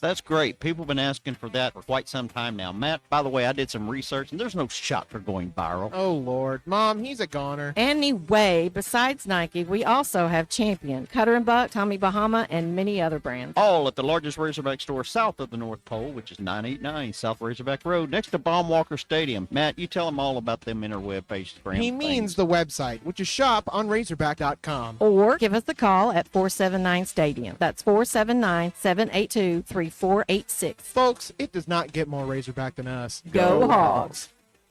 That's great. People have been asking for that for quite some time now. Matt, by the way, I did some research, and there's no shot for going viral. Oh, Lord. Mom, he's a goner. Anyway, besides Nike, we also have Champion, Cutter and Buck, Tommy Bahama, and many other brands. All at the largest Razorback store south of the North Pole, which is 989 South Razorback Road, next to Baum-Walker Stadium. Matt, you tell them all about them interweb-based brands. He means the website, which is shop-on-razorback.com. Or give us a call at 479-STADIUM. That's 479-782-3486. Folks, it does not get more Razorback than us. Go Hogs!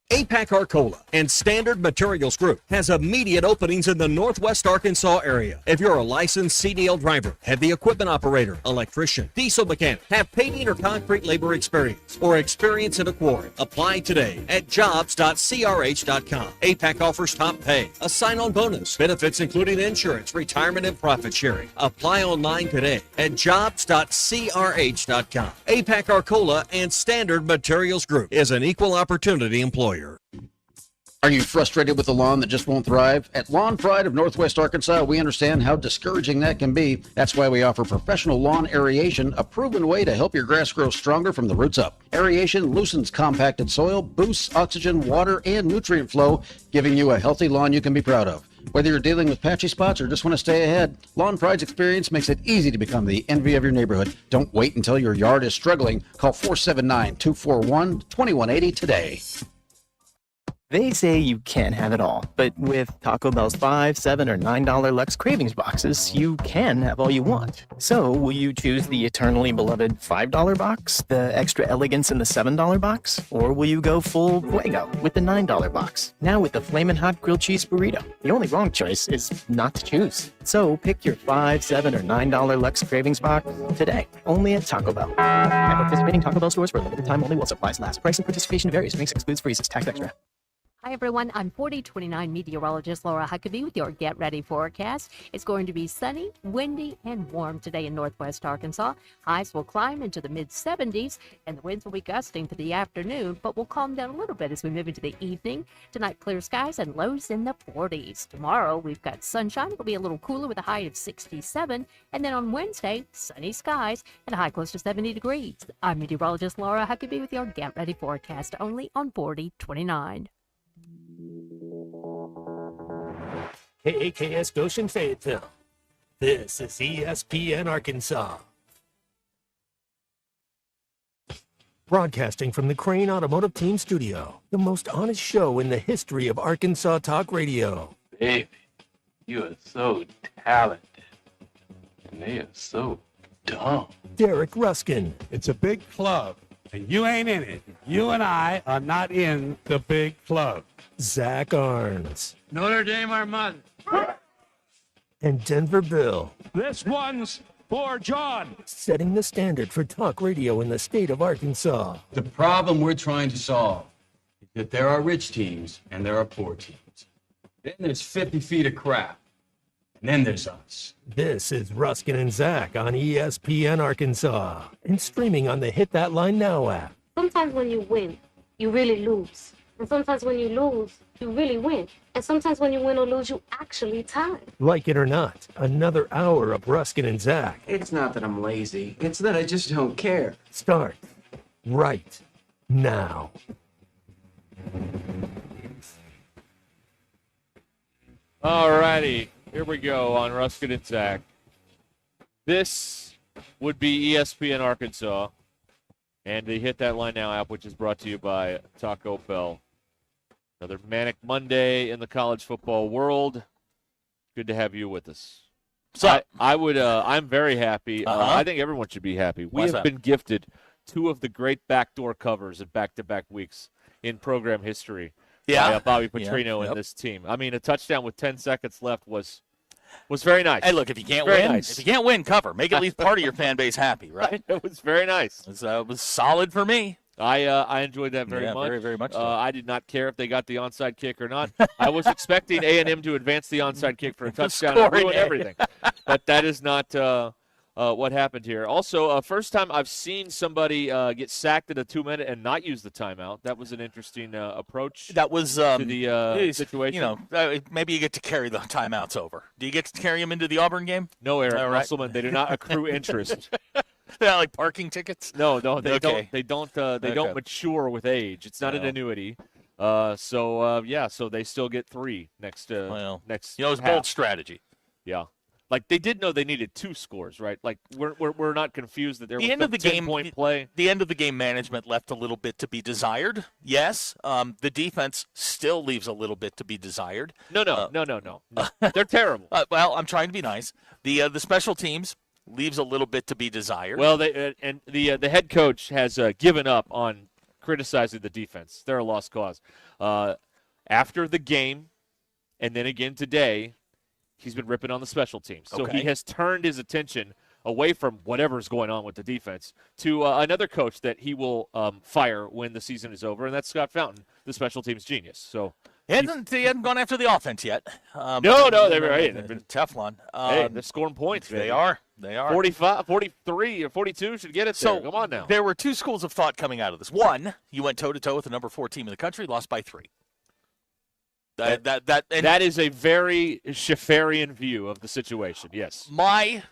APAC Arcola and Standard Materials Group has immediate openings in the Northwest Arkansas area. If you're a licensed CDL driver, heavy equipment operator, electrician, diesel mechanic, have paving or concrete labor experience, or experience in a quarry, apply today at jobs.crh.com. APAC offers top pay, a sign-on bonus, benefits including insurance, retirement, and profit sharing. Apply online today at jobs.crh.com. APAC Arcola and Standard Materials Group is an equal opportunity employer. Are you frustrated with a lawn that just won't thrive? At Lawn Pride of Northwest Arkansas, we understand how discouraging that can be. That's why we offer professional lawn aeration, a proven way to help your grass grow stronger from the roots up. Aeration loosens compacted soil, boosts oxygen, water, and nutrient flow, giving you a healthy lawn you can be proud of. Whether you're dealing with patchy spots or just want to stay ahead, Lawn Pride's experience makes it easy to become the envy of your neighborhood. Don't wait until your yard is struggling. Call 479-241-2180 today. They say you can't have it all, but with Taco Bell's $5, $7, or $9 Lux Cravings boxes, you can have all you want. So, will you choose the eternally beloved $5 box, the extra elegance in the $7 box, or will you go full fuego with the $9 box? Now with the Flamin' Hot Grilled Cheese Burrito, the only wrong choice is not to choose. So, pick your $5, $7, or $9 Lux Cravings box today, only at Taco Bell. At participating Taco Bell stores for a limited time only while supplies last. Price and participation varies. Mix excludes freezes. Tax extra. Hi, everyone. I'm 4029 meteorologist Laura Huckabee with your Get Ready forecast. It's going to be sunny, windy, and warm today in northwest Arkansas. Highs will climb into the mid-70s, and the winds will be gusting to the afternoon, but will calm down a little bit as we move into the evening. Tonight, clear skies and lows in the 40s. Tomorrow, we've got sunshine. It'll be a little cooler with a high of 67. And then on Wednesday, sunny skies and a high close to 70 degrees. I'm meteorologist Laura Huckabee with your Get Ready forecast only on 4029. KAKS Goshen Fayetteville. This is ESPN Arkansas. Broadcasting from the Crane Automotive Team Studio, the most honest show in the history of Arkansas Talk Radio. Baby, you are so talented, and they are so dumb. Derek Ruskin. It's a big club, and you ain't in it. You and I are not in the big club. Zach Arns. Notre Dame Armada. And Denver Bill. This one's for John. Setting the standard for talk radio in the state of Arkansas. The problem we're trying to solve is that there are rich teams and there are poor teams. Then there's 50 feet of crap. And then there's us. This is Ruskin and Zach on ESPN Arkansas and streaming on the Hit That Line Now app. Sometimes when you win, you really lose. And sometimes when you lose, you really win. And sometimes when you win or lose, you actually tie. Like it or not, another hour of Ruskin and Zach. It's not that I'm lazy. It's that I just don't care. Start right now. All righty. Here we go on Ruskin and Zach. This would be ESPN Arkansas. And the Hit That Line Now app, which is brought to you by Taco Bell. Another manic Monday in the college football world. Good to have you with us. So I'm very happy. I think everyone should be happy. We have been gifted two of the great backdoor covers in back-to-back weeks in program history. By Bobby Petrino and this team. I mean, a touchdown with 10 seconds left was very nice. Hey, look, if you can't win, cover. Make at least part of your fan base happy, right? It was very nice. It was solid for me. I enjoyed that very much. Very, very much so. I did not care if they got the onside kick or not. I was expecting A&M to advance the onside kick for a touchdown and ruin everything. But that is not what happened here. Also, first time I've seen somebody get sacked in a 2-minute and not use the timeout. That was an interesting approach. That was to the situation. Maybe you get to carry the timeouts over. Do you get to carry them into the Auburn game? No, Eric Musselman. They do not accrue interest. They're not like parking tickets? No, they Okay. don't. They don't. They don't mature with age. It's not an annuity. So they still get 3 next. Next. It's half. bold strategy. Yeah. Like they did know they needed 2 scores, right? Like we're not confused that there was The end of the game 10-point play. The end of the game management left a little bit to be desired. Yes, the defense still leaves a little bit to be desired. No. They're terrible. Well, I'm trying to be nice. The special teams leaves a little bit to be desired. Well, the head coach has given up on criticizing the defense. They're a lost cause. After the game, and then again today, he's been ripping on the special teams. So he has turned his attention away from whatever's going on with the defense to another coach that he will fire when the season is over, and that's Scott Fountain, the special teams genius. So he hasn't gone after the offense yet. No, they've been Teflon. They're scoring points. They baby. are. 45, 43, or 42 should get it there. Come on now. There were 2 schools of thought coming out of this. One, you went toe-to-toe with the number 4 team in the country, lost by 3. That is a very Schifarian view of the situation, yes. My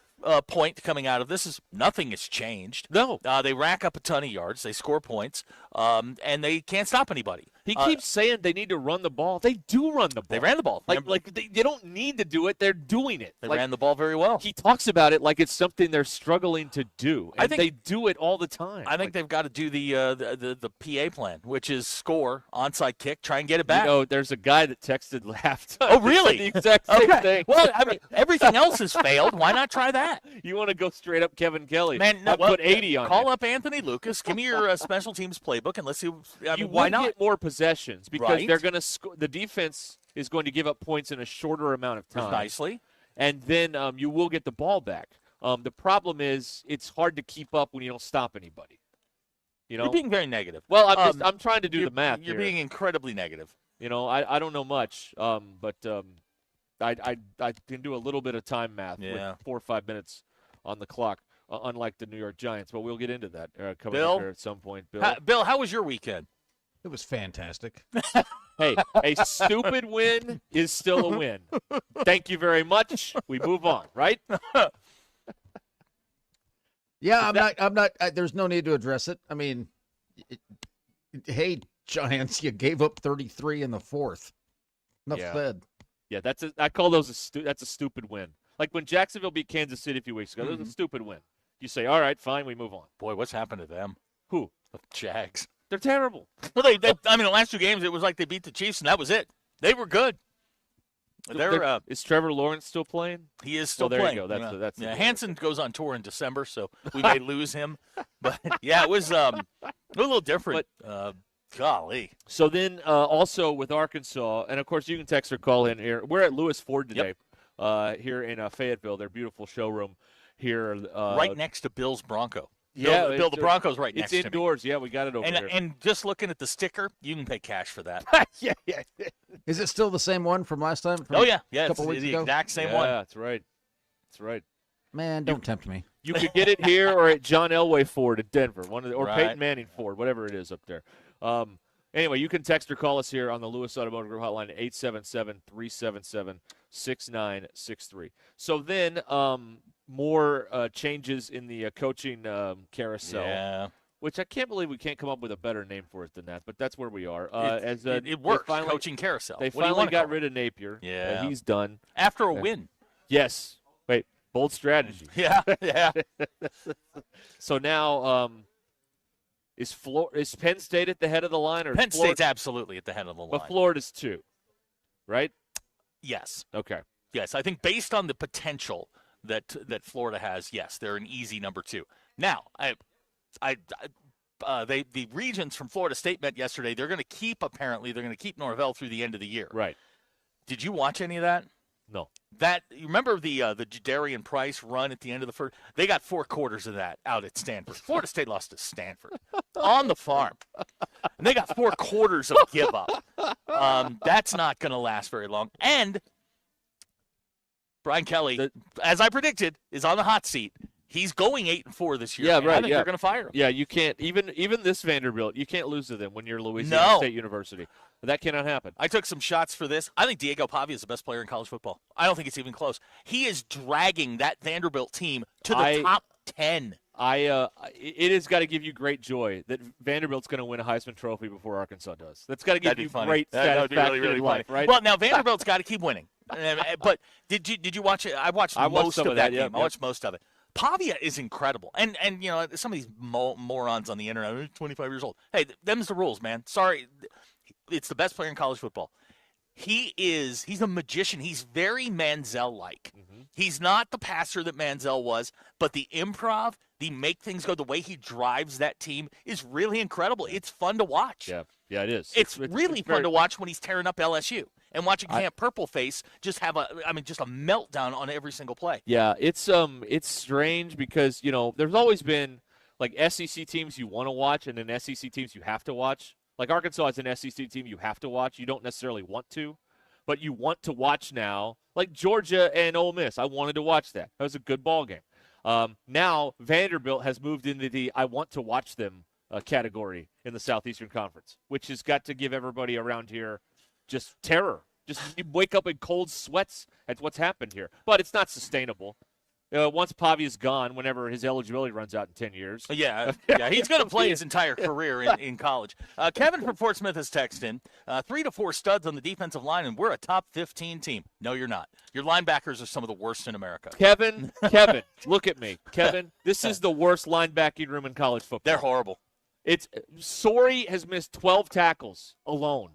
point coming out of this is nothing has changed. No. They rack up a ton of yards. They score points, and they can't stop anybody. He keeps saying they need to run the ball. They do run the ball. They ran the ball. They don't need to do it. They're doing it. They ran the ball very well. He talks about it like it's something they're struggling to do. And they do it all the time. I think they've got to do the PA plan, which is score, onside kick, try and get it back. You know, there's a guy that texted halftime. Oh, really? The exact same thing. Well, I mean, everything else has failed. Why not try that? You want to go straight up Kevin Kelly. Man, put 80 on Call it. up Anthony Lucas. Give me your special teams playbook, and let's see. Why not get more possessions because Right. they're going to the defense is going to give up points in a shorter amount of time. Precisely. And then you will get the ball back. The problem is it's hard to keep up when you don't stop anybody. You know? You're being very negative. Well, I'm trying to do the math. You're here. being incredibly negative. You know, I don't know much, but I can do a little bit of time math with 4 or 5 minutes on the clock, unlike the New York Giants. But we'll get into that coming up here at some point. Bill, Bill, how was your weekend? It was fantastic. Hey, a stupid win is still a win. Thank you very much. We move on, right? Yeah, I'm not. There's no need to address it. I mean, hey, Giants, you gave up 33 in the 4th. Enough said. Yeah, I call those that's a stupid win. Like when Jacksonville beat Kansas City a few weeks ago, that was a stupid win. You say, all right, fine, we move on. Boy, what's happened to them? Who? The Jags. They're terrible. Well, I mean, the last 2 games, it was like they beat the Chiefs, and that was it. They were good. Is Trevor Lawrence still playing? He is still there playing. You go. That's Hansen goes on tour in December, so we may lose him. But, yeah, it was a little different. Golly. So then also with Arkansas, and, of course, you can text or call in here. We're at Lewis Ford today here in Fayetteville, their beautiful showroom here. Right next to Bill's Bronco. Yeah, Bill, the Bronco's right next to me. It's indoors. Yeah, we got it over there. And just looking at the sticker, you can pay cash for that. yeah. Is it still the same one from last time? Oh, yeah. A couple It's weeks the ago? exact same one. Yeah, that's right. That's right. Man, don't tempt me. You could get it here or at John Elway Ford in Denver, or Right. Peyton Manning Ford, whatever it is up there. Anyway, you can text or call us here on the Lewis Automotive Group hotline at 877-377-6963. So then more changes in the coaching carousel. Yeah. Which I can't believe we can't come up with a better name for it than that, but that's where we are. It works, coaching carousel. They What do you finally wanna got call it? rid of Napier. Yeah. He's done. After a win. Yes. Wait, bold strategy. Yeah, yeah. So now is Penn State at the head of the line? Or Penn State's absolutely at the head of the line. But Florida's too, right? Yes. Okay. Yes, I think based on the potential that Florida has, yes, they're an easy number 2. Now, the regents from Florida State met yesterday. They're going to keep Norvell through the end of the year. Right. Did you watch any of that? No. You remember the Jadarian Price run at the end of the first? They got 4 quarters of that out at Stanford. Florida State lost to Stanford on the farm. And they got 4 quarters of give up. That's not going to last very long. And Brian Kelly, as I predicted, is on the hot seat. He's going 8-4 this year. Yeah, right. I think they're going to fire him. Yeah, you can't even this Vanderbilt. You can't lose to them when you're Louisiana State University. That cannot happen. I took some shots for this. I think Diego Pavia is the best player in college football. I don't think it's even close. He is dragging that Vanderbilt team to the top 10. It has got to give you great joy that Vanderbilt's going to win a Heisman Trophy before Arkansas does. That's got to give you great That would satisfaction be really in life, funny. right? Well, now Vanderbilt's got to keep winning. But did you watch it? I watched most some of of that that, game. yeah, I watched most of it. Pavia is incredible, and some of these morons on the internet are 25 years old. Hey, them's the rules, man. Sorry, it's the best player in college football. He's a magician. He's very Manziel-like. Mm-hmm. He's not the passer that Manziel was, but the improv, the make things go, the way he drives that team is really incredible. It's fun to watch. Yeah, it is. It's really fun to watch when he's tearing up LSU and watching Camp Purpleface just have a meltdown on every single play. Yeah, it's strange because there's always been like SEC teams you want to watch and then SEC teams you have to watch. Like Arkansas is an SEC team you have to watch. You don't necessarily want to, but you want to watch now. Like Georgia and Ole Miss, I wanted to watch that. That was a good ball game. Now Vanderbilt has moved into the I want to watch them category in the Southeastern Conference, which has got to give everybody around here just terror. Just you wake up in cold sweats at what's happened here. But it's not sustainable. Once Pavia's gone, whenever his eligibility runs out in 10 years. Yeah, he's going to play his entire career in college. Kevin from Fort Smith has texted in 3 to 4 studs on the defensive line, and we're a top 15 team. No, you're not. Your linebackers are some of the worst in America. Kevin, look at me. Kevin, this is the worst linebacking room in college football. They're horrible. Sorey has missed 12 tackles alone.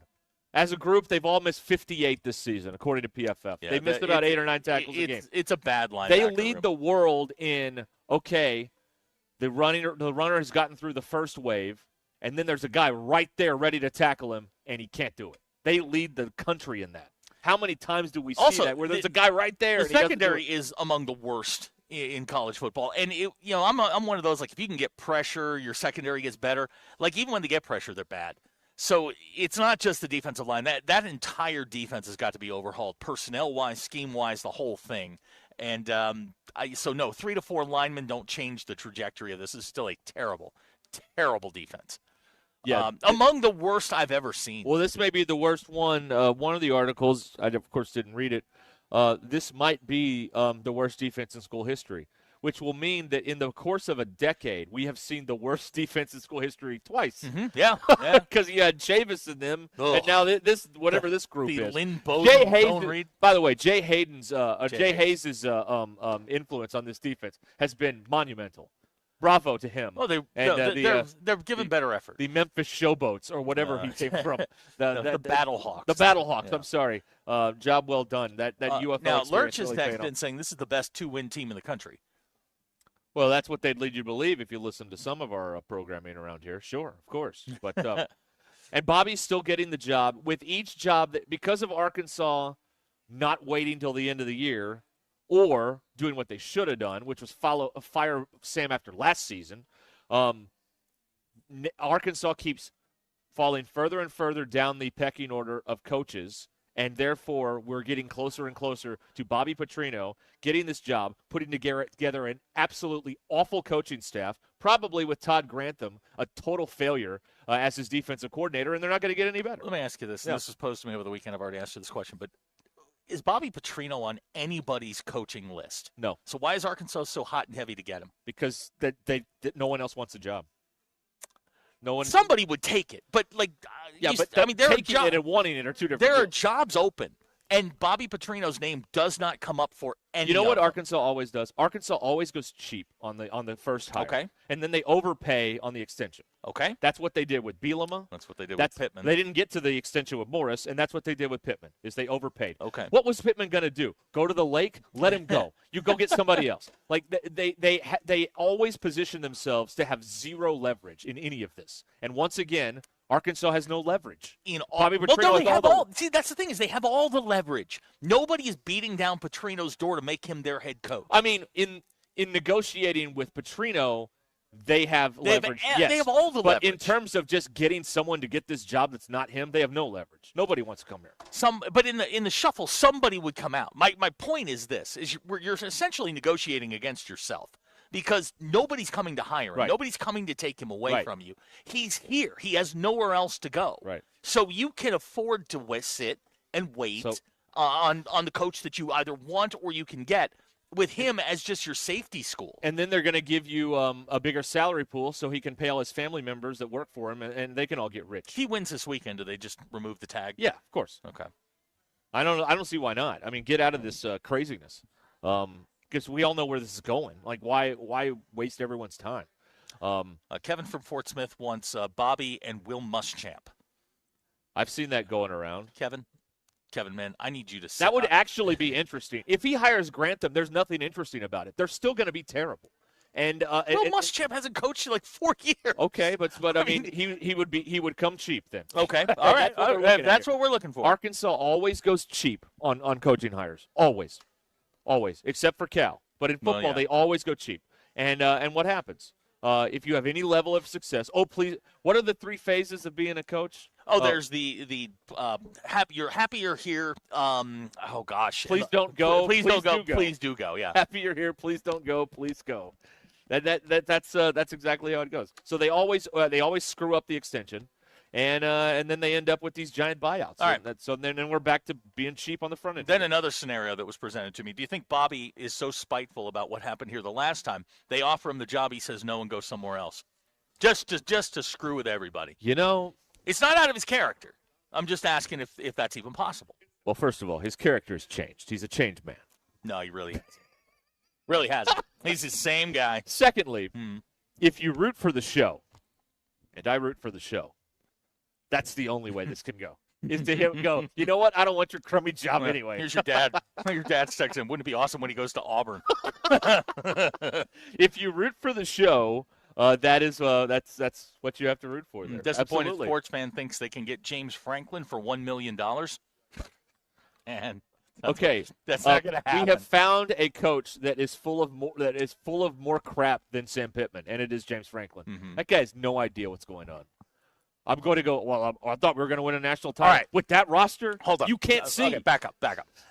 As a group, they've all missed 58 this season, according to PFF. Yeah, they've missed about 8 or 9 tackles a game. It's a bad linebacker They lead room. the world in, the runner has gotten through the first wave, and then there's a guy right there ready to tackle him, and he can't do it. They lead the country in that. How many times do we see that where there's a guy right there? The secondary is among the worst in college football. And, I'm one of those, like, if you can get pressure, your secondary gets better. Like, even when they get pressure, they're bad. So it's not just the defensive line. That entire defense has got to be overhauled, personnel-wise, scheme-wise, the whole thing. And no, 3 to 4 linemen don't change the trajectory of this. This is still a terrible, terrible defense. Yeah, among the worst I've ever seen. Well, this may be the worst one. One of the articles, I of course didn't read it. This might be the worst defense in school history, which will mean that in the course of a decade, we have seen the worst defense in school history twice. Mm-hmm. Yeah, because you had Chavis in them, and now this group is. Lynn Jay Hayes. Bone By the way, Jay Hayes' influence on this defense has been monumental. Bravo to him. Oh, they're giving better effort. The Memphis Showboats or whatever he came from. The Battlehawks. The Battlehawks. Yeah. I'm sorry. Job well done. That UFO. Now Lurch really has been saying this is the best 2-win team in the country. Well, that's what they'd lead you to believe if you listen to some of our programming around here. Sure, of course. But and Bobby's still getting the job. With each job, because of Arkansas not waiting till the end of the year or doing what they should have done, which was fire Sam after last season, Arkansas keeps falling further and further down the pecking order of coaches. And therefore, we're getting closer and closer to Bobby Petrino getting this job, putting together an absolutely awful coaching staff, probably with Todd Grantham, a total failure as his defensive coordinator, and they're not going to get any better. Let me ask you this. Yeah. This was posed to me over the weekend. I've already asked you this question, but is Bobby Petrino on anybody's coaching list? No. So why is Arkansas so hot and heavy to get him? Because no one else wants a job. No one. Somebody would take it, but there taking it and wanting it are two different. There are deals. jobs open, and Bobby Petrino's name does not come up for any. You know of what them. Arkansas always does? Arkansas always goes cheap on the first hire. Okay. And then they overpay on the extension. Okay. That's what they did with Bielema. That's what they did with Pittman. They didn't get to the extension with Morris, and that's what they did with Pittman, is they overpaid. Okay. What was Pittman going to do? Go to the lake? Let him go. You go get somebody else. Like they always position themselves to have zero leverage in any of this. And once again, Arkansas has no leverage. See, that's the thing is they have all the leverage. Nobody is beating down Petrino's door to make him their head coach. I mean, in negotiating with Petrino, they have leverage. Yes. They have all the but leverage. in terms of just getting someone to get this job that's not him, they have no leverage. Nobody wants to come here. But in the shuffle, somebody would come out. My point is this: you're essentially negotiating against yourself. Because nobody's coming to hire him. Right. Nobody's coming to take him away Right. from you. He's here. He has nowhere else to go. Right. So you can afford to sit and wait on the coach that you either want or you can get. with him as just your safety school. And then they're going to give you a bigger salary pool so he can pay all his family members that work for him, and they can all get rich. If he wins this weekend, do they just remove the tag? Yeah, of course. Okay. I don't see why not. I mean, get out of this craziness, because we all know where this is going. Like, why waste everyone's time? Kevin from Fort Smith wants Bobby and Will Muschamp. I've seen that going around. Kevin, man, I need you to. That would actually be interesting. If he hires Grantham, there's nothing interesting about it. They're still going to be terrible. And Will Muschamp hasn't coached in like 4 years. Okay, but I mean, he would come cheap then. Okay, all right, that's what we're looking for. Arkansas always goes cheap on coaching hires, always, except for Cal. But in football, they always go cheap. And what happens? If you have any level of success, please. What are the 3 phases of being a coach? There's the happy you're here. Oh gosh, please don't go. Please don't go. Please do go. Yeah. Happy you're here. Please don't go. Please go. That's exactly how it goes. So they always screw up the extension, and then they end up with these giant buyouts. All right. So then we're back to being cheap on the front end. Then another scenario that was presented to me. Do you think Bobby is so spiteful about what happened here the last time? They offer him the job. He says no and goes somewhere else, just to screw with everybody. You know, it's not out of his character. I'm just asking if that's even possible. Well, first of all, his character has changed. He's a changed man. No, he really hasn't. Really hasn't. He's the same guy. Secondly, if you root for the show, and I root for the show, that's the only way this can go. Is to him go, you know what? I don't want your crummy job anyway. Here's your dad. Your dad's texting. Wouldn't it be awesome when he goes to Auburn? If you root for the show, that's what you have to root for there. Disappointed sports fan thinks they can get James Franklin for $1 million. And that's not going to happen. We have found a coach that is full of more crap than Sam Pittman, and it is James Franklin. Mm-hmm. That guy has no idea what's going on. I'm going to go, well, I thought we were going to win a national title. All right. With that roster, hold on. You can't see. Okay, back up.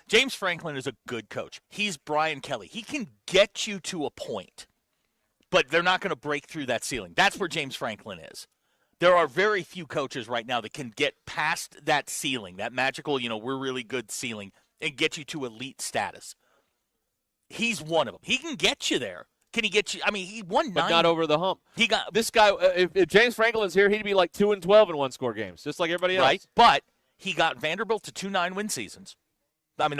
James Franklin is a good coach. He's Brian Kelly. He can get you to a point, but they're not going to break through that ceiling. That's where James Franklin is. There are very few coaches right now that can get past that ceiling, that magical, we're really good ceiling, and get you to elite status. He's one of them. He can get you there. Can he get you? I mean, he won 9. But not over the hump. He got this guy. If James Franklin was here, he'd be like 2-12 in one-score games, just like everybody else. Right, but he got Vanderbilt to 2 9-win seasons. I mean,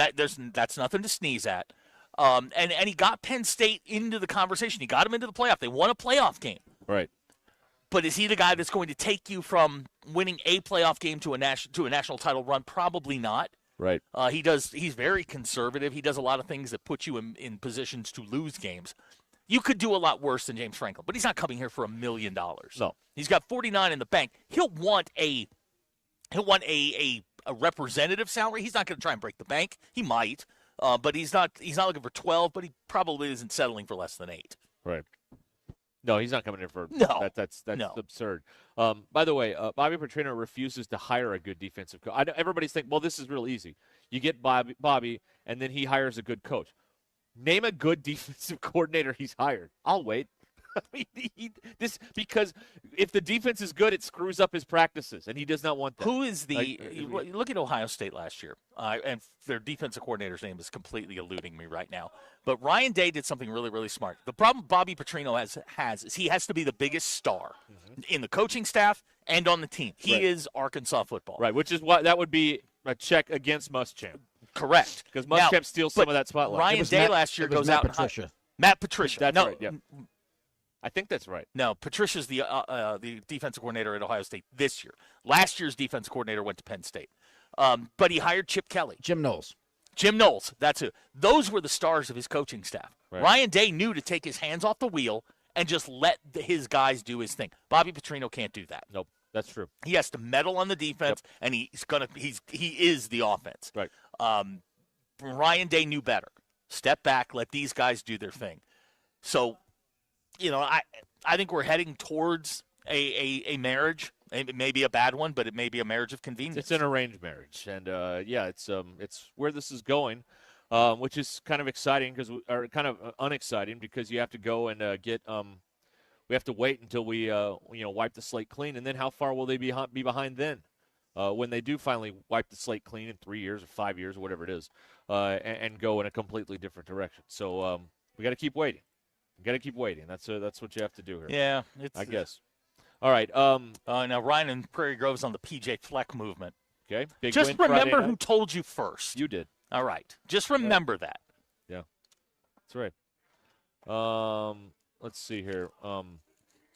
that's nothing to sneeze at. And he got Penn State into the conversation. He got him into the playoff. They won a playoff game. Right. But is he the guy that's going to take you from winning a playoff game to a national title run? Probably not. Right. He's very conservative. He does a lot of things that put you in positions to lose games. You could do a lot worse than James Franklin, but he's not coming here for $1 million. No. He's got 49 in the bank. He'll want a representative salary. He's not going to try and break the bank. He might, but he's not looking for 12, but he probably isn't settling for less than 8. Right. No, he's not coming in for That's No. absurd. By the way, Bobby Petrino refuses to hire a good defensive coach. Everybody's thinking, well, this is real easy. You get Bobby, and then he hires a good coach. Name a good defensive coordinator he's hired. I'll wait. I mean, because if the defense is good, it screws up his practices, and he does not want that. Who is look at Ohio State last year, and their defensive coordinator's name is completely eluding me right now. But Ryan Day did something really, really smart. The problem Bobby Petrino has is he has to be the biggest star in the coaching staff and on the team. He is Arkansas football. Right, which is what that would be a check against Muschamp. Correct. Because Muschamp steals some of that spotlight. Ryan Day last year goes out and Matt Patricia. That's right, yeah. I think that's right. No, Patricia's the defensive coordinator at Ohio State this year. Last year's defensive coordinator went to Penn State. But he hired Chip Kelly. Jim Knowles, that's who. Those were the stars of his coaching staff. Right. Ryan Day knew to take his hands off the wheel and just let his guys do his thing. Bobby Petrino can't do that. Nope, that's true. He has to meddle on the defense, and he is the offense. Right. Ryan Day knew better. Step back, let these guys do their thing. So, I think we're heading towards a marriage. It may be a bad one, but it may be a marriage of convenience. It's an arranged marriage, and it's where this is going, which is kind of exciting or kind of unexciting because you have to go and we have to wait until we wipe the slate clean, and then how far will they be behind then? when they do finally wipe the slate clean in 3 years or 5 years or whatever it is, and go in a completely different direction. So we got to keep waiting. That's what you have to do here. Yeah, I guess. All right. Now Ryan and Prairie Grove's on the PJ Fleck movement. Okay. Big Just win Friday remember night. who told you first. You did. All right. Just remember that. Yeah. That's right. Let's see here.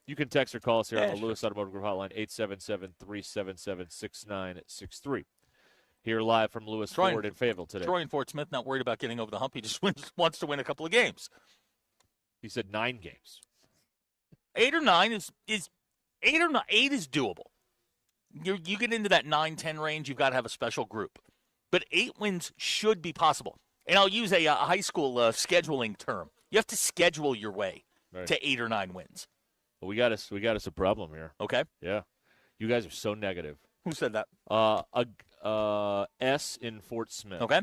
You can text or call us here on the Lewis Automotive Group hotline, 877-377-6963. Here live from Lewis Ford in Fayetteville today. Troy and Fort Smith not worried about getting over the hump. He just wants to win a couple of games. He said 9 games. 8 or 9 is 8 or 9. 8 is doable. You get into that 9-10 range, you've got to have a special group. But 8 wins should be possible. And I'll use a high school scheduling term. You have to schedule your way to 8 or 9 wins. Well, we got us a problem here. Okay. Yeah. You guys are so negative. Who said that? S in Fort Smith. Okay.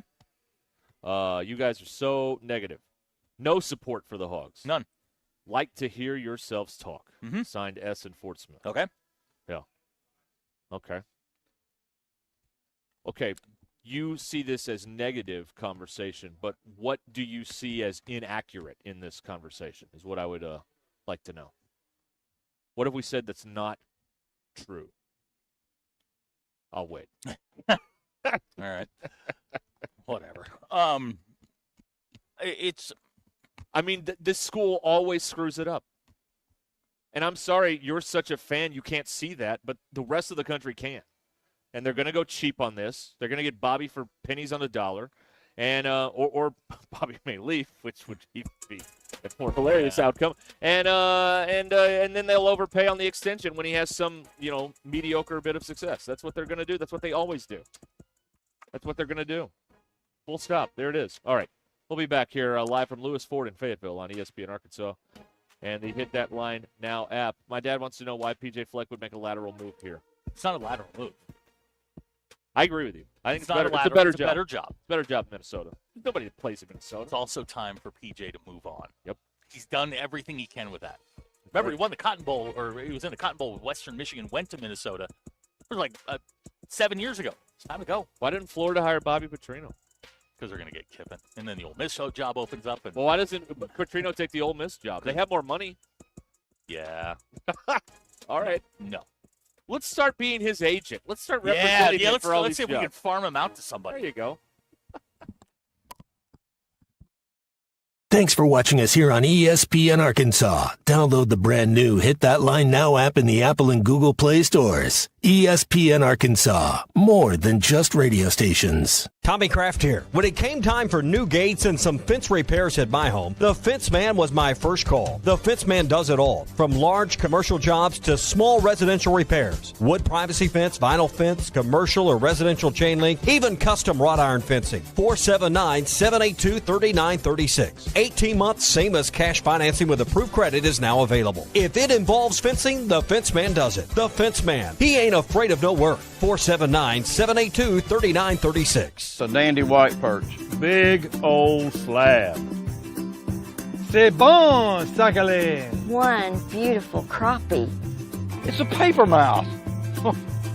You guys are so negative. No support for the Hogs. None. Like to hear yourselves talk. Mm-hmm. Signed S in Fort Smith. Okay. Yeah. Okay. Okay. You see this as negative conversation, but what do you see as inaccurate in this conversation is what I would like to know. What have we said that's not true? I'll wait. All right. Whatever. I mean, this school always screws it up. And I'm sorry you're such a fan you can't see that, but the rest of the country can. And they're going to go cheap on this. They're going to get Bobby for pennies on the dollar. And or Bobby may leave, which would even be a more hilarious outcome. And then they'll overpay on the extension when he has some, mediocre bit of success. That's what they're going to do. That's what they always do. That's what they're going to do. Full stop. There it is. All right. We'll be back here live from Lewis Ford in Fayetteville on ESPN Arkansas. And the Hit That Line Now app. My dad wants to know why PJ Fleck would make a lateral move here. It's not a lateral move. I agree with you. I think it's not better. a lateral, It's a better it's job. a better job. It's a better job in Minnesota. There's nobody that plays in Minnesota. It's also time for PJ to move on. Yep. He's done everything he can with that. Remember, he won the Cotton Bowl, or he was in the Cotton Bowl with Western Michigan, went to Minnesota. It was like 7 years ago. It's time to go. Why didn't Florida hire Bobby Petrino? Because they're going to get Kiffin. And then the Ole Miss job opens up. And Well, why doesn't Petrino take the Ole Miss job? They have more money. Yeah. All right. No. Let's start being his agent. Let's start representing him for all let's see these if we can jobs. farm him out to somebody. There you go. Thanks for watching us here on ESPN Arkansas. Download the brand new Hit That Line Now app in the Apple and Google Play stores. ESPN Arkansas, more than just radio stations. Tommy Kraft here. When it came time for new gates and some fence repairs at my home, the Fence Man was my first call. The Fence Man does it all, from large commercial jobs to small residential repairs. Wood privacy fence, vinyl fence, commercial or residential chain link, even custom wrought iron fencing. 479-782-3936. 18 months, same as cash financing with approved credit is now available. If it involves fencing, the Fence Man does it. The Fence Man. He ain't afraid of no work. 479-782-3936. It's a dandy white perch. Big old slab. C'est bon, sacale. One beautiful crappie. It's a paper mouse.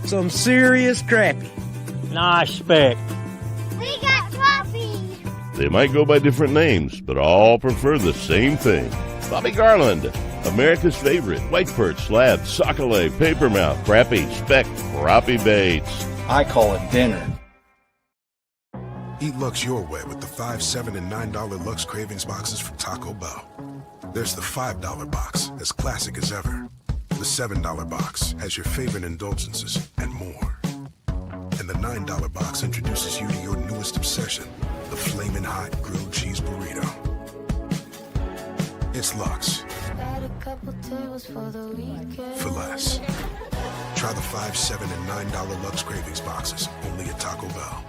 Some serious crappie. Nice speck. We got crappie. They might go by different names, but all prefer the same thing. Bobby Garland, America's favorite white perch, slab, sockeye, papermouth, crappie, speck, crappie baits. I call it dinner. Eat Lux your way with the $5, $7, and $9 Lux Cravings boxes from Taco Bell. There's the $5 box, as classic as ever. The $7 box has your favorite indulgences and more. And the $9 box introduces you to your newest obsession, the Flamin' Hot Grilled Cheese Burrito. It's Lux. For less. Try the $5, $7, and $9 Lux Cravings boxes, only at Taco Bell.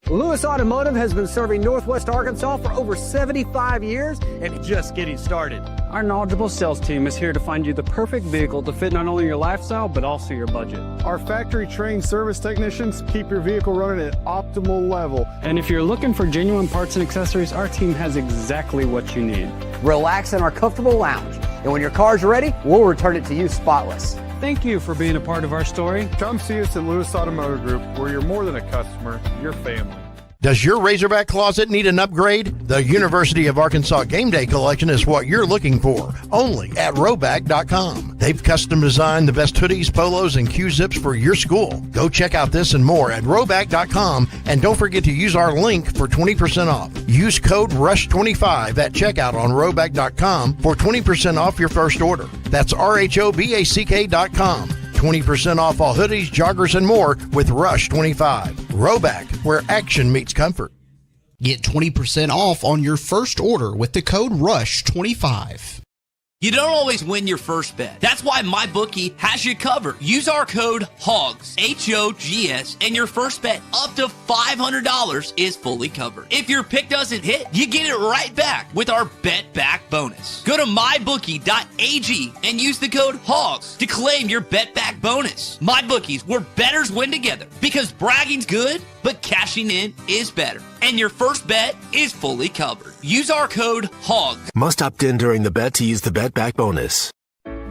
Lewis Automotive has been serving Northwest Arkansas for over 75 years and just getting started. Our knowledgeable sales team is here to find you the perfect vehicle to fit not only your lifestyle, but also your budget. Our factory-trained service technicians keep your vehicle running at optimal level. And if you're looking for genuine parts and accessories, our team has exactly what you need. Relax in our comfortable lounge. And when your car's ready, we'll return it to you spotless. Thank you for being a part of our story. Come see us at Lewis Automotive Group, where you're more than a customer, you're family. Does your Razorback closet need an upgrade? The University of Arkansas Game Day Collection is what you're looking for, only at Roback.com. They've custom designed the best hoodies, polos, and Q-zips for your school. Go check out this and more at Roback.com, and don't forget to use our link for 20% off. Use code RUSH25 at checkout on Roback.com for 20% off your first order. That's RHOBACK.com. 20% off all hoodies, joggers, and more with Rush 25. Roback, where action meets comfort. Get 20% off on your first order with the code RUSH25. You don't always win your first bet. That's why MyBookie has you covered. Use our code HOGS, H-O-G-S, and your first bet up to $500 is fully covered. If your pick doesn't hit, you get it right back with our Bet Back bonus. Go to mybookie.ag and use the code HOGS to claim your Bet Back bonus. MyBookie's, where bettors win together, because bragging's good, but cashing in is better. And your first bet is fully covered. Use our code HOGS. Must opt in during the bet to use the Bet Back bonus.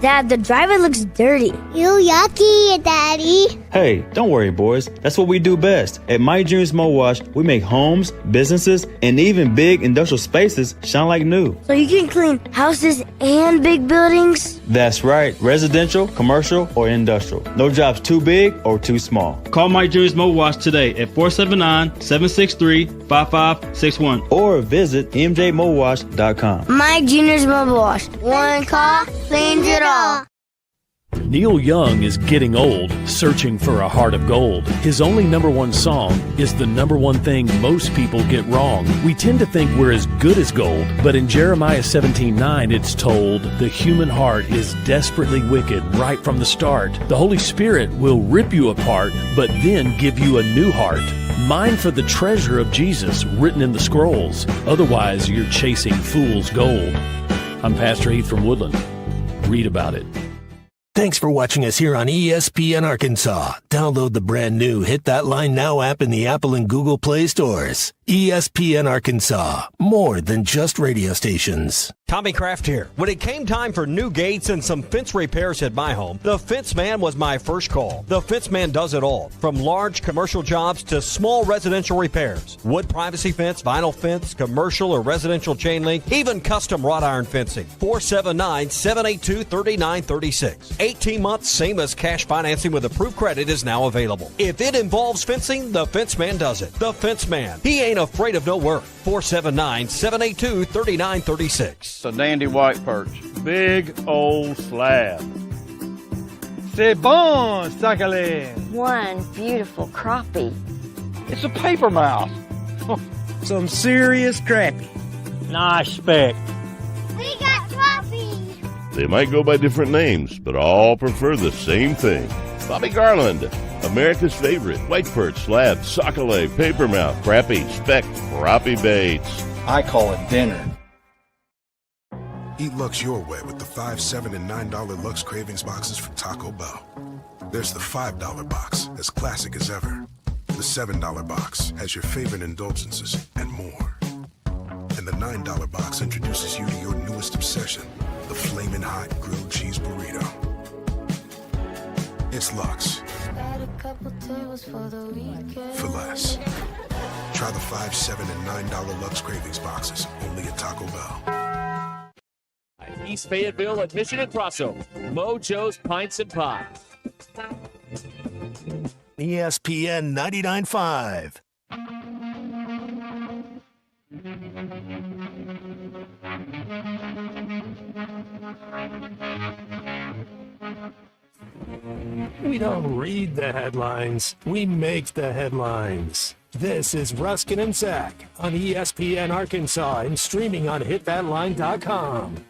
Dad, the driver looks dirty. You yucky, Daddy. Hey, don't worry, boys. That's what we do best. At My Dreams Mo Wash, we make homes, businesses, and even big industrial spaces shine like new. So you can clean houses and big buildings? That's right. Residential, commercial, or industrial. No job's too big or too small. Call My Dreams Mo Wash today at 479-763-5561 or visit mjmowash.com. My Junior's Mobile Wash. One call cleans it all. Neil Young is getting old, searching for a heart of gold. His only number one song is the number one thing most people get wrong. We tend to think we're as good as gold, but in Jeremiah 17:9 it's told, the human heart is desperately wicked right from the start. The Holy Spirit will rip you apart, but then give you a new heart. Mine for the treasure of Jesus written in the scrolls. Otherwise, you're chasing fool's gold. I'm Pastor Heath from Woodland. Read about it. Thanks for watching us here on ESPN Arkansas. Download the brand new Hit That Line Now app in the Apple and Google Play stores. ESPN Arkansas, more than just radio stations. Tommy Kraft here. When it came time for new gates and some fence repairs at my home, the Fence Man was my first call. The Fence Man does it all, from large commercial jobs to small residential repairs. Wood privacy fence, vinyl fence, commercial or residential chain link, even custom wrought iron fencing. 479-782-3936. 18 months, same as cash financing with approved credit is now available. If it involves fencing, the Fence Man does it. The Fence Man. He ain't afraid of no work. 479-782-3936. It's a dandy white perch. Big old slab. C'est bon, sacalé. One beautiful crappie. It's a paper mouse. Some serious crappie. Nice speck. We got trophies. They might go by different names, but all prefer the same thing. Bobby Garland, America's favorite, white perch, slab, sockeye, papermouth, crappie, speck, crappie baits. I call it dinner. Eat Lux your way with the $5, $7, and $9 Lux Cravings boxes from Taco Bell. There's the $5 box, as classic as ever. The $7 box has your favorite indulgences and more. And the $9 box introduces you to your newest obsession, the flaming hot grilled cheese burrito. It's Lux. For less. Try the $5, $7, and $9 Lux Cravings boxes, only at Taco Bell. East Fayetteville admission and crossover. Mojo's Pints and Pies. ESPN 99.5. We don't read the headlines, we make the headlines. This is Ruscin and Zach on ESPN Arkansas and streaming on hitthatline.com.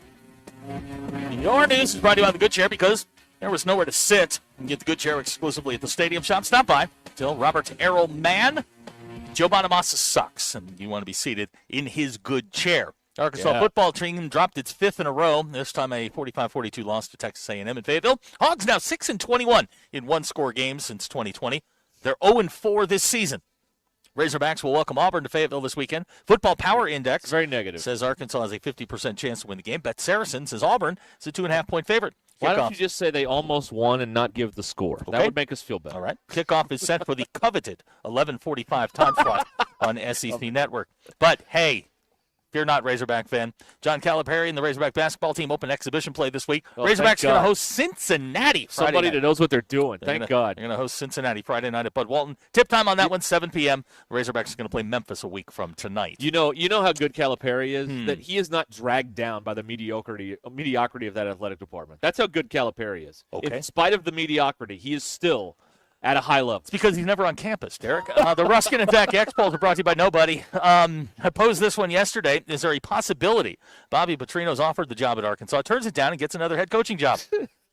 Your news is brought to you by the Good Chair because there was nowhere to sit. You can get the Good Chair exclusively at the Stadium Shop. Stop by. Tell Robert Errol-Mann, Joe Bonamassa sucks, and you want to be seated in his good chair. Arkansas football team dropped its fifth in a row, this time a 45-42 loss to Texas A&M in Fayetteville. Hogs now 6-21 in one-score games since 2020. They're 0-4 this season. Razorbacks will welcome Auburn to Fayetteville this weekend. Football Power Index very negative. Says Arkansas has a 50% chance to win the game. Bet Saracen says Auburn is a 2.5-point favorite. Why don't you just say they almost won and not give the score? Okay. That would make us feel better. All right. Kickoff is set for the coveted 11:45 time slot on SEC Network. But, hey, fear not, Razorback fan. John Calipari and the Razorback basketball team open exhibition play this week. Oh, Razorbacks going to host Cincinnati Friday Somebody night. that knows what they're doing. Thank God. They're going to host Cincinnati Friday night at Bud Walton. Tip time on that one, 7 p.m. The Razorbacks are going to play Memphis a week from tonight. You know how good Calipari is? That he is not dragged down by the mediocrity of that athletic department. That's how good Calipari is. Okay. In spite of the mediocrity, he is still at a high level. It's because he's never on campus, Derek. The Ruscin and Zach X polls are brought to you by nobody. I posed this one yesterday. Is there a possibility Bobby Petrino's offered the job at Arkansas, turns it down, and gets another head coaching job?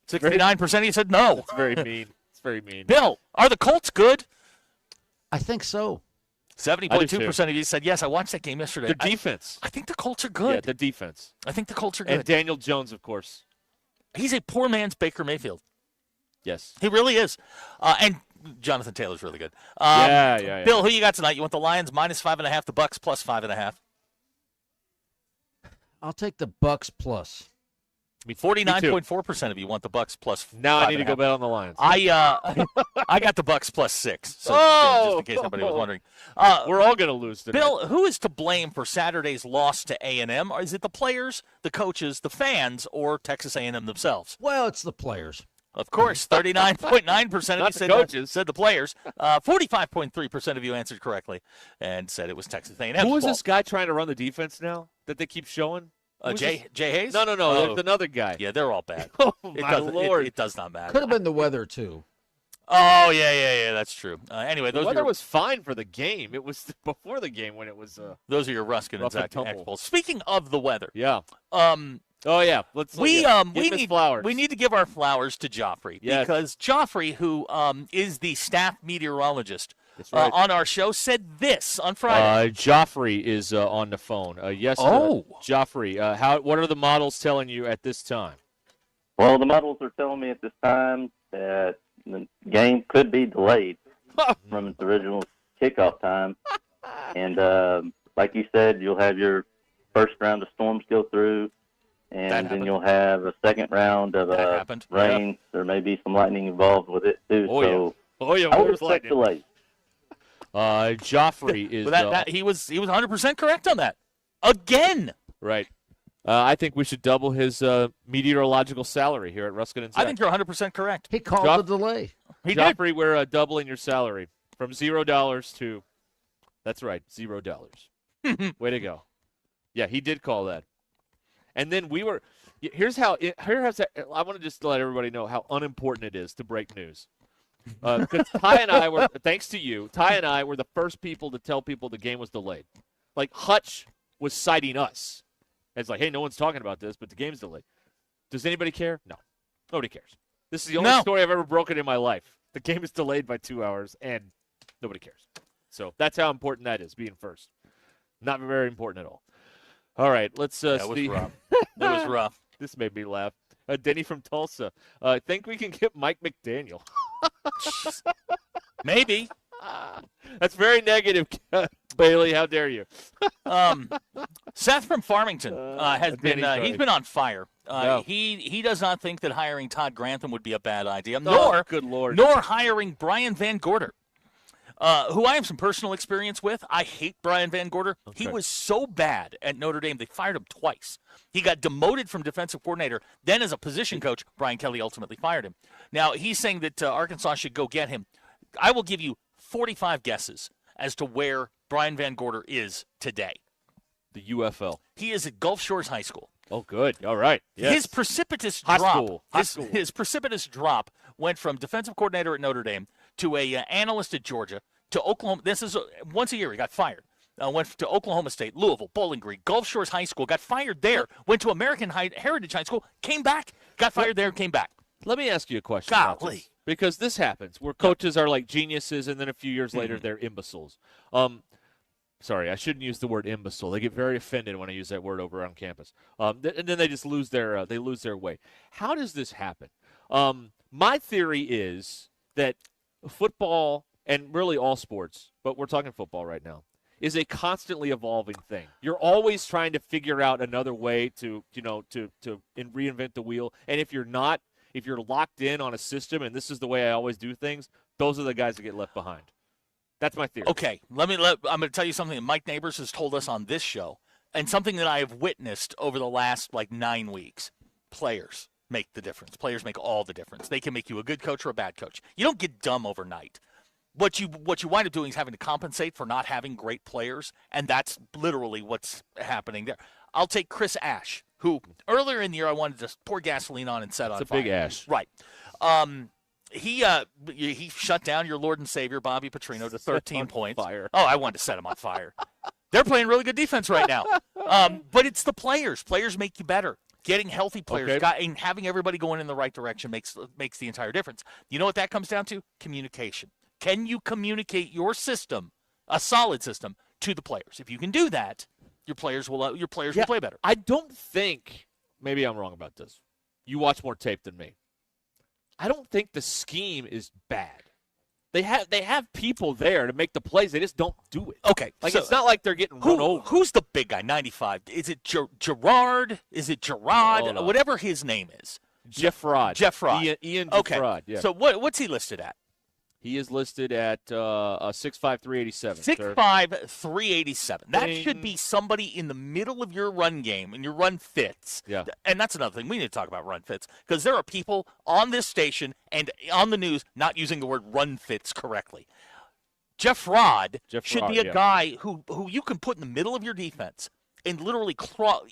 69% of you said no. That's very mean. It's very mean. Bill, are the Colts good? I think so. 70.2% of you said yes. I watched that game yesterday. The defense. I think the Colts are good. Yeah, the defense. I think the Colts are good. And Daniel Jones, of course. He's a poor man's Baker Mayfield. Yes. He really is. And Jonathan Taylor's really good. Yeah. Bill, who you got tonight? You want the Lions -5.5, the Bucks +5.5? I'll take the Bucks plus. I mean, 49.4% of you want the Bucks plus. Now I need to go bet on the Lions. I got the Bucks +6. So just in case anybody was wondering, we're all going to lose today. Bill, who is to blame for Saturday's loss to A&M? Or is it the players, the coaches, the fans, or Texas A&M themselves? Well, it's the players. Of course, 39.9% of you said the players. 45.3% of you answered correctly and said it was Texas A&M's Who is fault. this guy trying to run the defense now that they keep showing? Jay Hayes? No. There's another guy. Yeah, they're all bad. Oh, my Lord. It does not matter. Could have been the weather, too. Oh, yeah, that's true. Anyway, The weather was fine for the game. It was before the game when it was those are your Ruskin and Zach polls. Speaking of the weather. Yeah. Oh, yeah. We need flowers. We need to give our flowers to Joffrey because Joffrey, who is the staff meteorologist right. on our show, said this on Friday. Joffrey is on the phone. Yes. Joffrey, what are the models telling you at this time? Well, the models are telling me at this time that the game could be delayed from its original kickoff time, and like you said, you'll have your first round of storms go through. And then you'll have a second round of rain. Yeah. There may be some lightning involved with it, too. I would expect delays. Joffrey is... he was 100% correct on that. Again! Right. I think we should double his meteorological salary here at Ruscin and Zach. I think you're 100% correct. He called the delay. Joffrey, we're doubling your salary from $0 to... That's right, $0. Way to go. Yeah, he did call that. And then we were – I want to just let everybody know how unimportant it is to break news. Because Ty and I were – thanks to you, Ty and I were the first people to tell people the game was delayed. Like, Hutch was citing us. It's like, hey, no one's talking about this, but the game's delayed. Does anybody care? No. Nobody cares. This is the only story I've ever broken in my life. The game is delayed by 2 hours, and nobody cares. So that's how important that is, being first. Not very important at all. All right, let's that was rough. That was rough. This made me laugh. Denny from Tulsa. I think we can get Mike McDaniel. Maybe. That's very negative, Bailey. How dare you? Seth from Farmington has been he's been on fire. No. He does not think that hiring Todd Grantham would be a bad idea, good Lord. nor hiring Brian Van Gorder. Who I have some personal experience with. I hate Brian Van Gorder. Okay. He was so bad at Notre Dame, they fired him twice. He got demoted from defensive coordinator. Then as a position coach, Brian Kelly ultimately fired him. Now, he's saying that Arkansas should go get him. I will give you 45 guesses as to where Brian Van Gorder is today. The UFL. He is at Gulf Shores High School. Oh, good. All right. Yes. His precipitous his precipitous drop went from defensive coordinator at Notre Dame to a analyst at Georgia to Oklahoma. This is once a year he got fired. Went to Oklahoma State, Louisville, Bowling Green, Gulf Shores High School, got fired there, went to American Heritage High School, came back, got fired there, came back. Let me ask you a question. Golly. Because this happens where coaches are like geniuses and then a few years later they're imbeciles. Sorry, I shouldn't use the word imbecile. They get very offended when I use that word over on campus. And then they just lose their way. How does this happen? My theory is that football and really all sports, but we're talking football right now, is a constantly evolving thing. You're always trying to figure out another way to reinvent the wheel. And if you're locked in on a system and this is the way I always do things, those are the guys that get left behind. That's my theory. Okay, I'm going to tell you something that Mike Neighbors has told us on this show, and something that I have witnessed over the last 9 weeks. Players make the difference. Players make all the difference. They can make you a good coach or a bad coach. You don't get dumb overnight. What you wind up doing is having to compensate for not having great players, and that's literally what's happening there. I'll take Chris Ash, who earlier in the year I wanted to pour gasoline on and set on fire. It's a big Ash. Right. He shut down your Lord and Savior, Bobby Petrino, to 13 points. Fire. Oh, I wanted to set him on fire. They're playing really good defense right now. But it's the players. Players make you better. Getting healthy players and having everybody going in the right direction makes the entire difference. You know what that comes down to? Communication. Can you communicate your system, a solid system, to the players? If you can do that, your players will play better. I don't think, maybe I'm wrong about this. You watch more tape than me. I don't think the scheme is bad. They have people there to make the plays. They just don't do it. Okay. So it's not like they're getting run over. Who's the big guy, 95? Is it Gerard? Is it Gerard? Whatever his name is. Jeff Rod. Ian Jeff okay. Rod, yeah. So what's he listed at? He is listed at 6'5", 387. 6'5", 387. That should be somebody in the middle of your run game and your run fits. Yeah. And that's another thing. We need to talk about run fits because there are people on this station and on the news not using the word run fits correctly. Jeff Rod should be a guy who you can put in the middle of your defense and literally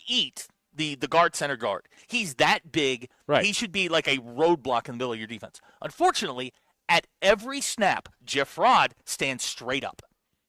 eat the guard, center guard. He's that big. Right. He should be like a roadblock in the middle of your defense. Unfortunately, at every snap, Jeff Rod stands straight up.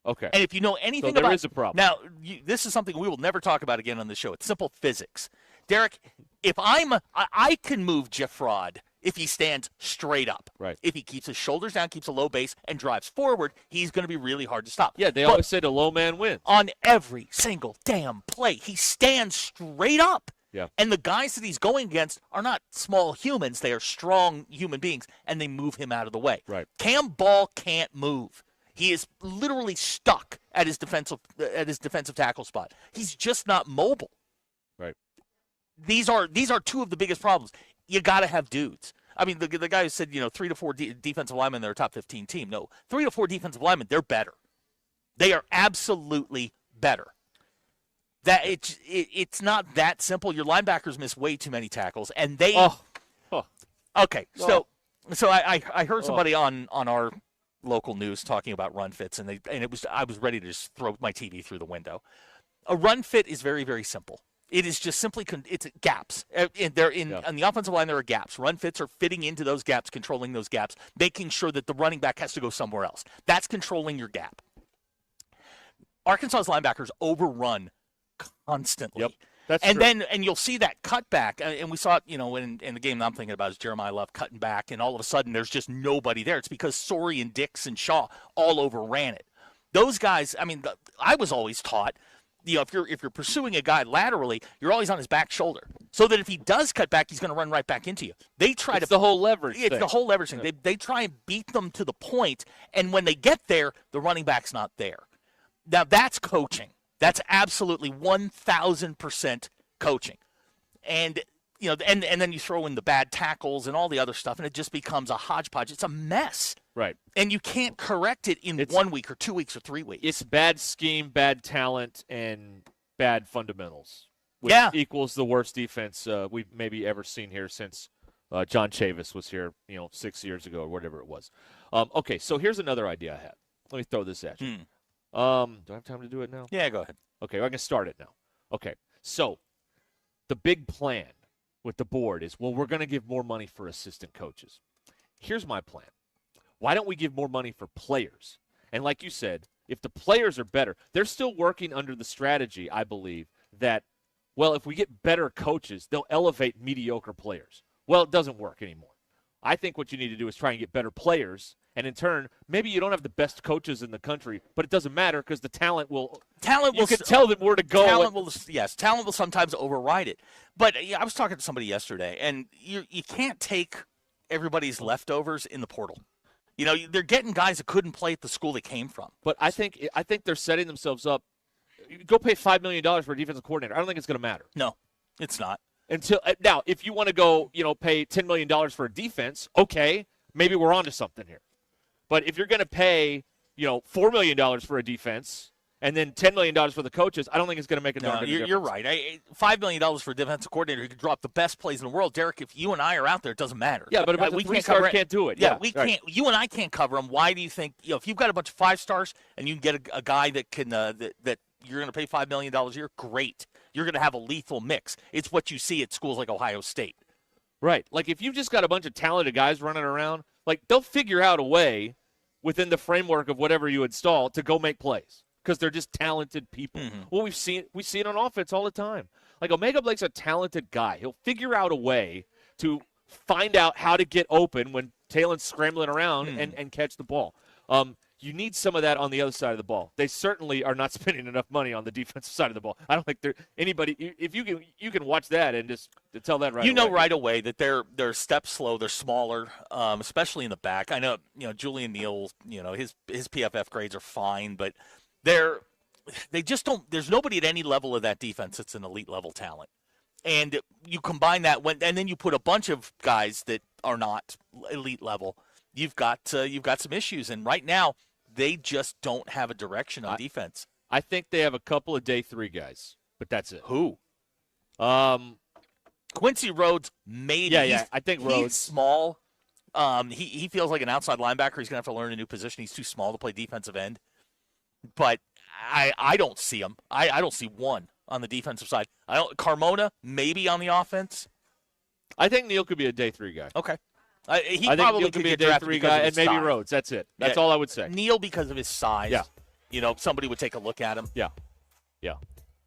Okay. And if you know anything there about is a problem. Now, this is something we will never talk about again on the show. It's simple physics. Derek, if I can move Jeff Rod if he stands straight up. Right. If he keeps his shoulders down, keeps a low base, and drives forward, he's going to be really hard to stop. Yeah, they always say the low man wins. On every single damn play, he stands straight up. Yeah. And the guys that he's going against are not small humans. They are strong human beings, and they move him out of the way. Right. Cam Ball can't move. He is literally stuck at his defensive tackle spot. He's just not mobile. Right. These are two of the biggest problems. You got to have dudes. I mean, the guy who said 3 to 4 defensive linemen, they're a top 15 team. No, 3 to 4 defensive linemen, they're better. They are absolutely better. That it's not that simple. Your linebackers miss way too many tackles, and they. Okay, so I heard somebody on our local news talking about run fits, and I was ready to just throw my TV through the window. A run fit is very, very simple. It is just simply it's gaps. On the offensive line, there are gaps. Run fits are fitting into those gaps, controlling those gaps, making sure that the running back has to go somewhere else. That's controlling your gap. Arkansas's linebackers overrun constantly. Yep, that's true. And you'll see that cutback, and we saw it, in the game that I'm thinking about is Jeremiah Love cutting back, and all of a sudden there's just nobody there. It's because Sorey and Dix and Shaw all overran it. Those guys, I was always taught, if you're pursuing a guy laterally, you're always on his back shoulder, so that if he does cut back, he's going to run right back into you. They try the whole leverage It's thing. the whole leverage thing. They try and beat them to the point, and when they get there, the running back's not there. Now that's coaching. That's absolutely 1,000% coaching. And and then you throw in the bad tackles and all the other stuff, and it just becomes a hodgepodge. It's a mess. Right. And you can't correct it in 1 week or 2 weeks or 3 weeks. It's bad scheme, bad talent, and bad fundamentals. Which equals the worst defense we've maybe ever seen here since John Chavis was here, 6 years ago or whatever it was. Okay, so here's another idea I had. Let me throw this at you. Do I have time to do it now? Yeah, go ahead. Okay, I can start it now. Okay, so the big plan with the board is, we're going to give more money for assistant coaches. Here's my plan. Why don't we give more money for players? And like you said, if the players are better, they're still working under the strategy, I believe, that, if we get better coaches, they'll elevate mediocre players. Well, it doesn't work anymore. I think what you need to do is try and get better players, and in turn, maybe you don't have the best coaches in the country, but it doesn't matter because the talent will. You can tell them where to go. Talent will sometimes override it. But I was talking to somebody yesterday, and you can't take everybody's leftovers in the portal. You know, they're getting guys that couldn't play at the school they came from. But I think they're setting themselves up. Go pay $5 million for a defensive coordinator. I don't think it's going to matter. No, it's not. Until now, if you want to go, pay $10 million for a defense, okay, maybe we're onto something here. But if you're going to pay, $4 million for a defense and then $10 million for the coaches, I don't think it's going to make a darn difference. You're right. $5 million for a defensive coordinator who could drop the best plays in the world. Derek, if you and I are out there, it doesn't matter. Yeah, but we can't do it. Yeah, we can't. You and I can't cover them. Why do you think? If you've got a bunch of 5-stars and you can get a guy that can that you're going to pay $5 million a year, great. You're going to have a lethal mix. It's what you see at schools like Ohio State. Right. Like if you've just got a bunch of talented guys running around, like they'll figure out a way within the framework of whatever you install to go make plays because they're just talented people. Mm-hmm. Well, we see it on offense all the time. Like Omega Blake's a talented guy. He'll figure out a way to find out how to get open when Talen's scrambling around and catch the ball. You need some of that on the other side of the ball. They certainly are not spending enough money on the defensive side of the ball. I don't think anybody. If you can watch that and just tell that right. You know right away that they're step slow. They're smaller, especially in the back. I know Julian Neal. His PFF grades are fine, but they just don't. There's nobody at any level of that defense that's an elite level talent. And you combine that and then you put a bunch of guys that are not elite level. You've got some issues, and right now they just don't have a direction on defense. I think they have a couple of day 3 guys, but that's it. Who? Quincy Rhodes, maybe. Yeah. I think Rhodes. He's small. He feels like an outside linebacker. He's going to have to learn a new position. He's too small to play defensive end. But I don't see him. I don't see one on the defensive side. Carmona, maybe on the offense. I think Neal could be a day 3 guy. Okay. I think Neal could be a day 3 guy, and maybe size. Rhodes. That's it. That's all I would say. Neal because of his size. Yeah. Somebody would take a look at him. Yeah.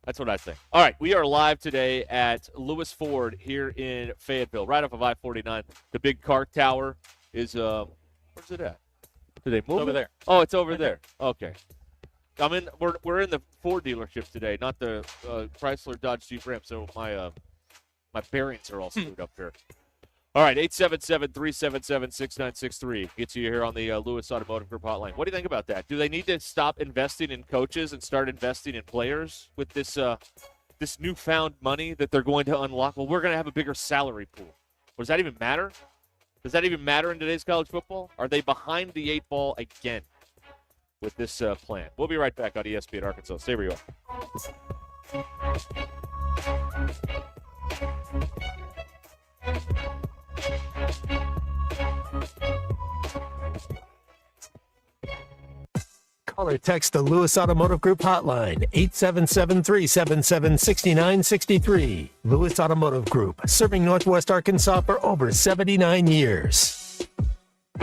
That's what I think. All right, we are live today at Lewis Ford here in Fayetteville, right off of I-49. The big car tower is where's it at? Did they move over there? Oh, it's over there. Okay. We're in the Ford dealership today, not the Chrysler Dodge Jeep Ram. So my bearings are all screwed up here. All right, 877-377-6963 gets you here on the Lewis Automotive Group hotline. What do you think about that? Do they need to stop investing in coaches and start investing in players with this this newfound money that they're going to unlock? Well, we're going to have a bigger salary pool. Does that even matter? Does that even matter in today's college football? Are they behind the 8 ball again with this plan? We'll be right back on ESPN Arkansas. Stay where you are. Call or text the Lewis Automotive Group hotline, 877-377-6963. Lewis Automotive Group, serving Northwest Arkansas for over 79 years.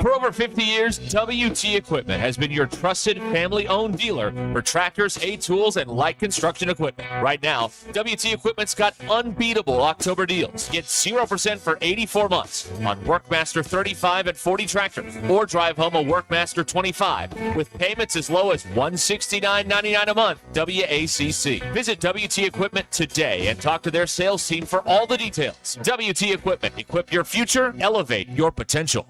For over 50 years, WT Equipment has been your trusted family-owned dealer for tractors, hay tools, and light construction equipment. Right now, WT Equipment's got unbeatable October deals. Get 0% for 84 months on Workmaster 35 and 40 tractors, or drive home a Workmaster 25 with payments as low as $169.99 a month. WACC. Visit WT Equipment today and talk to their sales team for all the details. WT Equipment. Equip your future. Elevate your potential.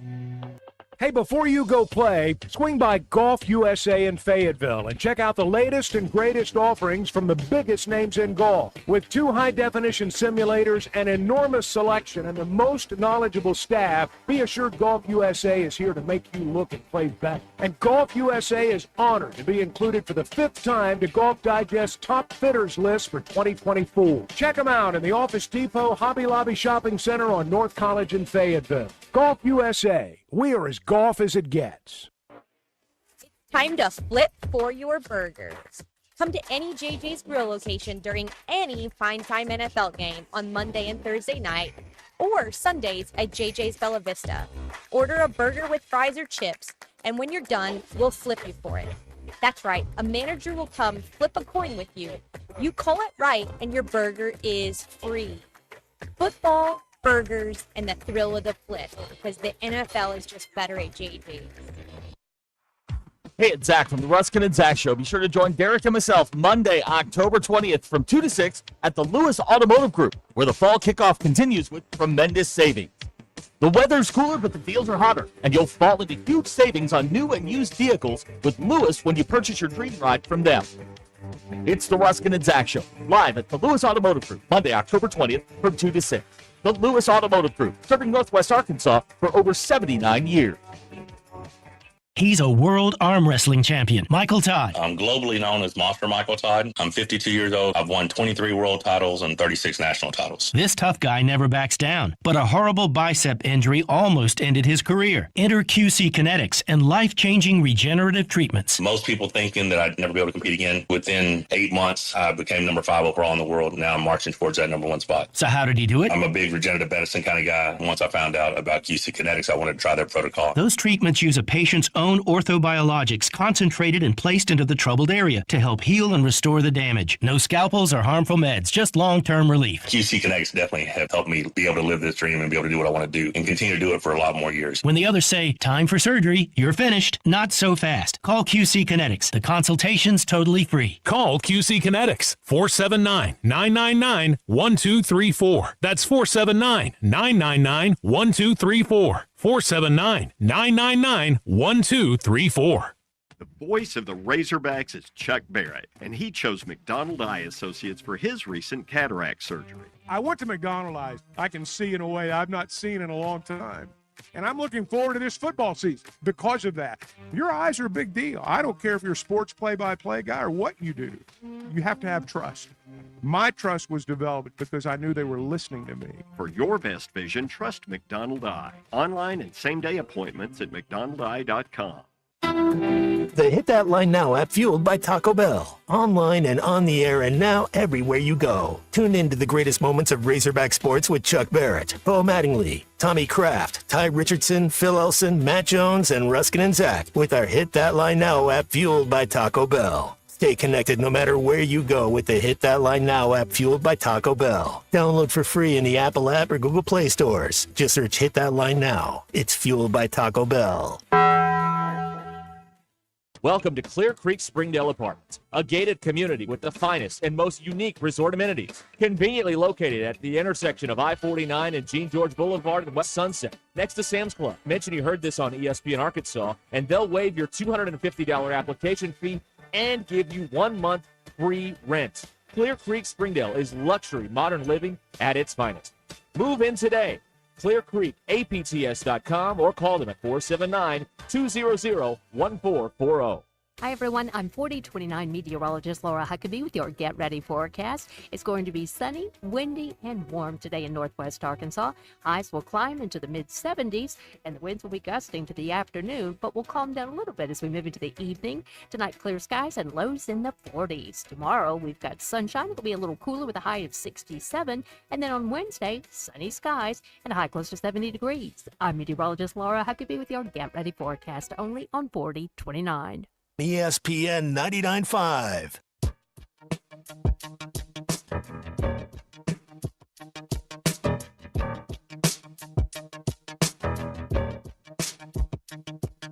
Hey, before you go play, swing by Golf USA in Fayetteville and check out the latest and greatest offerings from the biggest names in golf. With 2 high-definition simulators, an enormous selection, and the most knowledgeable staff, be assured Golf USA is here to make you look and play better. And Golf USA is honored to be included for the 5th time to Golf Digest's Top Fitters list for 2024. Check them out in the Office Depot Hobby Lobby Shopping Center on North College in Fayetteville. Golf USA. We are as golf as it gets. Time to flip for your burgers. Come to any JJ's Grill location during any Prime Time NFL game on Monday and Thursday night, or Sundays at JJ's Bella Vista. Order a burger with fries or chips, and when you're done, we'll flip you for it. That's right, a manager will come flip a coin with you. You call it right, and your burger is free. Football, burgers, and the thrill of the flip, because the NFL is just better at JJ's. Hey, it's Zach from the Ruscin and Zach Show. Be sure to join Derek and myself Monday, October 20th from 2 to 6 at the Lewis Automotive Group, where the fall kickoff continues with tremendous savings. The weather's cooler, but the deals are hotter, and you'll fall into huge savings on new and used vehicles with Lewis when you purchase your dream ride from them. It's the Ruscin and Zach Show, live at the Lewis Automotive Group, Monday, October 20th from 2 to 6. The Lewis Automotive Group, serving Northwest Arkansas for over 79 years. He's a world arm wrestling champion, Michael Todd. I'm globally known as Monster Michael Todd. I'm 52 years old. I've won 23 world titles and 36 national titles. This tough guy never backs down, but a horrible bicep injury almost ended his career. Enter QC Kinetics and life-changing regenerative treatments. Most people thinking that I'd never be able to compete again. Within 8 months, I became number 5 overall in the world. Now I'm marching towards that number 1 spot. So how did he do it? I'm a big regenerative medicine kind of guy. Once I found out about QC Kinetics, I wanted to try their protocol. Those treatments use a patient's own orthobiologics concentrated and placed into the troubled area to help heal and restore the damage. No scalpels or harmful meds, just long-term relief. QC Kinetics definitely have helped me be able to live this dream and be able to do what I want to do and continue to do it for a lot more years. When the others say, time for surgery, you're finished. Not so fast. Call QC Kinetics. The consultation's totally free. Call QC Kinetics, 479-999-1234. That's 479-999-1234. 479-999-1234. The voice of the Razorbacks is Chuck Barrett, and he chose McDonald Eye Associates for his recent cataract surgery. I went to McDonald Eyes. I can see in a way I've not seen in a long time. And I'm looking forward to this football season because of that. Your eyes are a big deal. I don't care if you're a sports play-by-play guy or what you do. You have to have trust. My trust was developed because I knew they were listening to me. For your best vision, trust McDonald Eye. Online and same-day appointments at mcdonaldeye.com. The Hit That Line Now app, fueled by Taco Bell. Online and on the air and now everywhere you go. Tune in to the greatest moments of Razorback sports with Chuck Barrett, Bo Mattingly, Tommy Kraft, Ty Richardson, Phil Elson, Matt Jones, and Ruscin and Zach with our Hit That Line Now app, fueled by Taco Bell. Stay connected no matter where you go with the Hit That Line Now app, fueled by Taco Bell. Download for free in the Apple app or Google Play stores. Just search Hit That Line Now. It's fueled by Taco Bell. Welcome to Clear Creek Springdale Apartments, a gated community with the finest and most unique resort amenities. Conveniently located at the intersection of I-49 and Jean George Boulevard and West Sunset, next to Sam's Club. Mention you heard this on ESPN Arkansas, and they'll waive your $250 application fee and give you 1 month free rent. Clear Creek Springdale is luxury modern living at its finest. Move in today. Clear Creek, apts.com, or call them at 479-200-1440. Hi, everyone. I'm 4029 meteorologist Laura Huckabee with your Get Ready forecast. It's going to be sunny, windy, and warm today in northwest Arkansas. Highs will climb into the mid-70s, and the winds will be gusting to the afternoon, but will calm down a little bit as we move into the evening. Tonight, clear skies and lows in the 40s. Tomorrow, we've got sunshine. It'll be a little cooler with a high of 67. And then on Wednesday, sunny skies and a high close to 70 degrees. I'm meteorologist Laura Huckabee with your Get Ready forecast, only on 4029. ESPN 99.5.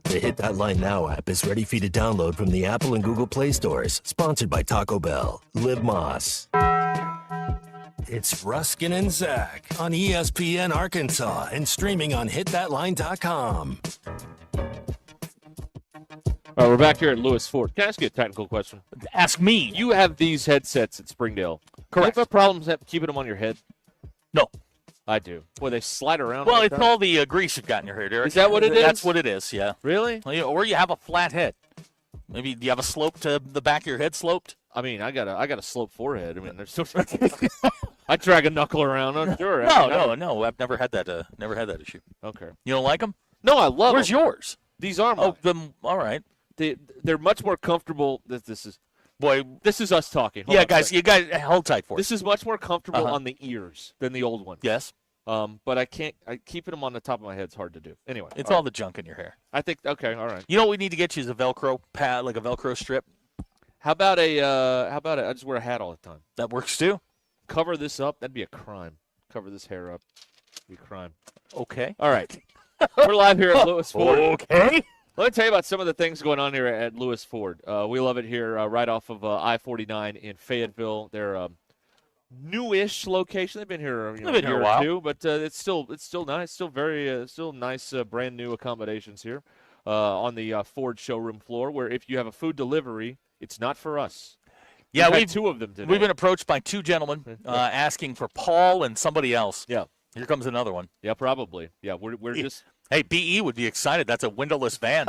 The Hit That Line Now app is ready for you to download from the Apple and Google Play stores. Sponsored by Taco Bell. Liv Moss. It's Ruscin and Zach on ESPN Arkansas and streaming on hitthatline.com. All right, we're back here at Lewis Ford. Can I ask you a technical question? Ask me. You have these headsets at Springdale. Correct. Do you have problems keeping them on your head? No. I do. Boy, they slide around. Well, like it's that. all the grease you've got in your hair, Derek. Is that what it is? That's what it is, yeah. Really? Or you have a flat head. Maybe do you have a slope to the back of your head sloped? I mean, I got a slope forehead. I mean, there's still I drag a knuckle around. I'm sure. No. I've never had that. Never had that issue. Okay. You don't like them? No, I love Where's them. yours? These are mine. Oh, all right. They're much more comfortable. This is us talking. Hold yeah, on, guys, you guys hold tight for it. This is much more comfortable on the ears than the old one. Yes. But keeping them on the top of my head is hard to do. Anyway, it's all the junk in your hair. I think. Okay, all right. You know what we need to get you is a Velcro pad, like a Velcro strip. How about I just wear a hat all the time. That works too. Cover this up. That'd be a crime. Cover this hair up. That'd be a crime. Okay. All right. We're live here at Lewis Ford. Okay. Let me tell you about some of the things going on here at Lewis Ford. We love it here right off of I-49 in Fayetteville. They're newish location. They've been here, They've been here year a while. or two, but it's still nice. Still very still nice brand new accommodations here on the Ford showroom floor. Where if you have a food delivery, it's not for us. Yeah, we've we've had 2 of them today. We've been approached by 2 gentlemen asking for Paul and somebody else. Yeah. Here comes another one. Yeah, probably. Yeah, we're just. Hey, BE would be excited. That's a windowless van.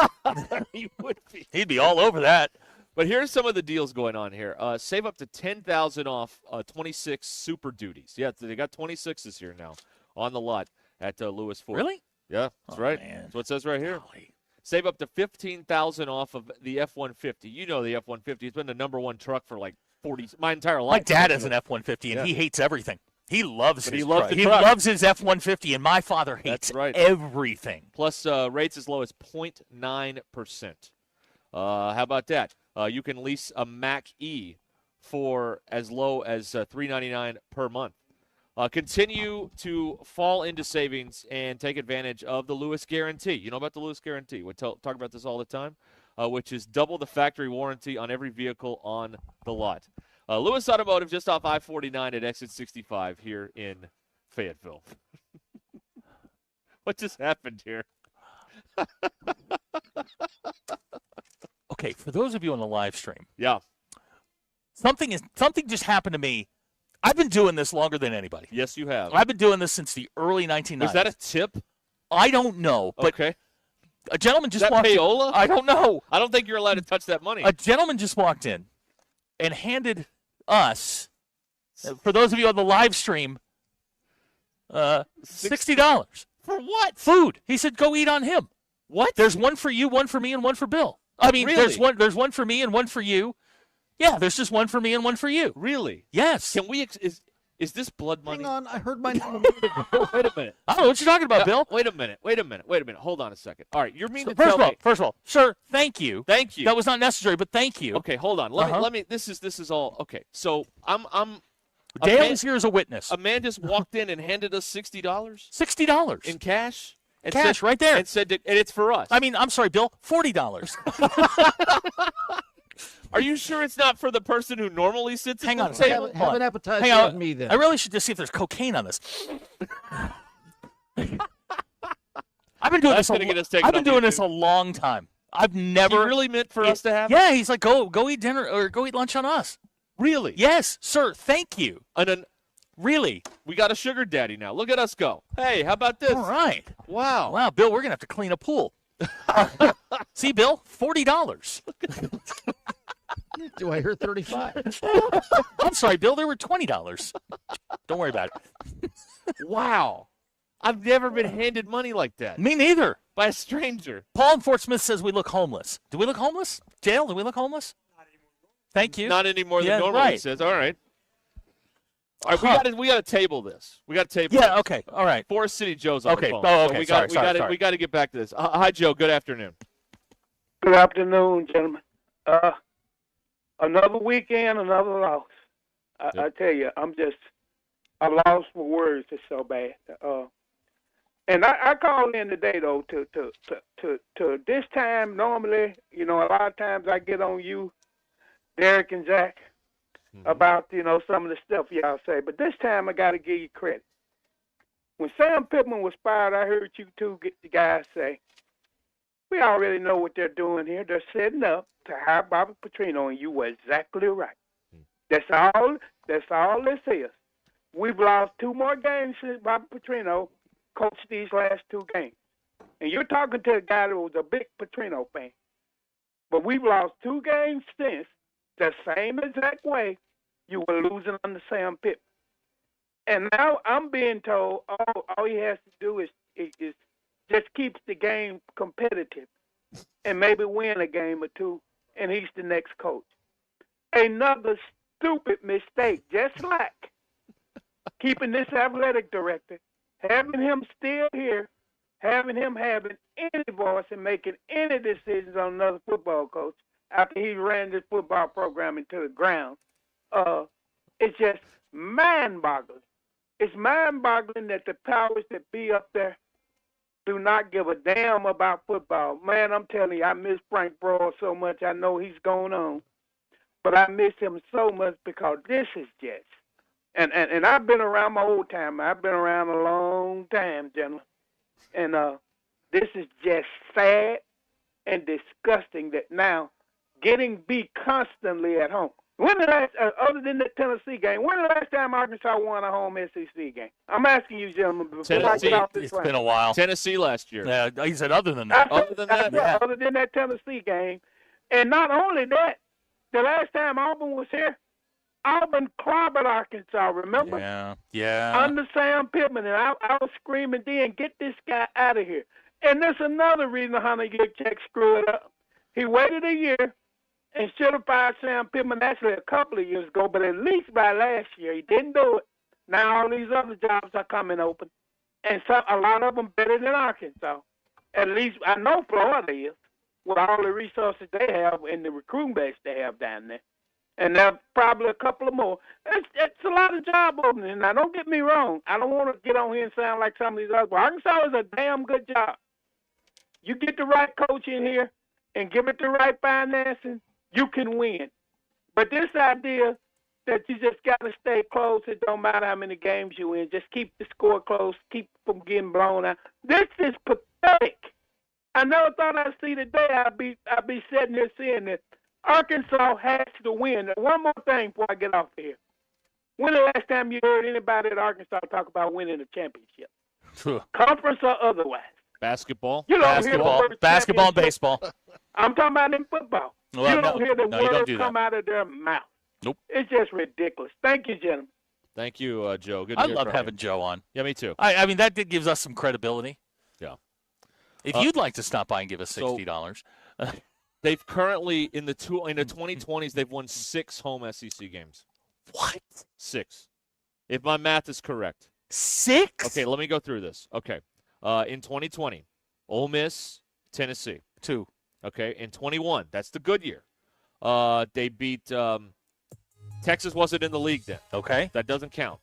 He would be. He'd be all over that. But here's some of the deals going on here. Save up to $10,000 off 26 Super Duties. Yeah, they got 26s here now on the lot at Lewis Ford. Really? Yeah, that's right. Man. That's what it says right here. Save up to $15,000 off of the F-150. You know the F-150. It's been the number 1 truck for like my entire life. My dad has an F-150, and he hates everything. He loves his truck. He loves his F-150, and my father hates right. everything. Plus rates as low as 0.9%. How about that? You can lease a Mach-E for as low as $399 per month. Continue to fall into savings and take advantage of the Lewis Guarantee. You know about the Lewis Guarantee. We talk about this all the time, which is double the factory warranty on every vehicle on the lot. Lewis Automotive just off I-49 at exit 65 here in Fayetteville. What just happened here? Okay, for those of you on the live stream. Yeah. Something just happened to me. I've been doing this longer than anybody. Yes, you have. I've been doing this since the early 1990s. Was that a tip? I don't know, but okay. A gentleman just Is that walked payola? in. I don't know. I don't think you're allowed to touch that money. A gentleman just walked in and handed us, for those of you on the live stream, $60. For what? Food. He said, go eat on him. What? There's one for you, one for me, and one for Bill. I mean, Really? there's one for me and one for you. Yeah, there's just one for me and one for you. Really? Yes. Can we? Is this blood money? Hang on, I heard my name. Wait a minute. I don't know what you're talking about, Bill. Wait a minute. Hold on a second. All right, you're mean to First tell me. of all, sir, thank you. Thank you. That was not necessary, but thank you. Okay, hold on. Let me. This is all. Okay, so I'm. Dale is here as a witness. A man just walked in and handed us $60. $60 in cash. And cash said, right there. And said, and it's for us. I mean, I'm sorry, Bill. $40. Are you sure it's not for the person who normally sits at Hang the on. table? Have an appetizer Hang on. with me then. I really should just see if there's cocaine on this. I've been doing That's this. gonna get us taken I've been off doing YouTube. this a long time. I've never. He really meant for us to have? Yeah, he's like, go eat dinner or go eat lunch on us. Really? Yes, sir. Thank you. And then really, we got a sugar daddy now. Look at us go. Hey, how about this? All right. Wow. Wow, Bill, we're gonna have to clean a pool. See, Bill, $40. Do I hear 35? I'm sorry, Bill. There were $20. Don't worry about it. Wow. I've never been handed money like that. Me neither. By a stranger. Paul in Fort Smith says we look homeless. Do we look homeless? Dale, do we look homeless? Thank you. Not any more than Yeah, normal, right. he says. All right. All right, we got to table this. We got to table Yeah, this. okay. All right. Forest City Joe's on Okay. the phone. Oh, So okay. we got to get back to this. Hi, Joe. Good afternoon. Good afternoon, gentlemen. Another weekend, another loss. I tell you, I lost for words. It's so bad. And I called in today though to this time. Normally, a lot of times I get on you, Derek and Zach, about some of the stuff y'all say. But this time I got to give you credit. When Sam Pittman was fired, I heard you two guys say, "We already know what they're doing here. They're setting up to hire Bobby Petrino," and you were exactly right. That's all this is. We've lost 2 more games since Bobby Petrino coached these last 2 games. And you're talking to a guy that was a big Petrino fan. But we've lost 2 games since, the same exact way you were losing under Sam Pittman. And now I'm being told all he has to do is just keeps the game competitive and maybe win a game or 2, and he's the next coach. Another stupid mistake, just like keeping this athletic director, having him still here, having him having any voice and making any decisions on another football coach after he ran this football program into the ground. It's just mind-boggling. It's mind-boggling that the powers that be up there do not give a damn about football. Man, I'm telling you, I miss Frank Broyles so much. I know he's going on. But I miss him so much because this is just And I've been around my old time. I've been around a long time, gentlemen. And this is just sad and disgusting that now getting beat constantly at home. When the last, other than the Tennessee game, when the last time Arkansas won a home SEC game? I'm asking you, gentlemen, before I get off this It's been a while. Tennessee last year. Yeah, he said other than that. Other than that Tennessee game. And not only that, the last time Auburn was here, Auburn clobbered Arkansas, remember? Yeah. Under Sam Pittman, and I was screaming then, get this guy out of here. And there's another reason Hunter Yurchek screwed up. He waited a year and should have fired Sam Pittman actually a couple of years ago, but at least by last year he didn't do it. Now all these other jobs are coming open, and a lot of them better than Arkansas. At least I know Florida is, with all the resources they have and the recruiting base they have down there. And there are probably a couple of more. It's a lot of job openings. Now, don't get me wrong. I don't want to get on here and sound like some of these others, but Arkansas is a damn good job. You get the right coach in here and give it the right financing, you can win. But this idea that you just got to stay close, it don't matter how many games you win, just keep the score close, keep from getting blown out. This is pathetic. I never thought I'd see the day I'd be sitting here saying this. Arkansas has to win. One more thing before I get off here. When the last time you heard anybody at Arkansas talk about winning a championship? Conference or otherwise? Basketball. You don't hear the word Basketball and championship. baseball. I'm talking about in football. Well, you don't hear the you don't words do come that. out of their mouth. Nope. It's just ridiculous. Thank you, gentlemen. Thank you, Joe. Good to I hear love from having you. Joe on. Yeah, me too. I mean, that gives us some credibility. Yeah. If you'd like to stop by and give us $60. They've currently, in the 2020s, they've won 6 home SEC games. What? 6. If my math is correct. 6? Okay, let me go through this. Okay. In 2020, Ole Miss, Tennessee. 2. Okay. In 21, that's the good year. They beat Texas wasn't in the league then. Okay. That doesn't count.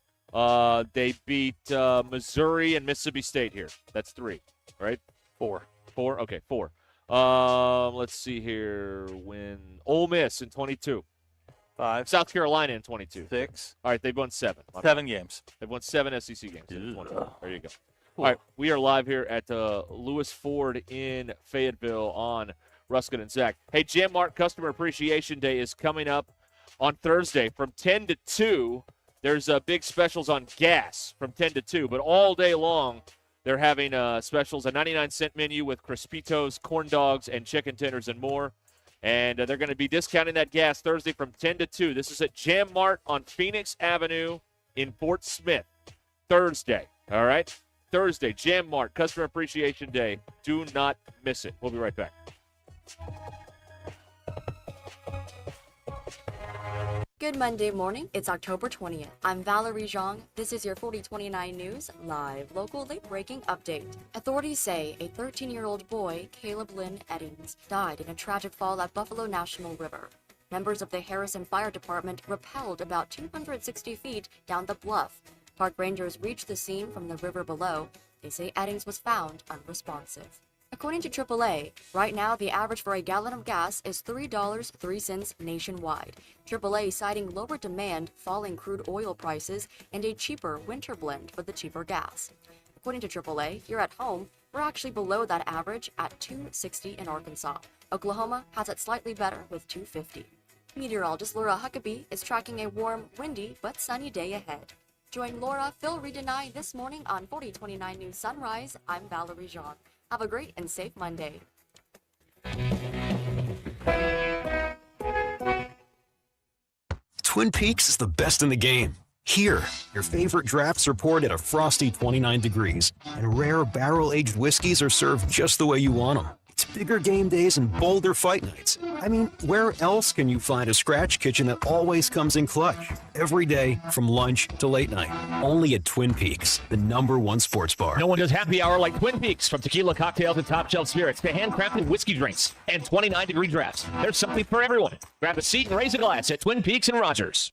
They beat Missouri and Mississippi State here. That's 3, right? 4. 4? Okay, 4. Let's see here. When Ole Miss in 22. 5. South Carolina in 22. 6. All right, they've won 7. 7 games. They've won 7 SEC games. In 20. There you go. All right, we are live here at Lewis Ford in Fayetteville on Ruscin and Zach. Hey, Jam Mart Customer Appreciation Day is coming up on Thursday from 10 to 2. There's big specials on gas from 10 to 2, but all day long they're having specials, a 99-cent menu with Crispitos, corn dogs, and chicken tenders and more. And they're going to be discounting that gas Thursday from 10 to 2. This is at Jam Mart on Phoenix Avenue in Fort Smith. Thursday, all right? Thursday, Jam Mart, Customer Appreciation Day. Do not miss it. We'll be right back. Good Monday morning. It's October 20th. I'm Valerie Zhang. This is your 4029 News live, local late-breaking update. Authorities say a 13-year-old boy, Caleb Lynn Eddings, died in a tragic fall at Buffalo National River. Members of the Harrison Fire Department rappelled about 260 feet down the bluff. Park rangers reached the scene from the river below. They say Eddings was found unresponsive. According to AAA, right now the average for a gallon of gas is $3.03 nationwide. AAA citing lower demand, falling crude oil prices, and a cheaper winter blend for the cheaper gas. According to AAA, here at home, we're actually below that average at $2.60 in Arkansas. Oklahoma has it slightly better with $2.50. Meteorologist Laura Huckabee is tracking a warm, windy, but sunny day ahead. Join Laura, Phil Reed, and I this morning on 4029 News Sunrise. I'm Valerie Jean. Have a great and safe Monday. Twin Peaks is the best in the game. Here, your favorite drafts are poured at a frosty 29 degrees, and rare barrel-aged whiskeys are served just the way you want them. It's bigger game days and bolder fight nights. I mean, where else can you find a scratch kitchen that always comes in clutch? Every day, from lunch to late night. Only at Twin Peaks, the #1 sports bar. No one does happy hour like Twin Peaks. From tequila cocktails and top shelf spirits to handcrafted whiskey drinks and 29-degree drafts. There's something for everyone. Grab a seat and raise a glass at Twin Peaks and Rogers.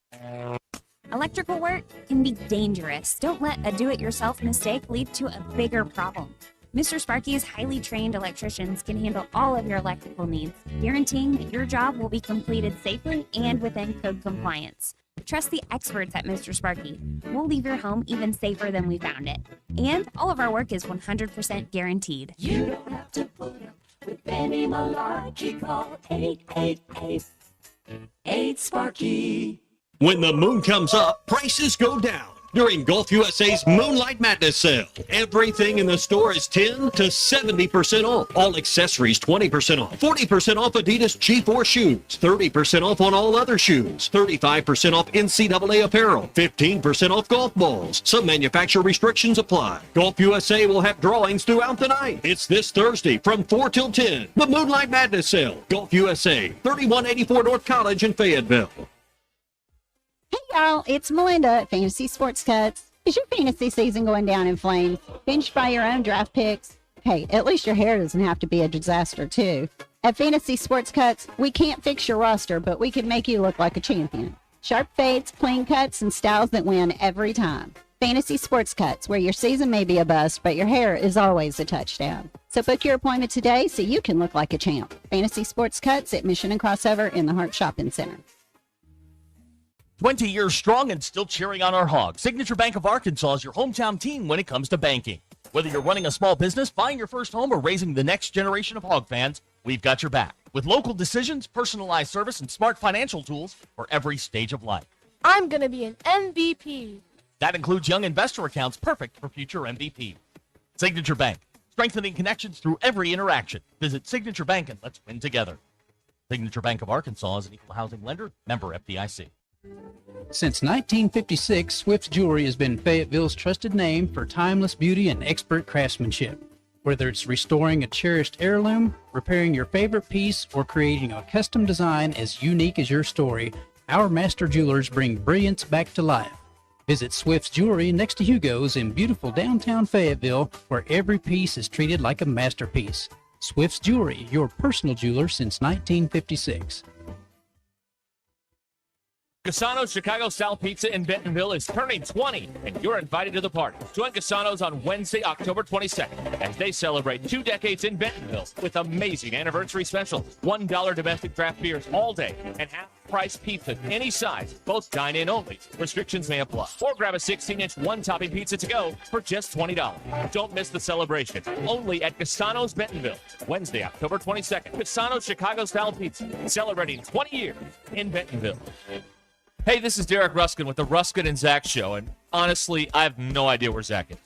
Electrical work can be dangerous. Don't let a do-it-yourself mistake lead to a bigger problem. Mr. Sparky's highly trained electricians can handle all of your electrical needs, guaranteeing that your job will be completed safely and within code compliance. Trust the experts at Mr. Sparky. We'll leave your home even safer than we found it. And all of our work is 100% guaranteed. You don't have to put up with any malarkey. Call 888-8-SPARKY. When the moon comes up, prices go down. During Golf USA's Moonlight Madness sale, everything in the store is 10 to 70% off. All accessories 20% off. 40% off Adidas G4 shoes. 30% off on all other shoes. 35% off NCAA apparel. 15% off golf balls. Some manufacturer restrictions apply. Golf USA will have drawings throughout the night. It's this Thursday from 4 till 10. The Moonlight Madness sale. Golf USA, 3184 North College in Fayetteville. Hey y'all, it's Melinda at Fantasy Sports Cuts. Is your fantasy season going down in flames? Finished by your own draft picks? Hey, at least your hair doesn't have to be a disaster too. At Fantasy Sports Cuts, we can't fix your roster, but we can make you look like a champion. Sharp fades, clean cuts, and styles that win every time. Fantasy Sports Cuts, where your season may be a bust, but your hair is always a touchdown. So book your appointment today so you can look like a champ. Fantasy Sports Cuts at Mission and Crossover in the Hart Shopping Center. 20 years strong and still cheering on our Hogs. Signature Bank of Arkansas is your hometown team when it comes to banking. Whether you're running a small business, buying your first home, or raising the next generation of Hog fans, we've got your back. With local decisions, personalized service, and smart financial tools for every stage of life. I'm going to be an MVP. That includes young investor accounts perfect for future MVP. Signature Bank, strengthening connections through every interaction. Visit Signature Bank and let's win together. Signature Bank of Arkansas is an equal housing lender, member FDIC. Since 1956, Swift's Jewelry has been Fayetteville's trusted name for timeless beauty and expert craftsmanship. Whether it's restoring a cherished heirloom, repairing your favorite piece, or creating a custom design as unique as your story, our master jewelers bring brilliance back to life. Visit Swift's Jewelry next to Hugo's in beautiful downtown Fayetteville, where every piece is treated like a masterpiece. Swift's Jewelry, your personal jeweler since 1956. Cassano's Chicago-style pizza in Bentonville is turning 20, and you're invited to the party. Join Cassano's on Wednesday, October 22nd, as they celebrate 2 decades in Bentonville with amazing anniversary specials. $1 domestic draft beers all day, and half-price pizza any size, both dine-in only. Restrictions may apply. Or grab a 16-inch one-topping pizza to go for just $20. Don't miss the celebration. Only at Cassano's Bentonville, Wednesday, October 22nd. Cassano's Chicago-style pizza, celebrating 20 years in Bentonville. Hey, this is Derek Ruscin with the Ruscin and Zach Show, and honestly, I have no idea where Zach is.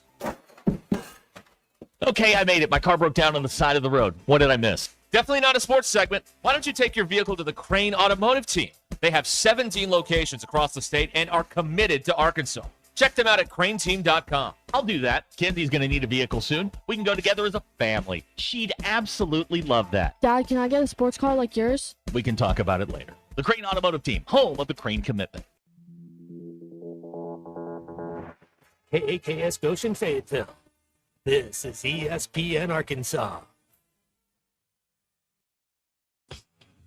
Okay, I made it. My car broke down on the side of the road. What did I miss? Definitely not a sports segment. Why don't you take your vehicle to the Crane Automotive Team? They have 17 locations across the state and are committed to Arkansas. Check them out at craneteam.com. I'll do that. Kendi's going to need a vehicle soon. We can go together as a family. She'd absolutely love that. Dad, can I get a sports car like yours? We can talk about it later. The Crane Automotive Team, home of the Crane Commitment. KAKS Goshen Fayetteville. This is ESPN Arkansas.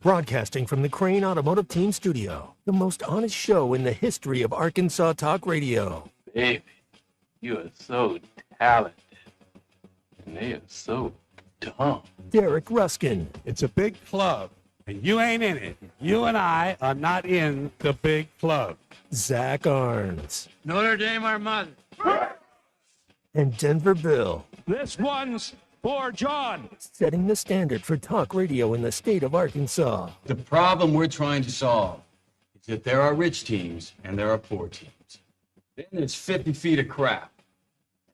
Broadcasting from the Crane Automotive Team studio, the most honest show in the history of Arkansas Talk Radio. Baby, you are so talented, and they are so dumb. Derek Ruscin. It's a big club, and you ain't in it. You and I are not in the big club. Zach Arns. Notre Dame, our mother. And Denver Bill. This one's for John. Setting the standard for talk radio in the state of Arkansas. The problem we're trying to solve is that there are rich teams and there are poor teams. Then there's 50 feet of crap.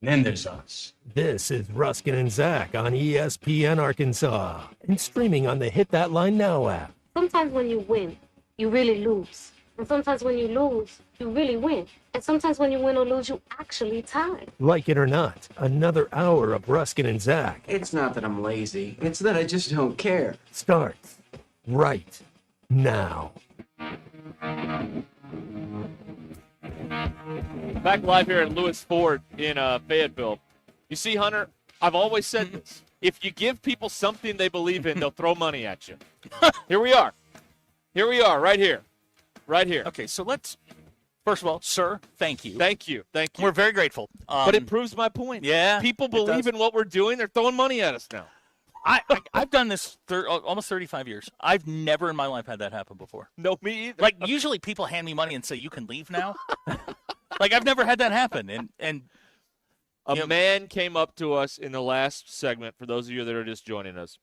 And then there's us. This is Ruscin and Zach on ESPN Arkansas and streaming on the Hit That Line Now app. Sometimes when you win, you really lose. And sometimes when you lose, you really win. And sometimes when you win or lose, you actually tie. Like it or not, another hour of Ruscin and Zach. It's not that I'm lazy. It's that I just don't care. Starts right now. Back live here at Lewis Ford in Fayetteville. You see, Hunter, I've always said this. If you give people something they believe in, they'll throw money at you. Here we are. Here we are, right here. Right here. Okay, so let's, first of all, sir, thank you. Thank you. Thank you. We're very grateful. But it proves my point. Yeah. People believe in what we're doing. They're throwing money at us now. I've done this almost 35 years. I've never in my life had that happen before. No, me either. Like, usually people hand me money and say, you can leave now. Like, I've never had that happen. And a man came up to us in the last segment, for those of you that are just joining us,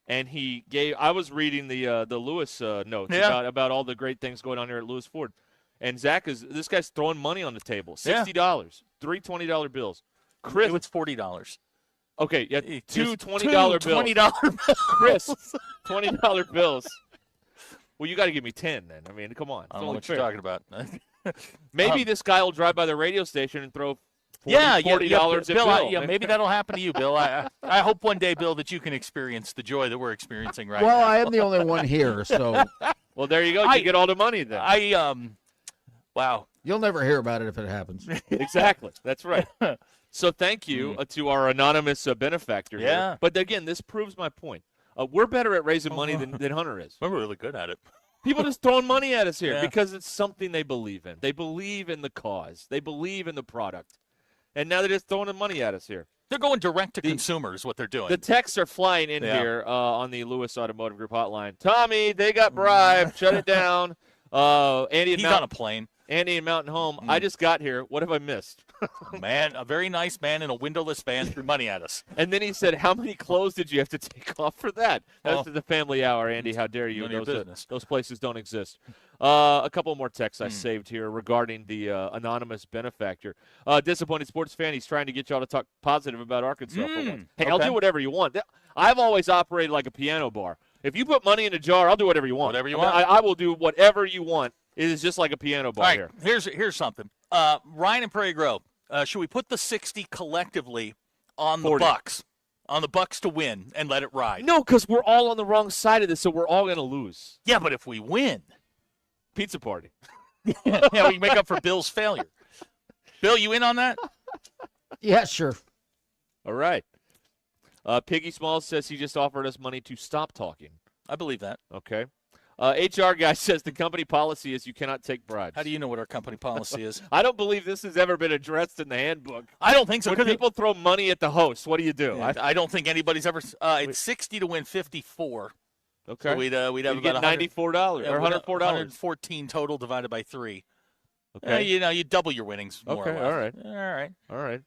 and he gave – I was reading the Lewis notes about all the great things going on here at Lewis Ford. And Zach this guy's throwing money on the table, $60, 3 $20 bills. Chris, it was $40. Okay, yeah, two $20 bills. $20 bills. Chris, $20 bills. Well, you got to give me 10 then. I mean, come on. I don't know what you're talking about. Maybe this guy will drive by the radio station and throw $40 at Bill. Maybe that'll happen to you, Bill. I hope one day, Bill, that you can experience the joy that we're experiencing right now. Well, I am the only one here, so. Well, there you go. You get all the money then. Wow. You'll never hear about it if it happens. Exactly. That's right. So thank you to our anonymous benefactor here. Yeah. But again, this proves my point. We're better at raising money than Hunter is. We're really good at it. People just throwing money at us here Yeah. because it's something they believe in. They believe in the cause. They believe in the product. And now they're just throwing the money at us here. They're going direct to consumers, what they're doing. The texts are flying in here on the Lewis Automotive Group hotline. Tommy, they got bribed. Shut it down. Andy, He's on a plane. Andy in Mountain Home. I just got here. What have I missed? Man, a very nice man in a windowless van threw money at us. And then he said, how many clothes did you have to take off for that? That was the family hour, Andy. How dare you? None of your business. Those places don't exist. A couple more texts I saved here regarding the anonymous benefactor. Disappointed sports fan. He's trying to get y'all to talk positive about Arkansas for once. Hey, I'll do whatever you want. I've always operated like a piano bar. If you put money in a jar, I'll do whatever you want. Whatever you want. I will do whatever you want. It is just like a piano bar All right, here. Here's something. Ryan and Prairie Grove, should we put the 60 collectively on 40. the Bucks? On the Bucks to win and let it ride? No, because we're all on the wrong side of this, so we're all going to lose. Yeah, but if we win. Pizza party. Yeah, we can make up for Bill's failure. Bill, you in on that? Yeah, sure. All right. Piggy Smalls says he just offered us money to stop talking. I believe that. Okay. HR guy says the company policy is you cannot take bribes. How do you know what our company policy is? I don't believe this has ever been addressed in the handbook. I don't think so. When people throw money at the host, what do you do? Yeah, I don't think anybody's ever. It's 60 to win 54. Okay. So we'd have you about get $94 or $104. 114 total divided by 3. Okay. You double your winnings. More Okay. or less. All right. All right.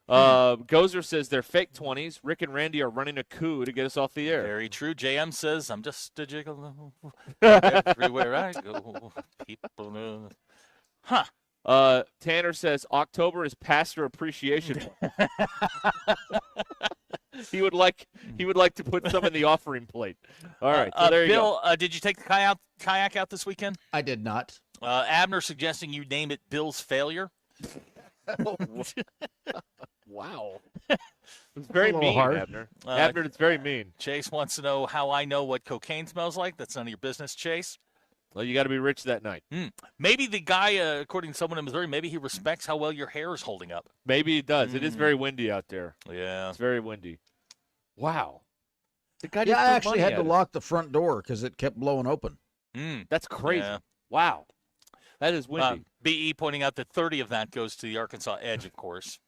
Gozer says they're fake 20s. Rick and Randy are running a coup to get us off the air. Very true. JM says, I'm just a jiggle everywhere I go. People know. Huh. Tanner says October is Pastor Appreciation Month. He would like to put some in the offering plate. All right. So there you Bill, go. did you take the kayak out this weekend? I did not. Abner suggesting you name it Bill's Failure. Wow. It's very mean, hard. Abner. Abner, it's very mean. Chase wants to know how I know what cocaine smells like. That's none of your business, Chase. Well, you got to be rich that night. Maybe the guy, according to someone in Missouri, maybe he respects how well your hair is holding up. Maybe he does. It is very windy out there. Yeah. It's very windy. Wow. The guy Yeah, I actually had to lock the front door because it kept blowing open. That's crazy. Yeah. Wow. That is windy. BE pointing out that 30 of that goes to the Arkansas Edge, of course.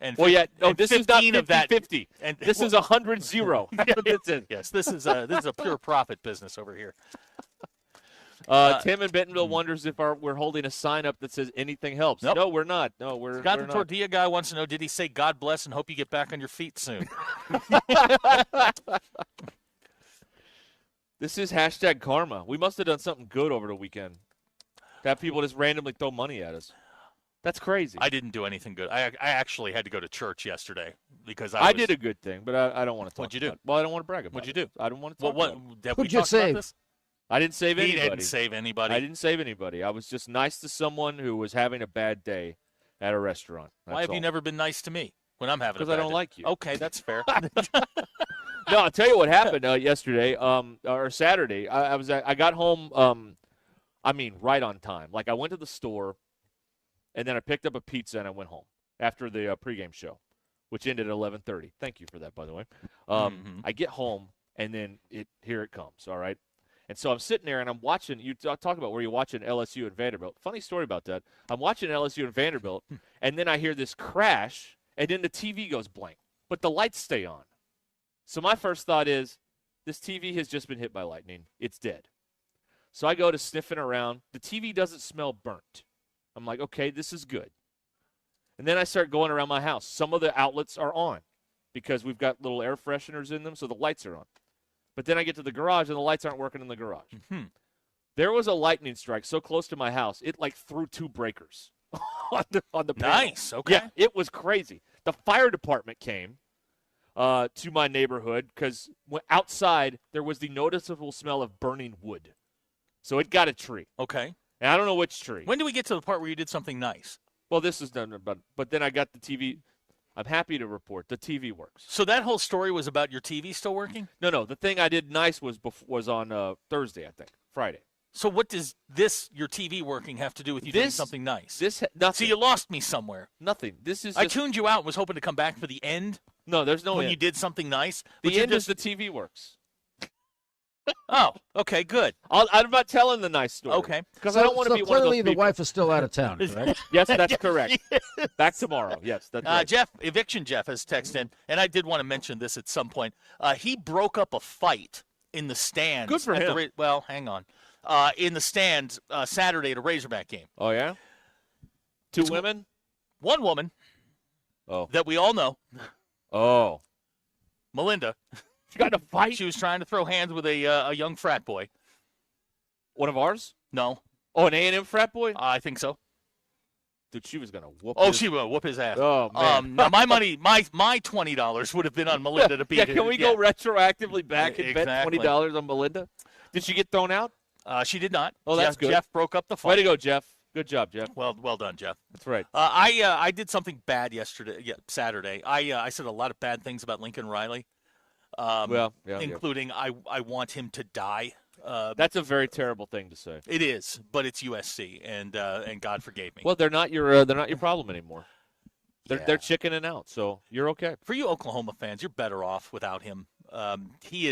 And this is not 15 of that 50. And this is 100-0. Yes, this is a pure profit business over here. Tim in Bentonville wonders if we're holding a sign up that says anything helps. Nope. No, we're not. No, we're Scott we're the not. Tortilla guy wants to know, did he say God bless and hope you get back on your feet soon? This is #karma. We must have done something good over the weekend to have people just randomly throw money at us. That's crazy. I didn't do anything good. I actually had to go to church yesterday because I did a good thing, but I don't want to talk What'd you do? about it. Well, I don't want to brag about What'd you do? I don't want to talk Well, about it. have Who'd we you talked about save? this? I didn't save He anybody. didn't save anybody. I didn't save anybody. I was just nice to someone who was having a bad day at a restaurant. Why have you never been nice to me when I'm having a Because bad I don't day? like you. Okay, that's fair. No, I'll tell you what happened yesterday or Saturday. I got home, right on time. Like, I went to the store, and then I picked up a pizza, and I went home after the pregame show, which ended at 11:30. Thank you for that, by the way. I get home, and then here it comes, all right? And so I'm sitting there, and I'm watching. You talk about where you're watching LSU and Vanderbilt. Funny story about that. I'm watching LSU and and then I hear this crash, and then the TV goes blank, but the lights stay on. So my first thought is, this TV has just been hit by lightning. It's dead. So I go to sniffing around. The TV doesn't smell burnt. I'm like, okay, this is good. And then I start going around my house. Some of the outlets are on because we've got little air fresheners in them, so the lights are on. But then I get to the garage, and the lights aren't working in the garage. Mm-hmm. There was a lightning strike so close to my house, it like threw 2 breakers on the panel. Nice, okay. Yeah, it was crazy. The fire department came to my neighborhood because outside there was the noticeable smell of burning wood. So it got a tree. Okay. And I don't know which tree. When do we get to the part where you did something nice? Well, this is done, but then I got the TV. I'm happy to report the TV works. So that whole story was about your TV still working? No. The thing I did nice was on Thursday, I think, Friday. So what does your TV working have to do with you doing something nice? Nothing. See, you lost me somewhere. Nothing. This is. I tuned you out and was hoping to come back for the end. No, there's no when end. you did something nice. The end is the TV works. Oh, okay, good. I'm not telling the nice story. Okay. Because I don't want to be one of those clearly the people. wife is still out of town, correct? Yes, that's correct. Back tomorrow. Yes, that's right. Eviction Jeff has texted in, and I did want to mention this at some point. He broke up a fight in the stands. Good for him. Well, hang on. In the stands Saturday at a Razorback game. Oh, yeah? Two women? One woman. Oh. That we all know. Oh. Melinda. She got in a fight? She was trying to throw hands with a young frat boy. One of ours? No. Oh, an A&M frat boy? I think so. Dude, she was going to whoop she will whoop his ass. Oh, man. Now my money, my $20 would have been on Melinda to beat it. Can we go retroactively back and bet Exactly. $20 on Melinda? Did she get thrown out? She did not. Oh, that's good. Jeff broke up the fight. Way to go, Jeff. Good job, Jeff. Well done, Jeff. That's right. I did something bad Saturday. I said a lot of bad things about Lincoln Riley. Including I want him to die. That's a very terrible thing to say. It is, but it's USC, and God forgave me. Well, they're not your problem anymore. They're chickening out, so you're okay. For you Oklahoma fans, you're better off without him. He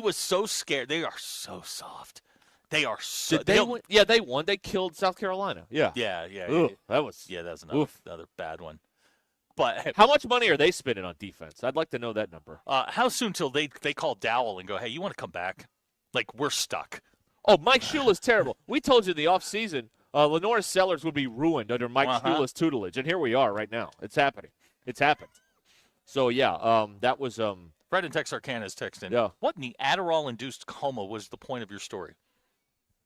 was so scared. They are so soft. They are so. Did they win? Yeah, they won. They killed South Carolina. Yeah. Yeah. That was another bad one. But how much money are they spending on defense? I'd like to know that number. How soon till they call Dowell and go, hey, you want to come back? Like, we're stuck. Oh, Mike Shula's terrible. We told you in the offseason Lenore Sellers would be ruined under Mike Shula's tutelage, and here we are right now. It's happening. It's happened. So, yeah, that was Fred in Texarkana is texting. Yeah. What in the Adderall-induced coma was the point of your story?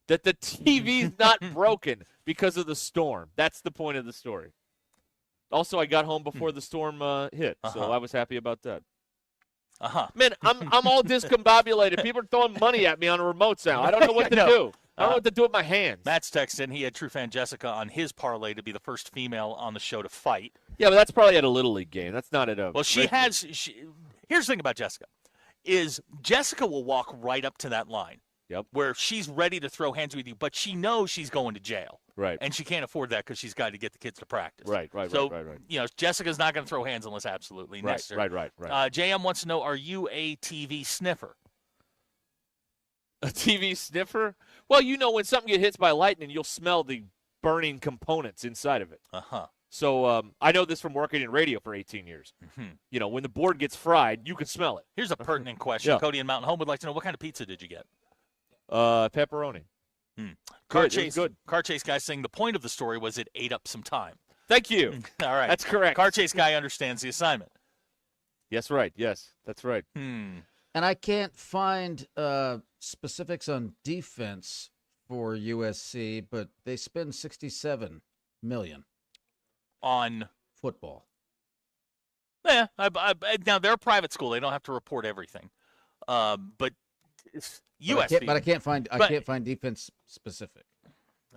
That the TV's not broken because of the storm. That's the point of the story. Also, I got home before the storm hit, so I was happy about that. Man, I'm all discombobulated. People are throwing money at me on remotes now. I don't know what to do. I don't know what to do with my hands. Matt's texting. He had True Fan Jessica on his parlay to be the first female on the show to fight. Yeah, but that's probably at a Little League game. That's not at a... Well, here's the thing about Jessica, is Jessica will walk right up to that line. Yep. Where she's ready to throw hands with you, but she knows she's going to jail. Right. And she can't afford that because she's got to get the kids to practice. Right. So, Jessica's not going to throw hands unless absolutely necessary. Right. JM wants to know, are you a TV sniffer? A TV sniffer? Well, when something gets hit by lightning, you'll smell the burning components inside of it. So I know this from working in radio for 18 years. Mm-hmm. When the board gets fried, you can smell it. Here's a pertinent question. Yeah. Cody in Mountain Home would like to know, what kind of pizza did you get? Pepperoni. Car chase guy saying the point of the story was it ate up some time. Thank you. All right. That's correct. Car chase guy understands the assignment. Yes, right. Yes, that's right. And I can't find specifics on defense for USC, but they spend $67 million on football. Yeah. Now they're a private school; they don't have to report everything. But it's USC. But I can't find defense specific.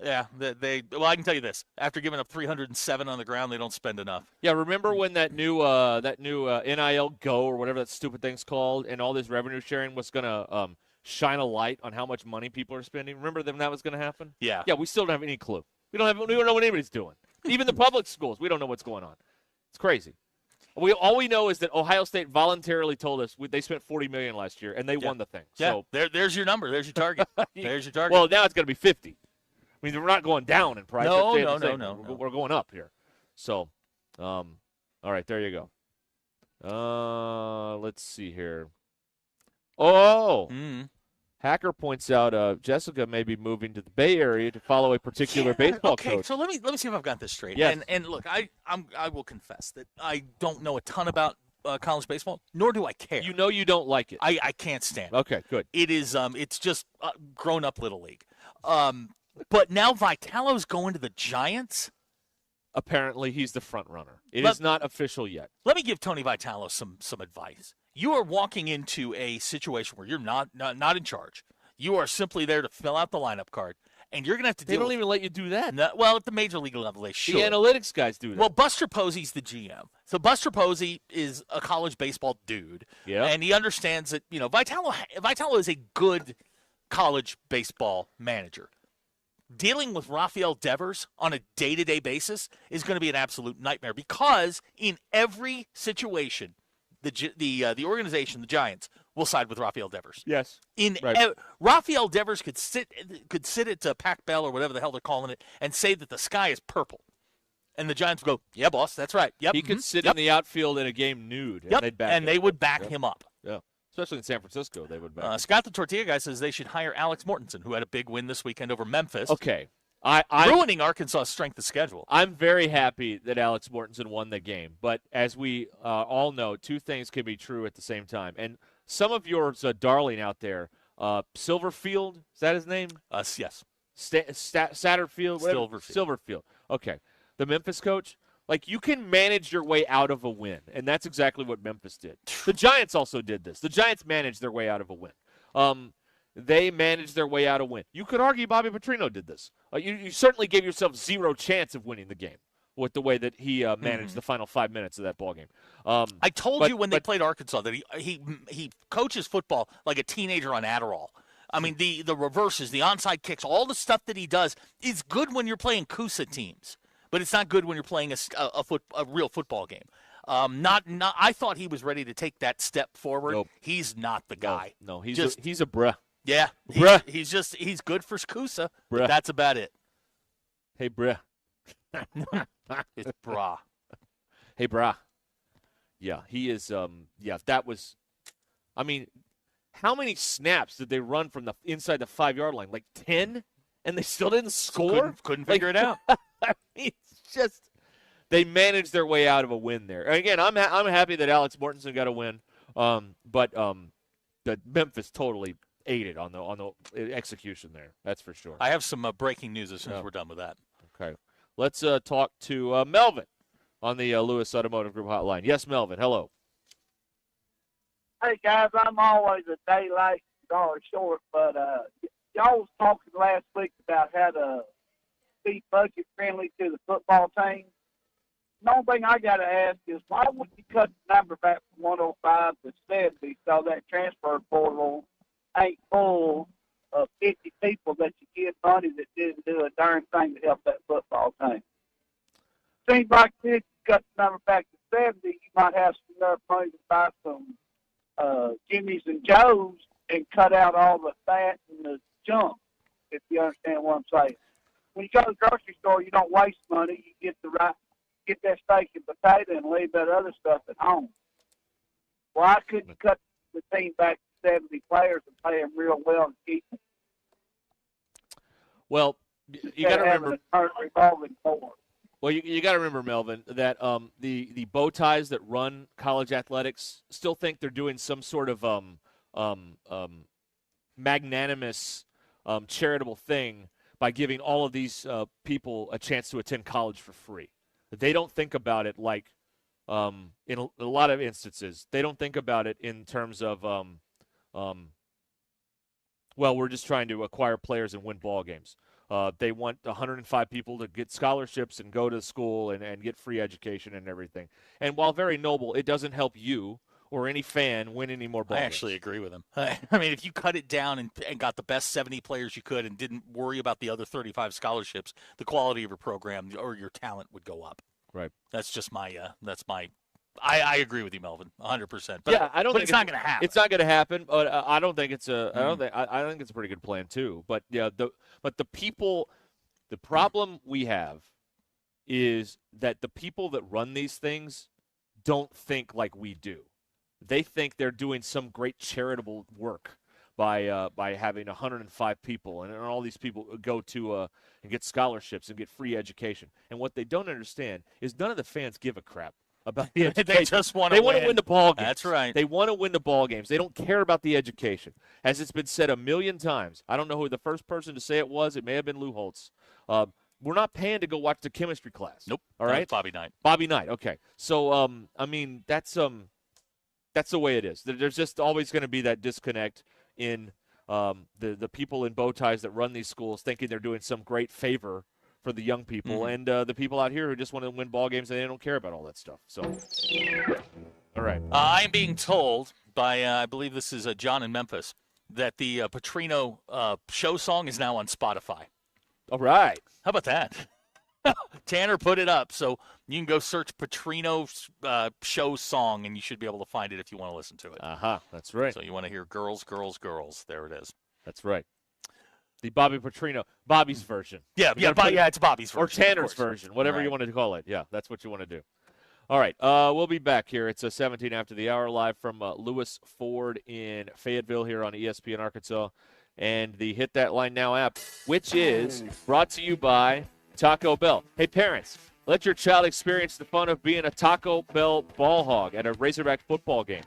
Yeah, well, I can tell you this: after giving up 307 on the ground, they don't spend enough. Yeah, remember when that new NIL Go or whatever that stupid thing's called, and all this revenue sharing was gonna shine a light on how much money people are spending? Remember when that was gonna happen? Yeah. Yeah, we still don't have any clue. We don't know what anybody's doing. Even the public schools, we don't know what's going on. It's crazy. All we know is that Ohio State voluntarily told us they spent $40 million last year, and they won the thing. Yeah, So there's your number. There's your target. There's your target. Well, now it's going to be 50. I mean, we're not going down in price. No. We're going up here. So, all right, there you go. Let's see here. Oh, Hacker points out Jessica may be moving to the Bay Area to follow a particular baseball okay, coach. so let me see if I've got this straight. Yes. And look, I will confess that I don't know a ton about college baseball, nor do I care. You know you don't like it. I can't stand it. Okay, good. It is it's just grown up little league. But now Vitalo's going to the Giants. Apparently, he's the front runner. It is not official yet. Let me give Tony Vitalo some advice. You are walking into a situation where you're not in charge. You are simply there to fill out the lineup card, and you're going to have to They deal don't with even let you do that. well, at the major league level, they should. The analytics guys do that. Well, Buster Posey's the GM. So Buster Posey is a college baseball dude. Yeah. And he understands that, Vitalo is a good college baseball manager. Dealing with Rafael Devers on a day-to-day basis is going to be an absolute nightmare because in every situation, the organization, the Giants, will side with Rafael Devers. Yes. Rafael Devers could sit at Pac Bell or whatever the hell they're calling it and say that the sky is purple. And the Giants would go, yeah, boss, that's right. Yep. He could sit in the outfield in a game nude, and they'd back him. They would back him up. Yeah. Especially in San Francisco, they would back him. Scott the Tortilla Guy says they should hire Alex Mortensen, who had a big win this weekend over Memphis. Okay. Ruining Arkansas' strength of schedule. I'm very happy that Alex Mortensen won the game. But as we all know, two things can be true at the same time. And some of yours, darling out there, Silverfield, is that his name? Yes. Satterfield? Silverfield. Okay. The Memphis coach? Like, you can manage your way out of a win, and that's exactly what Memphis did. The Giants also did this. The Giants managed their way out of a win. They managed their way out of a win. You could argue Bobby Petrino did this. You certainly gave yourself zero chance of winning the game with the way that he managed the final 5 minutes of that ball game. I told you when they played Arkansas that he coaches football like a teenager on Adderall. I mean, the reverses, the onside kicks, all the stuff that he does is good when you're playing Coosa teams. But it's not good when you're playing a real football game. I thought he was ready to take that step forward. Nope. He's not the guy. No, he's a bruh. Yeah, bruh. He's good for Coosa. Bruh. But that's about it. Hey, bruh. It's brah. Hey, brah. Yeah, he is. That was. I mean, how many snaps did they run from the inside the 5-yard line? Like 10, and they still didn't score. Couldn't figure it out. I mean, it's just they managed their way out of a win there. And again, I'm happy that Alex Mortensen got a win, but the Memphis totally ate it on the execution there. That's for sure. I have some breaking news as soon as we're done with that. Okay, let's talk to Melvin on the Lewis Automotive Group hotline. Yes, Melvin. Hello. Hey guys, I'm always a day late, dollar short, but y'all was talking last week about how to be budget friendly to the football team. The only thing I got to ask is why wouldn't you cut the number back from 105 to 70 so that transfer portal ain't full of 50 people that you give money that didn't do a darn thing to help that football team? Seems like if you cut the number back to 70, you might have some enough money to buy some Jimmy's and Joe's and cut out all the fat and the junk, if you understand what I'm saying. When you go to the grocery store, you don't waste money. You get that steak and potato and leave that other stuff at home. Why couldn't you cut the team back to 70 players and pay them real well and keep them? Well, you got to remember. Revolving door. Well, you got to remember, Melvin, that the bow ties that run college athletics still think they're doing some sort of magnanimous charitable thing by giving all of these people a chance to attend college for free. They don't think about it like, in a lot of instances, they don't think about it in terms of, well, we're just trying to acquire players and win ball games. They want 105 people to get scholarships and go to school and get free education and everything. And while very noble, it doesn't help you or any fan win any more ball games. I actually agree with him. I mean, if you cut it down and got the best 70 players you could and didn't worry about the other 35 scholarships, the quality of your program or your talent would go up. Right. That's just my I agree with you, Melvin, 100%. But yeah, I don't. But think it's not going to happen. It's not going to happen. But I don't think it's a. I think it's a pretty good plan too. But yeah, the people, the problem we have is that the people that run these things don't think like we do. They think they're doing some great charitable work by having 105 people, and all these people go to and get scholarships and get free education. And what they don't understand is none of the fans give a crap about the education. They just want to win. They want to win the ball games. That's right. They want to win the ball games. They don't care about the education. As it's been said a million times, I don't know who the first person to say it was. It may have been Lou Holtz. We're not paying to go watch the chemistry class. Nope. All right? Bobby Knight. Bobby Knight. Okay. So, I mean, that's the way it is. There's just always going to be that disconnect in the people in bow ties that run these schools thinking they're doing some great favor for the young people, and the people out here who just want to win ball games and they don't care about all that stuff. So, all right. I'm being told by, I believe this is John in Memphis, that the Petrino show song is now on Spotify. All right. How about that? Tanner put it up, so you can go search Petrino show song, and you should be able to find it if you want to listen to it. That's right. So you want to hear Girls, Girls, Girls. There it is. That's right. The Bobby's version. Yeah, it's Bobby's version. Or Tanner's version, whatever you want to call it. Yeah, that's what you want to do. All right, we'll be back here. It's 17 after the hour, live from Lewis Ford in Fayetteville here on ESPN Arkansas, and the Hit That Line Now app, which is brought to you by Taco Bell. Hey, parents, let your child experience the fun of being a Taco Bell ball hog at a Razorback football game.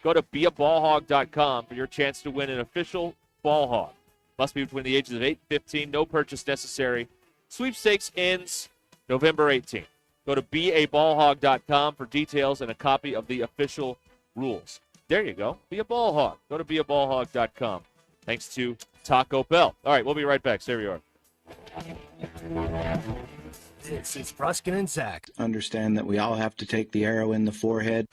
Go to beaballhog.com for your chance to win an official ball hog. Must be between the ages of 8 and 15. No purchase necessary. Sweepstakes ends November 18th. Go to beaballhog.com for details and a copy of the official rules. There you go. Be a ball hog. Go to beaballhog.com. Thanks to Taco Bell. All right, we'll be right back. Stay where you are. This is Ruscin and Zach. Understand that we all have to take the arrow in the forehead.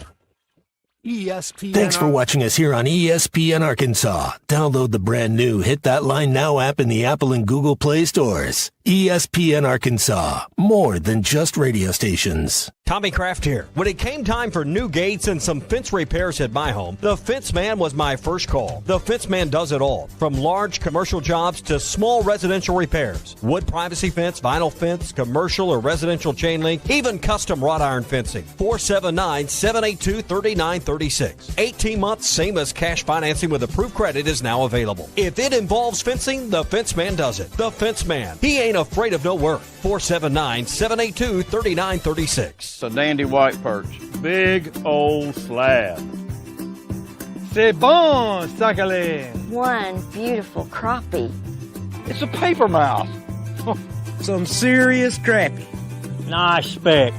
ESPN. Thanks for watching us here on ESPN Arkansas. Download the brand new Hit That Line Now app in the Apple and Google Play stores. ESPN Arkansas. More than just radio stations. Tommy Kraft here. When it came time for new gates and some fence repairs at my home, the Fence Man was my first call. The Fence Man does it all, from large commercial jobs to small residential repairs. Wood privacy fence, vinyl fence, commercial or residential chain link, even custom wrought iron fencing. 479-782-3936. 18 months, same as cash financing with approved credit is now available. If it involves fencing, the Fence Man does it. The Fence Man. He ain't afraid of no work. 479-782-3936. It's a dandy white perch. Big old slab. C'est bon, sacalé. One beautiful crappie. It's a paper mouth. Some serious crappie. Nice speck.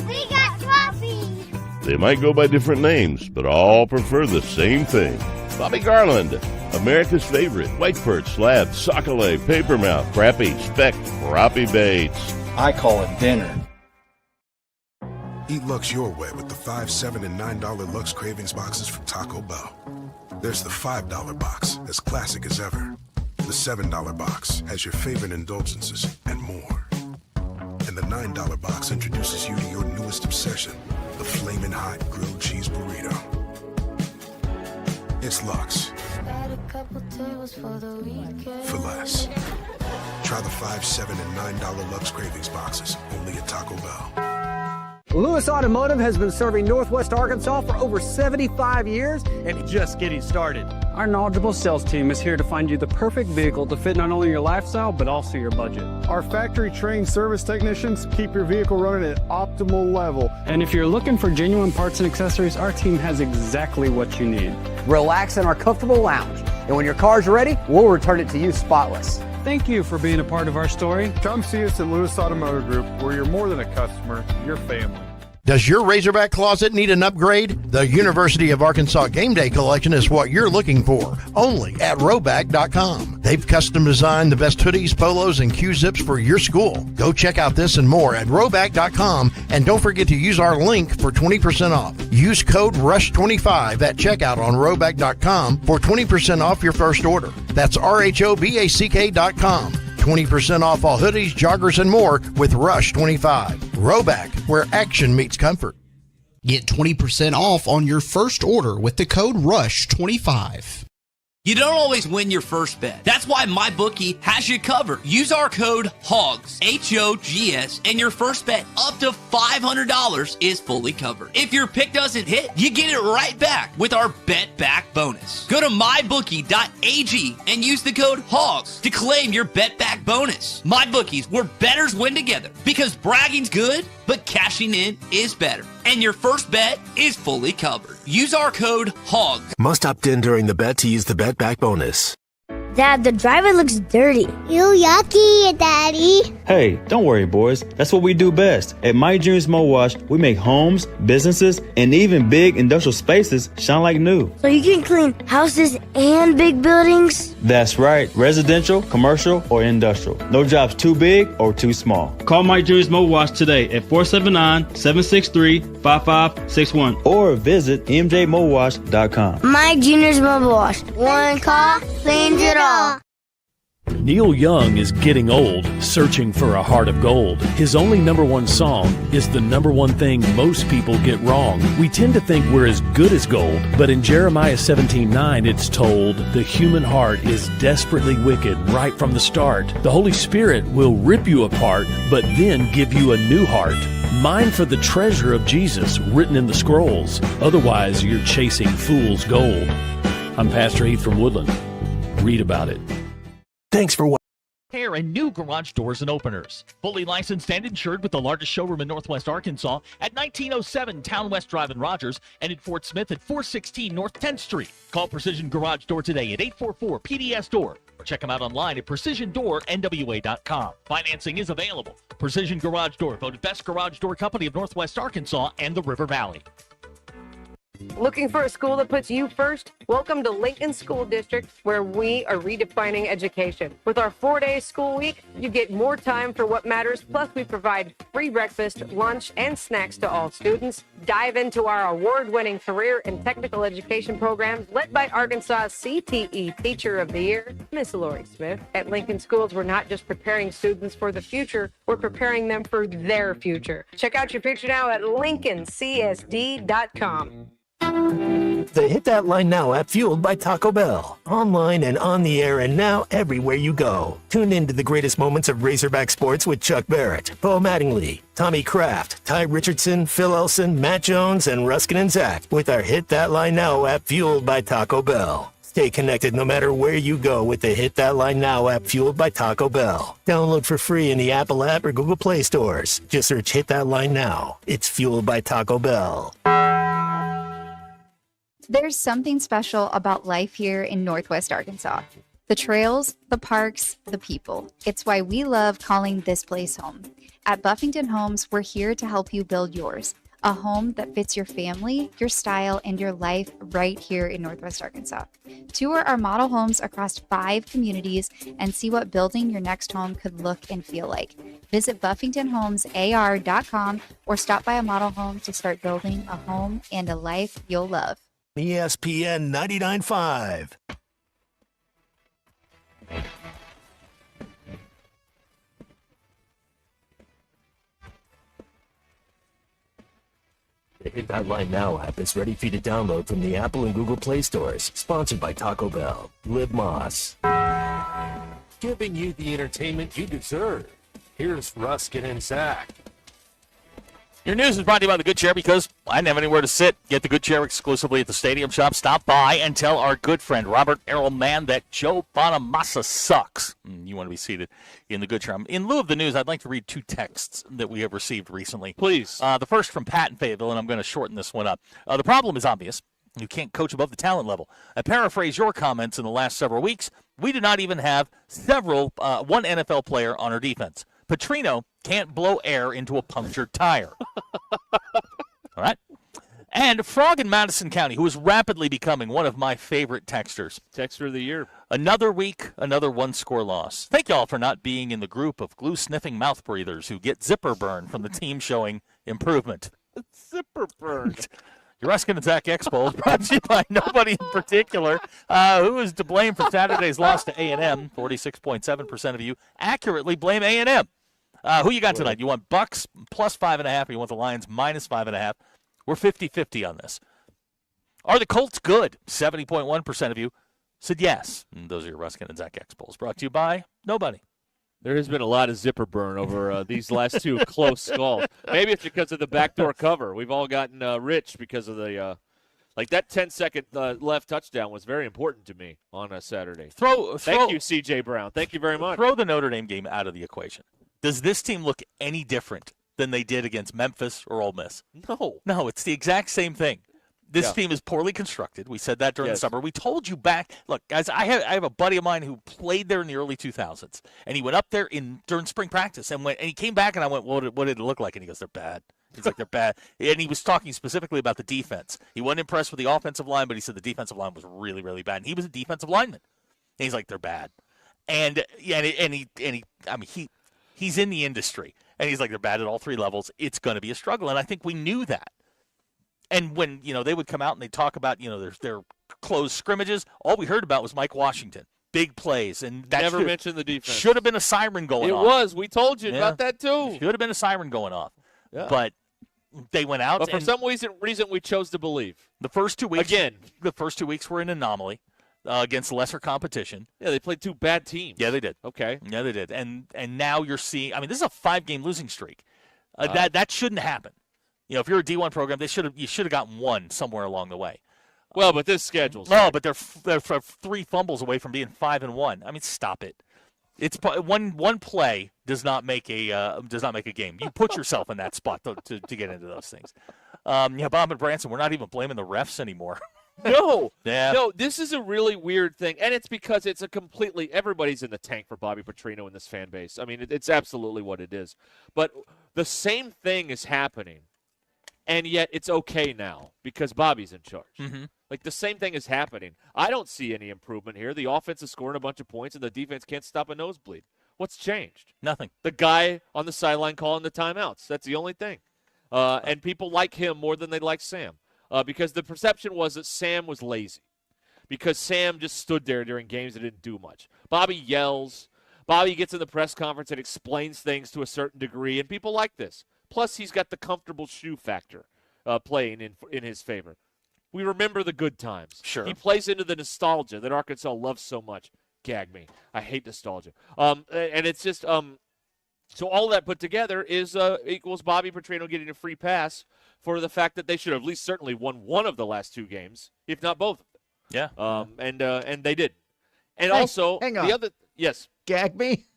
We got crappies. They might go by different names, but all prefer the same thing. Bobby Garland, America's favorite white perch, slab, sockeye, papermouth, crappie, speck, crappie baits. I call it dinner. Eat Lux your way with the $5, $7, and $9 Lux Cravings boxes from Taco Bell. There's the $5 box, as classic as ever. The $7 box has your favorite indulgences and more. And the $9 box introduces you to your newest obsession, the flaming hot grilled cheese burrito. It's Lux. For less. Try the $5, $7, and $9 Lux Cravings boxes, only at Taco Bell. Lewis Automotive has been serving Northwest Arkansas for over 75 years and just getting started. Our knowledgeable sales team is here to find you the perfect vehicle to fit not only your lifestyle, but also your budget. Our factory-trained service technicians keep your vehicle running at optimal level. And if you're looking for genuine parts and accessories, our team has exactly what you need. Relax in our comfortable lounge, and when your car's ready, we'll return it to you spotless. Thank you for being a part of our story. Come see us at Lewis Automotive Group, where you're more than a customer, you're family. Does your Razorback closet need an upgrade? The University of Arkansas Game Day Collection is what you're looking for, only at Roback.com. They've custom designed the best hoodies, polos, and Q-zips for your school. Go check out this and more at Roback.com, and don't forget to use our link for 20% off. Use code RUSH25 at checkout on Roback.com for 20% off your first order. That's RHOBACK.com. 20% off all hoodies, joggers, and more with Rush25. Roback, where action meets comfort. Get 20% off on your first order with the code RUSH25. You don't always win your first bet. That's why MyBookie has you covered. Use our code HOGS, H-O-G-S, and your first bet up to $500 is fully covered. If your pick doesn't hit, you get it right back with our Bet Back bonus. Go to mybookie.ag and use the code HOGS to claim your Bet Back bonus. MyBookie's, where bettors win together, because bragging's good, but cashing in is better. And your first bet is fully covered. Use our code HOGS. Must opt in during the bet to use the Bet Back bonus. Dad, the driver looks dirty. You yucky, Daddy. Hey, don't worry, boys. That's what we do best. At My Dreams Mo Wash, we make homes, businesses, and even big industrial spaces shine like new. So you can clean houses and big buildings? That's right. Residential, commercial, or industrial. No job's too big or too small. Call My Dreams Mo Wash today at 479-763-5561 or visit mjmowash.com. My Junior's Mobile Wash. One call cleans it all. Neil Young is getting old, searching for a heart of gold. His only number one song is the number one thing most people get wrong. We tend to think we're as good as gold, but in Jeremiah 17:9 it's told, the human heart is desperately wicked right from the start. The Holy Spirit will rip you apart, but then give you a new heart. Mine for the treasure of Jesus written in the scrolls. Otherwise, you're chasing fool's gold. I'm Pastor Heath from Woodland. Read about it. Thanks for watching. Hair and new garage doors and openers. Fully licensed and insured with the largest showroom in Northwest Arkansas at 1907 Town West Drive in Rogers and in Fort Smith at 416 North 10th Street. Call Precision Garage Door today at 844-PDS-DOOR or check them out online at PrecisionDoorNWA.com. Financing is available. Precision Garage Door, voted best garage door company of Northwest Arkansas and the River Valley. Looking for a school that puts you first? Welcome to Lincoln School District, where we are redefining education. With our 4-day school week, you get more time for what matters, plus we provide free breakfast, lunch, and snacks to all students. Dive into our award-winning career and technical education programs led by Arkansas's CTE Teacher of the Year, Miss Lori Smith. At Lincoln Schools, we're not just preparing students for the future, we're preparing them for their future. Check out your future now at lincolncsd.com. The Hit That Line Now app, fueled by Taco Bell. Online and on the air and now everywhere you go. Tune in to the greatest moments of Razorback sports with Chuck Barrett, Bo Mattingly, Tommy Kraft, Ty Richardson, Phil Elson, Matt Jones, and Ruscin and Zach with our Hit That Line Now app, fueled by Taco Bell. Stay connected no matter where you go with the Hit That Line Now app, fueled by Taco Bell. Download for free in the Apple app or Google Play stores. Just search Hit That Line Now. It's fueled by Taco Bell. There's something special about life here in Northwest Arkansas. The trails, the parks, the people. It's why we love calling this place home. At Buffington Homes, we're here to help you build yours. A home that fits your family, your style, and your life right here in Northwest Arkansas. Tour our model homes across 5 communities and see what building your next home could look and feel like. Visit BuffingtonHomesAR.com or stop by a model home to start building a home and a life you'll love. ESPN 99.5. The Hit That Line Now app is ready for you to download from the Apple and Google Play stores. Sponsored by Taco Bell. Live Moss. Giving you the entertainment you deserve. Here's Ruscin and Zach. Your news is brought to you by the Good Chair, because I didn't have anywhere to sit. Get the Good Chair exclusively at the Stadium Shop. Stop by and tell our good friend Robert Errolman that Joe Bonamassa sucks. You want to be seated in the Good Chair. In lieu of the news, I'd like to read 2 texts that we have received recently. Please. The first from Pat in Fayetteville, and I'm going to shorten this one up. The problem is obvious. You can't coach above the talent level. I paraphrase your comments in the last several weeks. We do not even have one NFL player on our defense. Petrino can't blow air into a punctured tire. All right? And Frog in Madison County, who is rapidly becoming one of my favorite texters. Texter of the year. Another week, another one-score loss. Thank y'all for not being in the group of glue-sniffing mouth breathers who get zipper burn from the team showing improvement. Zipper burn. Your Ruscin and Zach Expo is brought to you by nobody in particular. Who is to blame for Saturday's loss to A&M? 46.7% of you accurately blame A&M. Who you got tonight? You want Bucks plus 5.5, or you want the Lions minus 5.5? We're 50-50 on this. Are the Colts good? 70.1% of you. Said yes. And those are your Ruskin and Zach X polls. Brought to you by nobody. There has been a lot of zipper burn over these last two close calls. Maybe it's because of the backdoor cover. We've all gotten rich because of the like that 10-second left touchdown was very important to me on a Saturday. Thank you, C.J. Brown. Thank you very much. Throw the Notre Dame game out of the equation. Does this team look any different than they did against Memphis or Ole Miss? No, it's the exact same thing. This team is poorly constructed. We said that during the summer. We told you back. Look, guys, I have a buddy of mine who played there in the early 2000s, and he went up there during spring practice and he came back, and I went, what did it look like? And he goes, they're bad. He's like, they're bad. And he was talking specifically about the defense. He wasn't impressed with the offensive line, but he said the defensive line was really, really bad. And he was a defensive lineman. And he's like, they're bad. And he's in the industry, and he's like, they're bad at all three levels. It's going to be a struggle, and I think we knew that. And when, they would come out and they'd talk about, their closed scrimmages, all we heard about was Mike Washington. Big plays. And that never mentioned the defense. Should have been a siren going off. It was. We told you about that, too. Should have been a siren going off. Yeah. But they went out. But for some reason we chose to believe. The first 2 weeks. Again. The first 2 weeks were an anomaly against lesser competition. Yeah, they played two bad teams. Yeah, they did. Okay. Yeah, they did. And now you're seeing, this is a 5-game losing streak. That shouldn't happen. If you're a D1 program, you should have gotten one somewhere along the way. Well, but this schedule's but they're 3 fumbles away from being 5-1. Stop it. It's one play does not make a game. You put yourself in that spot to get into those things. Bob and Branson, we're not even blaming the refs anymore. No. Yeah. No, this is a really weird thing, and it's because it's everybody's in the tank for Bobby Petrino in this fan base. It's absolutely what it is. But the same thing is happening. And yet it's okay now because Bobby's in charge. Mm-hmm. Like the same thing is happening. I don't see any improvement here. The offense is scoring a bunch of points, and the defense can't stop a nosebleed. What's changed? Nothing. The guy on the sideline calling the timeouts. That's the only thing. And people like him more than they like Sam because the perception was that Sam was lazy because Sam just stood there during games and didn't do much. Bobby yells. Bobby gets in the press conference and explains things to a certain degree, and people like this. Plus, he's got the comfortable shoe factor playing in his favor. We remember the good times. Sure. He plays into the nostalgia that Arkansas loves so much. Gag me. I hate nostalgia. And it's just so all that put together is equals Bobby Petrino getting a free pass for the fact that they should have at least certainly won one of the last 2 games, if not both of them. Yeah. And they did. And also hang on. the other Gag me?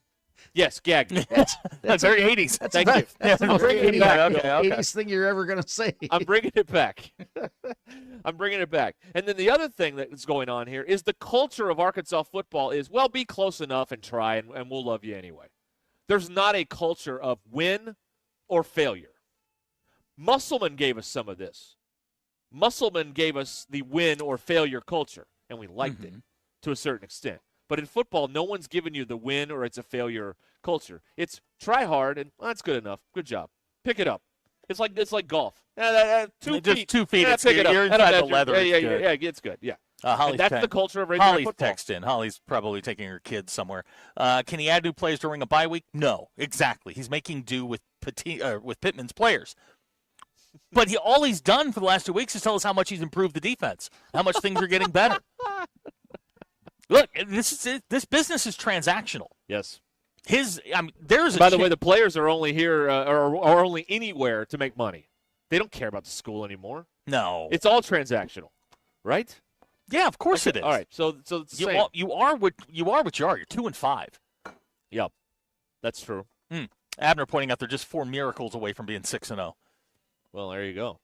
Yes, gag me. That's very 80s. Thank you. That's the Bring it back. 80s thing you're ever going to say. I'm bringing it back. I'm bringing it back. And then the other thing that's going on here is the culture of Arkansas football is, well, be close enough and try, and we'll love you anyway. There's not a culture of win or failure. Musselman gave us some of this. Musselman gave us the win or failure culture, and we liked it to a certain extent. But in football, no one's giving you the win or it's a failure culture. It's try hard and that's good enough. Good job. Pick it up. It's like golf. 2 feet. Just 2 feet. Yeah, pick it up. You're inside the leather. Yeah, it's good. Yeah. Holly's that's the culture of regular Holly's football. text in. Holly's probably taking her kids somewhere. Can he add new players during a bye week? No, exactly. He's making do with Pittman's players. But all he's done for the last 2 weeks is tell us how much he's improved the defense, how much things are getting better. Look, this business is transactional. Yes. There's. By the way, the players are only here or are only anywhere to make money. They don't care about the school anymore. No, it's all transactional, right? Yeah, of course it is. All right, so it's the same. You are what you are. You're 2-5. Yep, that's true. Abner pointing out they're just 4 miracles away from being 6-0. Well, there you go.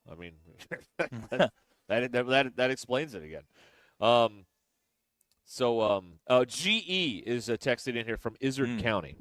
That explains it again. So GE is texted in here from Izzard County.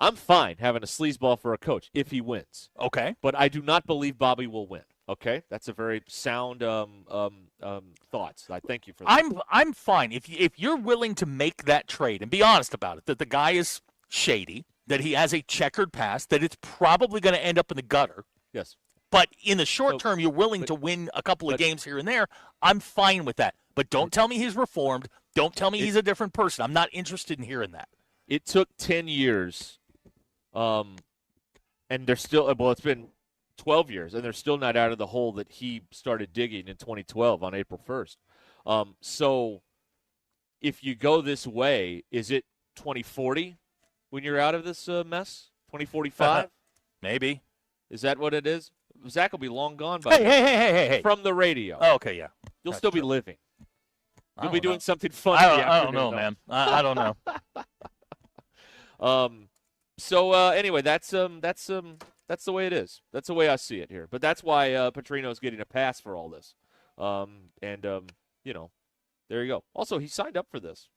I'm fine having a sleazeball for a coach if he wins. Okay. But I do not believe Bobby will win. Okay? That's a very sound thoughts. I thank you for that. I'm fine. If you're willing to make that trade and be honest about it, that the guy is shady, that he has a checkered past, that it's probably going to end up in the gutter. Yes. But in the short term, you're willing to win a couple of games here and there. I'm fine with that. But don't tell me he's reformed. Don't tell me he's a different person. I'm not interested in hearing that. It took 10 years, and they're still – well, it's been 12 years, and they're still not out of the hole that he started digging in 2012 on April 1st. So if you go this way, is it 2040 when you're out of this mess? 2045? Maybe. Is that what it is? Zach will be long gone by Hey. from the radio. Oh, okay, yeah. You'll That's still true. be living. You'll I be don't doing know. something fun. I don't know, man. I don't know. So anyway, that's the way it is. That's the way I see it here. But that's why Petrino's getting a pass for all this. There you go. Also, he signed up for this.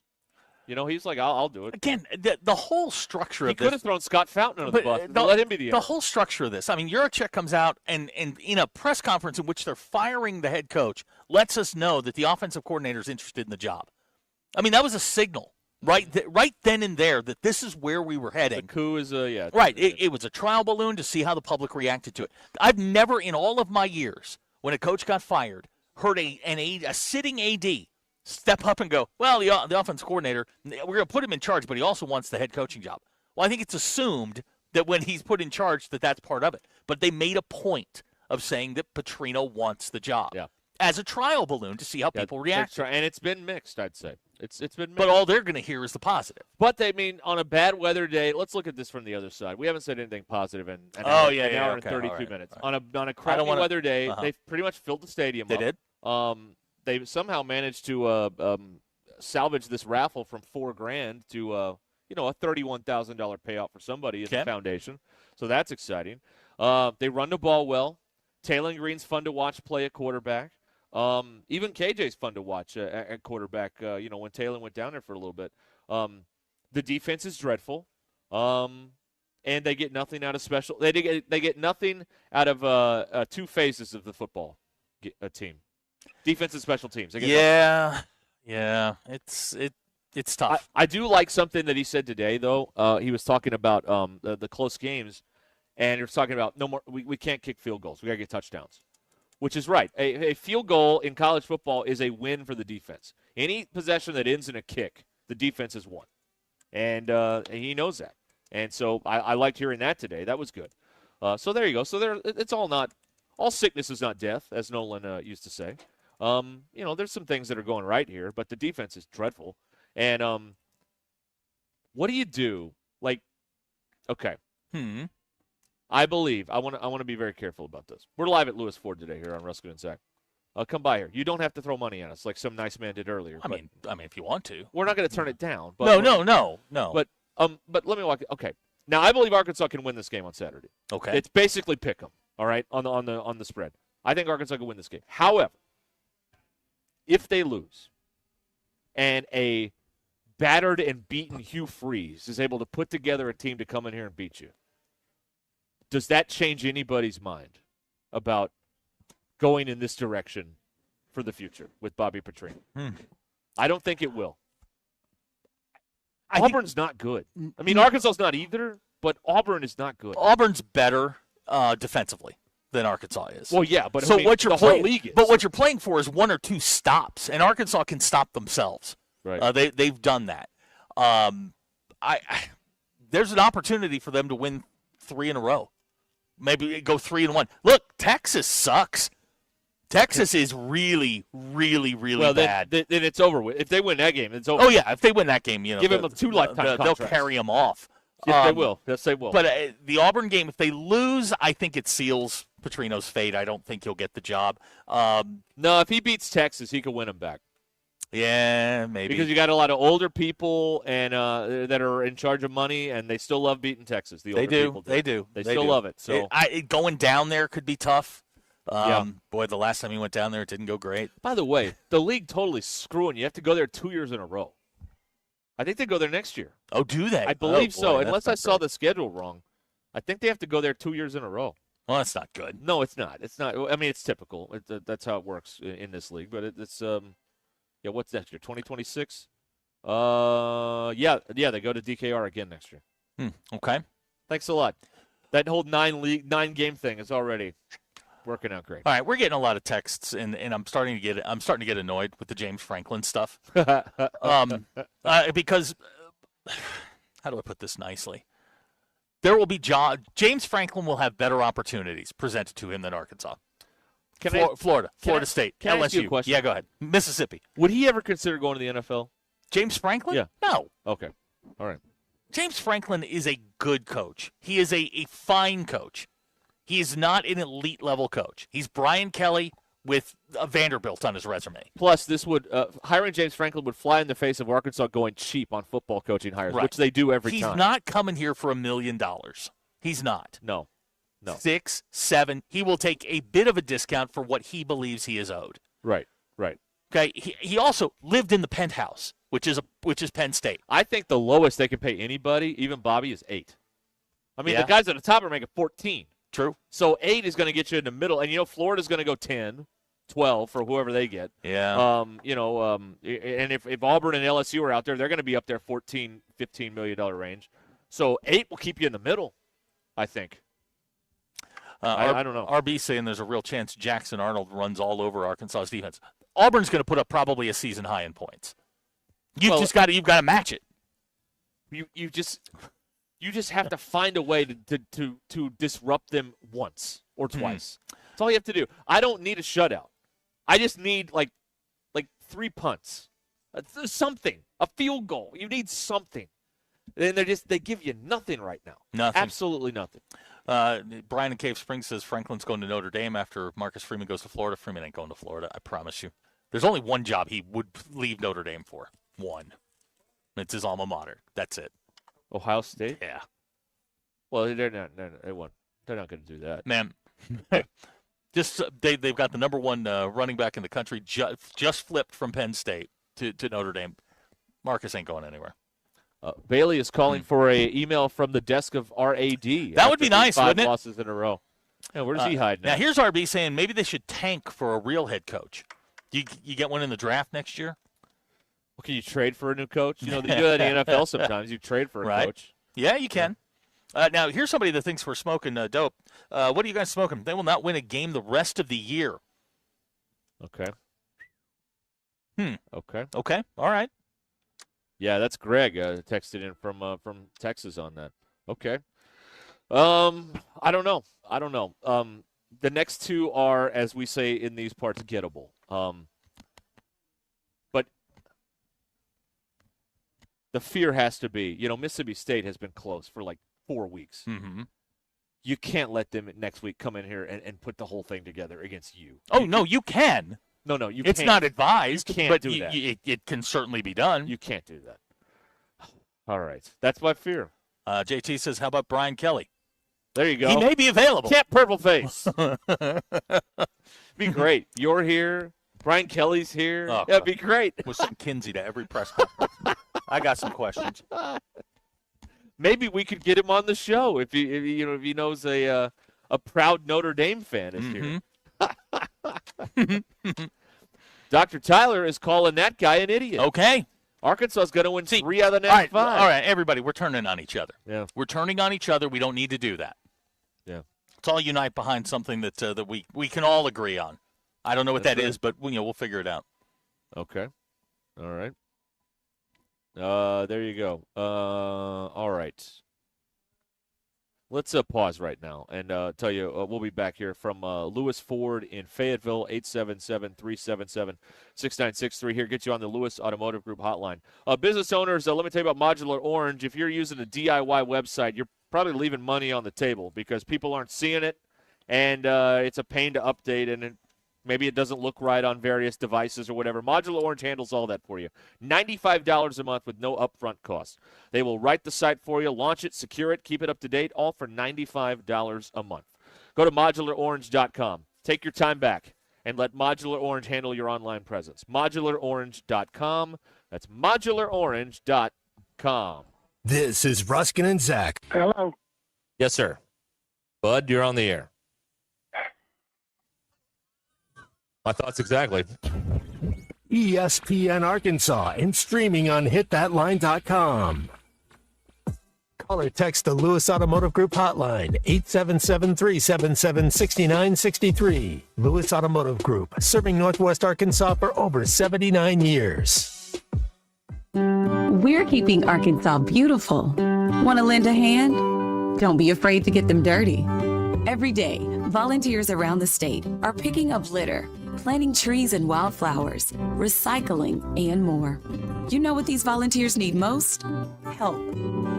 He's like, I'll do it. Again, the whole structure He of could this. have thrown Scott Fountain under the bus. Let him be the whole structure of this. I mean, Yurachek comes out and in a press conference in which they're firing the head coach, lets us know that the offensive coordinator is interested in the job. I mean, that was a signal right then and there that this is where we were heading. The coup is right. It was a trial balloon to see how the public reacted to it. I've never in all of my years when a coach got fired heard a sitting AD step up and go, well, the offense coordinator, we're going to put him in charge, but he also wants the head coaching job. Well, I think it's assumed that when he's put in charge that's part of it. But they made a point of saying that Petrino wants the job as a trial balloon to see how people react. And it's been mixed, I'd say. It's been mixed. But all they're going to hear is the positive. But on a bad weather day, let's look at this from the other side. We haven't said anything positive in an hour and 32 minutes. Right. On a crappy weather day, they've pretty much filled the stadium up. They did? They somehow managed to salvage this raffle from $4,000 to a $31,000 payout for somebody in the foundation. So that's exciting. They run the ball well. Taylor Green's fun to watch play at quarterback. Even KJ's fun to watch at quarterback. When Taylor went down there for a little bit. The defense is dreadful, and they get nothing out of special. They get nothing out of two phases of the football team. Defense and special teams. Yeah, it's tough. I do like something that he said today, though. He was talking about the close games, and he was talking about no more. We can't kick field goals. We got to get touchdowns, which is right. A field goal in college football is a win for the defense. Any possession that ends in a kick, the defense has won, and he knows that. And so I liked hearing that today. That was good. So there you go. So it's all sickness is not death, as Nolan used to say. There's some things that are going right here, but the defense is dreadful. And what do you do? I believe I want to be very careful about this. We're live at Lewis Ford today here on Ruscin and Zach. Come by here. You don't have to throw money at us like some nice man did earlier. I mean, if you want to, we're not going to turn it down. But no. But let me walk. Okay. Now I believe Arkansas can win this game on Saturday. Okay. It's basically pick 'em. All right, on the spread. I think Arkansas can win this game. However, if they lose, and a battered and beaten Hugh Freeze is able to put together a team to come in here and beat you, does that change anybody's mind about going in this direction for the future with Bobby Petrino? I don't think it will. Auburn's not good. I mean, Arkansas's not either, but Auburn is not good. Auburn's better defensively than Arkansas is. Well, yeah, but so what the whole league is. But what you're playing for is one or two stops, and Arkansas can stop themselves. Right. They've done that. There's an opportunity for them to win 3 in a row. Maybe go 3-1. Look, Texas sucks. Texas is really, really, really bad. Then it's over with. If they win that game, it's over. Oh yeah, if they win that game, give them 2 lifetime contracts. They'll carry them off. Yes, they will. Yes, they will. But the Auburn game, if they lose, I think it seals Petrino's fate. I don't think he'll get the job. No, if he beats Texas, he can win them back. Yeah, maybe. Because you got a lot of older people and that are in charge of money, and they still love beating Texas. The older people do. They do. They still love it. So going down there could be tough. Boy, the last time he went down there, it didn't go great. By the way, the league totally screwing you. You have to go there 2 years in a row. I think they go there next year. Oh, do they? I believe so. Unless I saw the schedule wrong. I think they have to go there 2 years in a row. Well, that's not good. No, it's not. It's not. I mean, it's typical. That's how it works in this league. But it's what's next year? 2026? They go to DKR again next year. Okay. Thanks a lot. That whole 9-game thing is already working out great. All right, we're getting a lot of texts, and I'm starting to get annoyed with the James Franklin stuff. Because how do I put this nicely? There will be James Franklin will have better opportunities presented to him than Arkansas. Florida State, can LSU. I ask you a question? Yeah, go ahead. Mississippi. Would he ever consider going to the NFL? James Franklin? Yeah. No. Okay. All right. James Franklin is a good coach. He is a fine coach. He is not an elite level coach. He's Brian Kelly with a Vanderbilt on his resume. Plus, this would hiring James Franklin would fly in the face of Arkansas going cheap on football coaching hires, Right. which they do every time. He's not coming here for $1 million. He's not. No. 6, 7. He will take a bit of a discount for what he believes he is owed. Right. Okay. He also lived in the penthouse, which is Penn State. I think the lowest they can pay anybody, even Bobby, is 8. I mean, the guys at the top are making 14. True. So 8 is going to get you in the middle, and Florida's going to go 10, 12 for whoever they get. Yeah. And if Auburn and LSU are out there, they're going to be up there $14, $15 million range. So 8 will keep you in the middle, I think. I don't know. RB saying there's a real chance Jackson Arnold runs all over Arkansas's defense. Auburn's going to put up probably a season high in points. You've got to match it. You just have to find a way to disrupt them once or twice. That's all you have to do. I don't need a shutout. I just need like 3 punts, something, a field goal. You need something. And they give you nothing right now. Nothing. Absolutely nothing. Brian in Cave Springs says Franklin's going to Notre Dame after Marcus Freeman goes to Florida. Freeman ain't going to Florida, I promise you. There's only one job he would leave Notre Dame for. One. It's his alma mater. That's it. Ohio State? Yeah. Well, they're not going to do that. Man, they've got the number one running back in the country just flipped from Penn State to Notre Dame. Marcus ain't going anywhere. Bailey is calling for an email from the desk of RAD. That would be nice, 5 wouldn't it? losses in a row. Yeah, where does he hide now? Now, here's RB saying maybe they should tank for a real head coach. You get one in the draft next year? Well, can you trade for a new coach? You do that in the NFL sometimes. You trade for a coach. Yeah, you can. Now, here's somebody that thinks we're smoking dope. What are you guys smoking? They will not win a game the rest of the year. Okay. Okay. Okay. All right. Yeah, that's Greg texted in from Texas on that. Okay. I don't know. The next two are, as we say in these parts, gettable. But the fear has to be, Mississippi State has been close for like 4 weeks. Mm-hmm. You can't let them next week come in here and put the whole thing together against you. Oh, no, you can. No, you it's can't. not advised, You can't but do that. It can certainly be done. You can't do that. All right. That's my fear. JT says, how about Brian Kelly? There you go. He may be available. Cat Purple Face. Be great. You're here. Brian Kelly's here. Oh, That'd be great. We'll send Kinsey to every press conference. I got some questions. Maybe we could get him on the show if he knows a proud Notre Dame fan is here. Dr. Tyler is calling that guy an idiot. Okay. Arkansas is going to win 3 out of the next 5. All right, everybody, we're turning on each other. Yeah. We're turning on each other. We don't need to do that. Yeah. Let's all unite behind something that we can all agree on. I don't know what That's that right. is, but we'll figure it out. Okay. All right. There you go. All right. Let's pause right now and tell you we'll be back here from Lewis Ford in Fayetteville, 877-377-6963. Here, get you on the Lewis Automotive Group hotline. Business owners, let me tell you about Modular Orange. If you're using a DIY website, you're probably leaving money on the table because people aren't seeing it, and it's a pain to update, and maybe it doesn't look right on various devices or whatever. Modular Orange handles all that for you. $95 a month with no upfront costs. They will write the site for you, launch it, secure it, keep it up to date, all for $95 a month. Go to modularorange.com. Take your time back and let Modular Orange handle your online presence. Modularorange.com. That's modularorange.com. This is Ruscin and Zach. Hello. Yes, sir. Bud, you're on the air. My thoughts exactly. ESPN Arkansas and streaming on hitthatline.com. Call or text the Lewis Automotive Group hotline, 877-377-6963. Lewis Automotive Group, serving Northwest Arkansas for over 79 years. We're keeping Arkansas beautiful. Want to lend a hand? Don't be afraid to get them dirty. Every day, volunteers around the state are picking up litter, planting trees and wildflowers, recycling, and more. You know what these volunteers need most? Help.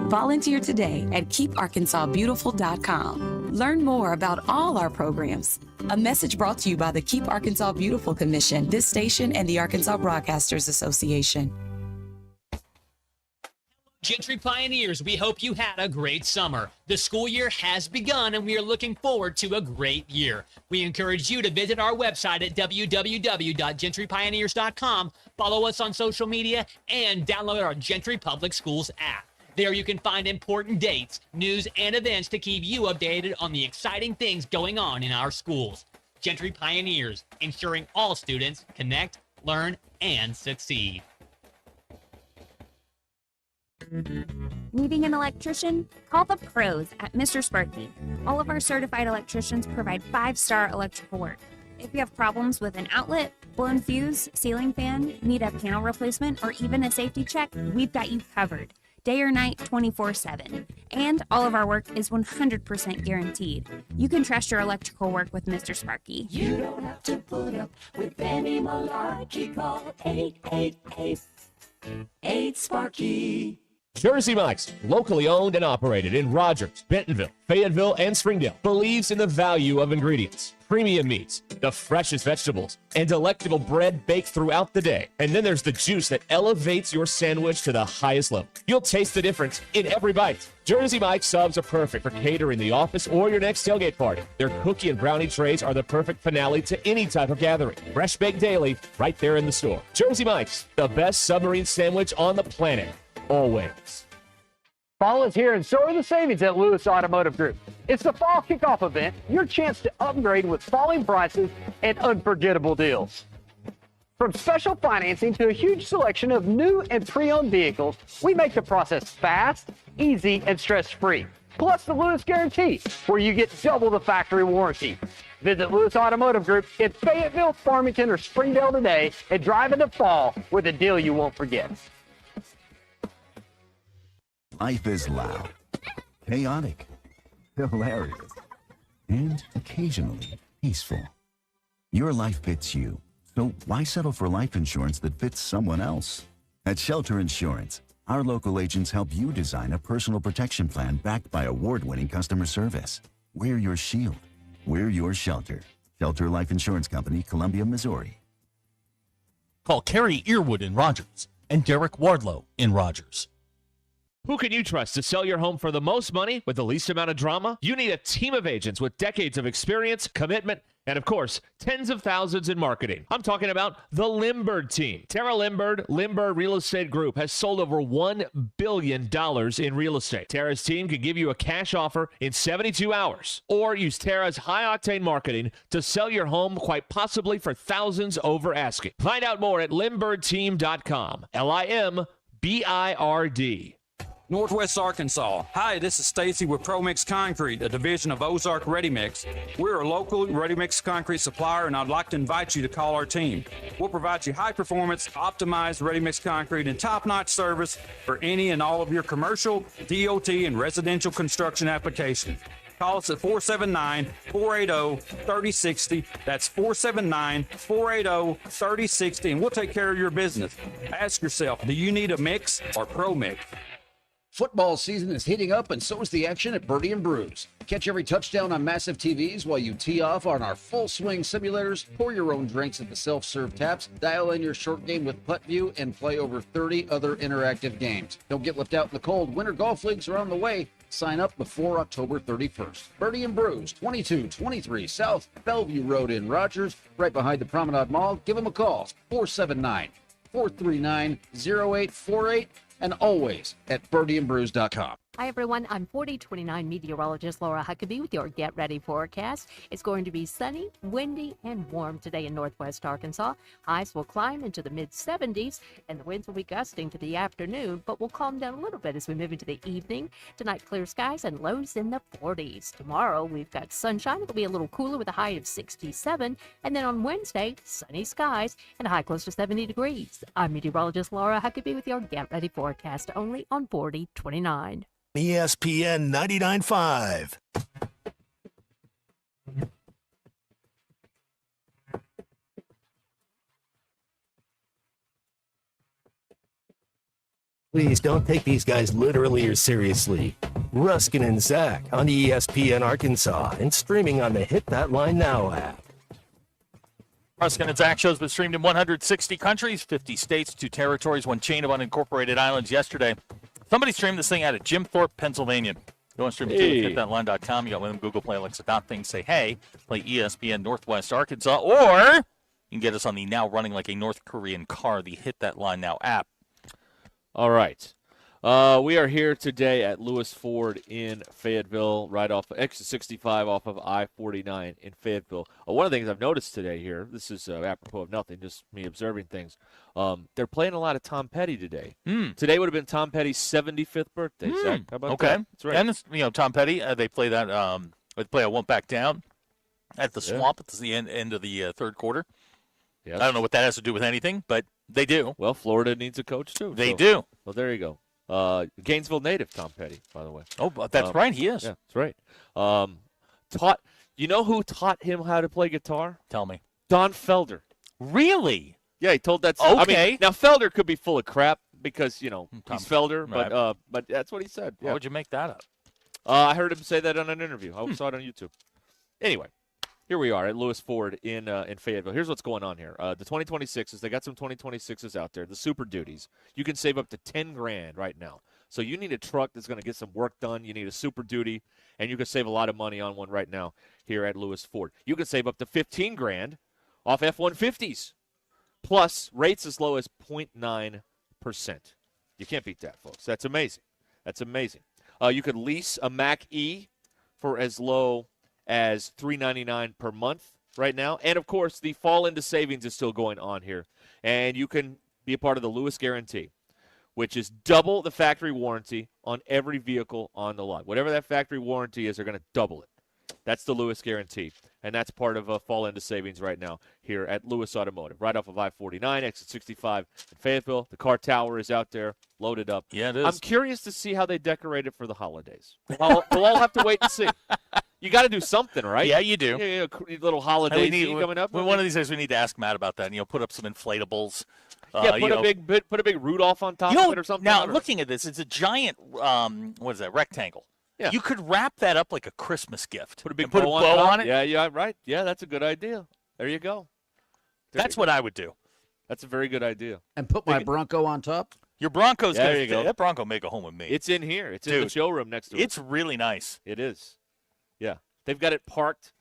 Volunteer today at keeparkansasbeautiful.com. Learn more about all our programs. A message brought to you by the Keep Arkansas Beautiful Commission, this station, and the Arkansas Broadcasters Association. Gentry Pioneers, we hope you had a great summer. The school year has begun and we are looking forward to a great year. We encourage you to visit our website at www.gentrypioneers.com, follow us on social media, and download our Gentry Public Schools app. There you can find important dates, news, and events to keep you updated on the exciting things going on in our schools. Gentry Pioneers, ensuring all students connect, learn, and succeed. Needing an electrician? Call the pros at Mr. Sparky. All of our certified electricians provide 5-star electrical work. If you have problems with an outlet, blown fuse, ceiling fan, need a panel replacement, or even a safety check, we've got you covered. Day or night, 24/7. And all of our work is 100% guaranteed. You can trust your electrical work with Mr. Sparky. You don't have to put up with any malarkey. Call 888-8-Sparky. Jersey Mike's, locally owned and operated in Rogers, Bentonville, Fayetteville, and Springdale, believes in the value of ingredients, premium meats, the freshest vegetables, and delectable bread baked throughout the day. And then there's the juice that elevates your sandwich to the highest level. You'll taste the difference in every bite. Jersey Mike's subs are perfect for catering the office or your next tailgate party. Their cookie and brownie trays are the perfect finale to any type of gathering. Fresh baked daily, right there in the store. Jersey Mike's, the best submarine sandwich on the planet. Always. Fall is here and so are the savings at Lewis Automotive Group. It's the fall kickoff event, your chance to upgrade with falling prices and unforgettable deals. From special financing to a huge selection of new and pre-owned vehicles, we make the process fast, easy, and stress-free. Plus the Lewis Guarantee, where you get double the factory warranty. Visit Lewis Automotive Group in Fayetteville, Farmington, or Springdale today and drive into fall with a deal you won't forget. Life is loud, chaotic, hilarious, and occasionally peaceful. Your life fits you, so why settle for life insurance that fits someone else? At Shelter Insurance, our local agents help you design a personal protection plan backed by award-winning customer service. We're your shield. We're your shelter. Shelter Life Insurance Company, Columbia, Missouri. Call Kerry Earwood in Rogers and Derek Wardlow in Rogers. Who can you trust to sell your home for the most money with the least amount of drama? You need a team of agents with decades of experience, commitment, and of course, tens of thousands in marketing. I'm talking about the Limbird team. Tara Limbird Real Estate Group has sold over $1 billion in real estate. Tara's team can give you a cash offer in 72 hours or use Tara's high-octane marketing to sell your home quite possibly for thousands over asking. Find out more at limbirdteam.com. LIMBIRD. Northwest Arkansas. Hi, this is Stacy with ProMix Concrete, a division of Ozark Ready Mix. We're a local ready mix concrete supplier, and I'd like to invite you to call our team. We'll provide you high performance, optimized ready mix concrete and top-notch service for any and all of your commercial, DOT, and residential construction applications. Call us at 479-480-3060. That's 479-480-3060, and we'll take care of your business. Ask yourself, do you need a mix or ProMix? Football season is heating up, and so is the action at Birdie and Brews. Catch every touchdown on massive TVs while you tee off on our full swing simulators, pour your own drinks at the self-serve taps, dial in your short game with PuttView, and play over 30 other interactive games. Don't get left out in the cold. Winter golf leagues are on the way. Sign up before October 31st. Birdie and Brews, 2223 South Bellevue Road in Rogers, right behind the Promenade Mall. Give them a call, 479-439-0848. And always at birdieandbrews.com. Hi, everyone. I'm 4029 meteorologist Laura Huckabee with your Get Ready forecast. It's going to be sunny, windy, and warm today in northwest Arkansas. Highs will climb into the mid-70s, and the winds will be gusting to the afternoon, but will calm down a little bit as we move into the evening. Tonight, clear skies and lows in the 40s. Tomorrow, we've got sunshine. It'll be a little cooler with a high of 67. And then on Wednesday, sunny skies and a high close to 70 degrees. I'm meteorologist Laura Huckabee with your Get Ready forecast only on 4029. ESPN 99.5. Please don't take these guys literally or seriously. Ruskin and Zach on ESPN Arkansas and streaming on the Hit That Line Now app. Ruscin and Zach show's been streamed in 160 countries, 50 states, 2 territories, 1 chain of unincorporated islands yesterday. Somebody streamed this thing out of Jim Thorpe, Pennsylvania. Go and stream it to hitthatline.com. You got one of them Google Play, Alexa, things, say, hey, play ESPN Northwest Arkansas, or you can get us on the now running like a North Korean car, the Hit That Line Now app. All right. We are here today at Lewis Ford in Fayetteville, right off exit 65 off of I-49 in Fayetteville. One of the things I've noticed today here, this is apropos of nothing, just me observing things, they're playing a lot of Tom Petty today. Today would have been Tom Petty's 75th birthday, Zach. How about that? That's right. And, Tom Petty, they play that, they play I Won't Back Down at the Swamp at the end of the third quarter. Yes. I don't know what that has to do with anything, but they do. Well, Florida needs a coach, too. They do. Well, there you go. Gainesville native Tom Petty, by the way. Oh, that's right, he is. Yeah, that's right. You know who taught him how to play guitar? Tell me. Don Felder. Really? Yeah, he told that. Okay. I mean, now Felder could be full of crap because he's Felder, right. but that's what he said. Why would you make that up? I heard him say that on an interview. I saw it on YouTube. Anyway. Here we are at Lewis Ford in Fayetteville. Here's what's going on here. The 2026s, they got some 2026s out there. The Super Duties. You can save up to $10,000 right now. So you need a truck that's going to get some work done. You need a Super Duty, and you can save a lot of money on one right now here at Lewis Ford. You can save up to $15,000 off F-150s, plus rates as low as 0.9%. You can't beat that, folks. That's amazing. That's amazing. You could lease a Mach-E for as low as $399 per month right now. And, of course, the fall into savings is still going on here. And you can be a part of the Lewis Guarantee, which is double the factory warranty on every vehicle on the lot. Whatever that factory warranty is, they're going to double it. That's the Lewis Guarantee. And that's part of fall into savings right now here at Lewis Automotive, right off of I-49, exit 65 in Fayetteville. The car tower is out there, loaded up. Yeah, it is. I'm curious to see how they decorate it for the holidays. We'll all have to wait and see. You got to do something, right? Yeah, you do. Yeah, little holiday coming up. One of these days we need to ask Matt about that. Put up some inflatables. Put a big Rudolph on top of it or something. Now, looking at this, it's a giant, what is that, rectangle. Yeah. You could wrap that up like a Christmas gift. Put a big bow on it. Yeah, right. Yeah, that's a good idea. There you go. That's what I would do. That's a very good idea. And put my Bronco on top? Your Bronco's there going you go. That Bronco make a home with me. It's in here. It's in the showroom next to it. It's really nice. It is. Yeah. They've got it parked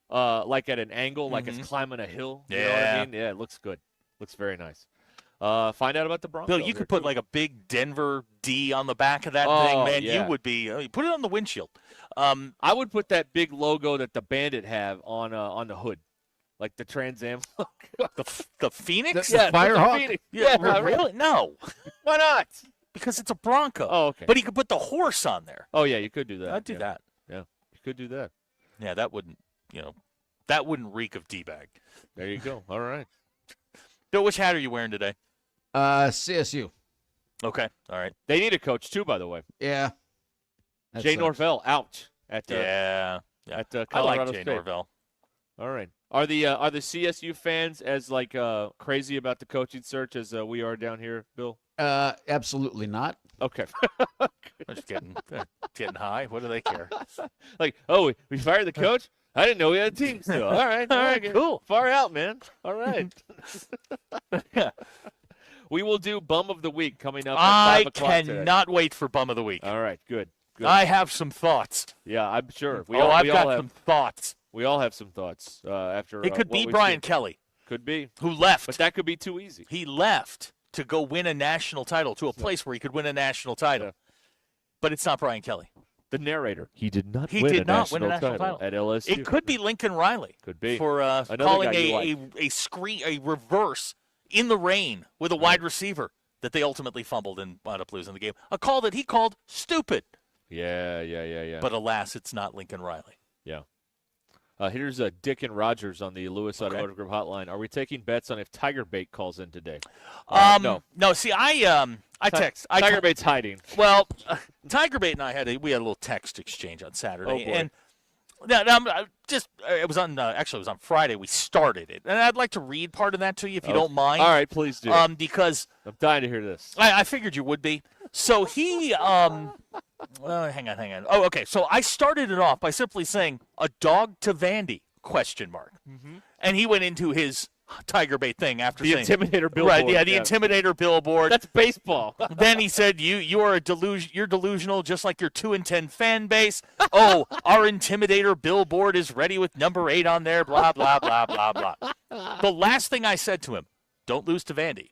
like at an angle, like it's climbing a hill. You know what I mean? Yeah, it looks good. Looks very nice. Find out about the Bronco. Bill, you could put like a big Denver D on the back of that thing, man. Yeah. You would be. Put it on the windshield. I would put that big logo that the Bandit have on the hood, like the Trans Am. the Phoenix? The Firehawk? Phoenix. Yeah, really? No. Why not? Because it's a Bronco. Oh, okay. But he could put the horse on there. Oh, yeah, you could do that. I'd do that. Yeah, you could do that. Yeah, that wouldn't, that wouldn't reek of D-bag. There you go. All right. Bill, which hat are you wearing today? CSU. Okay. All right. They need a coach, too, by the way. Yeah. Jay Norvell out at Colorado I like Jay State. Norvell. All right. Are the CSU fans as crazy about the coaching search as we are down here, Bill? Absolutely not. Okay. I'm just getting high. What do they care? We fired the coach? I didn't know we had a team still. All right. All right. Cool. Far out, man. All right. We will do Bum of the Week coming up at 5 o'clock cannot wait for Bum of the Week. All right. Good. I have some thoughts. Yeah, I'm sure. I've got some thoughts. We all have some thoughts after. It could be Brian Kelly. Could be. Who left. But that could be too easy. He left to go win a national title, to a place where he could win a national title. Yeah. But it's not Brian Kelly. The narrator. He did not win a national title at LSU. It could be Lincoln Riley. Could be. For calling a reverse in the rain with a wide receiver that they ultimately fumbled and wound up losing the game. A call that he called stupid. Yeah. But alas, it's not Lincoln Riley. Yeah. Here's Dick and Rogers on the Lewis Automotive Group hotline. Are we taking bets on if Tiger Bait calls in today? No. See, I text. Tiger Bait's hiding. Well, Tiger Bait and I had a little text exchange on Saturday. Oh, boy. And it was on Friday. We started it, and I'd like to read part of that to you if you don't mind. All right, please do. Because I'm dying to hear this. I figured you would be. So he, hang on. Oh, okay. So I started it off by simply saying a dog to Vandy, ? And he went into his Tiger Bait thing after The saying Intimidator billboard. Right, yeah, the Intimidator billboard. That's baseball. Then he said, you're delusional, just like your 2-10 fan base. Oh, our Intimidator billboard is ready with number 8 on there, blah, blah, blah, blah, blah. The last thing I said to him, don't lose to Vandy.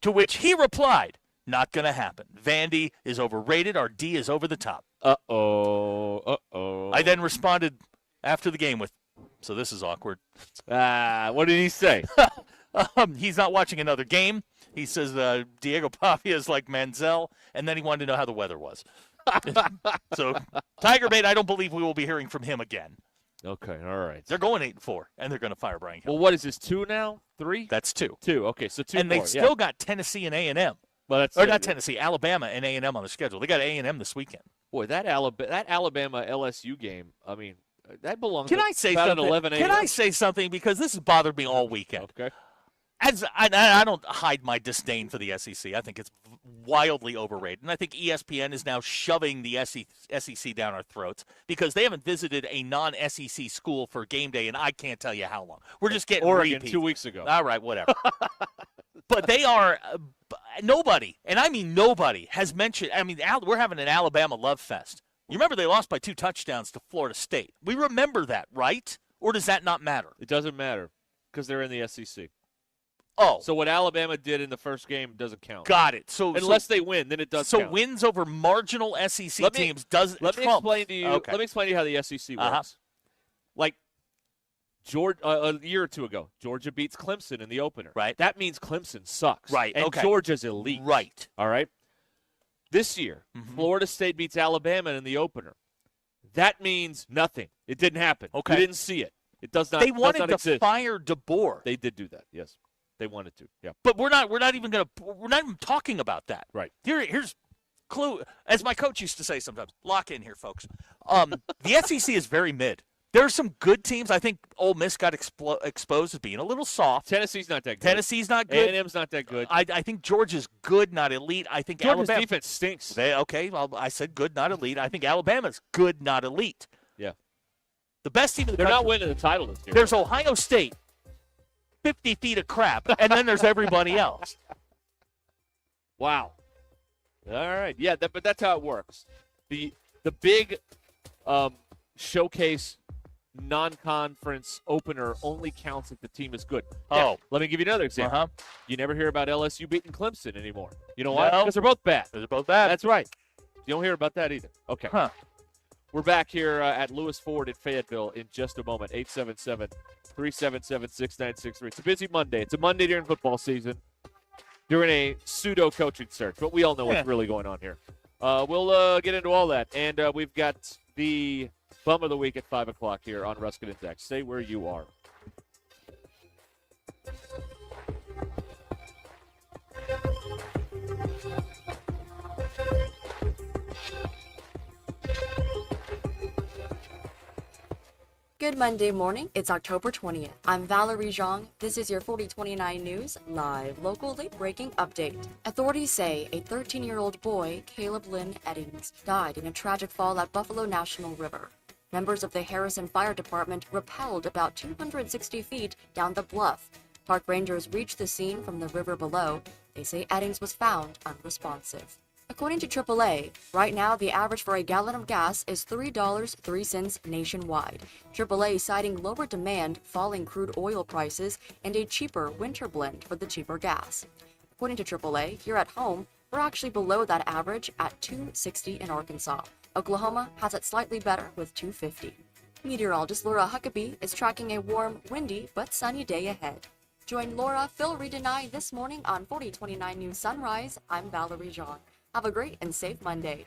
To which he replied, not going to happen. Vandy is overrated. Our D is over the top. Uh-oh. I then responded after the game with, so this is awkward. What did he say? He's not watching another game. He says Diego Pavia is like Manziel, and then he wanted to know how the weather was. So, Tiger Bait, I don't believe we will be hearing from him again. Okay, all right. They're going 8-4, and they're going to fire Brian Kelly. Well, what is this, 2 now? 3? That's 2. 2, okay, so 2 and more. they still got Tennessee and A&M. Well, that's or not Tennessee, Alabama and A&M on the schedule. They got A&M this weekend. Boy, that Alabama LSU game, I mean, that belongs Can at I say about something? 11 a.m. Can I say something? Because this has bothered me all weekend. Okay. As I don't hide my disdain for the SEC. I think it's wildly overrated. And I think ESPN is now shoving the SEC down our throats because they haven't visited a non-SEC school for game day, and I can't tell you how long. We're just getting Oregon repeats. 2 weeks ago. All right, whatever. But they are nobody, and I mean nobody, has mentioned. I mean, we're having an Alabama love fest. You remember they lost by 2 touchdowns to Florida State. We remember that, right? Or does that not matter? It doesn't matter because they're in the SEC. Oh. So what Alabama did in the first game doesn't count. Got it. So unless they win, then it does count. So wins over marginal SEC teams does Let me trump. explain to you. Okay. Let me explain to you how the SEC works. Like a year or two ago, Georgia beats Clemson in the opener. Right. That means Clemson sucks. Right. And okay. Georgia's elite. Right. All right. This year, Florida State beats Alabama in the opener. That means nothing. It didn't happen. Okay. You didn't see it. It does not. They wanted does not to exist. fire DeBoer. They did do that. Yes. They wanted to. Yeah. But we're not even talking about that. Right. Here's clue. As my coach used to say sometimes, lock in here, folks. The SEC is very mid. There are some good teams. I think Ole Miss got exposed as being a little soft. Tennessee's not that good. Tennessee's not good. A&M's not that good. I think Georgia's good, not elite. I think Georgia's Alabama defense stinks. Well, I said good, not elite. I think Alabama's good, not elite. Yeah. The best team in the They're country. not winning the title this year. There's Ohio State, 50 feet of crap, and then there's everybody else. Wow. All right. Yeah, but that's how it works. The big showcase non-conference opener only counts if the team is good. Now, let me give you another example. You never hear about LSU beating Clemson anymore. You know why? No. Because they're both bad. They're both bad. That's right. You don't hear about that either. Okay. We're back here at Lewis Ford in Fayetteville in just a moment. 877-377-6963. It's a busy Monday. It's a Monday during football season, during a pseudo coaching search, but we all know what's really going on here. We'll get into all that, and we've got the Bum of the Week at 5 o'clock here on Ruscin and Zach. Stay where you are. Good Monday morning. It's October 20th. I'm Valerie Zhang. This is your 4029 News live, locally breaking update. Authorities say a 13-year-old boy, Caleb Lynn Eddings, died in a tragic fall at Buffalo National River. Members of the Harrison Fire Department rappelled about 260 feet down the bluff. Park rangers reached the scene from the river below. They say Eddings was found unresponsive. According to AAA, right now the average for a gallon of gas is $3.03 nationwide. AAA citing lower demand, falling crude oil prices, and a cheaper winter blend for the cheaper gas. According to AAA, here at home, we're actually below that average at $2.60 in Arkansas. Oklahoma has it slightly better with $2.50. Meteorologist Laura Huckabee is tracking a warm, windy, but sunny day ahead. Join Laura, Phil, Reed, and I this morning on 4029 News Sunrise. I'm Valerie Jean. Have a great and safe Monday.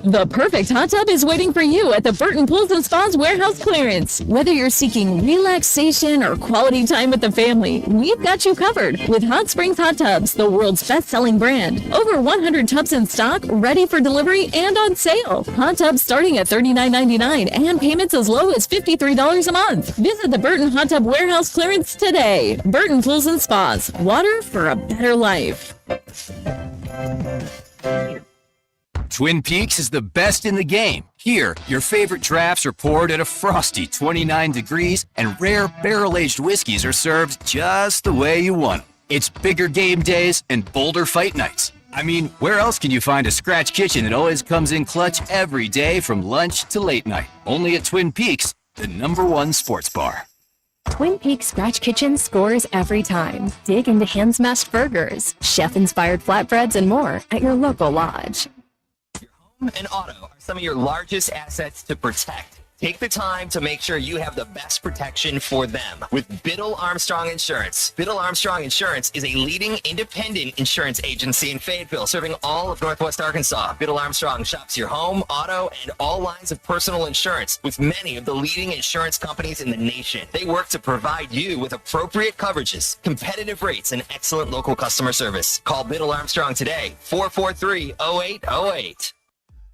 The perfect hot tub is waiting for you at the Burton Pools and Spas warehouse clearance. Whether you're seeking relaxation or quality time with the family, we've got you covered with Hot Springs Hot Tubs, the world's best-selling brand. Over 100 tubs in stock, ready for delivery and on sale. Hot tubs starting at $39.99 and payments as low as $53 a month. Visit the Burton Hot Tub warehouse clearance today. Burton Pools and Spas, water for a better life. Twin Peaks is the best in the game. Here, your favorite drafts are poured at a frosty 29 degrees, and rare barrel-aged whiskeys are served just the way you want them. It's bigger game days and bolder fight nights. I mean, where else can you find a scratch kitchen that always comes in clutch every day from lunch to late night? Only at Twin Peaks, the #1 sports bar. Twin Peaks Scratch Kitchen scores every time. Dig into hand-smashed burgers, chef-inspired flatbreads, and more at your local lodge. Home and auto are some of your largest assets to protect. Take the time to make sure you have the best protection for them with Biddle Armstrong Insurance. Biddle Armstrong Insurance is a leading independent insurance agency in Fayetteville, serving all of Northwest Arkansas. Biddle Armstrong shops your home, auto, and all lines of personal insurance with many of the leading insurance companies in the nation. They work to provide you with appropriate coverages, competitive rates, and excellent local customer service. Call Biddle Armstrong today, 443-0808.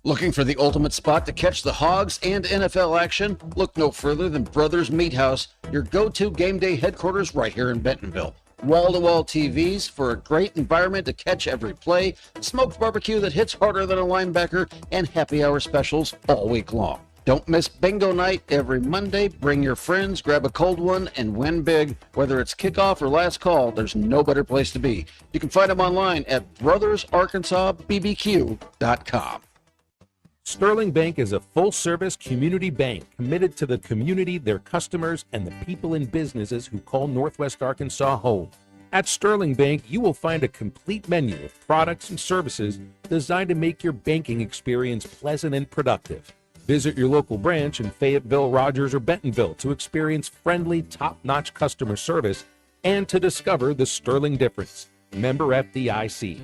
Looking for the ultimate spot to catch the Hogs and NFL action? Look no further than Brothers Meat House, your go-to game day headquarters right here in Bentonville. Wall-to-wall TVs for a great environment to catch every play, smoked barbecue that hits harder than a linebacker, and happy hour specials all week long. Don't miss bingo night every Monday. Bring your friends, grab a cold one, and win big. Whether it's kickoff or last call, there's no better place to be. You can find them online at brothersarkansasbbq.com. Sterling Bank is a full-service community bank committed to the community, their customers, and the people and businesses who call Northwest Arkansas home. At Sterling Bank, you will find a complete menu of products and services designed to make your banking experience pleasant and productive. Visit your local branch in Fayetteville, Rogers, or Bentonville to experience friendly, top-notch customer service and to discover the Sterling difference. Member FDIC.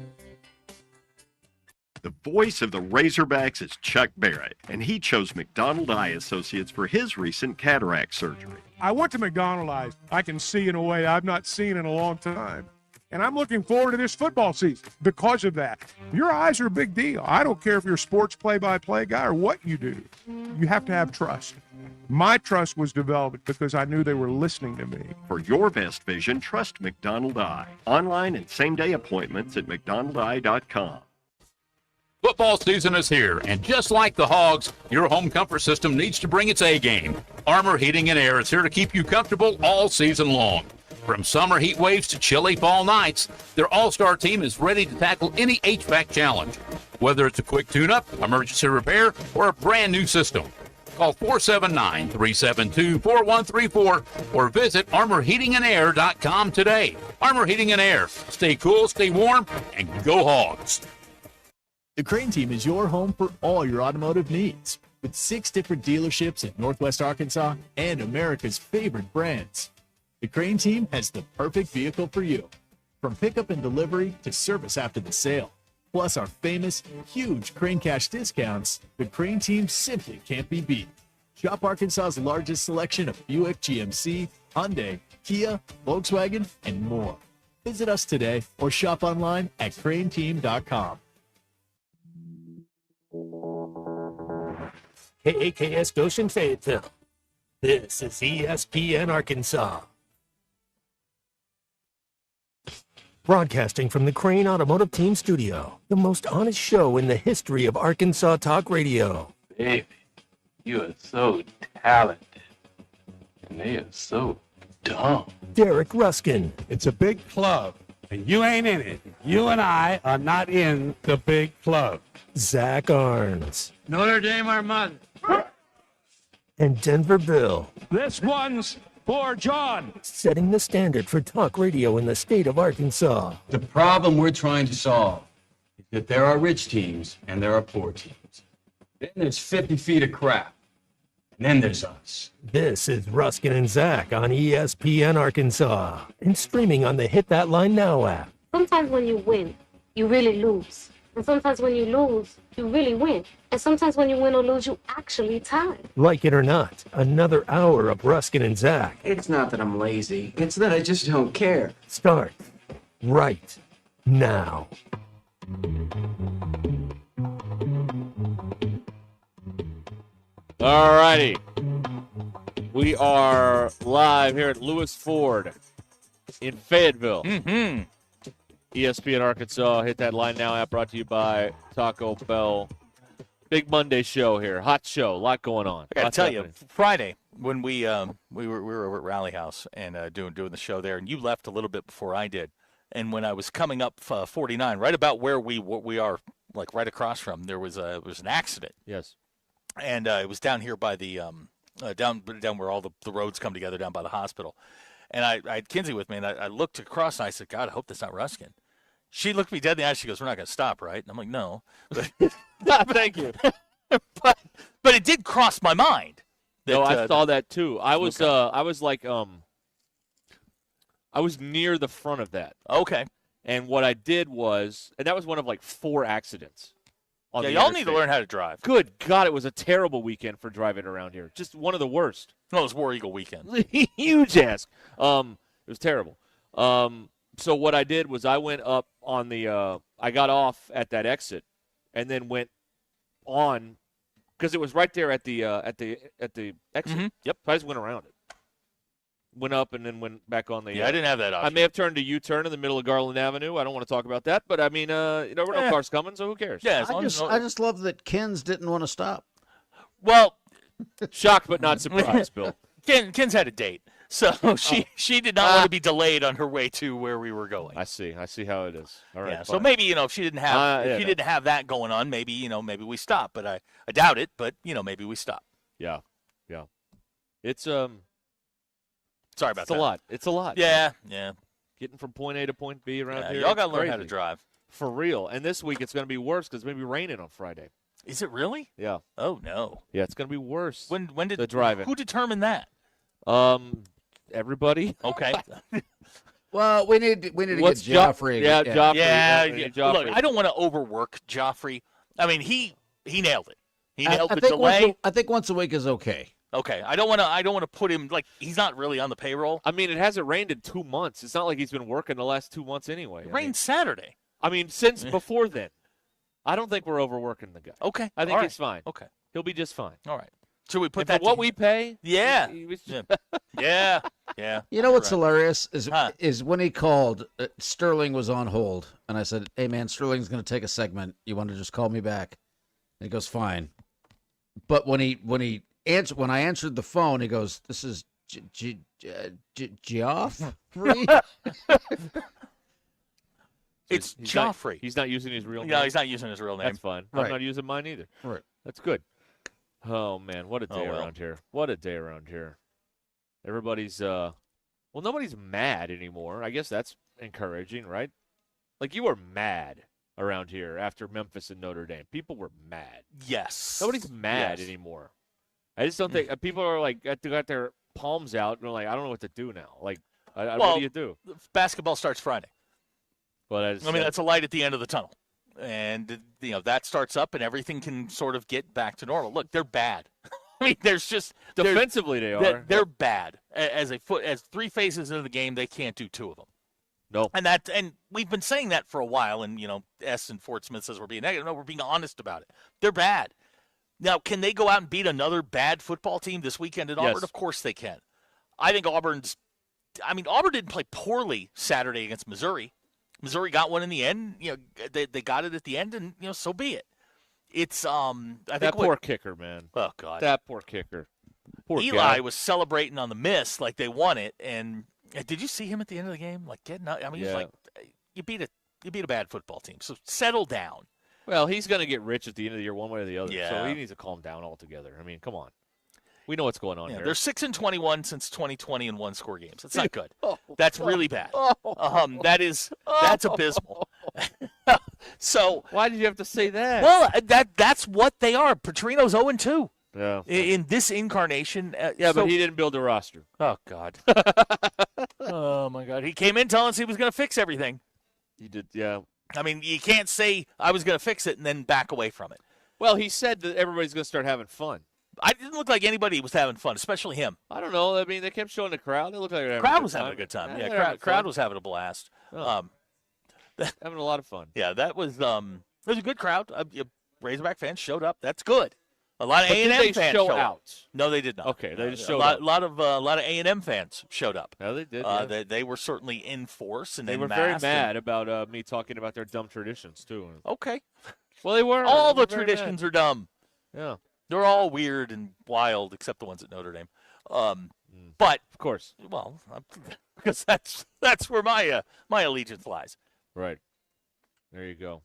The voice of the Razorbacks is Chuck Barrett, and he chose McDonald Eye Associates for his recent cataract surgery. I went to McDonald Eye. I can see in a way I've not seen in a long time. And I'm looking forward to this football season because of that. Your eyes are a big deal. I don't care if you're a sports play-by-play guy or what you do. You have to have trust. My trust was developed because I knew they were listening to me. For your best vision, trust McDonald Eye. Online and same-day appointments at mcdonaldeye.com. Football season is here, and just like the Hogs, your home comfort system needs to bring its A game. Armor Heating and Air is here to keep you comfortable all season long. From summer heat waves to chilly fall nights, their all-star team is ready to tackle any HVAC challenge. Whether it's a quick tune-up, emergency repair, or a brand new system. Call 479-372-4134 or visit armorheatingandair.com today. Armor Heating and Air. Stay cool, stay warm, and go Hogs. The Crane Team is your home for all your automotive needs, with 6 different dealerships in Northwest Arkansas and America's favorite brands. The Crane Team has the perfect vehicle for you, from pickup and delivery to service after the sale. Plus our famous, huge Crane Cash discounts, the Crane Team simply can't be beat. Shop Arkansas's largest selection of Buick, GMC, Hyundai, Kia, Volkswagen, and more. Visit us today or shop online at craneteam.com. KAKS Goshen Fayetteville. This is ESPN Arkansas. Broadcasting from the Crane Automotive Team Studio, the most honest show in the history of Arkansas Talk Radio. Baby, you are so talented, and they are so dumb. Derek Ruskin. It's a big club, and you ain't in it. You and I are not in the big club. Zach Arns. Notre Dame Armada. And Denver Bill. This one's for John. Setting the standard for talk radio in the state of Arkansas. The problem we're trying to solve is that there are rich teams and there are poor teams. Then there's 50 feet of crap. And then there's us. This is Ruskin and Zach on ESPN Arkansas and streaming on the Hit That Line Now app. Sometimes when you win, you really lose. And sometimes when you lose, you really win. And sometimes when you win or lose, you actually tie. Like it or not, another hour of Ruskin and Zach It's not that I'm lazy. It's that I just don't care. start right now. All righty. We are live here at Lewis Ford in Fayetteville. Mm-hmm. ESPN Arkansas. Hit that line now app brought to you by Taco Bell. Big Monday show here. Hot show. A lot going on. I got to Lots tell happening. you, Friday when we were over at Rally House and doing the show there, and you left a little bit before I did. And when I was coming up 49, right about where we are, like right across from, there was an accident. Yes. And it was down here by the down where all the roads come together down by the hospital. And I had Kinsey with me, and I looked across, and I said, God, I hope that's not Ruskin. She looked me dead in the eye. She goes, we're not going to stop, right? And I'm like, no. But, thank you. but it did cross my mind. No, I saw that too. I was I was near the front of that. Okay. And what I did was, and that was one of like 4 accidents. On Yeah, the y'all need to interstate. learn how to drive. Good God, it was a terrible weekend for driving around here. Just one of the worst. No, it was War Eagle weekend. Huge ass. It was terrible. So what I did was I went up on the I got off at that exit and then went on because it was right there at the exit. Mm-hmm. Yep. So I just went around it. Went up and then went back on the. Yeah, I didn't have that option. I may have turned a U-turn in the middle of Garland Avenue. I don't want to talk about that, but I mean, there were no cars coming, so who cares? Yeah, I just love that Ken's didn't want to stop. Well, shocked but not surprised, Bill. Ken's had a date, so she did not want to be delayed on her way to where we were going. I see how it is. All right. Yeah, so fine. maybe if she didn't have yeah, have that going on, maybe maybe we stop. But I doubt it. But maybe we stop. Yeah. It's Sorry about it's that. a lot. It's a lot. Yeah. Getting from point A to point B around Yeah, here. y'all it's gotta learn how to crazy. drive. For real. And this week it's going to be worse because it's going to be raining on Friday. Is it really? Yeah. Oh no. Yeah, it's going to be worse. When did the driving? Who determined that? Everybody. Okay. Well, we need to What's get Joffrey. Yeah, Joffrey. Yeah. Joffrey. Look, I don't want to overwork Joffrey. I mean, he nailed it. He nailed the think delay. I think once a week is okay. Okay, I don't want to put him like he's not really on the payroll. I mean, it hasn't rained in 2 months. It's not like he's been working the last 2 months anyway. It rained Saturday. I mean, since before then. I don't think we're overworking the guy. Okay. I think all he's right. fine. Okay. He'll be just fine. All right. Should we put And that for what to- we pay? Yeah. he was- Yeah. You know what's Right. hilarious is when he called, Sterling was on hold, and I said, "Hey man, Sterling's going to take a segment. You want to just call me back?" And he goes, "Fine." But when I answered the phone, he goes, "This is Geoff." It's He's Joffrey. He's not using his real name. No, he's not using his real name. That's fine. Right. I'm not using mine either. Right. That's good. Oh man, what a day well. around here. What a day around here. Everybody's well, nobody's mad anymore. I guess that's encouraging, right? Like you were mad around here after Memphis and Notre Dame. People were mad. Yes. Nobody's mad Yes. anymore. I just don't think people are like got their palms out and they're like, I don't know what to do now. Like, what Well, do you do? Basketball starts Friday. But I mean, that's a light at the end of the tunnel. And, that starts up and everything can sort of get back to normal. Look, they're bad. I mean, defensively they are. They're bad. As 3 phases into the game, they can't do 2 of them. No. And we've been saying that for a while. And, S and Fort Smith says we're being negative. No, we're being honest about it. They're bad. Now, can they go out and beat another bad football team this weekend at Auburn? Yes. Of course they can. I think Auburn didn't play poorly Saturday against Missouri. Missouri got one in the end. They got it at the end, and so be it. It's I think that poor kicker, man. Oh God, that poor kicker. Poor Eli guy. was celebrating on the miss like they won it. And did you see him at the end of the game? Like getting up. I mean, he's like, you beat a bad football team. So settle down. Well, he's going to get rich at the end of the year one way or the other. Yeah. So he needs to calm down altogether. I mean, come on. We know what's going on here. They're 6-21 since 2020 in 1-score games. That's not good. That's really bad. That's abysmal. So why did you have to say that? Well, that's what they are. Petrino's 0-2. Yeah. In this incarnation. But he didn't build a roster. Oh God. Oh my God. He came in telling us he was going to fix everything. He did. Yeah. I mean, you can't say I was going to fix it and then back away from it. Well, he said that everybody's going to start having fun. I didn't look like anybody was having fun, especially him. I don't know. I mean, they kept showing the crowd. They looked like they were having Crowd a good was time. having a good time. they're Yeah, having crowd fun. was having a blast. Oh. Having a lot of fun. Yeah, that was it was a good crowd. Razorback fans showed up. That's good. A lot of But did A&M they fans show showed out? up. No, they did not. Okay, they just showed a lot, up. A lot of A&M fans showed up. No, they did. Yeah. They were certainly in force and They in were very mass mad about me talking about their dumb traditions, too. Okay. Well, they were. All They were the very traditions mad. are dumb. Yeah. They're all weird and wild, except the ones at Notre Dame. But of course, well, because that's where my allegiance lies. Right. There you go.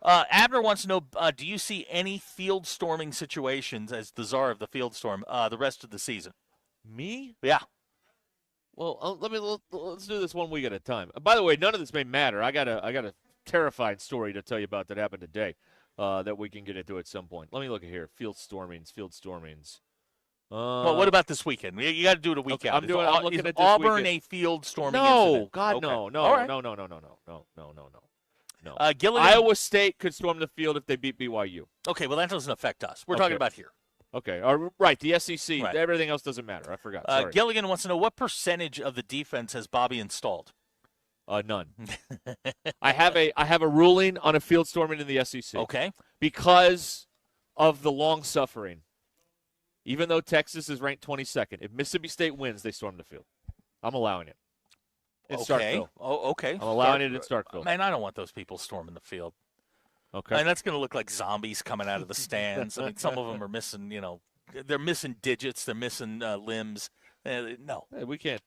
Abner wants to know: do you see any field storming situations as the czar of the field storm the rest of the season? Me? Yeah. Well, let's do this 1 week at a time. By the way, none of this may matter. I got a terrifying story to tell you about that happened today. That we can get into at some point. Let me look at here. Field stormings. Well, what about this weekend? You got to do it a weekend. I'm looking is at this Auburn weekend. a field storming No, incident? God, Okay. no. All right. No. Gilligan, Iowa State could storm the field if they beat BYU. Okay, well, that doesn't affect us. We're Okay. talking about here. Okay, right, the SEC. Right. Everything else doesn't matter. I forgot. Sorry. Gilligan wants to know what percentage of the defense has Bobby installed? None. I have a ruling on a field storming in the SEC. Okay. Because of the long suffering. Even though Texas is ranked 22nd, if Mississippi State wins, they storm the field. I'm allowing it. In Starkville. Oh, okay. I'm allowing it in Starkville. Man, I don't want those people storming the field. Okay. And that's going to look like zombies coming out of the stands. I mean, some of them are missing, they're missing digits. They're missing limbs. No. Hey, we can't.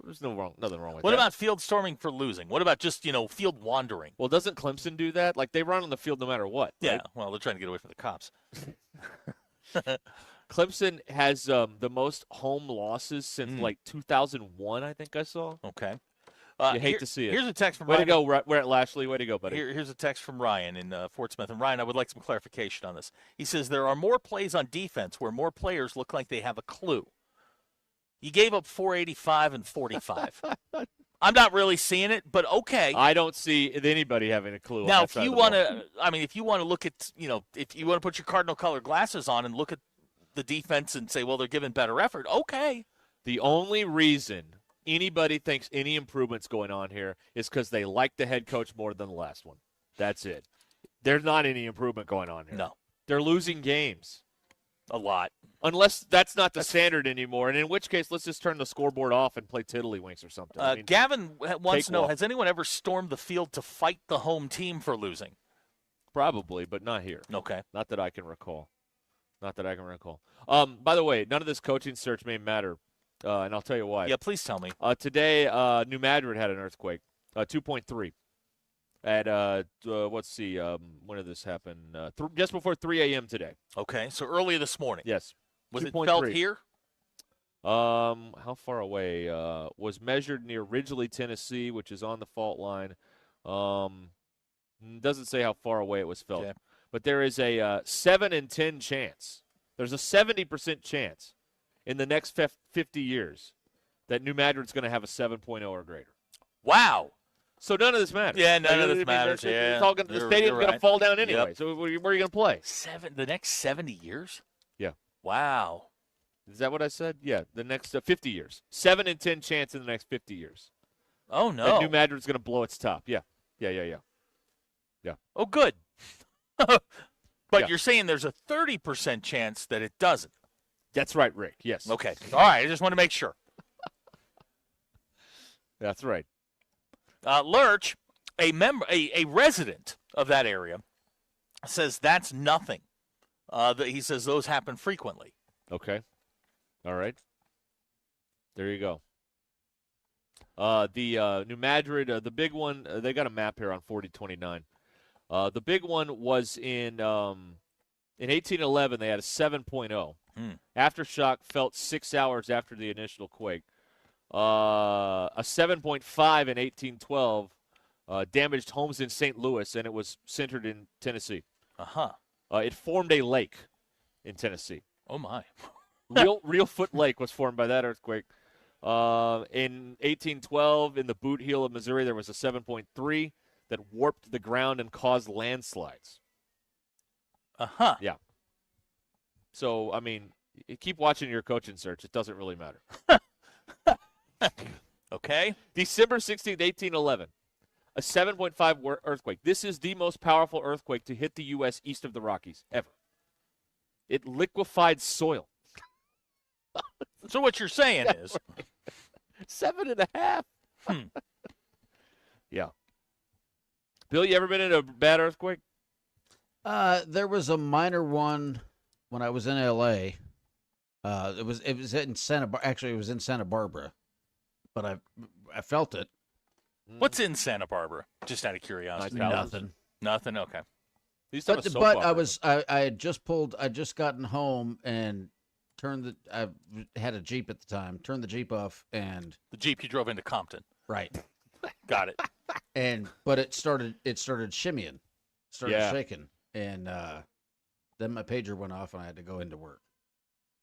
There's nothing wrong with What that. about field storming for losing? What about just, field wandering? Well, doesn't Clemson do that? Like, they run on the field no matter what. Yeah, right? well, they're trying to get away from the cops. Clemson has the most home losses since, 2001, I think I saw. Okay. You hate to see it. Here's a text from Way Ryan. to go, we're at Lashley. Way to go, buddy. Here's a text from Ryan in Fort Smith. And Ryan, I would like some clarification on this. He says there are more plays on defense where more players look like they have a clue. You gave up 485 and 45. I'm not really seeing it, but okay. I don't see anybody having a clue. Now, on if that you want if you want to look at, if you want to put your cardinal color glasses on and look at the defense and say, well, they're giving better effort, okay. The only reason anybody thinks any improvement's going on here is because they like the head coach more than the last one. That's it. There's not any improvement going on here. No. They're losing games. A lot. Unless that's not the standard anymore, and in which case, let's just turn the scoreboard off and play tiddlywinks or something. I mean, Gavin wants to know, cakewalk. has anyone ever stormed the field to fight the home team for losing? Probably, but not here. Okay. Not that I can recall. By the way, none of this coaching search may matter, and I'll tell you why. Yeah, please tell me. Today, New Madrid had an earthquake, 2.3. At, let's see, when did this happen? Just before 3 a.m. today. Okay, so earlier this morning. Yes. Was it 2.3. felt here? How far away? Was measured near Ridgely, Tennessee, which is on the fault line. Doesn't say how far away it was felt. Okay. But there is a 7 in 10 chance. There's a 70% chance in the next 50 years that New Madrid's going to have a 7.0 or greater. Wow. So none of this matters. Yeah, none of I this mean, matters. it's all gonna, the stadium's going to fall down anyway. Yep. So where are you going to play? The next 70 years? Yeah. Wow. Is that what I said? Yeah, the next 50 years. 7 in 10 chance in the next 50 years. Oh, no. That New Madrid's going to blow its top. Yeah. Oh, good. But Yeah. you're saying there's a 30% chance that it doesn't. That's right, Rick. Yes. Okay. All right. I just want to make sure. That's right. Lurch, a resident of that area, says that's nothing. He says those happen frequently. Okay. All right. There you go. The New Madrid, the big one, they got a map here on 4029. The big one was in 1811. They had a 7.0. Aftershock felt 6 hours after the initial quake. A 7.5 in 1812 damaged homes in St. Louis, and it was centered in Tennessee. Uh-huh. It formed a lake in Tennessee. Oh, my. Real Foot Lake was formed by that earthquake. In 1812, in the Boot Heel of Missouri, there was a 7.3. that warped the ground and caused landslides. Uh-huh. Yeah. So, I mean, keep watching your coaching search. It doesn't really matter. Okay. December 16th, 1811. A 7.5 earthquake. This is the most powerful earthquake to hit the U.S. east of the Rockies ever. It liquefied soil. So what you're saying is 7.5. Yeah. Bill, you ever been in a bad earthquake? There was a minor one when I was in L.A. It was in actually it was in Santa Barbara, but I felt it. What's in Santa Barbara? Just out of curiosity. Nothing. Nothing. Okay. But I had just gotten home and I had a Jeep at the time. Turned the Jeep off and the Jeep you drove into Compton. Right. Got it. But it started shimmying, shaking, and then my pager went off and I had to go into work.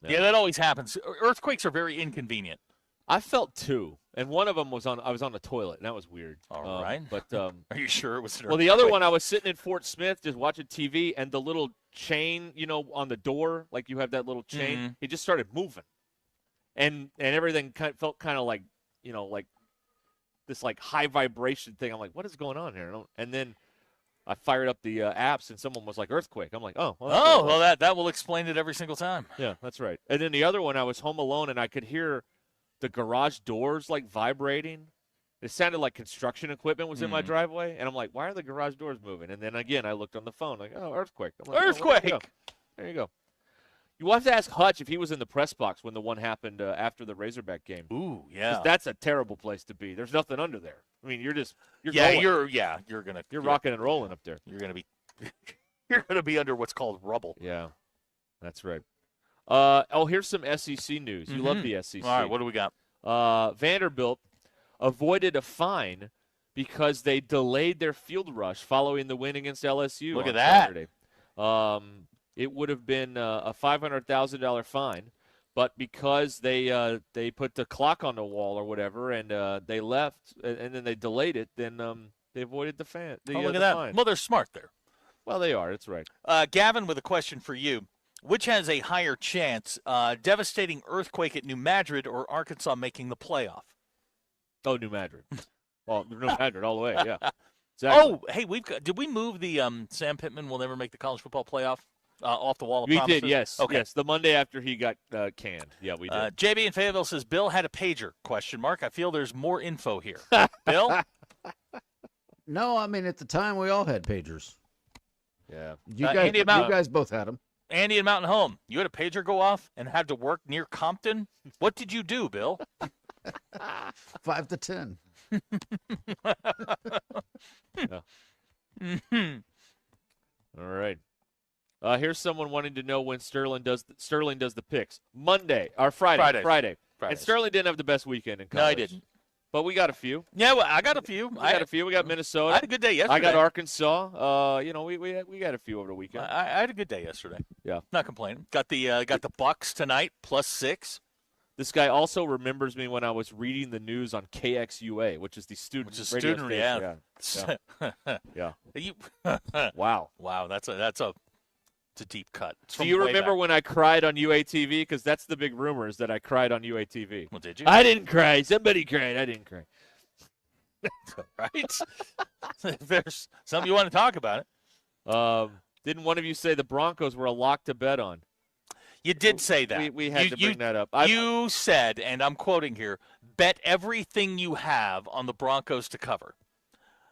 Yeah, that always happens. Earthquakes are very inconvenient. I felt two, and one of them I was on the toilet, and that was weird. All right. But are you sure it was an well, the other one, I was sitting in Fort Smith just watching TV, and the little chain, on the door, like you have that little chain, it just started moving. And everything felt kind of like, like this like high vibration thing. I'm like, what is going on here? And then I fired up the apps, and someone was like, earthquake. I'm like, oh. Well, that will explain it every single time. Yeah, that's right. And then the other one, I was home alone, and I could hear the garage doors like vibrating. It sounded like construction equipment was in my driveway, and I'm like, why are the garage doors moving? And then again, I looked on the phone, like, oh, earthquake. I'm like, earthquake! Oh, there you go. You will have to ask Hutch if he was in the press box when the one happened after the Razorback game. Ooh, yeah. 'Cause that's a terrible place to be. There's nothing under there. I mean, you're rocking and rolling up there. You're gonna be under what's called rubble. Yeah, that's right. Here's some SEC news. You love the SEC. All right, what do we got? Vanderbilt avoided a fine because they delayed their field rush following the win against LSU. Look on at that. Saturday. It would have been a $500,000 fine, but because they put the clock on the wall or whatever, and they left, and then they delayed it, then they avoided the fine. Look at that. Fine. Well, they're smart there. Well, they are. That's right. Gavin with a question for you. Which has a higher chance, devastating earthquake at New Madrid or Arkansas making the playoff? Oh, New Madrid. Well, New Madrid all the way, yeah. Exactly. Oh, hey, did we move the Sam Pittman will never make the college football playoff off the wall of We promises? did, yes. Okay. Yes, the Monday after he got canned. Yeah, we did. JB in Fayetteville says, Bill had a pager, ? I feel there's more info here. Bill? No, I mean, at the time, we all had pagers. Yeah. You guys both had them. Andy in Mountain Home, you had a pager go off and had to work near Compton? What did you do, Bill? 5 to 10. All right. Here's someone wanting to know when Sterling does the picks. Monday or Friday. Friday. And Sterling didn't have the best weekend in college. No, I didn't. But we got a few. Yeah, well, I got a few. We got Minnesota. I had a good day yesterday. I got Arkansas. We got a few over the weekend. I had a good day yesterday. Yeah. Not complaining. Got the Bucks tonight, +6. This guy also remembers me when I was reading the news on KXUA, which is the student radio station. Yeah. Wow. Wow, that's a deep cut. Do you remember when I cried on UATV? Because that's the big rumor is that I cried on UATV. Well, did you? I didn't cry. Somebody cried. I didn't cry. Right? If there's something you want to talk about it. Didn't one of you say the Broncos were a lock to bet on? You did say that. We had to bring that up. You said, and I'm quoting here, bet everything you have on the Broncos to cover.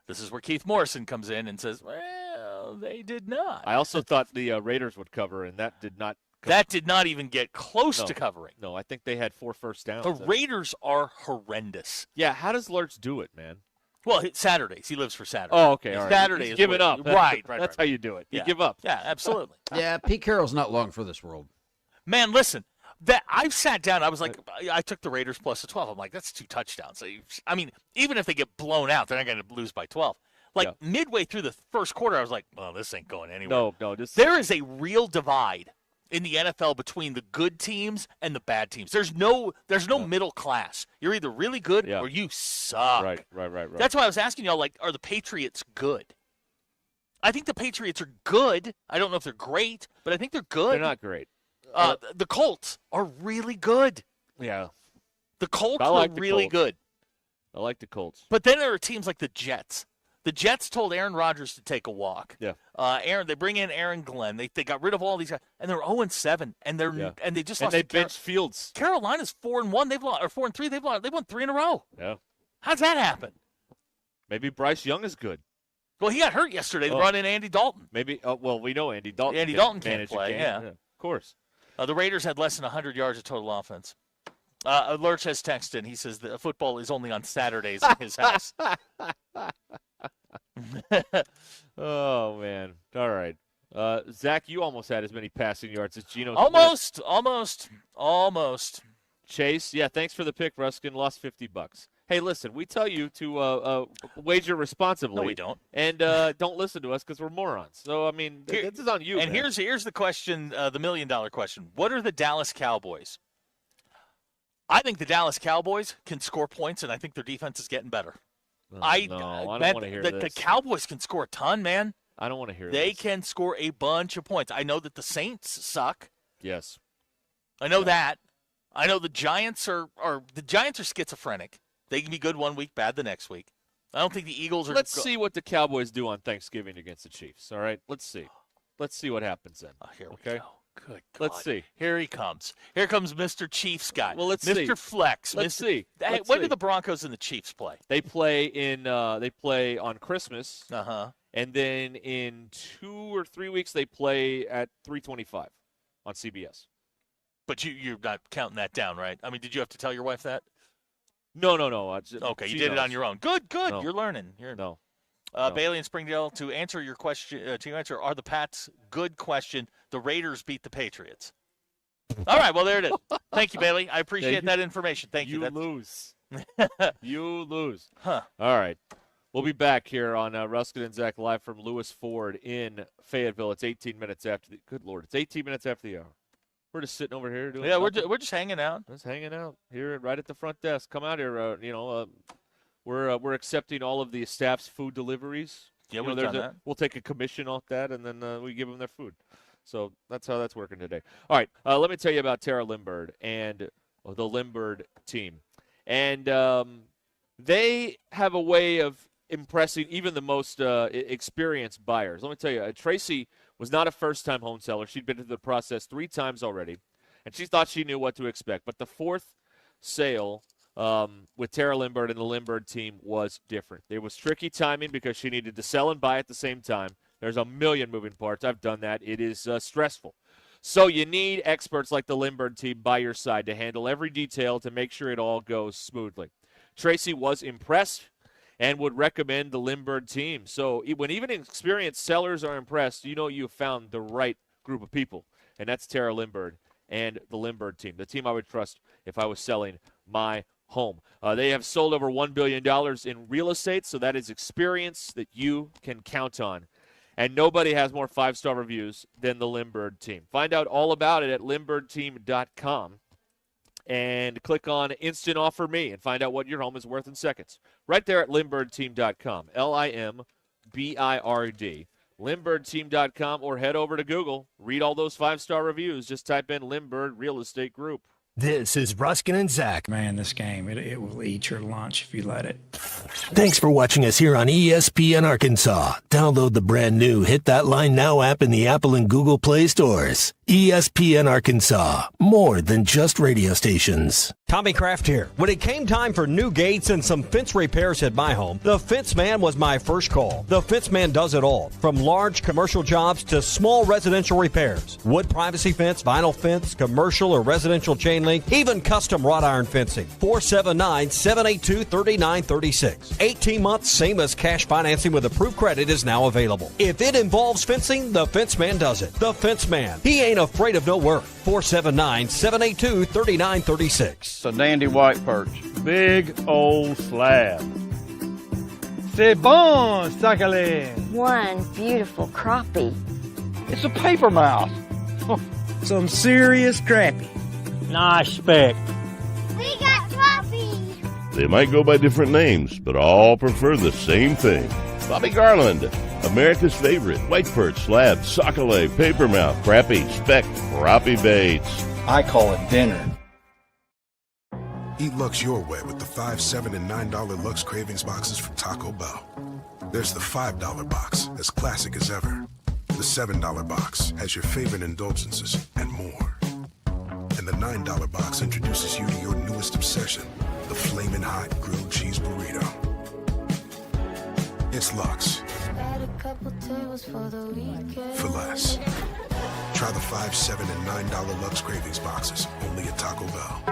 This is where Keith Morrison comes in and says, well, they did not. I also thought the Raiders would cover, and that did not cover. That did not even get close to covering. No, I think they had 4 first downs. The Raiders are horrendous. Yeah, how does Lurch do it, man? Well, Saturdays. He lives for Saturdays. Oh, okay. All right. Saturday He's is giving up. Right. That's how you do it. Yeah. You give up. Yeah, absolutely. Yeah, Pete Carroll's not long for this world. Man, listen, I've sat down. I was like, I took the Raiders plus the 12. I'm like, that's 2 touchdowns. I mean, even if they get blown out, they're not going to lose by 12. Midway through the first quarter, I was like, well, this ain't going anywhere. No. There is a real divide in the NFL between the good teams and the bad teams. There's no middle class. You're either really good or you suck. Right. That's why I was asking y'all, like, are the Patriots good? I think the Patriots are good. I don't know if they're great, but I think they're good. They're not great. The Colts are really good. Yeah. The Colts I like are the really Colts. good. I like the Colts. But then there are teams like the Jets. The Jets told Aaron Rodgers to take a walk. Yeah. They bring in Aaron Glenn. They got rid of all these guys, and they're 0-7, and they just lost. And they benched Fields. Carolina's 4-1. They've lost, or 4-3. They won 3 in a row. Yeah. How's that happen? Maybe Bryce Young is good. Well, he got hurt yesterday. They brought in Andy Dalton. Maybe. Well, we know Andy Dalton. Andy Dalton can't manage a play. game. Yeah, of course. The Raiders had less than 100 yards of total offense. Lurch has texted in. He says that football is only on Saturdays in his house. Oh, man. All right. Zach, you almost had as many passing yards as Geno. Almost. Chase, yeah, thanks for the pick, Ruskin. Lost $50. Hey, listen, we tell you to wager responsibly. No, we don't. And don't listen to us because we're morons. So, I mean, this is on you, And man. here's the question, the million-dollar question. What are the Dallas Cowboys? I think the Dallas Cowboys can score points, and I think their defense is getting better. I don't want to hear the this. The Cowboys can score a ton, man. I don't want to hear They this. can score a bunch of points. I know that the Saints suck. Yes. I know that. I know the Giants are schizophrenic. They can be good one week, bad the next week. I don't think the Eagles are. Let's see what the Cowboys do on Thanksgiving against the Chiefs, all right? Let's see. Let's see what happens then. Here we okay? go. Good God. Let's see. Here he comes. Here comes Mr. Chiefs guy. Well, let's Mr. see. Flex. Let's see. Hey, Let's when see. do the Broncos and the Chiefs play? They play on Christmas. Uh-huh. And then in 2 or 3 weeks they play at 3:25 on CBS. But you're not counting that down, right? I mean, did you have to tell your wife that? No. Okay, she you did it knows. on your own. Good. No. You're learning. No. Bailey in Springdale, to answer your question, are the Pats good question? The Raiders beat the Patriots. All right, well, there it is. Thank you, Bailey. I appreciate that information. Thank you. You lose. You lose. Huh. All right. We'll be back here on Ruskin and Zach live from Lewis Ford in Fayetteville. It's 18 minutes after the – good Lord. It's 18 minutes after the hour. We're just sitting over here doing nothing. we're just hanging out. Just hanging out here right at the front desk. Come out here. We're accepting all of the staff's food deliveries. Yeah, we've done that. We'll take a commission off that, and then we give them their food. So that's how that's working today. All right, let me tell you about Tara Limbird and the Limbird team. And they have a way of impressing even the most experienced buyers. Let me tell you, Tracy was not a first-time home seller. She'd been through the process 3 times already, and she thought she knew what to expect. But the 4th sale with Tara Limbird and the Limbird team was different. There was tricky timing because she needed to sell and buy at the same time. There's a million moving parts. I've done that. It is stressful. So you need experts like the Limbird team by your side to handle every detail to make sure it all goes smoothly. Tracy was impressed and would recommend the Limbird team. So when even experienced sellers are impressed, you know you've found the right group of people, and that's Tara Limbird and the Limbird team, the team I would trust if I was selling my home. They have sold over $1 billion in real estate, so that is experience that you can count on. And nobody has more 5-star reviews than the Limbird team. Find out all about it at LimbirdTeam.com and click on Instant Offer Me and find out what your home is worth in seconds. Right there at LimbirdTeam.com, LIMBIRD. LimbirdTeam.com, or head over to Google. Read all those 5-star reviews. Just type in Limbird Real Estate Group. This is Ruskin and Zach. Man, this game, it will eat your lunch if you let it. Thanks for watching us here on ESPN Arkansas. Download the brand new Hit That Line Now app in the Apple and Google Play stores. ESPN Arkansas, more than just radio stations. Tommy Kraft here. When it came time for new gates and some fence repairs at my home, the Fence Man was my first call. The Fence Man does it all, from large commercial jobs to small residential repairs. Wood privacy fence, vinyl fence, commercial or residential chain link, even custom wrought iron fencing. 479-782-3936. 18 months, same as cash financing with approved credit is now available. If it involves fencing, the Fence Man does it. The Fence Man. He ain't afraid of no work. 479-782-3936. It's a dandy white perch. Big old slab. C'est bon, Sakhalin. One beautiful crappie. It's a paper mouse. It's some serious crappie. Nice speck. We got coffee. They might go by different names, but all prefer the same thing. Bobby Garland, America's favorite, white perch, slab, sockeye, papermouth, crappie, speck, crappie baits. I call it dinner. Eat Lux your way with the $5, $7, and $9 Lux Cravings boxes from Taco Bell. There's the $5 box, as classic as ever. The $7 box has your favorite indulgences and more. And the $9 box introduces you to your newest obsession, the flaming hot grilled cheese burrito. It's Lux. For less. Try the $5, $7, and $9 Lux Cravings boxes, only at Taco Bell.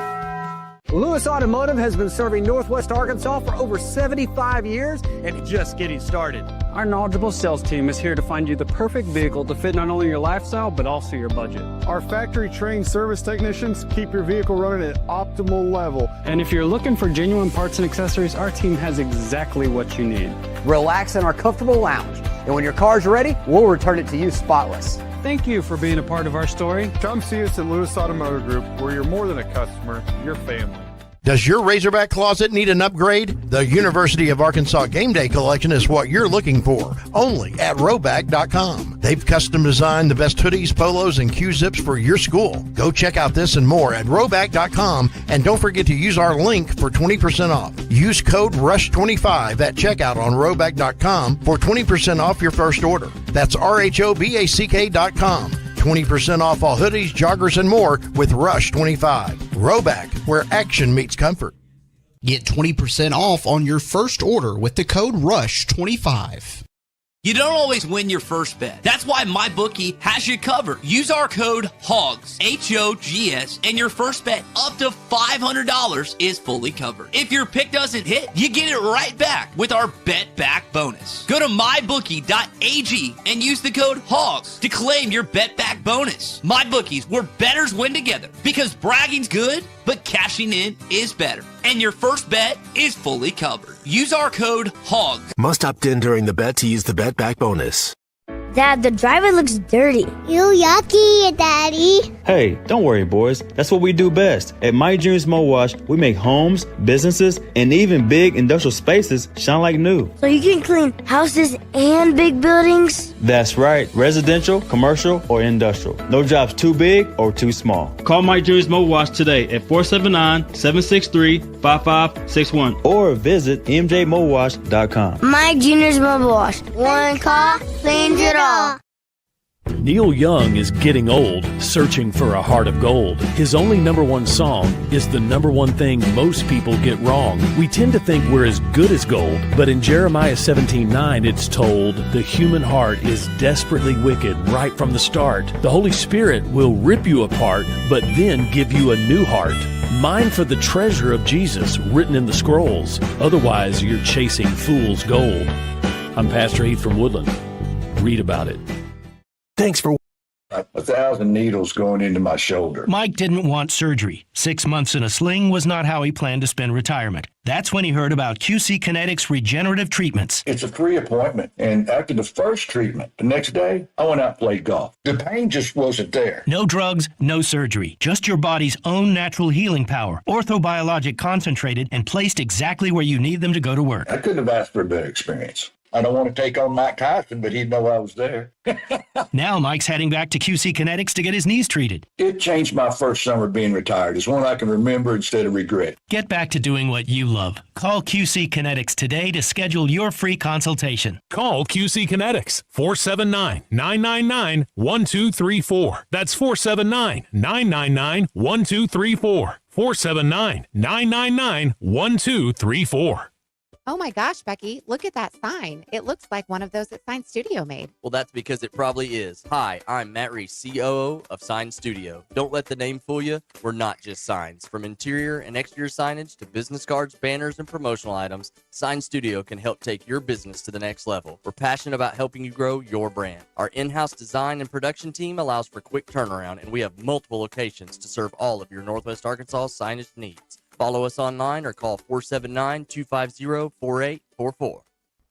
Lewis Automotive has been serving Northwest Arkansas for over 75 years and it's just getting started. Our knowledgeable sales team is here to find you the perfect vehicle to fit not only your lifestyle, but also your budget. Our factory-trained service technicians keep your vehicle running at optimal level. And if you're looking for genuine parts and accessories, our team has exactly what you need. Relax in our comfortable lounge. And when your car's ready, we'll return it to you spotless. Thank you for being a part of our story. Come see us at Lewis Automotive Group, where you're more than a customer, you're family. Does your Razorback closet need an upgrade? The University of Arkansas Game Day Collection is what you're looking for, only at Roback.com. They've custom designed the best hoodies, polos, and Q-zips for your school. Go check out this and more at Roback.com, and don't forget to use our link for 20% off. Use code RUSH25 at checkout on Roback.com for 20% off your first order. That's RHOBACK.com. 20% off all hoodies, joggers, and more with Rush 25. Roback, where action meets comfort. Get 20% off on your first order with the code RUSH25. You don't always win your first bet. That's why MyBookie has you covered. Use our code HOGS, H-O-G-S, and your first bet up to $500 is fully covered. If your pick doesn't hit, you get it right back with our Bet Back bonus. Go to mybookie.ag and use the code HOGS to claim your Bet Back bonus. MyBookie's where bettors win together because bragging's good, but cashing in is better. And your first bet is fully covered. Use our code HOGS. Must opt in during the bet to use the Bet Back bonus. Dad, the driver looks dirty. You yucky, Daddy. Hey, don't worry, boys. That's what we do best. At My Dreams Mo Wash, we make homes, businesses, and even big industrial spaces shine like new. So you can clean houses and big buildings? That's right. Residential, commercial, or industrial. No job's too big or too small. Call My Dreams Mo Wash today at 479-763-5561 or visit mjmowash.com. My Junior's Mobile Wash. One call, cleans it all. Neil Young is getting old, searching for a heart of gold. His only number one song is the number one thing most people get wrong. We tend to think we're as good as gold, but in Jeremiah 17:9 it's told, the human heart is desperately wicked right from the start. The Holy Spirit will rip you apart, but then give you a new heart. Mine for the treasure of Jesus written in the scrolls. Otherwise, you're chasing fool's gold. I'm Pastor Heath from Woodland. Read about it. Thanks for 1,000 needles going into my shoulder. Mike didn't want surgery. 6 months in a sling was not how he planned to spend retirement. That's when he heard about QC Kinetics regenerative treatments. It's a free appointment, and after the first treatment, the next day, I went out and played golf. The pain just wasn't there. No drugs, no surgery. Just your body's own natural healing power. Orthobiologic concentrated and placed exactly where you need them to go to work. I couldn't have asked for a better experience. I don't want to take on Mike Tyson, but he'd know I was there. Now Mike's heading back to QC Kinetics to get his knees treated. It changed my first summer being retired. It's one I can remember instead of regret. Get back to doing what you love. Call QC Kinetics today to schedule your free consultation. Call QC Kinetics, 479-999-1234. That's 479-999-1234. 479-999-1234. Oh my gosh, Becky, look at that sign. It looks like one of those that Sign Studio made. Well, that's because it probably is. Hi, I'm Matt Reese, COO of Sign Studio. Don't let the name fool you. We're not just signs. From interior and exterior signage to business cards, banners, and promotional items, Sign Studio can help take your business to the next level. We're passionate about helping you grow your brand. Our in-house design and production team allows for quick turnaround, and we have multiple locations to serve all of your Northwest Arkansas signage needs. Follow us online or call 479-250-4844.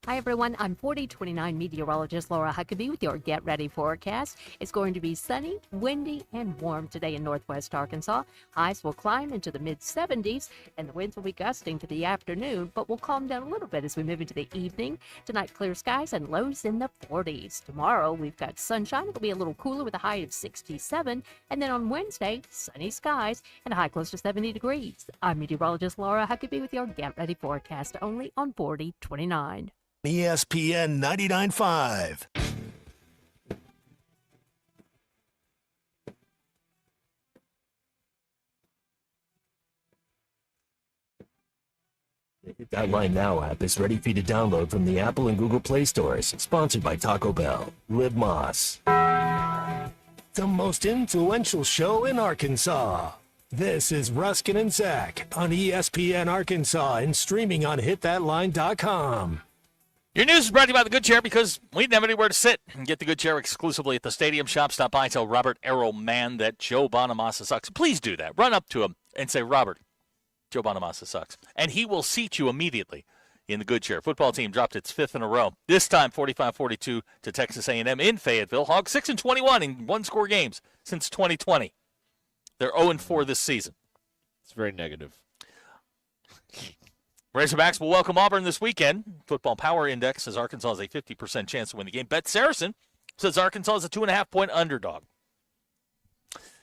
Hi, everyone. I'm 4029 meteorologist Laura Huckabee with your Get Ready forecast. It's going to be sunny, windy, and warm today in northwest Arkansas. Highs will climb into the mid-70s, and the winds will be gusting to the afternoon, but will calm down a little bit as we move into the evening. Tonight, clear skies and lows in the 40s. Tomorrow, we've got sunshine. It'll be a little cooler with a high of 67. And then on Wednesday, sunny skies and a high close to 70 degrees. I'm meteorologist Laura Huckabee with your Get Ready forecast only on 4029. ESPN 99.5. The Hit That Line Now app is ready for you to download from the Apple and Google Play stores. Sponsored by Taco Bell. Live Moss. The most influential show in Arkansas. This is Ruscin and Zach on ESPN Arkansas and streaming on hitthatline.com. Your news is brought to you by the Good Chair because we didn't have anywhere to sit. And get the Good Chair exclusively at the Stadium Shop. Stop by and tell Robert Arrowman that Joe Bonamassa sucks. Please do that. Run up to him and say, Robert, Joe Bonamassa sucks. And he will seat you immediately in the Good Chair. Football team dropped its fifth in a row. This time 45-42 to Texas A&M in Fayetteville. Hogs 6-21 in one-score games since 2020. They're 0-4 this season. It's very negative. Razorbacks will welcome Auburn this weekend. Football Power Index says Arkansas has a 50% chance to win the game. Bet Saracen says Arkansas is a 2.5-point underdog.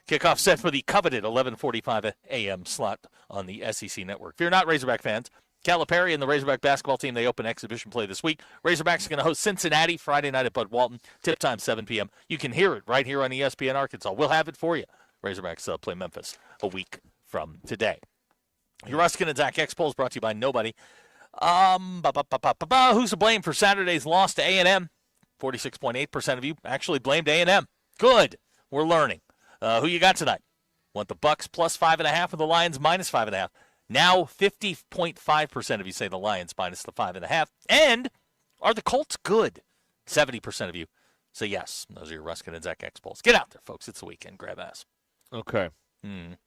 Kickoff set for the coveted 11:45 a.m. slot on the SEC network. Fear not, Razorback fans. Calipari and the Razorback basketball team, they open exhibition play this week. Razorbacks are going to host Cincinnati Friday night at Bud Walton. Tip time 7 p.m. You can hear it right here on ESPN Arkansas. We'll have it for you. Razorbacks play Memphis a week from today. Your Ruscin and Zach X-Polls brought to you by nobody. Who's to blame for Saturday's loss to A&M? 46.8% of you actually blamed A&M. Good. We're learning. Who you got tonight? Want the Bucks plus 5.5 or the Lions minus 5.5? Now 50.5% of you say the Lions minus the 5.5. And are the Colts good? 70% of you say yes. Those are your Ruscin and Zach X-Polls. Get out there, folks. It's the weekend. Grab ass. Okay.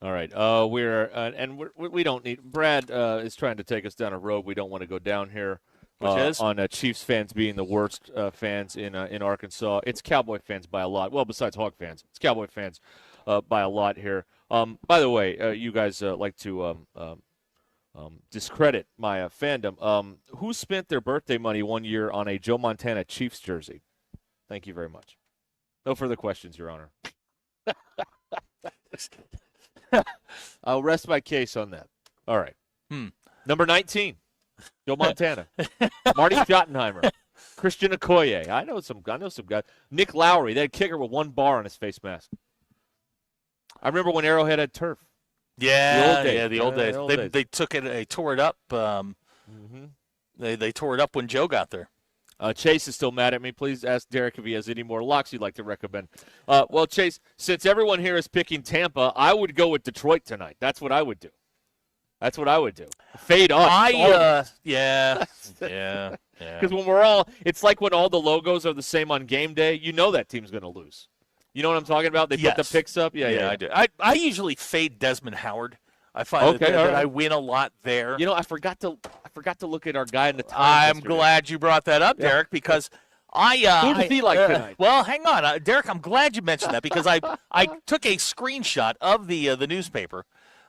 All right. We don't need. Brad is trying to take us down a road we don't want to go down here. Which is on Chiefs fans being the worst fans in Arkansas. It's Cowboy fans by a lot. Well, besides Hog fans, it's Cowboy fans by a lot here. By the way, you guys like to discredit my fandom. Who spent their birthday money one year on a Joe Montana Chiefs jersey? Thank you very much. No further questions, Your Honor. I'll rest my case on that. All right. Number 19, Joe Montana. Marty Schottenheimer. Christian Okoye. I know some guys. Nick Lowry, that kicker with one bar on his face mask. I remember when Arrowhead had turf. Yeah, the old days. They took it, they tore it up. They tore it up when Joe got there. Chase is still mad at me. Please ask Derek if he has any more locks you'd like to recommend. Well, Chase, since everyone here is picking Tampa, I would go with Detroit tonight. That's what I would do. Fade us. Yeah. Because when we're all, it's like when all the logos are the same on game day, you know that team's going to lose. You know what I'm talking about? They put the picks up. Yeah, I do. I usually fade Desmond Howard. I find that I win a lot there. You know, I forgot to look at our guy in the time. I'm glad you brought that up, Derek, because who does he like tonight? Well, hang on, Derek. I'm glad you mentioned that because I took a screenshot of the newspaper,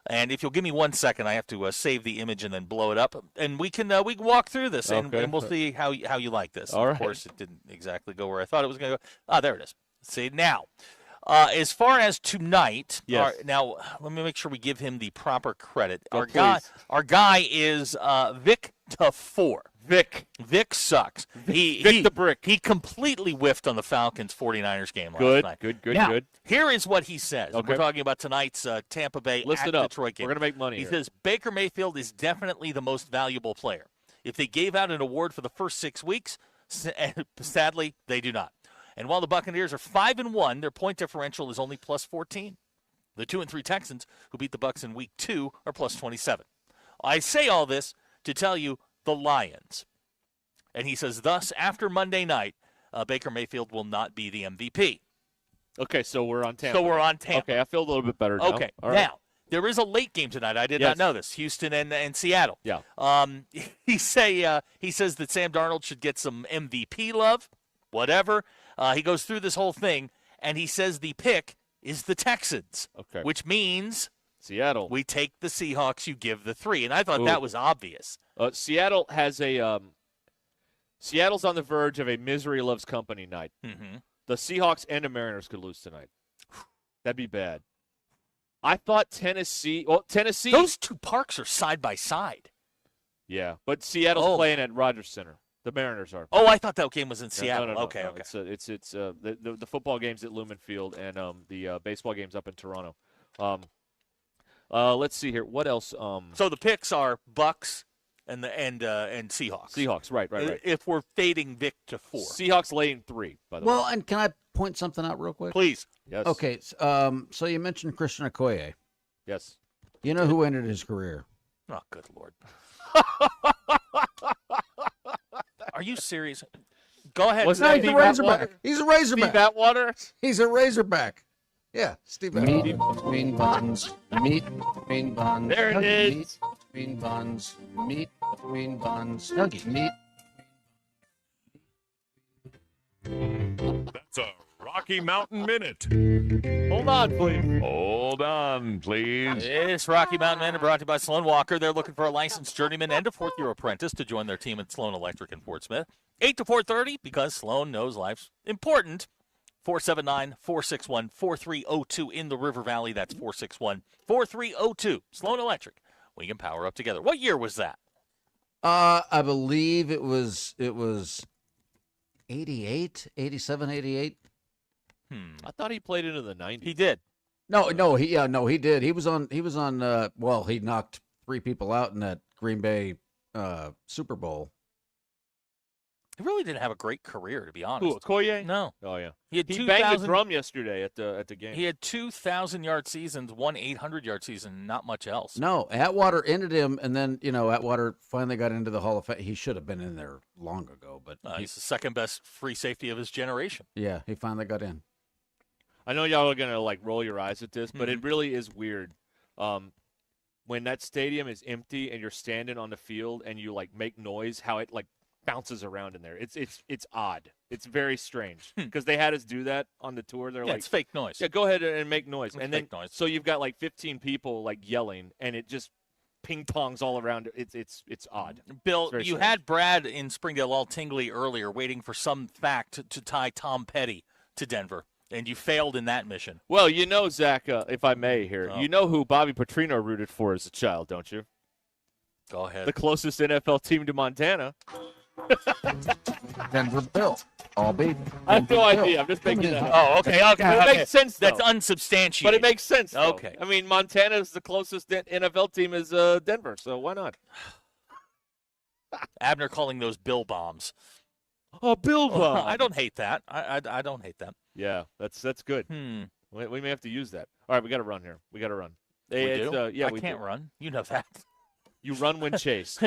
and if you'll give me 1 second, I have to save the image and then blow it up, and we can walk through this and we'll see how you like this. All right. Of course, it didn't exactly go where I thought it was going to go. Ah, there it is. Let's see now. As far as tonight, now let me make sure we give him the proper credit. Our guy is Vic Tafur. Vic sucks. Vic the Brick. He completely whiffed on the Falcons 49ers game last night. Good. Here is what he says. Okay. We're talking about tonight's Tampa Bay at Detroit game. We're going to make money. He says Baker Mayfield is definitely the most valuable player. If they gave out an award for the first 6 weeks, sadly, they do not. And while the Buccaneers are 5-1, their point differential is only plus 14. The 2-3 Texans, who beat the Bucs in Week 2, are plus 27. I say all this to tell you the Lions. And he says, thus, after Monday night, Baker Mayfield will not be the MVP. Okay, so we're on Tampa. Okay, I feel a little bit better now. Okay, all right. There is a late game tonight. I did not know this. Houston and Seattle. Yeah. He says that Sam Darnold should get some MVP love, whatever. He goes through this whole thing, and he says the pick is the Texans, which means Seattle. We take the Seahawks. You give the 3, and I thought that was obvious. Seattle has Seattle's on the verge of a misery loves company night. Mm-hmm. The Seahawks and the Mariners could lose tonight. That'd be bad. I thought Tennessee. Those two parks are side by side. Yeah, but Seattle's playing at Rogers Center. The Mariners are. Oh, I thought that game was in Seattle. No. Okay. It's the football game's at Lumen Field and the baseball game's up in Toronto. Let's see here. What else? So the picks are Bucks and Seahawks. Seahawks, right. If we're fading Vic to 4. Seahawks laying 3. By the way. Well, and can I point something out real quick? Please. Yes. Okay. So you mentioned Christian Okoye. Yes. You know who ended his career? Oh, good Lord. Are you serious? Go ahead. He's a Razorback. He's a Razorback. Steve Atwater? He's a Razorback. Yeah, Steve Atwater. Meat between buns. Meat between buns. There it is. Meat between buns. Meat between buns. Nugget. Meat. That's a Rocky Mountain Minute. Hold on, please. Hold on, please. It's Rocky Mountain Minute brought to you by Sloan Walker. They're looking for a licensed journeyman and a fourth-year apprentice to join their team at Sloan Electric in Fort Smith. 8 to 4:30 because Sloan knows life's important. 479-461-4302 in the River Valley. That's 461-4302. Sloan Electric. We can power up together. What year was that? I believe it was 88, 87, 88. I thought he played into the 90s. He did. No, he did. He was on he knocked 3 people out in that Green Bay Super Bowl. He really didn't have a great career, to be honest. Who, Okoye? No. Oh, yeah. He banged the drum yesterday at the game. He had 2,000-yard seasons, one 800-yard season, not much else. No, Atwater ended him, and then, Atwater finally got into the Hall of Fame. He should have been in there long ago, but he's the second-best free safety of his generation. Yeah, he finally got in. I know y'all are going to, roll your eyes at this, but it really is weird. When that stadium is empty and you're standing on the field and you, make noise, how it, bounces around in there. It's odd. It's very strange because they had us do that on the tour. They're it's fake noise. Yeah, go ahead and make noise. It's and then fake noise. So you've got 15 people yelling, and it just ping pongs all around. It's odd. Bill, it's you strange. had Brad in Springdale all tingly earlier, waiting for some fact to tie Tom Petty to Denver, and you failed in that mission. Well, Zach, if I may here, you know who Bobby Petrino rooted for as a child, don't you? Go ahead. The closest NFL team to Montana. Denver Bill. All beat. I have no idea. I'm just making that up. Oh, okay. But it makes sense, though. That's unsubstantiated. But it makes sense, though. Okay. I mean, Montana is the closest NFL team is Denver, so why not? Abner calling those Bill bombs. Oh, Bill bomb. I don't hate that. I don't hate that. Yeah, that's good. We may have to use that. All right, we got to run here. We got to run. We do? Yeah, I can't run. You know that. You run when chased.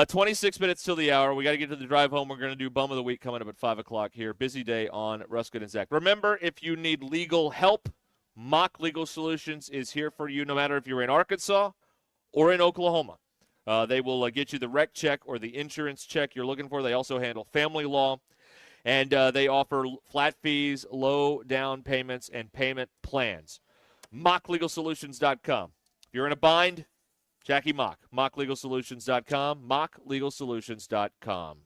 26 minutes till the hour. We got to get to the drive home. We're going to do Bum of the Week coming up at 5 o'clock here. Busy day on Ruscin and Zach. Remember, if you need legal help, Mock Legal Solutions is here for you, no matter if you're in Arkansas or in Oklahoma. They will get you the rec check or the insurance check you're looking for. They also handle family law, and they offer flat fees, low down payments, and payment plans. MockLegalSolutions.com. If you're in a bind, Jackie Mock, MockLegalSolutions.com, MockLegalSolutions.com.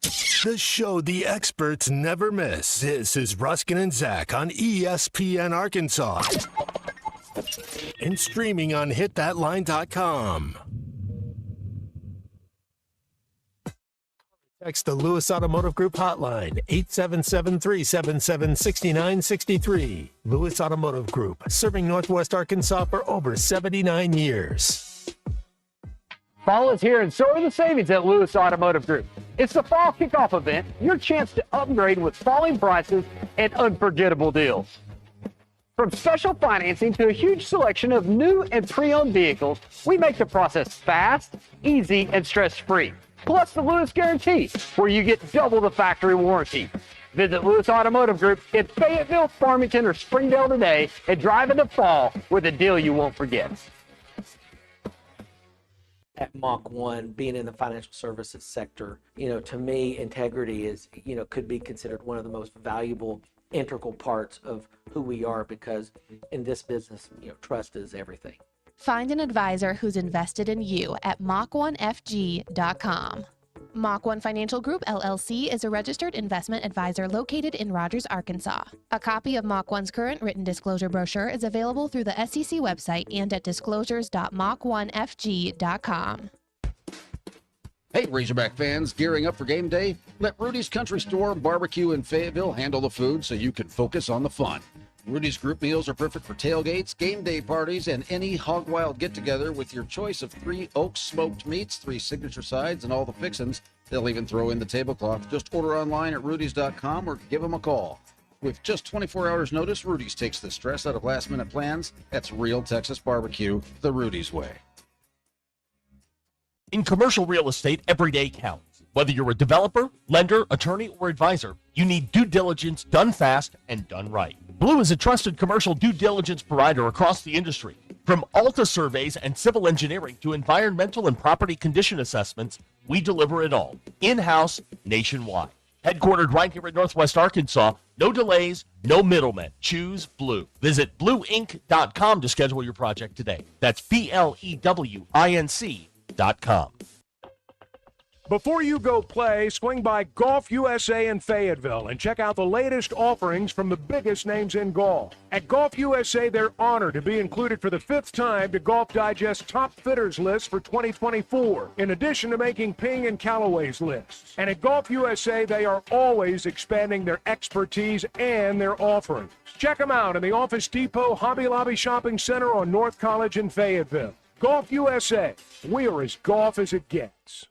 The show the experts never miss. This is Ruskin and Zach on ESPN Arkansas. And streaming on hitthatline.com. Text the Lewis Automotive Group hotline, 877-377-6963. Lewis Automotive Group, serving Northwest Arkansas for over 79 years. Fall is here, and so are the savings at Lewis Automotive Group. It's the fall kickoff event, your chance to upgrade with falling prices and unforgettable deals. From special financing to a huge selection of new and pre-owned vehicles, we make the process fast, easy, and stress-free. Plus the Lewis Guarantee, where you get double the factory warranty. Visit Lewis Automotive Group in Fayetteville, Farmington, or Springdale today and drive into fall with a deal you won't forget. at Mach 1, being in the financial services sector, to me, integrity is, could be considered one of the most valuable, integral parts of who we are, because in this business, trust is everything. Find an advisor who's invested in you at Mach1FG.com. Mach 1 Financial Group, LLC is a registered investment advisor located in Rogers, Arkansas. A copy of Mach 1's current written disclosure brochure is available through the SEC website and at disclosures.mach1fg.com. Hey, Razorback fans, gearing up for game day? Let Rudy's Country Store Barbecue in Fayetteville handle the food so you can focus on the fun. Rudy's group meals are perfect for tailgates, game day parties, and any hog wild get-together with your choice of 3 oak smoked meats, 3 signature sides, and all the fixins. They'll even throw in the tablecloth. Just order online at rudys.com or give them a call. With just 24 hours notice, Rudy's takes the stress out of last-minute plans. That's real Texas barbecue, the Rudy's way. In commercial real estate, every day counts. Whether you're a developer, lender, attorney, or advisor, you need due diligence done fast and done right. Blue is a trusted commercial due diligence provider across the industry. From Alta surveys and civil engineering to environmental and property condition assessments, we deliver it all, in-house, nationwide. Headquartered right here in Northwest Arkansas, no delays, no middlemen. Choose Blue. Visit blueinc.com to schedule your project today. That's BLEWINC.com. Before you go play, swing by Golf USA in Fayetteville and check out the latest offerings from the biggest names in golf. At Golf USA, they're honored to be included for the 5th time to Golf Digest Top Fitters list for 2024, in addition to making Ping and Callaway's lists. And at Golf USA, they are always expanding their expertise and their offerings. Check them out in the Office Depot Hobby Lobby Shopping Center on North College in Fayetteville. Golf USA, we are as golf as it gets.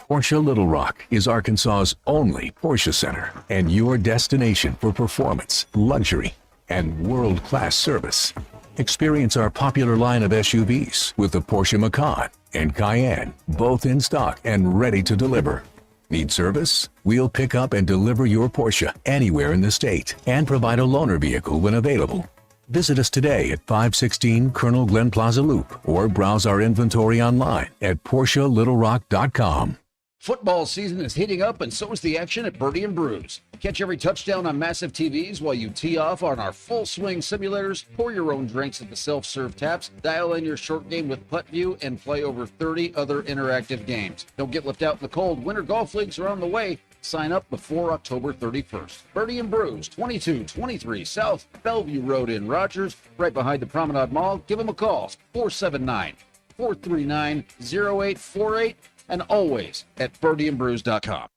Porsche Little Rock is Arkansas's only Porsche center and your destination for performance, luxury, and world-class service. Experience our popular line of SUVs with the Porsche Macan and Cayenne, both in stock and ready to deliver. Need service? We'll pick up and deliver your Porsche anywhere in the state and provide a loaner vehicle when available. Visit us today at 516 Colonel Glenn Plaza Loop or browse our inventory online at PorscheLittleRock.com. Football season is heating up, and so is the action at Birdie and Brews. Catch every touchdown on massive TVs while you tee off on our full swing simulators, pour your own drinks at the self-serve taps, dial in your short game with Putt View, and play over 30 other interactive games. Don't get left out in the cold. Winter golf leagues are on the way. Sign up before October 31st. Birdie and Brews, 2223 South Bellevue Road in Rogers, right behind the Promenade Mall. Give them a call, 479-439-0848. And always at birdieandbrews.com.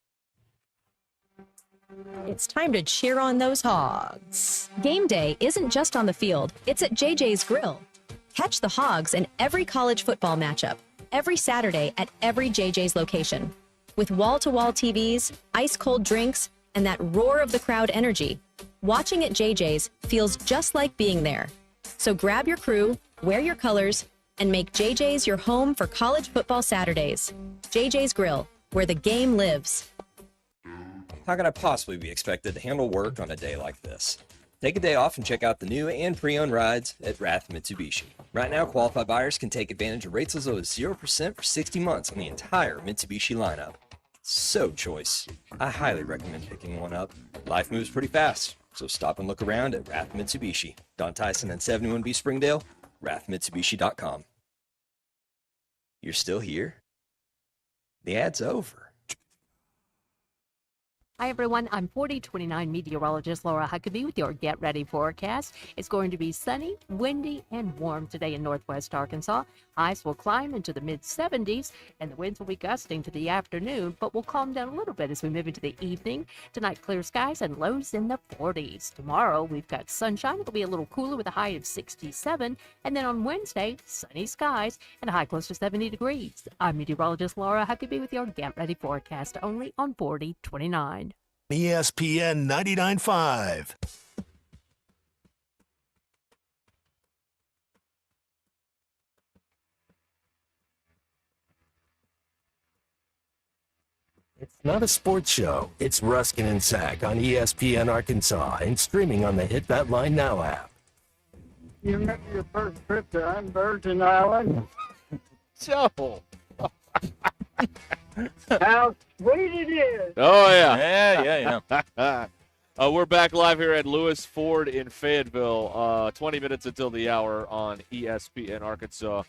It's time to cheer on those Hogs. Game day isn't just on the field, it's at JJ's Grill. Catch the Hogs in every college football matchup, every Saturday at every JJ's location. With wall-to-wall TVs, ice-cold drinks, and that roar of the crowd energy, watching at JJ's feels just like being there. So grab your crew, wear your colors, and make JJ's your home for college football Saturdays. JJ's Grill, where the game lives. How could I possibly be expected to handle work on a day like this? Take a day off and check out the new and pre-owned rides at Rath Mitsubishi. Right now, qualified buyers can take advantage of rates as low as 0% for 60 months on the entire Mitsubishi lineup. So choice. I highly recommend picking one up. Life moves pretty fast, so stop and look around at Rath Mitsubishi. Don Tyson and 71B Springdale, rathmitsubishi.com. You're still here? The ad's over. Hi, everyone. I'm 4029 meteorologist Laura Huckabee with your Get Ready forecast. It's going to be sunny, windy, and warm today in northwest Arkansas. Highs will climb into the mid-70s, and the winds will be gusting to the afternoon, but will calm down a little bit as we move into the evening. Tonight, clear skies and lows in the 40s. Tomorrow, we've got sunshine. It'll be a little cooler with a high of 67. And then on Wednesday, sunny skies and a high close to 70 degrees. I'm meteorologist Laura Huckabee with your Get Ready forecast only on 4029. ESPN 99.5. It's not a sports show. It's Ruscin and Sack on ESPN Arkansas and streaming on the Hit That Line Now app. You remember your first trip to Virgin Island? Joe. How sweet it is. Oh, yeah. Yeah. We're back live here at Lewis Ford in Fayetteville. 20 minutes until the hour on ESPN Arkansas.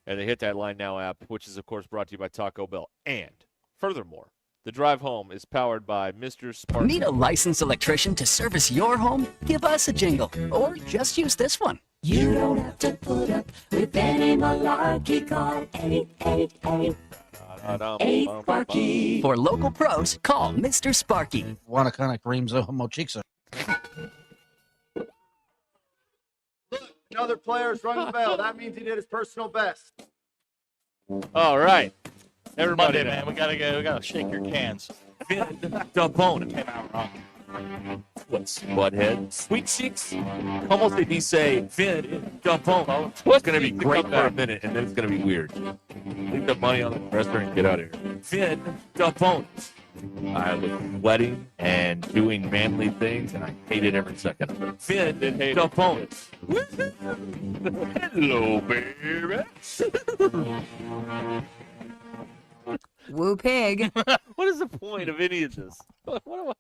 And the Hit That Line Now app, which is, of course, brought to you by Taco Bell. And, furthermore, the drive home is powered by Mr. Sparky. Need a licensed electrician to service your home? Give us a jingle. Or just use this one. You don't have to put up with any malarkey. Call 888 8-Sparky. For local pros, call Mr. Sparky. Wanna creams of mochixa. Another player's rung the bell. That means he did his personal best. All right. Everybody, Monday, man, we gotta shake your cans. The bone came out wrong. What's butthead? Sweet Cheeks. Almost did he say, Vin, jump home. It's going to be great for a minute, and then it's going to be weird. Leave the money on the dresser and get out of here. Vin, jump home. I was sweating and doing manly things, and I hated every second of it. Vin, jump home. Hello, baby. Woo pig. What is the point of any of this? What am I?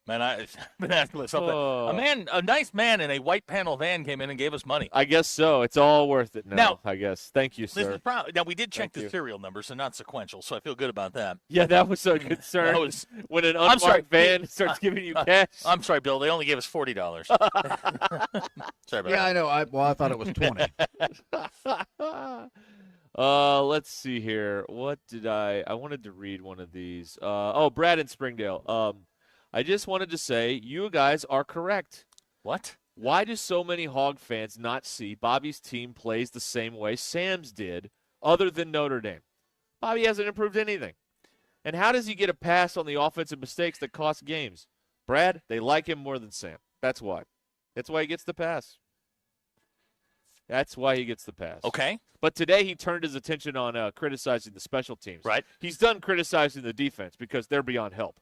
Man, I've been asking myself that. A nice man in a white panel van came in and gave us money. I guess so. It's all worth it now, I guess. Thank you, sir. Now, we did check the serial numbers and not sequential, so I feel good about that. Yeah, that was a concern. When an unmarked van starts giving you cash. I'm sorry, Bill. They only gave us $40. Sorry about that. I know. I thought it was 20. Let's see here. What did I wanted to read one of these. Brad in Springdale. I just wanted to say you guys are correct. What? Why do so many Hog fans not see Bobby's team plays the same way Sam's did, other than Notre Dame? Bobby hasn't improved anything. And how does he get a pass on the offensive mistakes that cost games? Brad, they like him more than Sam. That's why. That's why he gets the pass. That's why he gets the pass. Okay. But today he turned his attention on criticizing the special teams. Right. He's done criticizing the defense because they're beyond help.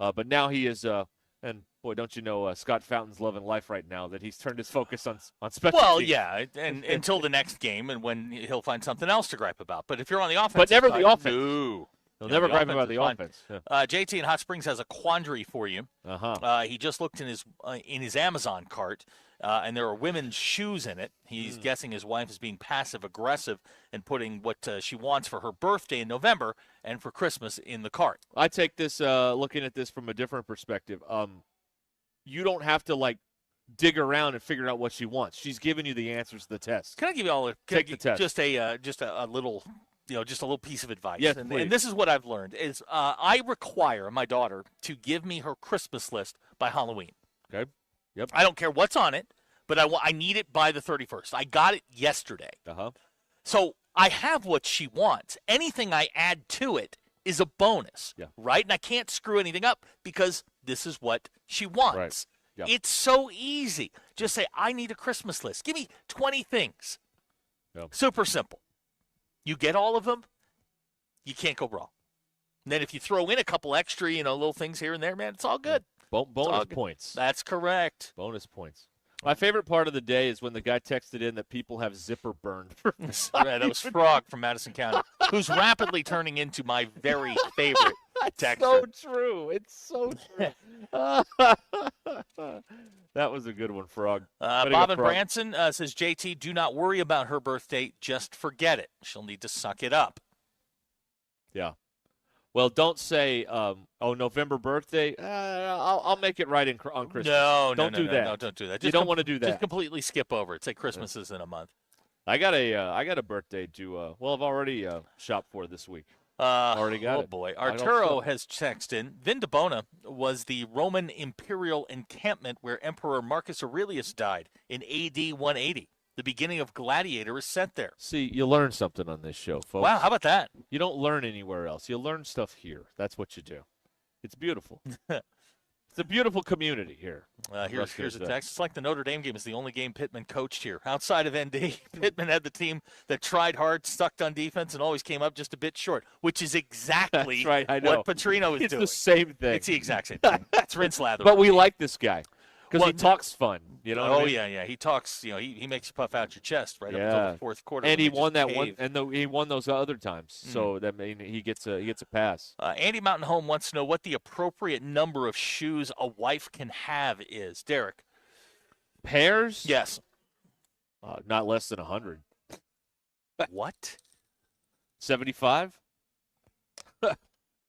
But now he is, and boy, don't you know Scott Fountain's loving life right now that he's turned his focus on special teams. Well, yeah, and until the next game and when he'll find something else to gripe about. But if you're on the offense, but never the offense. No. He'll never gripe about the offense. Yeah. JT in Hot Springs has a quandary for you. He just looked in his Amazon cart, and there are women's shoes in it. He's guessing his wife is being passive-aggressive and putting what she wants for her birthday in November and for Christmas in the cart. I take this, looking at this from a different perspective. You don't have to, dig around and figure out what she wants. She's giving you the answers to the test. Can I give you all the test. Just a little... just a little piece of advice. Yes, and this is what I've learned is I require my daughter to give me her Christmas list by Halloween. Okay. Yep. I don't care what's on it, but I need it by the 31st. I got it yesterday. So I have what she wants. Anything I add to it is a bonus, right? And I can't screw anything up because this is what she wants. Right. Yep. It's so easy. Just say, I need a Christmas list. Give me 20 things. Yep. Super simple. You get all of them, you can't go wrong. And then if you throw in a couple extra, little things here and there, man, it's all good. Bonus points. That's correct. Bonus points. My favorite part of the day is when the guy texted in that people have zipper burned. That was Frog from Madison County, who's rapidly turning into my very favorite texter. So true. It's so true. That was a good one, Frog. Bob and Branson says, JT, do not worry about her birthday. Just forget it. She'll need to suck it up. Yeah. Well, don't say, November birthday. I'll make it right on Christmas. No, don't do that. No, don't do that. You don't want to do that. Just completely skip over it. Say Christmas is in a month. I got a birthday to. I've already shopped for this week. Already got it. Oh boy, Arturo has texted in. Vindobona was the Roman imperial encampment where Emperor Marcus Aurelius died in AD 180. The beginning of Gladiator is set there. See, you learn something on this show, folks. Wow, how about that? You don't learn anywhere else. You learn stuff here. That's what you do. It's beautiful. It's a beautiful community here. Here's a text. It's like the Notre Dame game is the only game Pittman coached here. Outside of ND, Pittman had the team that tried hard, stuck on defense, and always came up just a bit short, which is exactly right, I know. what Petrino is doing. It's the same thing. It's the exact same thing. It's rinse lather. But we like this guy. Because he talks fun. You know. Oh what I mean? yeah. He talks. He makes you puff out your chest right up Yeah. until the fourth quarter. And when he they won just that one, cave. and he won those other times. So that mean he gets a pass. Andy Mountain Home wants to know what the appropriate number of shoes a wife can have is. Derek. Pairs? Yes. Not less than 100. What? 75?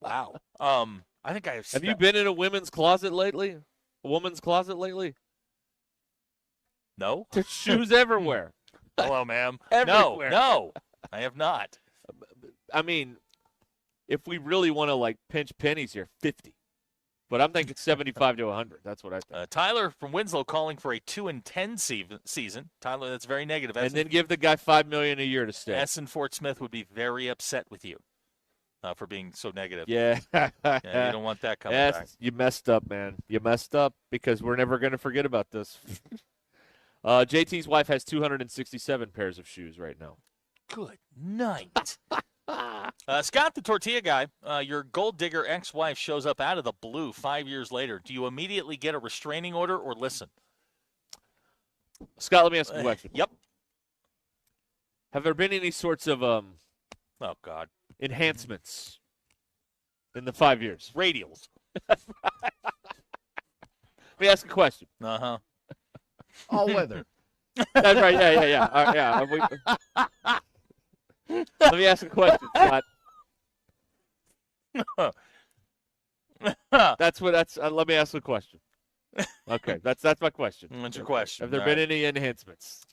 Wow. I think I have. Have you been in a women's closet lately? A woman's closet lately? No. There's shoes everywhere. Hello, ma'am. Everywhere. No, I have not. I mean, if we really want to like pinch pennies here, 50. But I'm thinking 75 to 100. That's what I think. Tyler from Winslow calling for a 2-10 season. Tyler, that's very negative. And then give the guy $5 million a year to stay. S. and Fort Smith would be very upset with you for being so negative. Yeah. You don't want that coming back. You messed up, man. You messed up because we're never going to forget about this. JT's wife has 267 pairs of shoes right now. Good night. Scott, the tortilla guy, your gold digger ex-wife shows up out of the blue 5 years later. Do you immediately get a restraining order or listen? Scott, let me ask you a question. Yep. Have there been any sorts of oh God, enhancements in the 5 years? Radials. Let me ask a question. Uh-huh. All weather. That's right. Yeah. Let me ask a question, Scott. Let me ask a question. Okay, that's my question. What's your question? Have there All been right. any enhancements?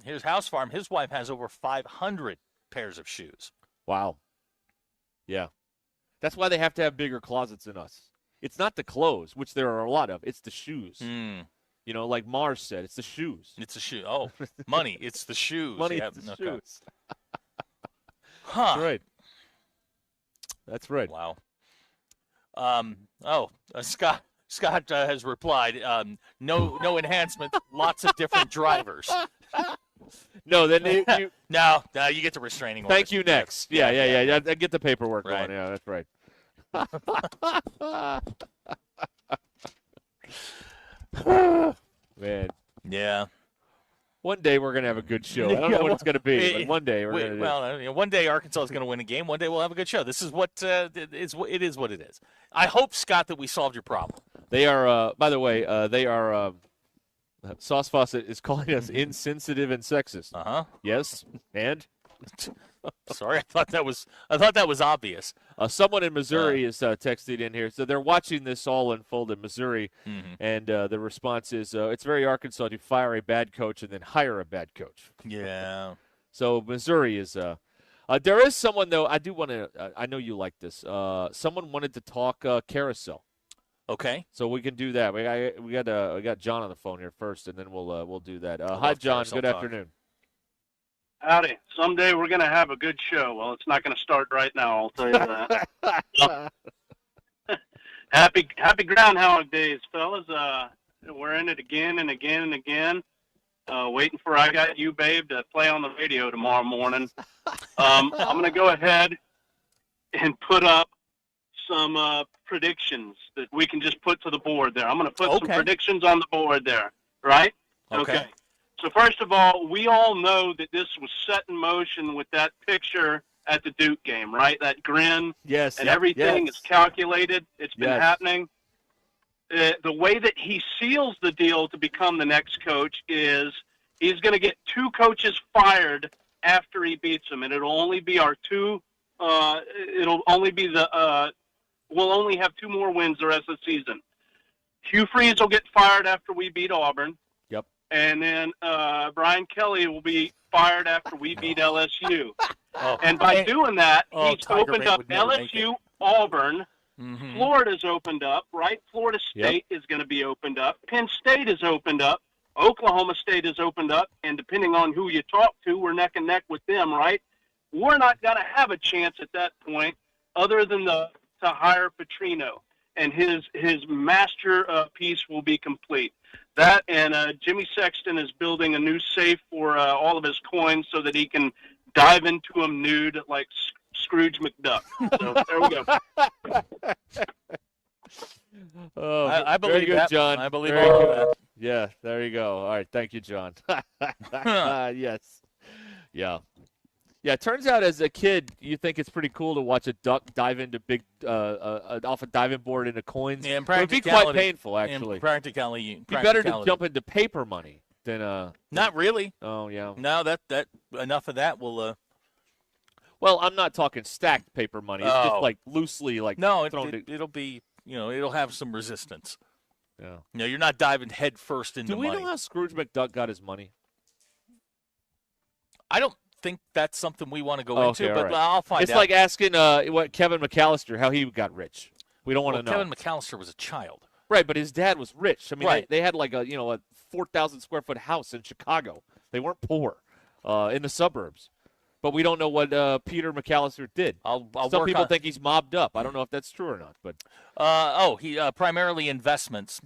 Here's House Farm. His wife has over 500 pairs of shoes. Wow. Yeah. That's why they have to have bigger closets than us. It's not the clothes, which there are a lot of. It's the shoes. You know, like Mars said, it's the shoes. It's the shoe. Oh, money. It's the shoes. Money, Yeah, it's the okay. shoes. Huh. That's right. That's right. Wow. Scott has replied, no enhancement, lots of different drivers. No, then you No, you get the restraining order. thank you next. Yeah. I get the paperwork Right. going. Yeah, that's right. Man. Yeah. One day we're gonna have a good show. I don't know what it's gonna be, but one day we're gonna do it. Well, one day Arkansas is going to win a game. One day we'll have a good show. This is what it is what it is. I hope, Scott, that we solved your problem. They are, by the way, Sauce Fawcett is calling us insensitive and sexist. Uh-huh. Yes, and sorry, I thought that was obvious. Someone in Missouri is texting in here. So they're watching this all unfold in Missouri, and the response is, it's very Arkansas to fire a bad coach and then hire a bad coach. Yeah. So Missouri is there is someone, though, I do want to, I know you like this. Someone wanted to talk carousel. Okay. So we can do that. We got John on the phone here first, and then we'll do that. Hi, John. Good afternoon. Howdy. Someday we're going to have a good show. Well, it's not going to start right now, I'll tell you that. Happy Groundhog Days, fellas. We're in it again and again and again. Waiting for I Got You, Babe to play on the radio tomorrow morning. I'm going to go ahead and put up some predictions that we can just put to the board there. I'm going to put some predictions on the board there, right? Okay. So first of all, we all know that this was set in motion with that picture at the Duke game, right? That grin. Yes. And everything is calculated. It's been happening. The way that he seals the deal to become the next coach is he's going to get 2 coaches fired after he beats them, and it'll only be our 2. It'll only be we'll only have 2 more wins the rest of the season. Hugh Freeze will get fired after we beat Auburn. Yep. And then Brian Kelly will be fired after we beat LSU. And by doing that, he's opened up LSU, Auburn. Florida's opened up, right? Florida State is going to be opened up. Penn State is opened up. Oklahoma State is opened up. And depending on who you talk to, we're neck and neck with them, right? We're not going to have a chance at that point other than to hire Petrino. And his masterpiece will be complete. That and Jimmy Sexton is building a new safe for all of his coins so that he can dive into them nude like Scrooge McDuck. So there we go. Oh, I believe very good, that. John. I believe Very all good. of that. Yeah, there you go. All right, thank you, John. Yes. Yeah. Yeah, it turns out as a kid, you think it's pretty cool to watch a duck dive into off a diving board into coins. Yeah, in It would be quite practicality- painful, actually. In practicality. It'd be better to jump into paper money than Not really. Oh yeah. No, that enough of that will. Well, I'm not talking stacked paper money. It's just Oh. like loosely like No, thrown it'll be it'll have some resistance. Yeah. No, you're not diving head first into Do we money. know how Scrooge McDuck got his money? I don't think that's something we want to go Okay, into, all but right. I'll find It's out. like asking what Kevin McAllister how he got rich. We don't want to know. Kevin McAllister was a child. Right, but his dad was rich. I mean, Right. they had like a 4,000 square foot house in Chicago. They weren't poor in the suburbs. But we don't know what Peter McAllister did. I'll Some work people on- think he's mobbed up. I don't know if that's true or not. But He primarily investments.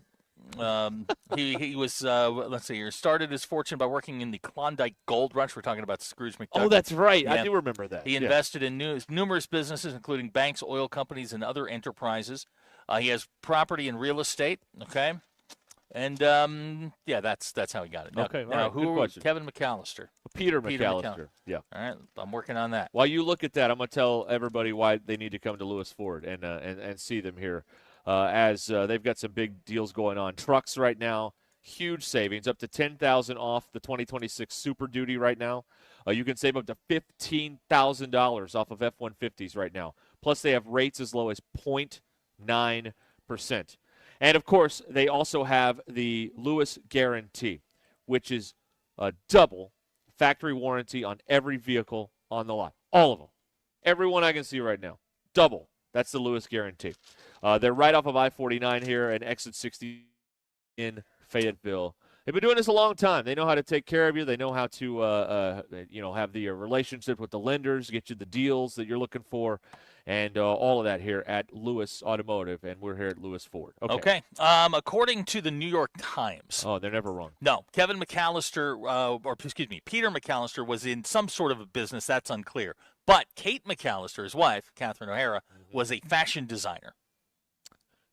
He was let's see here. Started his fortune by working in the Klondike Gold Rush. We're talking about Scrooge McDuck. oh, that's right. I Yeah. do remember that. He Yeah. invested in numerous businesses, including banks, oil companies, and other enterprises. He has property and real estate. Okay, and that's how he got it. Now, Okay, all now right, good who? question. Kevin McAllister. Peter McAllister. Yeah. All right, I'm working on that. While you look at that, I'm going to tell everybody why they need to come to Lewis Ford and see them here, as they've got some big deals going on. Trucks right now, huge savings, up to $10,000 off the 2026 Super Duty right now. You can save up to $15,000 off of F-150s right now. Plus, they have rates as low as 0.9%. And, of course, they also have the Lewis Guarantee, which is a double factory warranty on every vehicle on the lot. All of them. Every one I can see right now. Double. That's the Lewis Guarantee. They're right off of I-49 here and exit 60 in Fayetteville. They've been doing this a long time. They know how to take care of you. They know how to, have the relationship with the lenders, get you the deals that you're looking for, and all of that here at Lewis Automotive, and we're here at Lewis Ford. Okay. According to the New York Times. Oh, they're never wrong. No, Kevin McAllister, Peter McAllister was in some sort of a business. That's unclear. But Kate McAllister, his wife, Catherine O'Hara, was a fashion designer.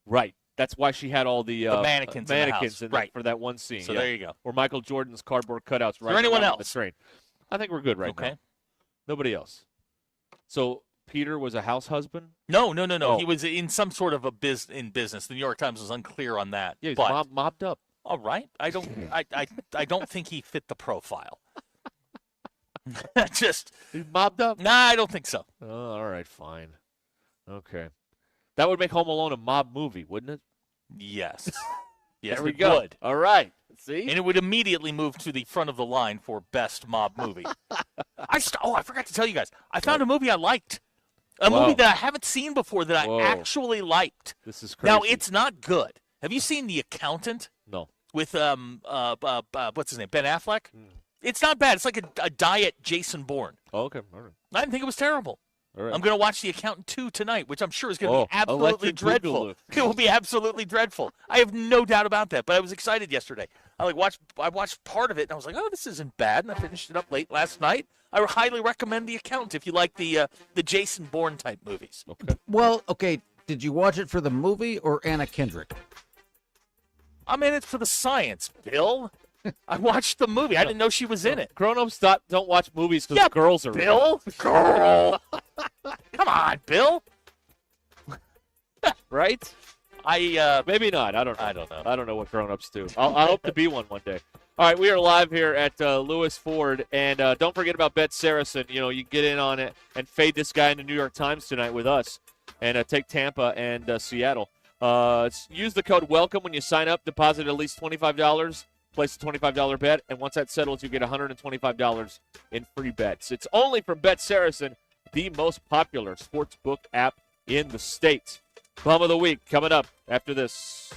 Right. That's why she had all the mannequins in the house. Right. for that one scene. So yeah. there you go. Or Michael Jordan's cardboard cutouts right anyone around else? the train. I think we're good right now. Okay. Nobody else. So Peter was a house husband? No. Oh. He was in some sort of business. The New York Times was unclear on that. Yeah, he's but, mobbed up. All right. I don't think he fit the profile. Just he's mobbed up? Nah, I don't think so. Oh, all right, fine. Okay. That would make Home Alone a mob movie, wouldn't it? Yes. Yes, there we it go. would. All right. See? And it would immediately move to the front of the line for best mob movie. I forgot to tell you guys. I found a movie I liked. A movie that I haven't seen before that I actually liked. This is crazy. Now, it's not good. Have you seen The Accountant? No. With what's his name? Ben Affleck? It's not bad. It's like a diet Jason Bourne. Oh, okay. All right. I didn't think it was terrible. All right. I'm going to watch The Accountant 2 tonight, which I'm sure is going to be absolutely electric dreadful. boogaloo. It will be absolutely dreadful. I have no doubt about that. But I was excited yesterday. I watched part of it, and I was like, "Oh, this isn't bad." And I finished it up late last night. I highly recommend The Accountant if you like the Jason Bourne type movies. Okay. Well, okay. Did you watch it for the movie or Anna Kendrick? I'm in it for the science, Bill. I watched the movie. I didn't know she was in it. Grown-ups don't watch movies because girls are Bill? Girl. Come on, Bill. right? Maybe not. I don't know. I don't know. I don't know what grown-ups do. I hope to be one day. All right, we are live here at Lewis Ford, and don't forget about Bet Saracen. You know, you get in on it and fade this guy in the New York Times tonight with us, and take Tampa and Seattle. Use the code WELCOME when you sign up. Deposit at least $25. Place a $25 bet, and once that settles, you get $125 in free bets. It's only from Bet Saracen, the most popular sports book app in the state. Bum of the week coming up after this.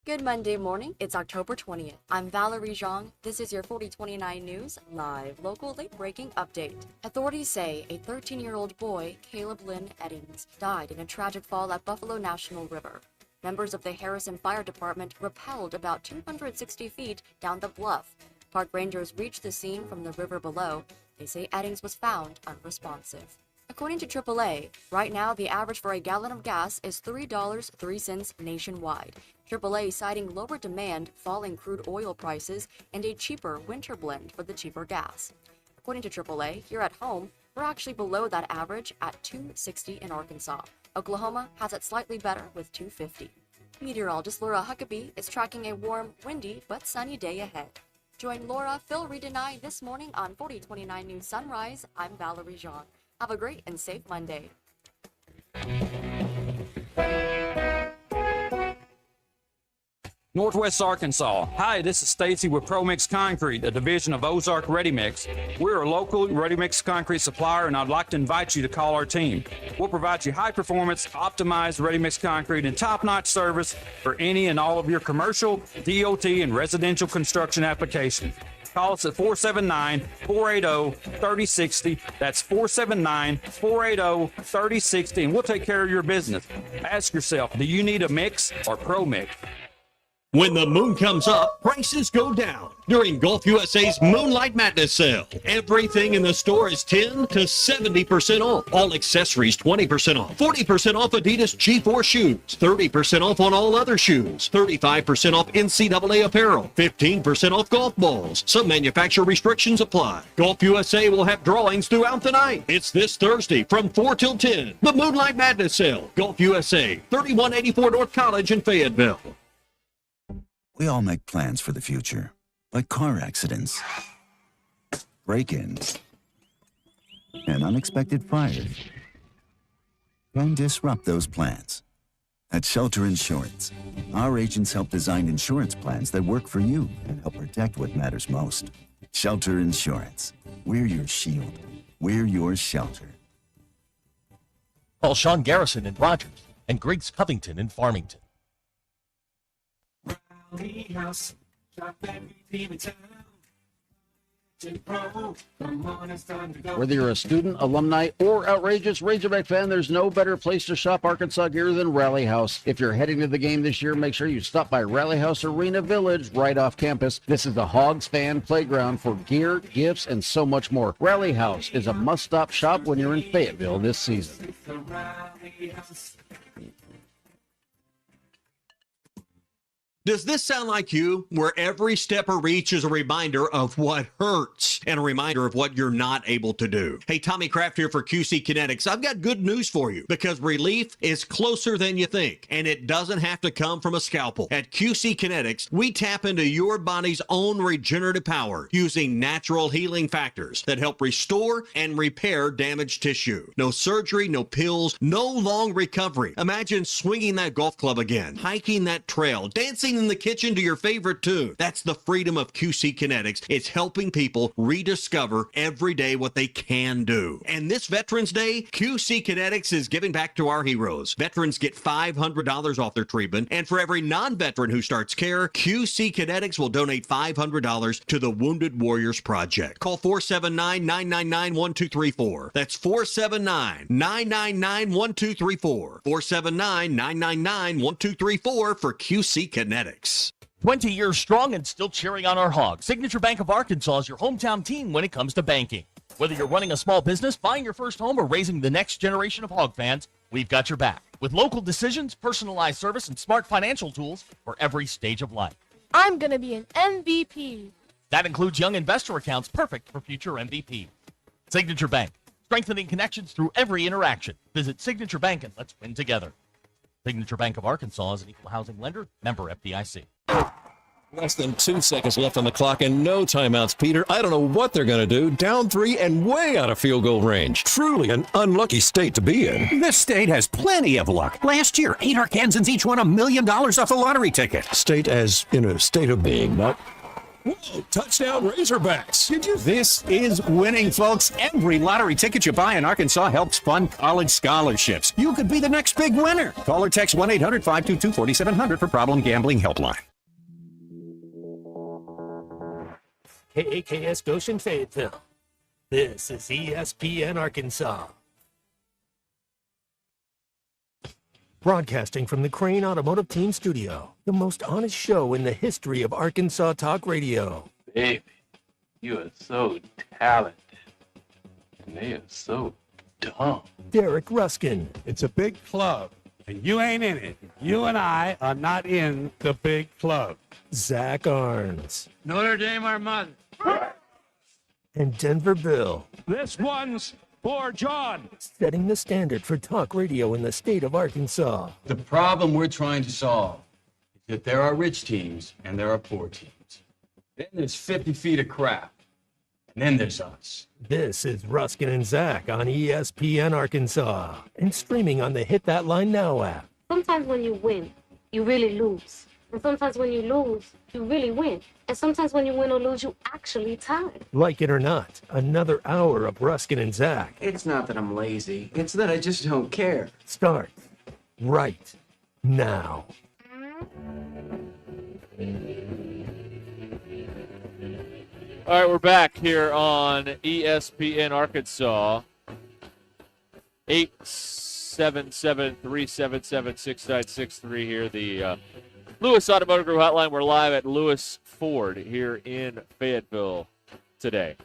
Good Monday morning. It's October 20th. I'm Valerie Zhang. This is your 4029 News live local late breaking update. Authorities say a 13-year-old boy, Caleb Lynn Eddings, died in a tragic fall at Buffalo National River. Members of the Harrison Fire Department rappelled about 260 feet down the bluff. Park rangers reached the scene from the river below. They say Eddings was found unresponsive. According to AAA, right now the average for a gallon of gas is $3.03 nationwide. AAA citing lower demand, falling crude oil prices, and a cheaper winter blend for the cheaper gas. According to AAA, here at home, we're actually below that average at $2.60 in Arkansas. Oklahoma has it slightly better with $2.50. Meteorologist Laura Huckabee is tracking a warm, windy, but sunny day ahead. Join Laura, Phil, Reed, and I this morning on 4029 News Sunrise. I'm Valerie Jean. Have a great and safe Monday. Northwest Arkansas. Hi, this is Stacy with ProMix Concrete, a division of Ozark Ready Mix. We're a local ready mix concrete supplier, and I'd like to invite you to call our team. We'll provide you high performance, optimized ready mix concrete and top-notch service for any and all of your commercial, DOT, and residential construction applications. Call us at 479-480-3060. That's 479-480-3060, and we'll take care of your business. Ask yourself, do you need a mix or ProMix? When the moon comes up, prices go down. During Golf USA's Moonlight Madness sale, everything in the store is 10 to 70% off. All accessories 20% off. 40% off Adidas G4 shoes. 30% off on all other shoes. 35% off NCAA apparel. 15% off golf balls. Some manufacturer restrictions apply. Golf USA will have drawings throughout the night. It's this Thursday from 4 till 10. The Moonlight Madness sale. Golf USA, 3184 North College in Fayetteville. We all make plans for the future, like car accidents, break-ins, and unexpected fires. Don't disrupt those plans. At Shelter Insurance, our agents help design insurance plans that work for you and help protect what matters most. Shelter Insurance. We're your shield. We're your shelter. Call Sean Garrison in Rogers and Griggs Covington in Farmington. House, shop every team in town. Whether you're a student, alumni, or outrageous Razorback fan, there's no better place to shop Arkansas gear than Rally House. If you're heading to the game this year, make sure you stop by Rally House Arena Village right off campus. This is the Hogs fan playground for gear, gifts, and so much more. Rally House is a must-stop shop when you're in Fayetteville this season. Does this sound like you? Where every step or reach is a reminder of what hurts and a reminder of what you're not able to do. Hey, Tommy Kraft here for QC Kinetics. I've got good news for you because relief is closer than you think, and it doesn't have to come from a scalpel. At QC Kinetics, we tap into your body's own regenerative power using natural healing factors that help restore and repair damaged tissue. No surgery, no pills, no long recovery. Imagine swinging that golf club again, hiking that trail, dancing in the kitchen to your favorite tune. That's the freedom of QC Kinetics. It's helping people rediscover every day what they can do. And this Veterans Day, QC Kinetics is giving back to our heroes. Veterans get $500 off their treatment, and for every non-veteran who starts care, QC Kinetics will donate $500 to the Wounded Warriors Project. Call 479-999-1234. That's 479-999-1234. 479-999-1234 for QC Kinetics. 20 years strong and still cheering on our Hogs. Signature Bank of Arkansas is your hometown team when it comes to banking. Whether you're running a small business, buying your first home, or raising the next generation of Hog fans, we've got your back. With local decisions, personalized service, and smart financial tools for every stage of life. I'm going to be an MVP. That includes young investor accounts perfect for future MVP. Signature Bank, strengthening connections through every interaction. Visit Signature Bank and let's win together. Signature Bank of Arkansas is an equal housing lender, member FDIC. Less than 2 seconds left on the clock and no timeouts, Peter. I don't know what they're going to do. Down 3 and way out of field goal range. Truly an unlucky state to be in. This state has plenty of luck. Last year, 8 Arkansans each won $1 million off a lottery ticket. State as in a state of being, not... Whoa, touchdown Razorbacks. This is winning, folks. Every lottery ticket you buy in Arkansas helps fund college scholarships. You could be the next big winner. Call or text 1-800-522-4700 for Problem Gambling Helpline. KAKS Goshen Fayetteville. This is ESPN Arkansas. Broadcasting from the Crane Automotive Team Studio, the most honest show in the history of Arkansas Talk Radio. Baby, you are so talented, and they are so dumb. Derek Ruskin, It's a big club, and you ain't in it. You and I are not in the big club. Zach Arns, Notre Dame Armand. and Denver Bill, This one's for John. setting the standard for talk radio in the state of Arkansas. The problem we're trying to solve is that there are rich teams and there are poor teams. Then there's 50 feet of crap. And then there's us. This is Ruskin and Zach on ESPN Arkansas and streaming on the Hit That Line Now app. Sometimes when you win, you really lose. And sometimes when you lose, you really win. And sometimes when you win or lose, you actually tie. Like it or not, another hour of Ruskin and Zach It's not that I'm lazy. It's that I just don't care. starts right now. All right, we're back here on ESPN Arkansas. 877-377-6963 here. The Lewis Automotive Group hotline. We're live at Lewis Ford here in Fayetteville today.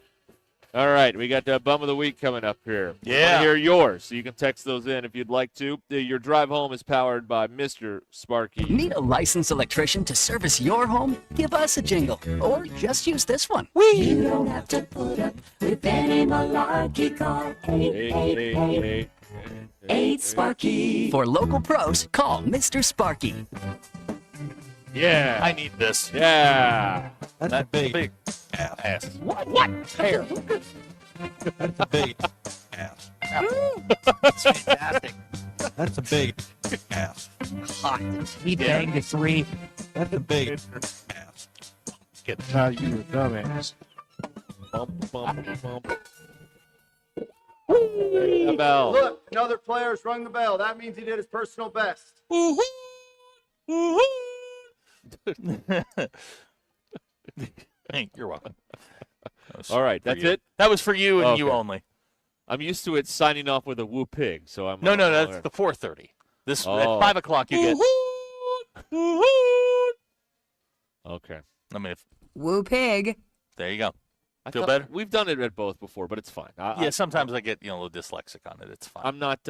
All right, we got the Bum of the Week coming up here. Yeah. I want to hear yours, so you can text those in if you'd like to. Your drive home is powered by Mr. Sparky. Need a licensed electrician to service your home? Give us a jingle. Or just use this one. You don't have to put up with any malarkey. Call 888-8 For local pros, call Mr. Sparky. Yeah. I need this. Yeah. That's a big ass. What? Hair. That's a big ass. That's fantastic. That's a big ass. He banged a 3. That's a big ass. Get how you a dumbass. Bump, bump, bump. The bell. Look, another player's rung the bell. That means he did his personal best. You're welcome. All right, that's it? That was for you and you Okay. only. I'm used to it signing off with a woo pig, so I'm No, that's the 4:30. This Oh. at 5 o'clock you get. Okay. I mean, Woo pig. there you go. I Feel thought- better? We've done it at both before, but it's fine. Yeah, sometimes I get a little dyslexic on it. It's fine. I'm not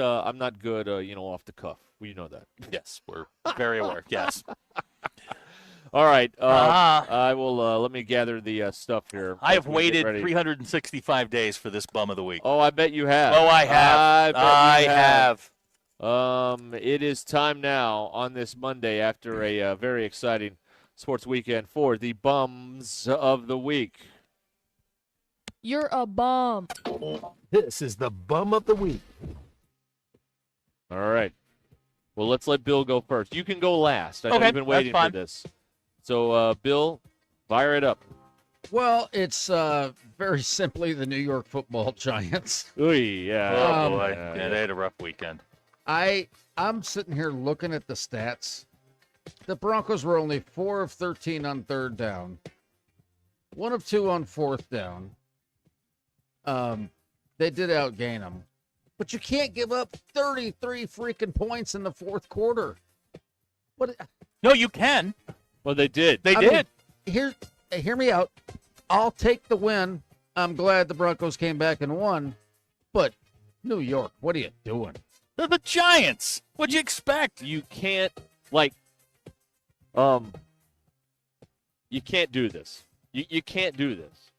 good, off the cuff. Well, you know that. Yes, we're very aware. Yes. All right. I will. Let me gather the stuff here. I have as we get waited ready. 365 days for this Bum of the Week. Oh, I bet you have. Oh, I have. I bet you have. It is time now on this Monday after a very exciting sports weekend for the Bums of the Week. You're a bum. This is the Bum of the Week. All right. Well, let's let Bill go first. You can go last. I know Okay, you've been waiting that's for fine. this. So, Bill, fire it up. Well, it's very simply the New York Football Giants. Ooh, yeah. Oh, boy. yeah, Yeah, they had a rough weekend. I'm sitting here looking at the stats. The Broncos were only 4 of 13 on third down, 1 of 2 on fourth down. They did outgain them, but you can't give up 33 freaking points in the fourth quarter. What? No, you can. Well, they did. They did. Hear me out. I'll take the win. I'm glad the Broncos came back and won, but New York, what are you doing? They're the Giants. What'd you expect? You can't, you can't do this. You can't do this.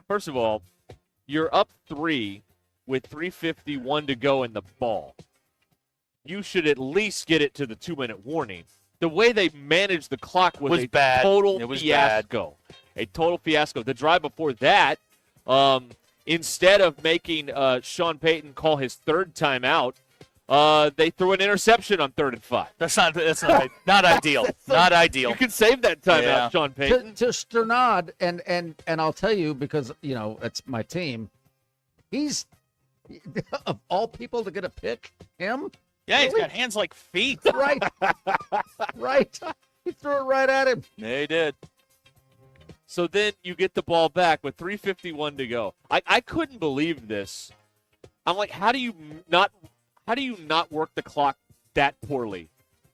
First of all, you're up 3 with 3:51 to go in the ball. You should at least get it to the 2-minute warning. The way they managed the clock was a bad. total It was fiasco. A total fiasco. The drive before that, instead of making Sean Payton call his third timeout, they threw an interception on 3rd and 5. That's not not ideal. Not ideal. You can save that timeout, Yeah. Sean Payton. To Sternad, and I'll tell you because it's my team. He's of all people to get a pick, him. Yeah, he's Really? got hands like feet. Right, right. He threw it right at him. Yeah, he did. So then you get the ball back with 3:51 to go. I couldn't believe this. I'm like, how do you not work the clock that poorly?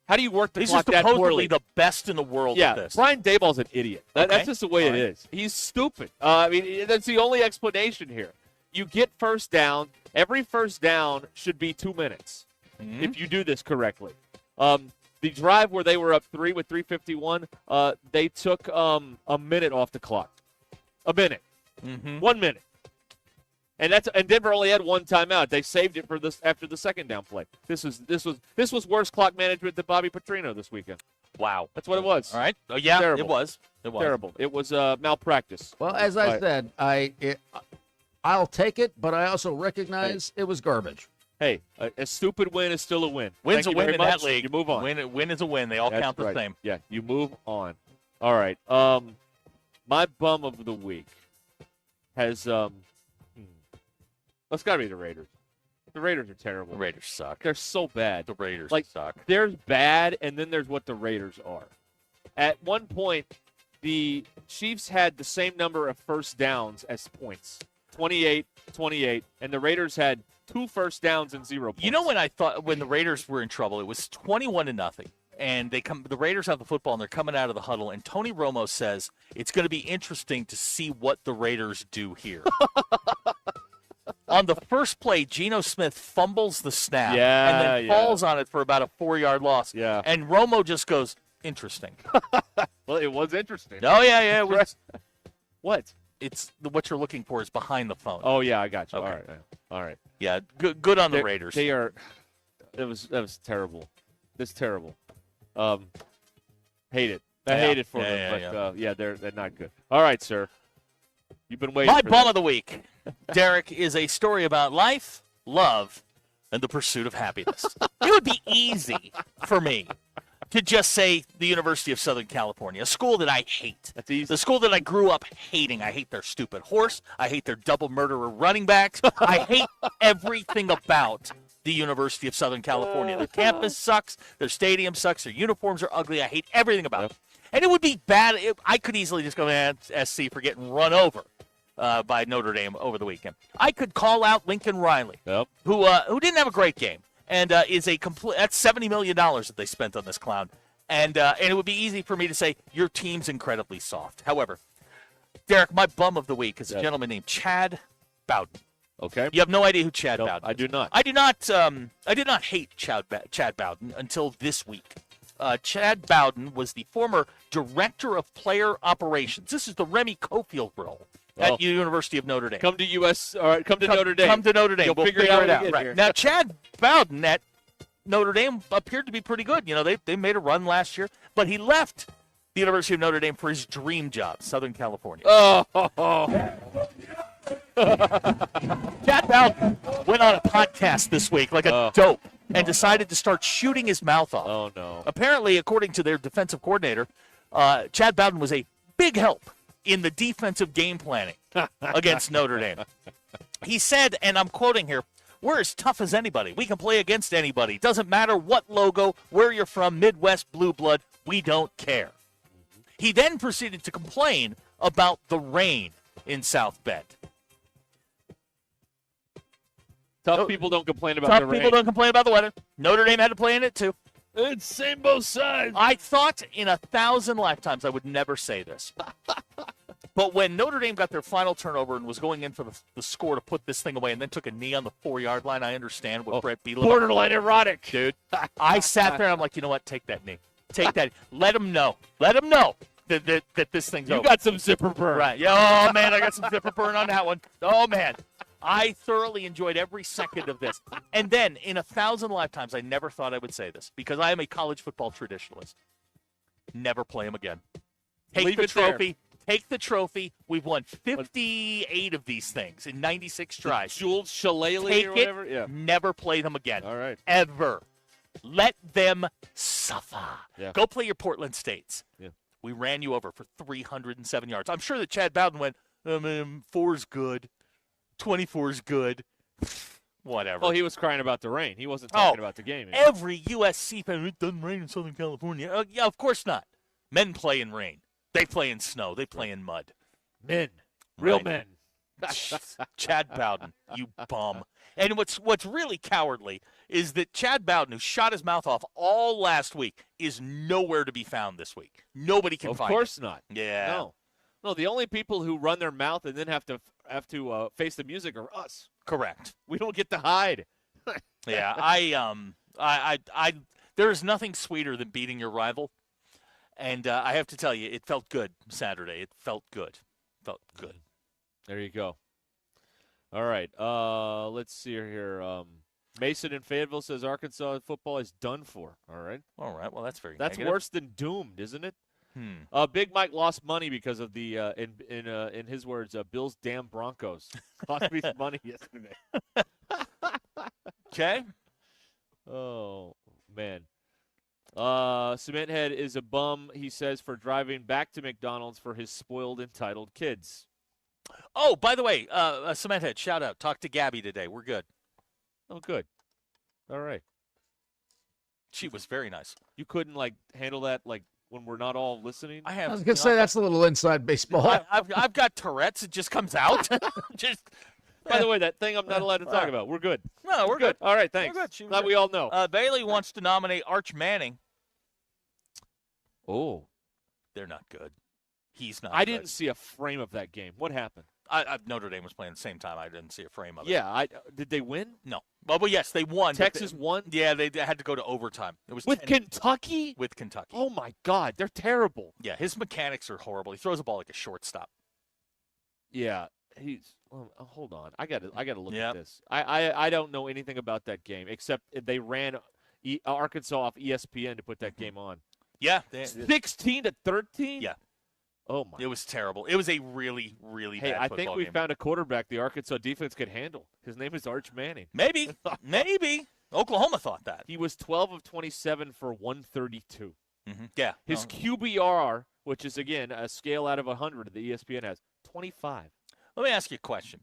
How do you work the These clock are that supposedly poorly? the best in the world Yeah, at this. Brian Daboll's an idiot. That's Okay, just the way fine. it is. He's stupid. I mean, that's the only explanation here. you get first down. Every first down should be 2 minutes if you do this correctly. The drive where they were up 3 with 3:51, they took a minute off the clock. A minute. 1 minute. And Denver only had one timeout. They saved it for this after the second down play. This was worse clock management than Bobby Petrino this weekend. Wow. That's what it was. All right. Oh, yeah, Terrible. it was. Terrible. It was malpractice. Well, as I said, I'll take it, but I also recognize it was garbage. Hey, a stupid win is still a win. Win's Thank a you win very in much. that league. You move on. Win is a win. They all That's count the right. same. Yeah, you move on. All right. My bum of the week has it's got to be the Raiders. The Raiders are terrible. The Raiders suck. They're so bad. The Raiders suck. There's bad, and then there's what the Raiders are. At one point, the Chiefs had the same number of first downs as points, 28, and the Raiders had 2 first downs and 0 points. You know when the Raiders were in trouble, it was 21-0. And the Raiders have the football, and they're coming out of the huddle, and Tony Romo says, it's going to be interesting to see what the Raiders do here. On the first play, Geno Smith fumbles the snap and then falls on it for about a 4-yard loss. Yeah. And Romo just goes, interesting. Well, it was interesting. Oh, yeah. It was. What? It's what you're looking for is behind the phone. Oh, yeah, I got you. Okay. All right. Yeah, good on the Raiders. They are. That was terrible. It's terrible. Hate it. I hate it for them, but they're not good. All right, sir. You've been waiting. My for bum this. of the week, Derek, is a story about life, love, and the pursuit of happiness. It would be easy for me to just say the University of Southern California, a school that I hate. That's easy. The school that I grew up hating. I hate their stupid horse. I hate their double murderer running backs. I hate everything about the University of Southern California. Their campus sucks. Their stadium sucks. Their uniforms are ugly. I hate everything about it. And it would be bad. I could easily just go, SC for getting run over by Notre Dame over the weekend. I could call out Lincoln Riley, who didn't have a great game, and is a complete. That's $70 million that they spent on this clown, and it would be easy for me to say your team's incredibly soft. However, Derek, my bum of the week is a gentleman named Chad Bowden. Okay. You have no idea who Chad Bowden is. I do not. I did not hate Chad Bowden until this week. Chad Bowden was the former director of player operations. This is the Remy Cofield role at University of Notre Dame. Come to Notre Dame. Come to Notre Dame. You'll we'll figure it out. Right. Here. Now, Chad Bowden at Notre Dame appeared to be pretty good. You know, they made a run last year, but he left the University of Notre Dame for his dream job, Southern California. Chad Bowden went on a podcast this week like a dope and decided to start shooting his mouth off. Oh, no. Apparently, according to their defensive coordinator, Chad Bowden was a big help in the defensive game planning against Notre Dame. He said, and I'm quoting here, "We're as tough as anybody. We can play against anybody. Doesn't matter what logo, where you're from, Midwest, blue blood, we don't care." He then proceeded to complain about the rain in South Bend. Tough people don't complain about the rain. Tough people don't complain about the weather. Notre Dame had to play in it, too. It's same both sides. I thought in 1,000 lifetimes I would never say this. But when Notre Dame got their final turnover and was going in for the score to put this thing away and then took a knee on the 4-yard line, I understand what Brett Bielema. Borderline erotic. Dude, I sat there and I'm like, you know what? Take that knee. Take that. Let them know. Let them know that this thing's over. You got some zipper burn. Right. Yeah, oh, man, I got some zipper burn on that one. Oh, man. I thoroughly enjoyed every second of this. And then, in 1,000 lifetimes, I never thought I would say this because I am a college football traditionalist. Never play them again. Take the trophy. Take the trophy. We've won 58 of these things in 96 tries. Jules Shillelagh Take or whatever? it. Yeah. Never play them again. All right. Ever. Let them suffer. Yeah. Go play your Portland States. Yeah. We ran you over for 307 yards. I'm sure that Chad Bowden went, 4's good. 24 is good. Whatever. Well, he was crying about the rain. He wasn't talking about the game. Every USC fan, it doesn't rain in Southern California. Yeah, of course not. Men play in rain. They play in snow. They play in mud. Men. Real Right. men. Chad Bowden, you bum. And what's really cowardly is that Chad Bowden, who shot his mouth off all last week, is nowhere to be found this week. Nobody can find him. Of course not. Yeah. No, the only people who run their mouth and then have to have to face the music are us. Correct. We don't get to hide. Yeah, I there is nothing sweeter than beating your rival, and I have to tell you, it felt good Saturday. It felt good. Felt good. There you go. All right. Let's see here. Mason in Fayetteville says Arkansas football is done for. All right. All right. Well, that's very. That's negative. worse than doomed, isn't it? Hmm. Big Mike lost money because of the in his words, Bill's damn Broncos cost me some money yesterday. Okay. Oh man. Cementhead is a bum, he says, for driving back to McDonald's for his spoiled, entitled kids. Oh, by the way, Cementhead, shout out. Talk to Gabby today. We're good. Oh, good. All right. She was very nice. You couldn't handle that when we're not all listening. I have. I was gonna say that's a little inside baseball. I've got Tourette's. It just comes out. Just. By the way, that thing I'm not allowed to talk about. We're good. No, we're good. All right, thanks. We're good. Glad we all know. Bailey wants to nominate Arch Manning. Oh, they're not good. He's not. I good. didn't see a frame of that game. What happened? Notre Dame was playing at the same time. I didn't see a frame of it. Yeah, did they win? No. Well, yes, they won. Texas won? Yeah, they had to go to overtime. It was With Kentucky? With Kentucky. Oh, my God. They're terrible. Yeah, his mechanics are horrible. He throws the ball like a shortstop. Yeah, he's hold on. I got to look at this. I don't know anything about that game except they ran Arkansas off ESPN to put that game on. Yeah. 16-13? Yeah. Oh, my. It was terrible. It was a really, really bad I football think we game. found a quarterback the Arkansas defense could handle. His name is Arch Manning. Maybe. Maybe. Oklahoma thought that. He was 12 of 27 for 132. Mm-hmm. Yeah. His QBR, which is, again, a scale out of 100 that ESPN has, 25. Let me ask you a question.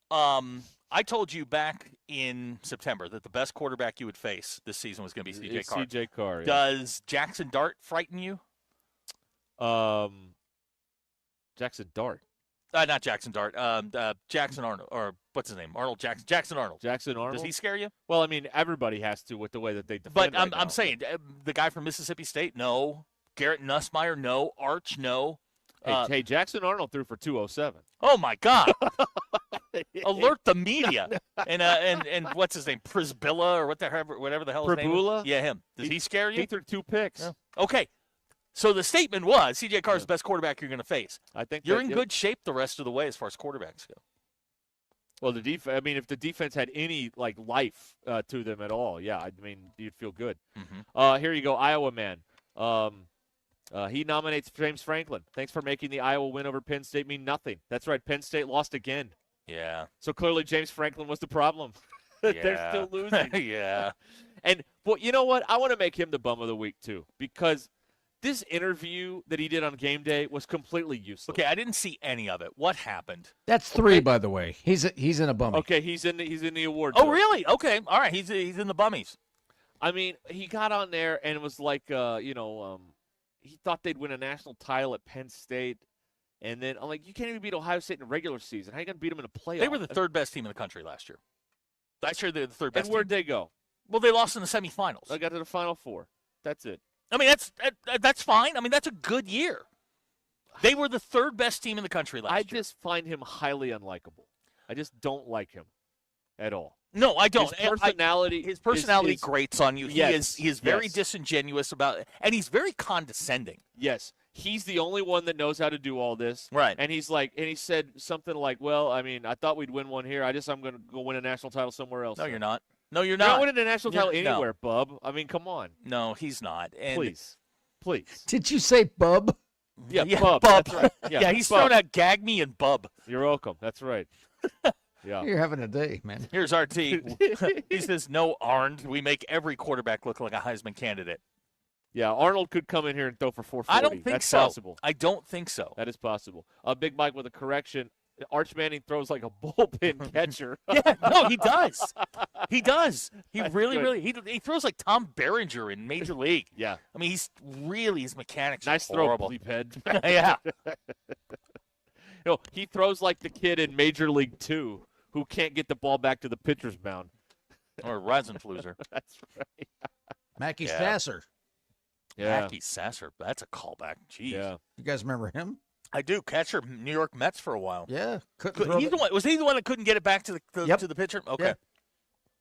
I told you back in September that the best quarterback you would face this season was going to be C.J. Carr. C.J. Carr, yeah. Does Jackson Dart frighten you? Jackson Dart. Not Jackson Dart. Jackson Arnold, or what's his name? Arnold Jackson. Jackson Arnold. Jackson Arnold. Does he scare you? Well, I mean, everybody has to with the way that they defend. But right I'm saying the guy from Mississippi State, no. Garrett Nussmeier, no. Arch, no. Hey, Jackson Arnold threw for 207. Oh my God! Alert the media. And what's his name? Prisbilla or whatever the hell his name is. Pribula? Yeah, him. Does he scare you? He threw 2 picks. Yeah. Okay. So the statement was C.J. Carr's the best quarterback you're going to face. I think you're in good shape the rest of the way as far as quarterbacks go. Well, the defense. I mean, if the defense had any life to them at all, yeah, I mean, you'd feel good. Mm-hmm. Here you go, Iowa man. He nominates James Franklin. Thanks for making the Iowa win over Penn State mean nothing. That's right, Penn State lost again. Yeah. So clearly James Franklin was the problem. They're still losing. Yeah. And well, you know what? I want to make him the bum of the week too, because this interview that he did on game day was completely useless. Okay, I didn't see any of it. What happened? That's 3, by the way. He's in a bummy. Okay, he's in the award. Oh, really? Okay. All right. He's in the bummies. I mean, he got on there and was like, he thought they'd win a national title at Penn State. And then I'm like, you can't even beat Ohio State in the regular season. How are you going to beat them in a playoff? They were the third best team in the country last year. Last year, they're the third best And where'd team. they go? Well, they lost in the semifinals. They got to the Final Four. That's it. I mean, that's fine. I mean, that's a good year. They were the third best team in the country last year. I just find him highly unlikable. I just don't like him at all. No, I don't. His personality, his personality grates on you. Yes, he is very disingenuous about it, and he's very condescending. Yes, he's the only one that knows how to do all this. Right. And he's like, and he said something like, "Well, I mean, I thought we'd win one here. I'm going to go win a national title somewhere else." No, you're not. No, you're You're not. not winning a national title No. anywhere, bub. I mean, come on. No, he's not. And Please. Did you say bub? Yeah, Bub. That's right. Yeah, he's Bub. thrown out gag me and bub. You're welcome. That's right. Yeah. You're having a day, man. Here's RT. He says, "No, Arndt. We make every quarterback look like a Heisman candidate." Yeah, Arnold could come in here and throw for 440. I don't think That's so. possible. I don't think so. That is possible. Big Mike with a correction. Arch Manning throws like a bullpen catcher. Yeah, no, he does. He does. He That's really, good. really. He throws like Tom Berenger in Major League. Yeah. I mean, his mechanics Nice are throw, horrible. bleep head. Yeah. He throws like the kid in Major League 2 who can't get the ball back to the pitcher's mound. Or Rosenfluser. That's right. Mackie Yeah. Stasser. Yeah. Mackie Sasser. That's a callback. Jeez. Yeah. You guys remember him? I do. Catcher, New York Mets for a while. Yeah. Was he the one that couldn't get it back to the pitcher? Okay. Yeah.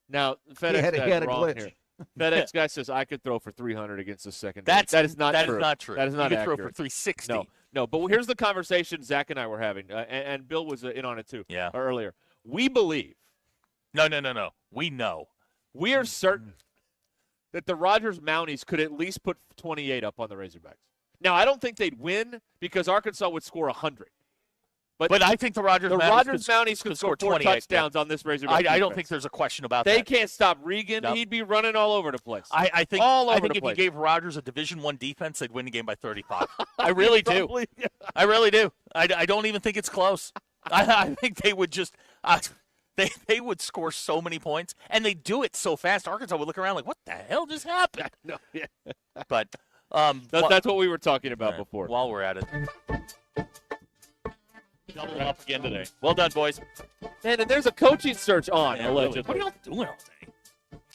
Now, FedEx he had a wrong glitch. here. FedEx guy says I could throw for 300 against the second. That is not That true. is not true. That is not you could accurate. throw for 360. No. But here's the conversation Zach and I were having, and Bill was in on it too. Yeah. Earlier, we believe. No. We know. We are certain that the Rogers Mounties could at least put 28 up on the Razorbacks. Now, I don't think they'd win because Arkansas would score 100. But I think the Rogers Mounties could score 4 touchdowns on this Razorback. I don't think there's a question about that. They can't stop Regan. Nope. He'd be running all over the place. I think if you gave Rogers a Division I defense, they'd win the game by 35. I really do. Yeah. I really do. I don't even think it's close. I think they would just they would score so many points, and they do it so fast. Arkansas would look around like, what the hell just happened? No, yeah. But that's what we were talking about before. While we're at it. Doubling up again today. Well done, boys. Man, and there's a coaching search on. Allegedly. What are y'all doing all day?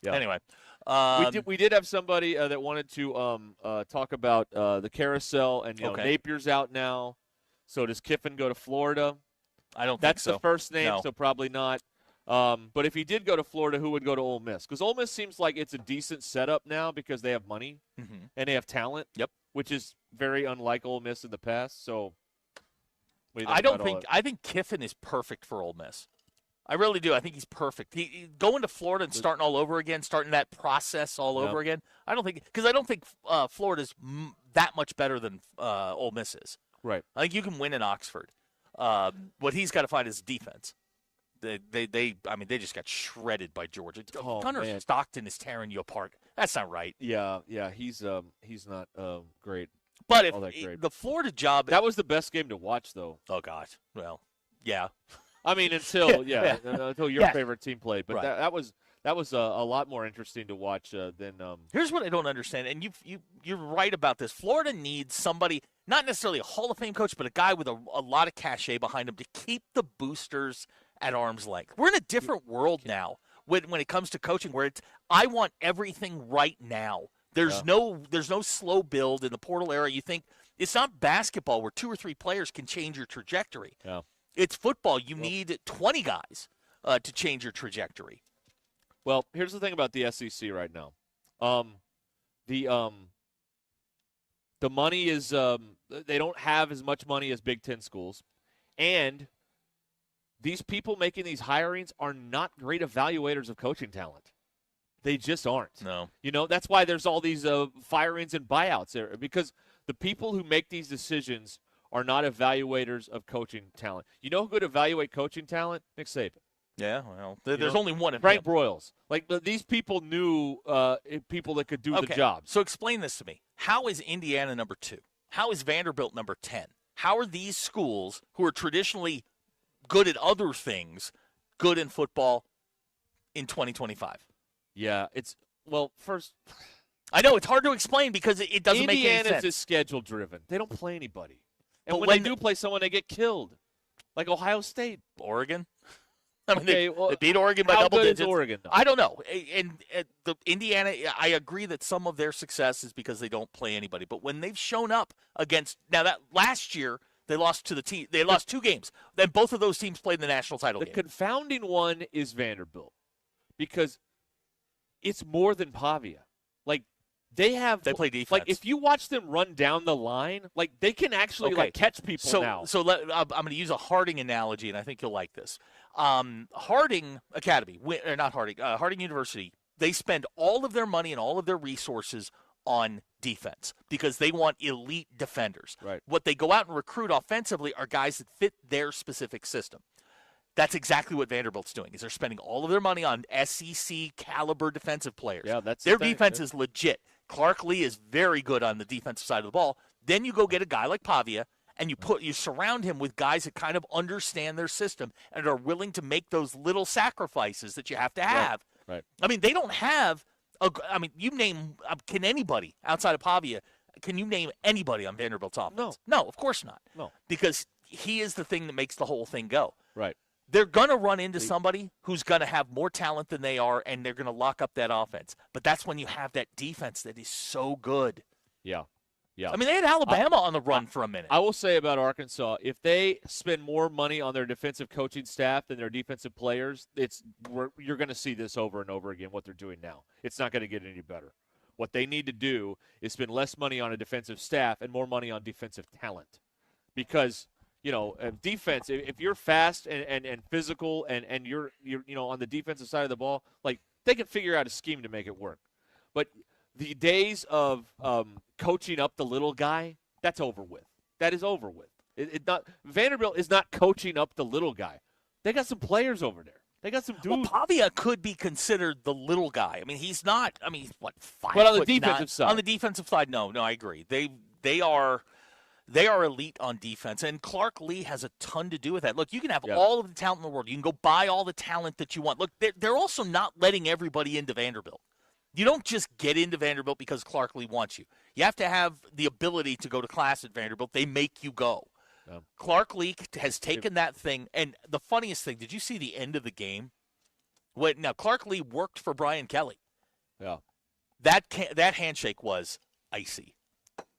Yeah. Anyway. We did have somebody that wanted to talk about the carousel, and Napier's out now. So does Kiffin go to Florida? I don't That's think so. the first name, No. so probably not. But if he did go to Florida, who would go to Ole Miss? Because Ole Miss seems like it's a decent setup now because they have money and they have talent. Yep. Which is very unlike Ole Miss in the past. So I think Kiffin is perfect for Ole Miss. I really do. I think he's perfect. He going to Florida and starting all over again, starting that process all over again. I don't think Florida's that much better than Ole Miss is. Right. I think you can win in Oxford. What he's got to find is defense. They just got shredded by Georgia. Gunnar Stockton is tearing you apart. That's not right. Yeah, he's not great. But if the Florida job, that was the best game to watch, though. Oh gosh, well, yeah. I mean, until your favorite team played, but right. that was a lot more interesting to watch than. Here's what I don't understand, and you're right about this. Florida needs somebody, not necessarily a Hall of Fame coach, but a guy with a lot of cachet behind him to keep the boosters at arm's length. We're in a different world now when it comes to coaching, where I want everything right now. There's no slow build in the portal era. You think it's not basketball where 2 or 3 players can change your trajectory. Yeah. It's football. You need 20 guys to change your trajectory. Well, here's the thing about the SEC right now. The money is they don't have as much money as Big Ten schools, and these people making these hirings are not great evaluators of coaching talent. They just aren't. No. That's why there's all these firings and buyouts there, because the people who make these decisions are not evaluators of coaching talent. You know who could evaluate coaching talent? Nick Saban. Yeah, well, there's only one of Frank him. Broyles. Like, these people knew people that could do the job. So explain this to me. How is Indiana number 2? How is Vanderbilt number 10? How are these schools who are traditionally good at other things good in football in 2025? Yeah, first, I know it's hard to explain because it doesn't make any sense. Indiana's is schedule driven. They don't play anybody, and But when they do play someone, they get killed, like Ohio State, Oregon. I mean, Okay, they beat Oregon by double digits. How good is Oregon, though? I don't know. And the Indiana, I agree that some of their success is because they don't play anybody. But when they've shown up against that last year, they lost to the team. They lost 2 games. Then both of those teams played in the national title game. The confounding one is Vanderbilt, because it's more than Pavia. Like, they play defense. Like, if you watch them run down the line, like, they can actually catch people now. So I'm going to use a Harding analogy, and I think you'll like this. Harding Academy, or not Harding, Harding University, they spend all of their money and all of their resources on defense because they want elite defenders. Right. What they go out and recruit offensively are guys that fit their specific system. That's exactly what Vanderbilt's doing. Is they're spending all of their money on SEC caliber defensive players. Yeah, that's their the thing. defense is legit. Clark Lee is very good on the defensive side of the ball. Then you go get a guy like Pavia, and you surround him with guys that kind of understand their system and are willing to make those little sacrifices that you have to have. Right. I mean, they don't have. You name. Can anybody outside of Pavia? Can you name anybody on Vanderbilt's offense? No, of course not. No, because he is the thing that makes the whole thing go. Right. They're going to run into somebody who's going to have more talent than they are, and they're going to lock up that offense. But that's when you have that defense that is so good. Yeah. Yeah. I mean, they had Alabama on the run for a minute. I will say about Arkansas, if they spend more money on their defensive coaching staff than their defensive players, you're going to see this over and over again, what they're doing now. It's not going to get any better. What they need to do is spend less money on a defensive staff and more money on defensive talent. Because, defense, if you're fast and physical and you're on the defensive side of the ball, like, they can figure out a scheme to make it work. But the days of coaching up the little guy, that's over with. That is over with. Vanderbilt is not coaching up the little guy. They got some players over there. They got some dudes. Well, Pavia could be considered the little guy. I mean, he's not. I mean, he's what, 5 But on the foot defensive nine? side. On the defensive side, no, I agree. They are elite on defense, and Clark Lee has a ton to do with that. Look, you can have all of the talent in the world. You can go buy all the talent that you want. Look, they're also not letting everybody into Vanderbilt. You don't just get into Vanderbilt because Clark Lee wants you. You have to have the ability to go to class at Vanderbilt. They make you go. Yeah. Clark Lee has taken that thing, and the funniest thing, did you see the end of the game? Now, Clark Lee worked for Brian Kelly. Yeah. That handshake was icy.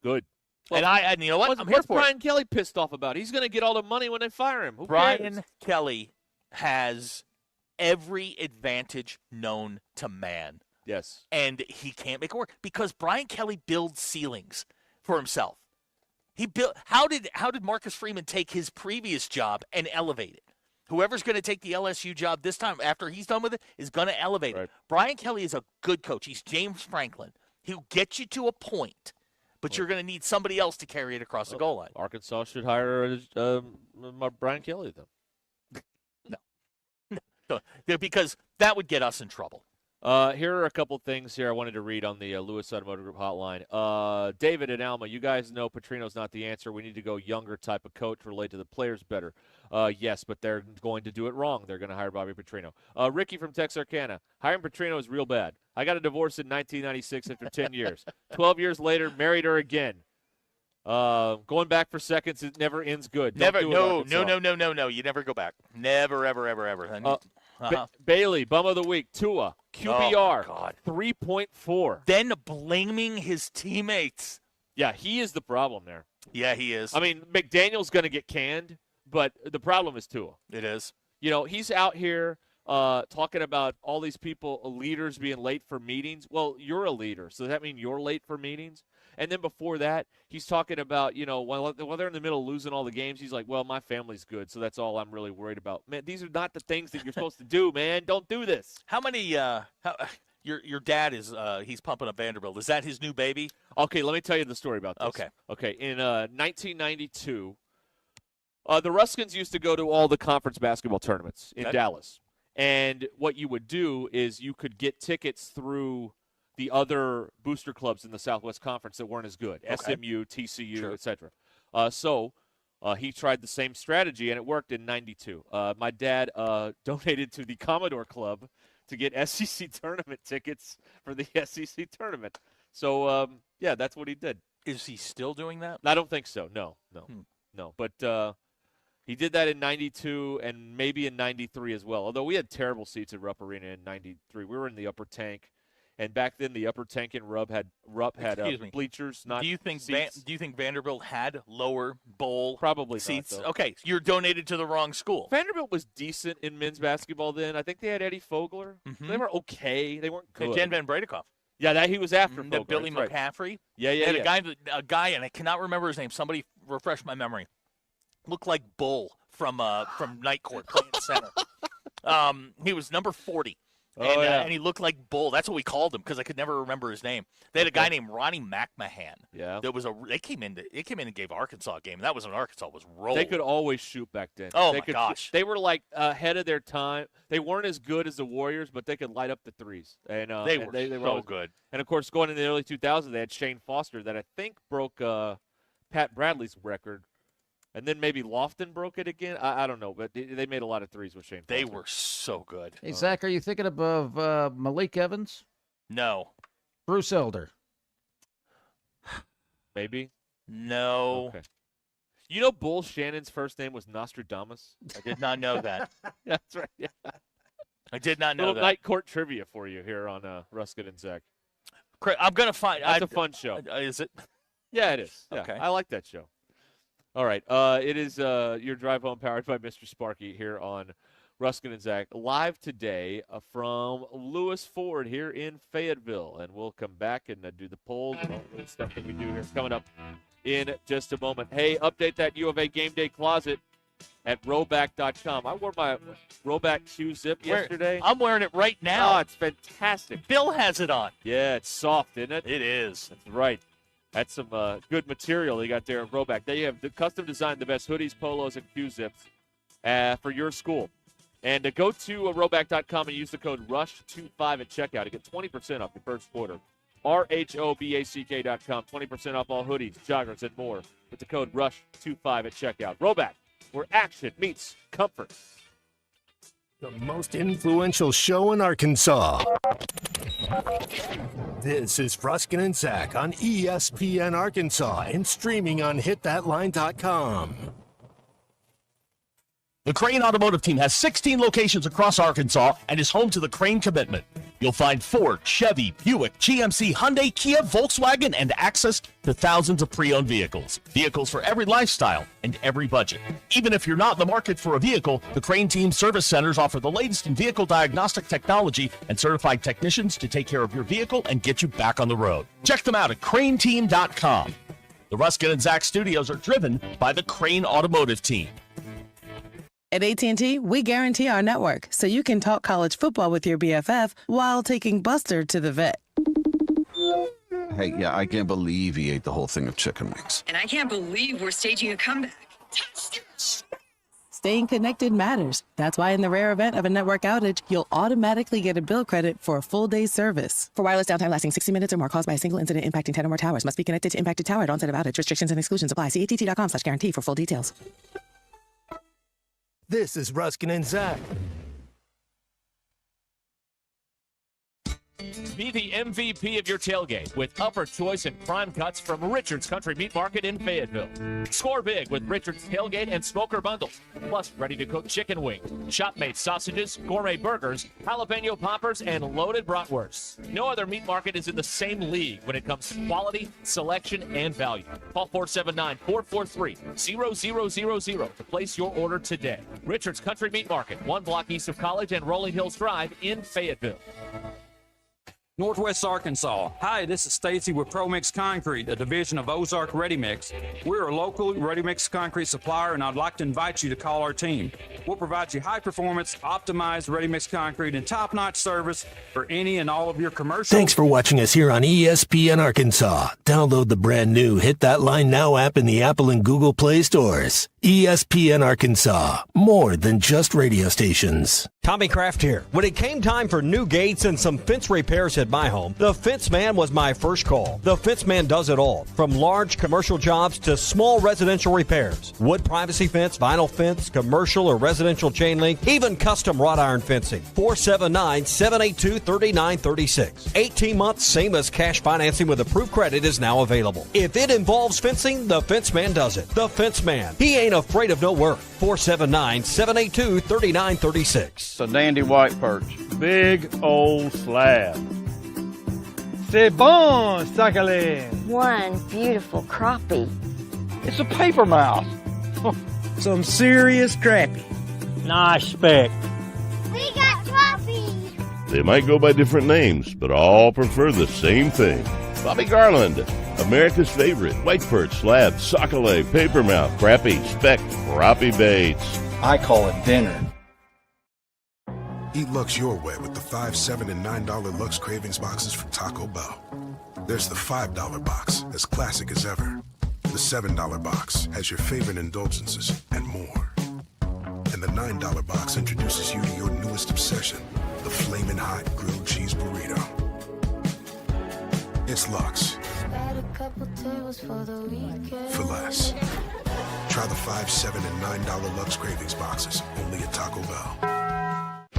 Good. Well, and you know what? I'm here what's for Brian it. Kelly pissed off about? He's going to get all the money when they fire him. Who Brian cares? Kelly has every advantage known to man. Yes. And he can't make it work because Brian Kelly builds ceilings for himself. How did Marcus Freeman take his previous job and elevate it? Whoever's going to take the LSU job this time after he's done with it is going to elevate it. Brian Kelly is a good coach. He's James Franklin. He'll get you to a point, but you're going to need somebody else to carry it across the goal line. Arkansas should hire Brian Kelly then. No, because that would get us in trouble. Here are a couple things here I wanted to read on the Lewis Automotive Group hotline. David and Alma, you guys know Petrino's not the answer. We need to go younger type of coach, relate to the players better. Yes, but they're going to do it wrong. They're going to hire Bobby Petrino. Ricky from Texarkana, hiring Petrino is real bad. I got a divorce in 1996 after 10 years. 12 years later, married her again. Going back for seconds, it never ends good. No. You never go back. Never, ever. Bailey, bum of the week. Tua, QBR, 3.4. Then blaming his teammates. Yeah, he is the problem there. Yeah, he is. I mean, McDaniel's going to get canned, but the problem is Tua. It is. He's out here talking about all these people, leaders being late for meetings. Well, you're a leader, so does that mean you're late for meetings? And then before that, he's talking about, while they're in the middle of losing all the games, he's like, well, my family's good, so that's all I'm really worried about. Man, these are not the things that you're supposed to do, man. Don't do this. How many your dad is he's pumping up Vanderbilt. Is that his new baby? Okay, let me tell you the story about this. Okay, in 1992, the Ruscins used to go to all the conference basketball tournaments in Dallas. And what you would do is you could get tickets through the other booster clubs in the Southwest Conference that weren't as good, SMU, TCU, etc. So he tried the same strategy, and it worked in 92. My dad donated to the Commodore Club to get SEC tournament tickets for the SEC tournament. So, yeah, that's what he did. Is he still doing that? I don't think so. No. But he did that in 92 and maybe in 93 as well, although we had terrible seats at Rupp Arena in 93. We were in the upper tank. And back then, the upper tank in Rupp had bleachers, not Do you think seats. Do you think Vanderbilt had lower bowl Probably seats? not, though. Okay, you're donated to the wrong school. Vanderbilt was decent in men's basketball then. I think they had Eddie Fogler. They were okay. They weren't good. Jen Van Bredekoff. Yeah, he was after Fogler. Billy That's right. McCaffrey. Yeah. They had a guy, and I cannot remember his name. Somebody refresh my memory. Looked like Bull from Night Court playing center. He was number 40. And he looked like Bull. That's what we called him because I could never remember his name. They had a guy named Ronnie McMahon. Yeah. They came in and gave Arkansas a game. And that was when Arkansas was rolling. They could always shoot back then. Oh, my gosh. They were like ahead of their time. They weren't as good as the Warriors, but they could light up the threes. And they were so always good. And, of course, going in the early 2000s, they had Shane Foster that I think broke Pat Bradley's record. And then maybe Lofton broke it again. I don't know, but they made a lot of threes with Shane Foster. They were so good. Hey, Zach, are you thinking above Malik Evans? No. Bruce Elder? Maybe? No. Okay. You know Bull Shannon's first name was Nostradamus? I did not know that. That's right. Yeah. I did not know Little that. night court trivia for you here on Ruscin and Zach. I'm going to find. That's a fun show. Is it? Yeah, it is. Yeah, Okay. I like that show. All right. It is your drive home powered by Mr. Sparky here on Ruscin and Zach, live today from Lewis Ford here in Fayetteville. And we'll come back and do the polls and all the stuff that we do here coming up in just a moment. Hey, update that U of A game day closet at Rowback.com. I wore my Rowback Q-zip yesterday. I'm wearing it right now. Oh, it's fantastic. Bill has it on. Yeah, it's soft, isn't it? It is. That's right. That's some good material they got there at Rowback. They have custom designed the best hoodies, polos, and Q-zips for your school. And go to Rowback.com and use the code RUSH25 at checkout to get 20% off your first order. RHOBACK.com, 20% off all hoodies, joggers, and more with the code RUSH25 at checkout. Rowback, where action meets comfort. The most influential show in Arkansas. This is Ruscin and Zach on ESPN Arkansas and streaming on hitthatline.com. The Crane Automotive Team has 16 locations across Arkansas and is home to the Crane Commitment. You'll find Ford, Chevy, Buick, GMC, Hyundai, Kia, Volkswagen, and access to thousands of pre-owned vehicles. Vehicles for every lifestyle and every budget. Even if you're not in the market for a vehicle, the Crane Team Service Centers offer the latest in vehicle diagnostic technology and certified technicians to take care of your vehicle and get you back on the road. Check them out at craneteam.com. The Ruscin and Zach studios are driven by the Crane Automotive Team. At AT&T, we guarantee our network so you can talk college football with your BFF while taking Buster to the vet. Hey, yeah, I can't believe he ate the whole thing of chicken wings. And I can't believe we're staging a comeback. Staying connected matters. That's why in the rare event of a network outage, you'll automatically get a bill credit for a full day's service. For wireless downtime lasting 60 minutes or more caused by a single incident impacting 10 or more towers, must be connected to impacted tower at onset of outage. Restrictions and exclusions apply. See att.com/guarantee for full details. This is Ruscin and Zach. Be the MVP of your tailgate with upper choice and prime cuts from Richard's Country Meat Market in Fayetteville. Score big with Richard's Tailgate and Smoker Bundles, plus ready-to-cook chicken wings, shop-made sausages, gourmet burgers, jalapeno poppers, and loaded bratwursts. No other meat market is in the same league when it comes to quality, selection, and value. Call 479-443-0000 to place your order today. Richard's Country Meat Market, 1 block east of College and Rolling Hills Drive in Fayetteville. Northwest Arkansas. Hi, this is Stacy with ProMix Concrete, a division of Ozark Ready Mix. We're a local ready mix concrete supplier, and I'd like to invite you to call our team. We'll provide you high performance, optimized ready mix concrete and top-notch service for any and all of your commercial. Thanks for watching us here on ESPN Arkansas. Download the brand new Hit That Line Now app in the Apple and Google Play stores. ESPN Arkansas, more than just radio stations. Tommy Kraft here. When it came time for new gates and some fence repairs at my home, the Fence Man was my first call. The Fence Man does it all, from large commercial jobs to small residential repairs. Wood privacy fence, vinyl fence, commercial or residential chain link, even custom wrought iron fencing. 479-782-3936. 18 months, same as cash financing with approved credit is now available. If it involves fencing, the Fence Man does it. The Fence Man. He ain't afraid of no work. 479-782-3936. It's a dandy white perch. Big old slab. C'est bon, Sakhalin. One beautiful crappie. It's a paper mouth. Some serious crappie. Nice speck. We got trophies. They might go by different names, but all prefer the same thing. Bobby Garland, America's favorite white perch, slab, sockeye, papermouth, crappie, speck, crappie baits. I call it dinner. Eat Lux your way with the $5, $7, and $9 Lux Cravings boxes from Taco Bell. There's the $5 box, as classic as ever. The $7 box has your favorite indulgences and more. And the $9 box introduces you to your newest obsession, the Flamin' Hot Grilled Cheese Burrito. It's Lux. For less. Try the $5, $7, and $9 Lux Cravings boxes, only at Taco Bell.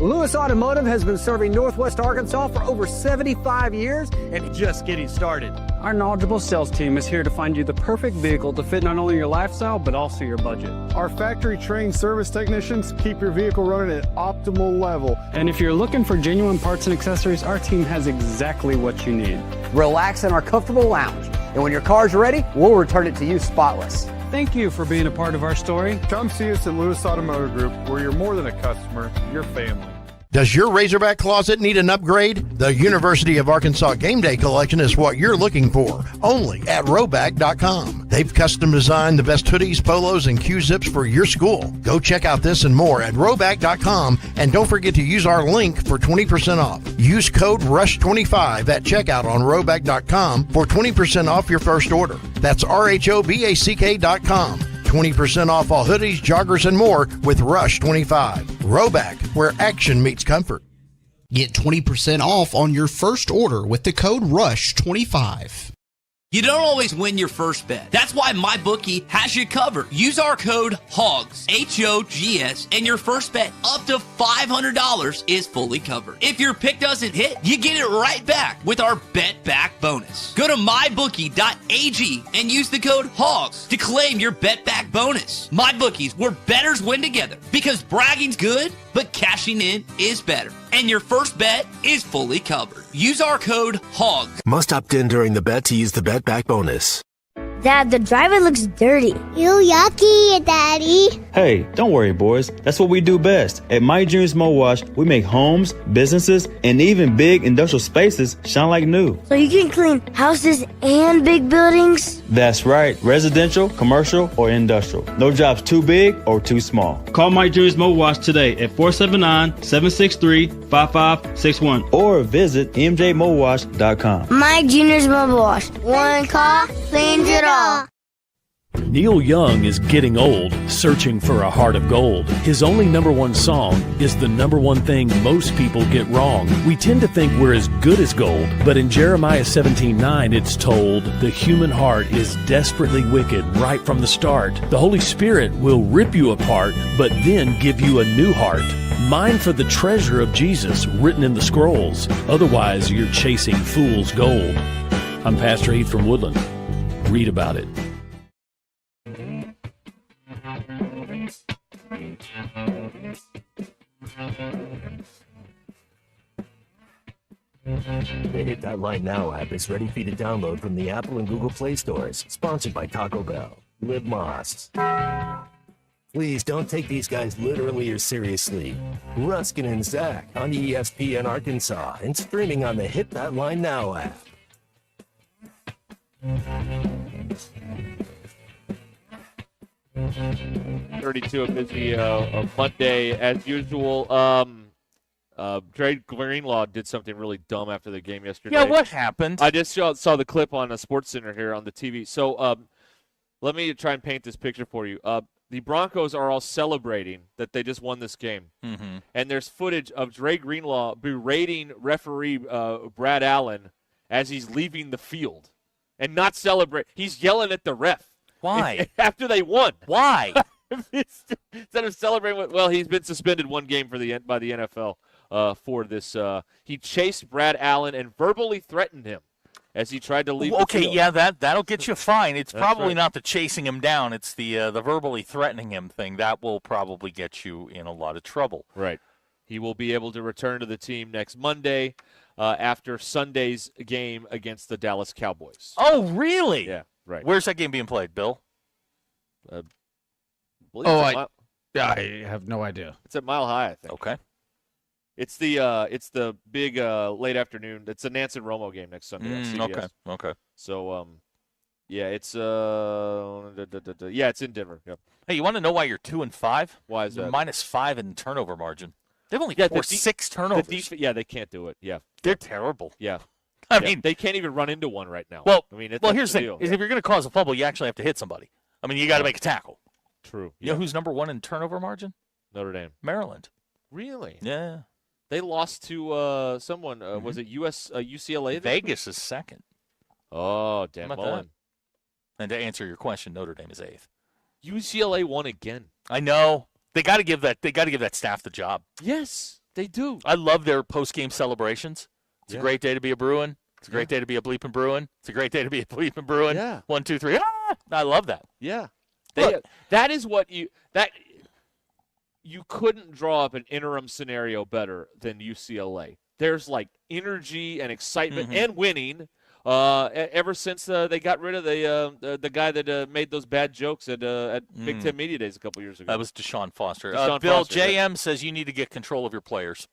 Lewis Automotive has been serving Northwest Arkansas for over 75 years and just getting started. Our knowledgeable sales team is here to find you the perfect vehicle to fit not only your lifestyle, but also your budget. Our factory-trained service technicians keep your vehicle running at optimal level. And if you're looking for genuine parts and accessories, our team has exactly what you need. Relax in our comfortable lounge. And when your car's ready, we'll return it to you spotless. Thank you for being a part of our story. Come see us at Lewis Automotive Group, where you're more than a customer, you're family. Does your Razorback closet need an upgrade? The University of Arkansas Game Day Collection is what you're looking for, only at Roback.com. They've custom designed the best hoodies, polos, and Q-zips for your school. Go check out this and more at Roback.com, and don't forget to use our link for 20% off. Use code RUSH25 at checkout on Roback.com for 20% off your first order. That's RHOBACK.com. 20% off all hoodies, joggers, and more with Rush 25. Roback, where action meets comfort. Get 20% off on your first order with the code RUSH25. You don't always win your first bet. That's why MyBookie has you covered. Use our code HOGS, H-O-G-S, and your first bet up to $500 is fully covered. If your pick doesn't hit, you get it right back with our Bet Back bonus. Go to mybookie.ag and use the code HOGS to claim your Bet Back bonus. MyBookie's where bettors win together, because bragging's good, but cashing in is better. And your first bet is fully covered. Use our code HOGS. Must opt in during the bet to use the Bet Back bonus. Dad, the driver looks dirty. You yucky, Daddy. Hey, don't worry, boys. That's what we do best. At My Dreams Mo Wash, we make homes, businesses, and even big industrial spaces shine like new. So you can clean houses and big buildings? That's right. Residential, commercial, or industrial. No job's too big or too small. Call My Dreams Mo Wash today at 479-763-5561 or visit mjmowash.com. My Junior's Mobile Wash. One call cleans it all. Neil Young is getting old, searching for a heart of gold. His only number one song is the number one thing most people get wrong. We tend to think we're as good as gold, but in Jeremiah 17:9 it's told, the human heart is desperately wicked right from the start. The Holy Spirit will rip you apart, but then give you a new heart. Mine for the treasure of Jesus written in the scrolls. Otherwise, you're chasing fool's gold. I'm Pastor Heath from Woodland. Read about it. The Hit That Line Now app is ready for you to download from the Apple and Google Play stores. Sponsored by Taco Bell. Live Moss. Please don't take these guys literally or seriously. Ruscin and Zach on ESPN Arkansas and streaming on the Hit That Line Now app. 32 a busy Monday as usual. Dre Greenlaw did something really dumb after the game yesterday. Yeah, what happened? I just saw the clip on SportsCenter here on the TV. So let me try and paint this picture for you. The Broncos are all celebrating that they just won this game. Mm-hmm. And there's footage of Dre Greenlaw berating referee Brad Allen as he's leaving the field and not celebrate. He's yelling at the ref. Why? After they won. Why? Instead of celebrating, well, he's been suspended one game by the NFL for this. He chased Brad Allen and verbally threatened him as he tried to leave. Okay, the field. yeah, that'll get you fine. It's That's probably right. not the chasing him down. It's the verbally threatening him thing. That will probably get you in a lot of trouble. Right. He will be able to return to the team next Monday after Sunday's game against the Dallas Cowboys. Oh, really? Yeah, right. Where's that game being played, Bill? I I have no idea. It's at Mile High, I think. Okay. It's the big late afternoon. It's the Nance and Romo game next Sunday. on CBS. Okay. So yeah, it's it's in Denver. Yep. Hey, you want to know why you're 2-5? Why is You're that? -5 in turnover margin. They've only Yeah, forced 6 turnovers. They can't do it. Yeah, They're terrible. yeah. I mean, they can't even run into one right now. well, I mean, here's the thing: is if you're going to cause a fumble, you actually have to hit somebody. I mean, you got to make a tackle. True. You know who's number 1 in turnover margin? Notre Dame. Maryland. Really? Yeah. They lost to someone. Was it UCLA? Vegas is second. Oh, Dan How about Mullen. And to answer your question, Notre Dame is 8th. UCLA won again. I know. They got to give that staff the job. Yes, they do. I love their post-game celebrations. It's a great day to be a Bruin. It's a great day to be a bleeping Bruin. It's a great day to be a bleeping Bruin. Yeah. 1, 2, 3. Ah! I love that. Yeah. Look. That is what you couldn't draw up an interim scenario better than UCLA. There's like energy and excitement and winning, Ever since they got rid of the guy that made those bad jokes at Big Ten Media Days a couple years ago. That was Deshaun Foster. Deshaun Bill, Foster, JM says you need to get control of your players.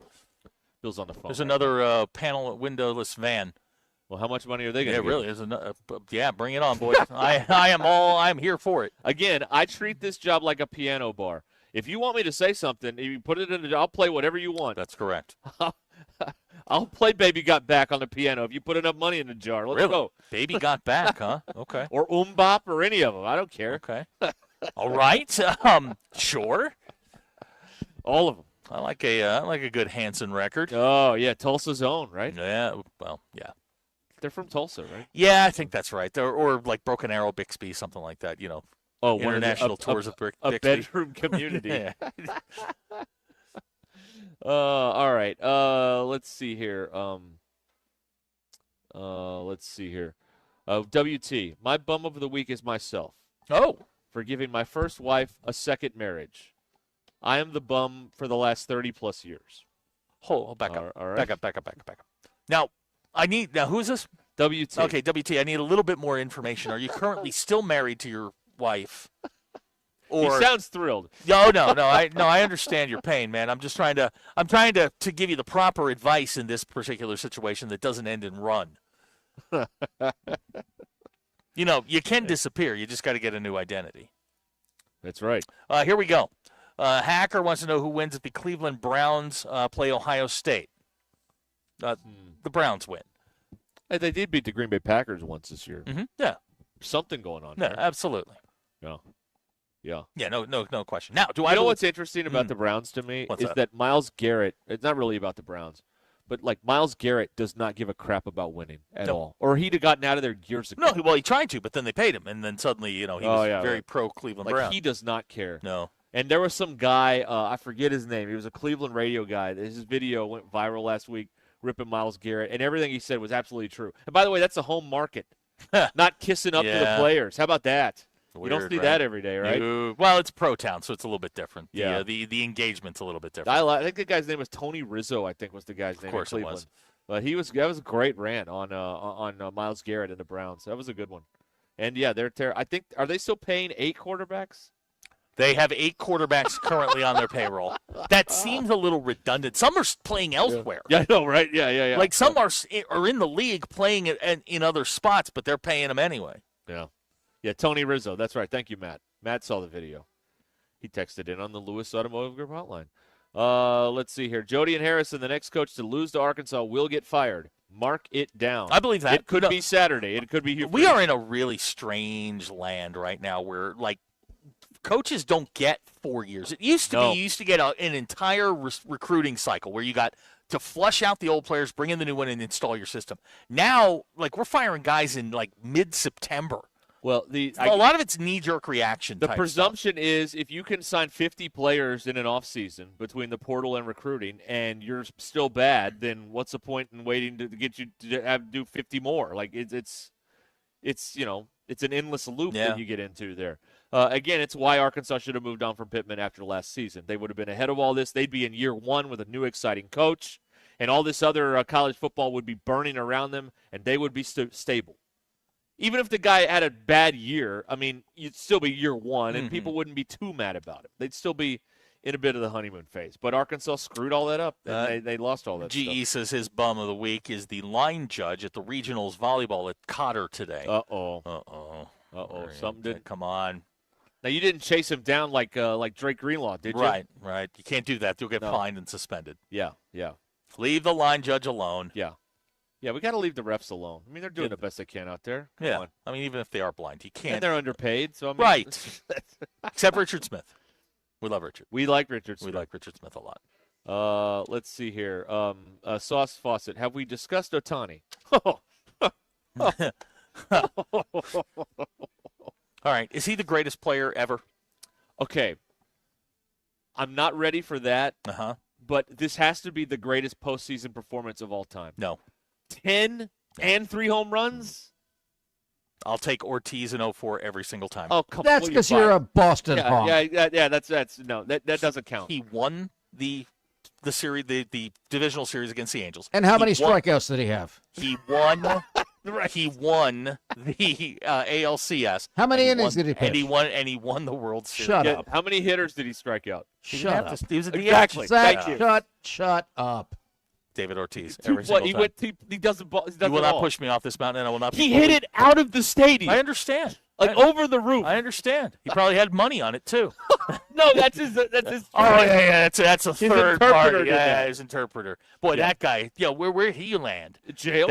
Bill's on the phone. There's another panel windowless van. Well, how much money are they going to get? Really, yeah, bring it on, boys. I'm here for it. Again, I treat this job like a piano bar. If you want me to say something, you put it in. I'll play whatever you want. That's correct. I'll play Baby Got Back on the piano if you put enough money in the jar. Let's go. Baby Got Back, huh? Okay. Or Bop or any of them. I don't care. Okay. All right. Sure. All of them. I like a good Hanson record. Oh yeah, Tulsa's own, right? Yeah. Well, yeah. They're from Tulsa, right? Yeah, I think that's right. Or like Broken Arrow, Bixby, something like that. You know. Oh, international tours of Bixby. A bedroom community. Yeah. All right. Let's see here. WT. My bum of the week is myself. Oh. For giving my first wife a second marriage. I am the bum for the last 30+ years. Back up. All right. Back up. Now, who is this? WT. Okay, WT. I need a little bit more information. Are you currently still married to your wife? He sounds thrilled. No. I understand your pain, man. I'm trying to give you the proper advice in this particular situation that doesn't end in run. You can disappear. You just got to get a new identity. That's right. Here we go. Hacker wants to know who wins if the Cleveland Browns play Ohio State. The Browns win. Hey, they did beat the Green Bay Packers once this year. Mm-hmm. Yeah. Something going on Yeah, there. absolutely. Yeah. Yeah, no question. Now, I know what's interesting about the Browns to me What's is that Myles Garrett, it's not really about the Browns, but like Myles Garrett does not give a crap about winning at all. Or he'd have gotten out of there years ago. No, well, he tried to, but then they paid him, and then suddenly, he was very pro Cleveland Browns. He does not care. No. And there was some guy, I forget his name. He was a Cleveland radio guy. His video went viral last week, ripping Myles Garrett, and everything he said was absolutely true. And by the way, that's a home market, not kissing up to the players. How about that? Weird, you don't see that every day, right? Well, it's pro town, so it's a little bit different. Yeah. The engagement's a little bit different. I think the guy's name was Tony Rizzo. I think was the guy's name. Of course in Cleveland. it was. But that was a great rant on Myles Garrett and the Browns. That was a good one. And yeah, I think are they still paying 8 quarterbacks? They have 8 quarterbacks currently on their payroll. That seems a little redundant. Some are playing elsewhere. Yeah, I know, right? Yeah. Like some are in the league playing in other spots, but they're paying them anyway. Yeah, Tony Rizzo. That's right. Thank you, Matt. Matt saw the video. He texted in on the Lewis Automotive Group hotline. Let's see here. Jody and Harrison, the next coach to lose to Arkansas, will get fired. Mark it down. I believe that. It could be Saturday. It could be Hugh. We are in a really strange land right now where, like, coaches don't get 4 years. It used to be you used to get an entire recruiting cycle where you got to flush out the old players, bring in the new one, and install your system. Now, like, we're firing guys in, like, mid-September. Well, a lot of it's knee-jerk reaction. The presumption is if you can sign 50 players in an offseason between the portal and recruiting, and you're still bad, then what's the point in waiting to get you to do 50 more? Like it's an endless loop that you get into there. Again, it's why Arkansas should have moved on from Pittman after last season. They would have been ahead of all this. They'd be in year one with a new exciting coach, and all this other college football would be burning around them, and they would be stable. Even if the guy had a bad year, I mean, you'd still be year one, and people wouldn't be too mad about it. They'd still be in a bit of the honeymoon phase. But Arkansas screwed all that up, and they lost all that GE says his bum of the week is the line judge at the regionals volleyball at Cotter today. Uh-oh. Something didn't come on. Now, you didn't chase him down like Drake Greenlaw, did you? Right. You can't do that. You'll get fined and suspended. Yeah. Leave the line judge alone. Yeah, we got to leave the refs alone. I mean, they're doing the best they can out there. Come on. I mean, even if they are blind, you can't. And they're underpaid, so I mean, right. Except Richard Smith. We love Richard. We like Richard Smith. We like Richard Smith a lot. Let's see here. Sauce Fawcett, have we discussed Otani? All right. Is he the greatest player ever? Okay. I'm not ready for that. But this has to be the greatest postseason performance of all time. No. 10 and 3 home runs? I'll take Ortiz in 04 every single time. Oh, come on. That's because you're a Boston honk. Yeah, that's no, that doesn't count. He won the series, the divisional series against the Angels. And how many strikeouts did he have? He won Right. He won the ALCS. How many innings did he pitch? And he won the World Series. Shut up. How many hitters did he strike out? Shut up. He was a DH. Exactly. Zach, shut up. David Ortiz. He doesn't. You will not push me off this mountain, and I will not. He hit it out of the stadium. I understand. Over the roof. I understand. He probably had money on it too. No, that's his. Oh yeah. That's a his third party. did Yeah, that. his interpreter. Boy, that guy. Where he land? Jail.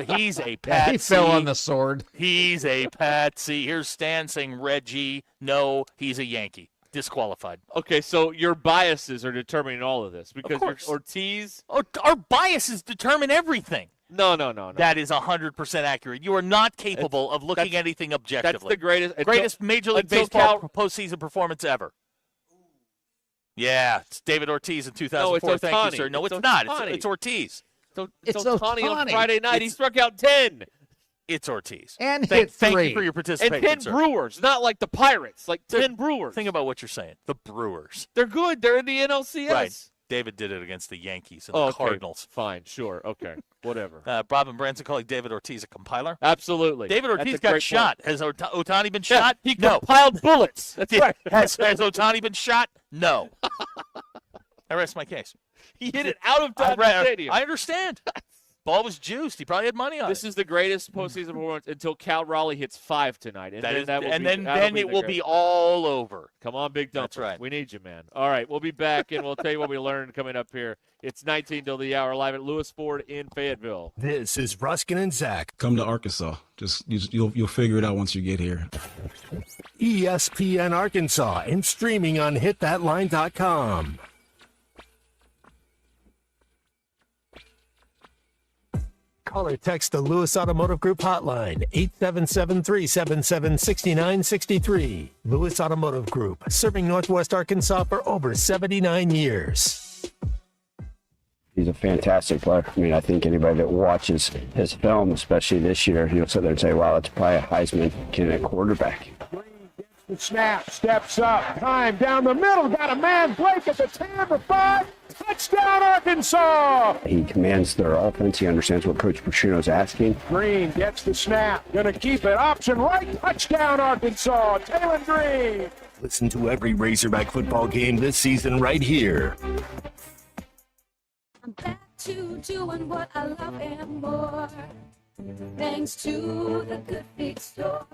He's a patsy. He fell on the sword. He's a patsy. Here's Stan saying Reggie. No, he's a Yankee. Disqualified. Okay, so your biases are determining all of this because Ortiz. Our biases determine everything. No. That is 100% accurate. You are not capable of looking at anything objectively. That's the greatest Major League Baseball postseason performance ever. Yeah, it's David Ortiz in 2004. No, it's Thank you, sir. No, it's not. Ohtani. It's Ortiz. It's Ohtani on Friday night. He struck out 10. It's Ortiz. And hit 3. Thank you for your participation, And 10 sir. Brewers, not like the Pirates, like 10 Brewers. Think about what you're saying. The Brewers. They're good. They're in the NLCS. Right. David did it against the Yankees and the Cardinals. Fine, sure, okay, whatever. Bob and Branson calling David Ortiz a compiler. Absolutely. David Ortiz got shot. Has Ohtani been shot? He no. compiled bullets. That's right. Has Ohtani been shot? No. I rest my case. He hit it out of Dodger Stadium. I understand. Ball was juiced. He probably had money on it. This is the greatest postseason performance until Cal Raleigh hits 5 tonight. And then it will be all over. Come on, Big Dumper. That's right. We need you, man. All right, we'll be back, and we'll tell you what we learned coming up here. It's 19 till the hour, live at Lewis Ford in Fayetteville. This is Ruskin and Zach. Come to Arkansas. You'll figure it out once you get here. ESPN Arkansas and streaming on hitthatline.com. Call or text the Lewis Automotive Group hotline, 877-377-6963. Lewis Automotive Group, serving Northwest Arkansas for over 79 years. He's a fantastic player. I mean, I think anybody that watches his film, especially this year, you'll sit there and say, wow, that's probably a Heisman candidate quarterback. The snap, steps up, time down the middle, got a man, Blake at the 10 for 5, touchdown Arkansas! He commands their offense, he understands what Coach Petrino's asking. Green gets the snap, gonna keep it, option right, touchdown Arkansas, Taylor Green! Listen to every Razorback football game this season right here. I'm back to doing what I love and more, thanks to the Good Feet store.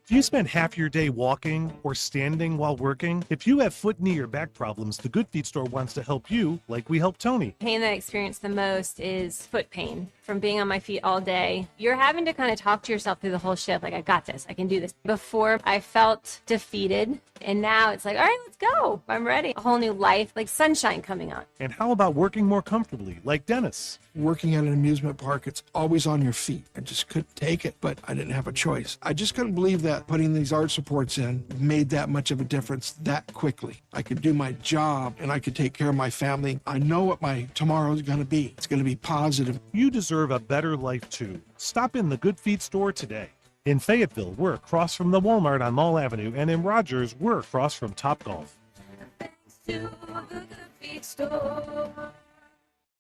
Do you spend half your day walking or standing while working? If you have foot, knee, or back problems, the Good Feet store wants to help you like we help Tony. Pain that I experience the most is foot pain from being on my feet all day. You're having to kind of talk to yourself through the whole shift, like, I got this, I can do this. Before, I felt defeated, and now it's like, all right, let's go. I'm ready. A whole new life, like sunshine coming on. And how about working more comfortably, like Dennis? Working at an amusement park, it's always on your feet. I just couldn't take it, but I didn't have a choice. I just couldn't believe that putting these arch supports in made that much of a difference that quickly. I could do my job and I could take care of my family. I know what my tomorrow is going to be. It's going to be positive. You deserve a better life too. Stop in the Good Feet store today. In Fayetteville, we're across from the Walmart on Mall Avenue, and in Rogers, we're across from Topgolf.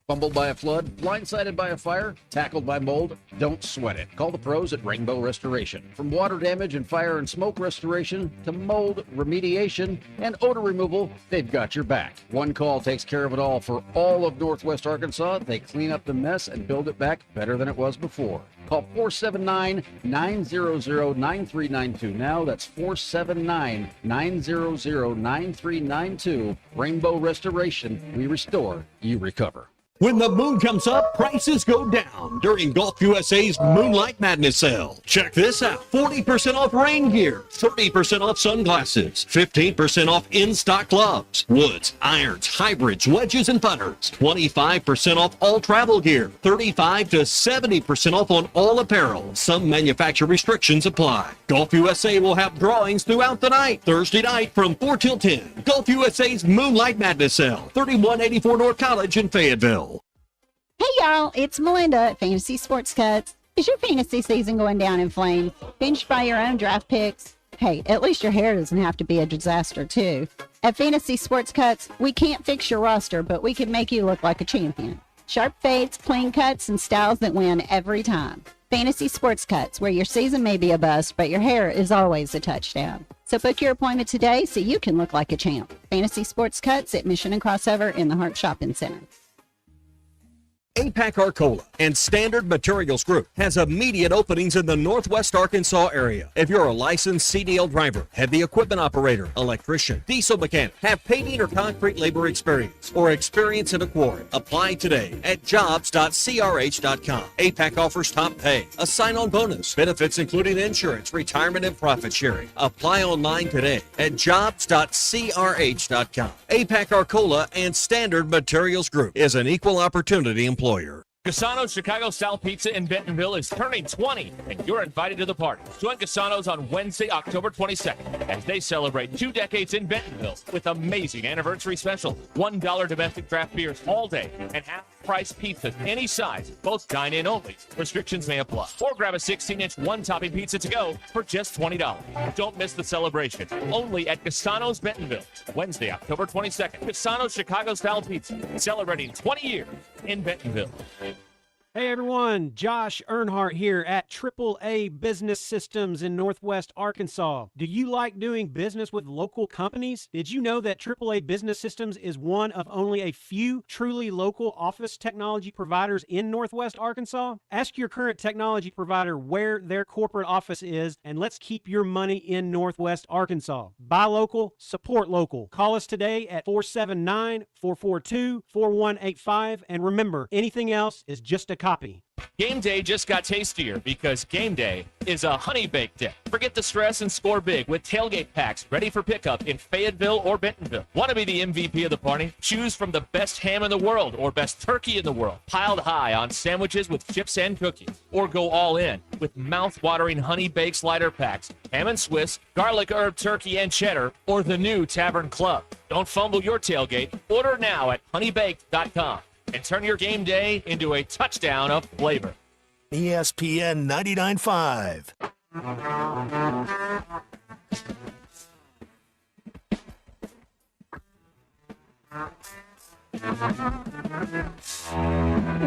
Fumbled by a flood, blindsided by a fire, tackled by mold? Don't sweat it. Call the pros at Rainbow Restoration. From water damage and fire and smoke restoration to mold remediation and odor removal, they've got your back. One call takes care of it all for all of Northwest Arkansas. They clean up the mess and build it back better than it was before. Call 479-900-9392 now. That's 479-900-9392. Rainbow Restoration. We restore, you recover. When the moon comes up, prices go down during Golf USA's Moonlight Madness sale. Check this out. 40% off rain gear, 30% off sunglasses, 15% off in-stock gloves, woods, irons, hybrids, wedges, and putters, 25% off all travel gear, 35 to 70% off on all apparel. Some manufacturer restrictions apply. Golf USA will have drawings throughout the night, Thursday night from 4 till 10. Golf USA's Moonlight Madness sale, 3184 North College in Fayetteville. Hey y'all, it's Melinda at Fantasy Sports Cuts. Is your fantasy season going down in flames? Finished by your own draft picks? Hey, at least your hair doesn't have to be a disaster too. At Fantasy Sports Cuts, we can't fix your roster, but we can make you look like a champion. Sharp fades, clean cuts, and styles that win every time. Fantasy Sports Cuts, where your season may be a bust, but your hair is always a touchdown. So book your appointment today so you can look like a champ. Fantasy Sports Cuts at Mission and Crossover in the Hart Shopping Center. APAC Arcola and Standard Materials Group has immediate openings in the Northwest Arkansas area. If you're a licensed CDL driver, heavy equipment operator, electrician, diesel mechanic, have painting or concrete labor experience, or experience in a quarry, apply today at jobs.crh.com. APAC offers top pay, a sign-on bonus, benefits including insurance, retirement, and profit sharing. Apply online today at jobs.crh.com. APAC Arcola and Standard Materials Group is an equal opportunity employer. Cassano's Chicago-style pizza in Bentonville is turning 20, and you're invited to the party. Join Cassano's on Wednesday, October 22nd, as they celebrate 2 decades in Bentonville with amazing anniversary special. $1 domestic draft beers all day and half-price pizzas any size, both dine-in only. Restrictions may apply. Or grab a 16-inch one-topping pizza to go for just $20. Don't miss the celebration. Only at Cassano's Bentonville, Wednesday, October 22nd. Cassano's Chicago-style pizza, celebrating 20 years in Bentonville. Hey everyone, Josh Earnhardt here at AAA Business Systems in Northwest Arkansas. Do you like doing business with local companies? Did you know that AAA Business Systems is one of only a few truly local office technology providers in Northwest Arkansas? Ask your current technology provider where their corporate office is, and let's keep your money in Northwest Arkansas. Buy local, support local. Call us today at 479-442-4185, and remember, anything else is just a copy. Game day just got tastier because game day is a honey baked day. Forget the stress and score big with tailgate packs ready for pickup in Fayetteville or Bentonville. Want to be the MVP of the party? Choose from the best ham in the world or best turkey in the world, piled high on sandwiches with chips and cookies. Or go all in with mouth-watering honey baked slider packs, ham and Swiss, garlic herb turkey and cheddar, or the new Tavern Club. Don't fumble your tailgate. Order now at honeybaked.com. and turn your game day into a touchdown of flavor. ESPN 99.5. We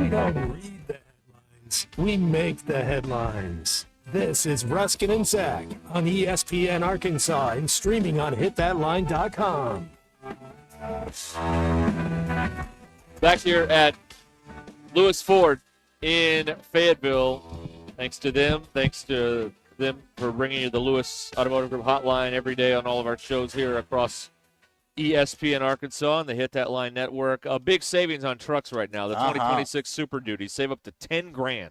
don't read the headlines. We make the headlines. This is Ruscin and Zach on ESPN Arkansas and streaming on hitthatline.com. Back here at Lewis Ford in Fayetteville. Thanks to them for bringing you the Lewis Automotive Group hotline every day on all of our shows here across ESPN Arkansas and the Hit That Line Network. Big savings on trucks right now. The 2026 Super Duty. Save up to $10,000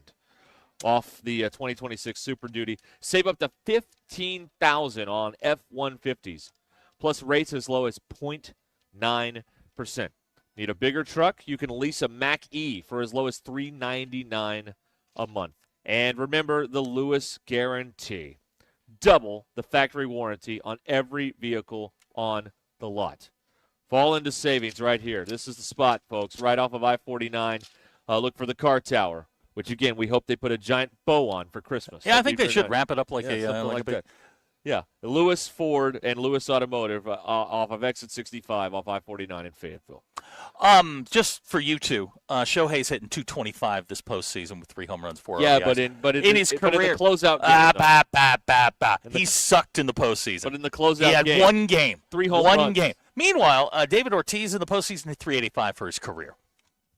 off the 2026 Super Duty. Save up to $15,000 on F-150s. Plus rates as low as 0.9%. Need a bigger truck? You can lease a Mach-E for as low as $399 a month. And remember the Lewis Guarantee. Double the factory warranty on every vehicle on the lot. Fall into savings right here. This is the spot, folks, right off of I-49. Look for the car tower, which, again, we hope they put a giant bow on for Christmas. Yeah, I think they should wrap it up like like a big... that. Yeah, Lewis Ford and Lewis Automotive off of Exit 65 off I-49 in Fayetteville. Just for you two, Shohei's hitting 225 this postseason with 3 home runs, 4 Yeah, RBIs. but in his career, in the closeout game, he sucked in the postseason. But in the closeout he had game, 1 game, 3 home runs. 1 game. Meanwhile, David Ortiz in the postseason hit 385 for his career.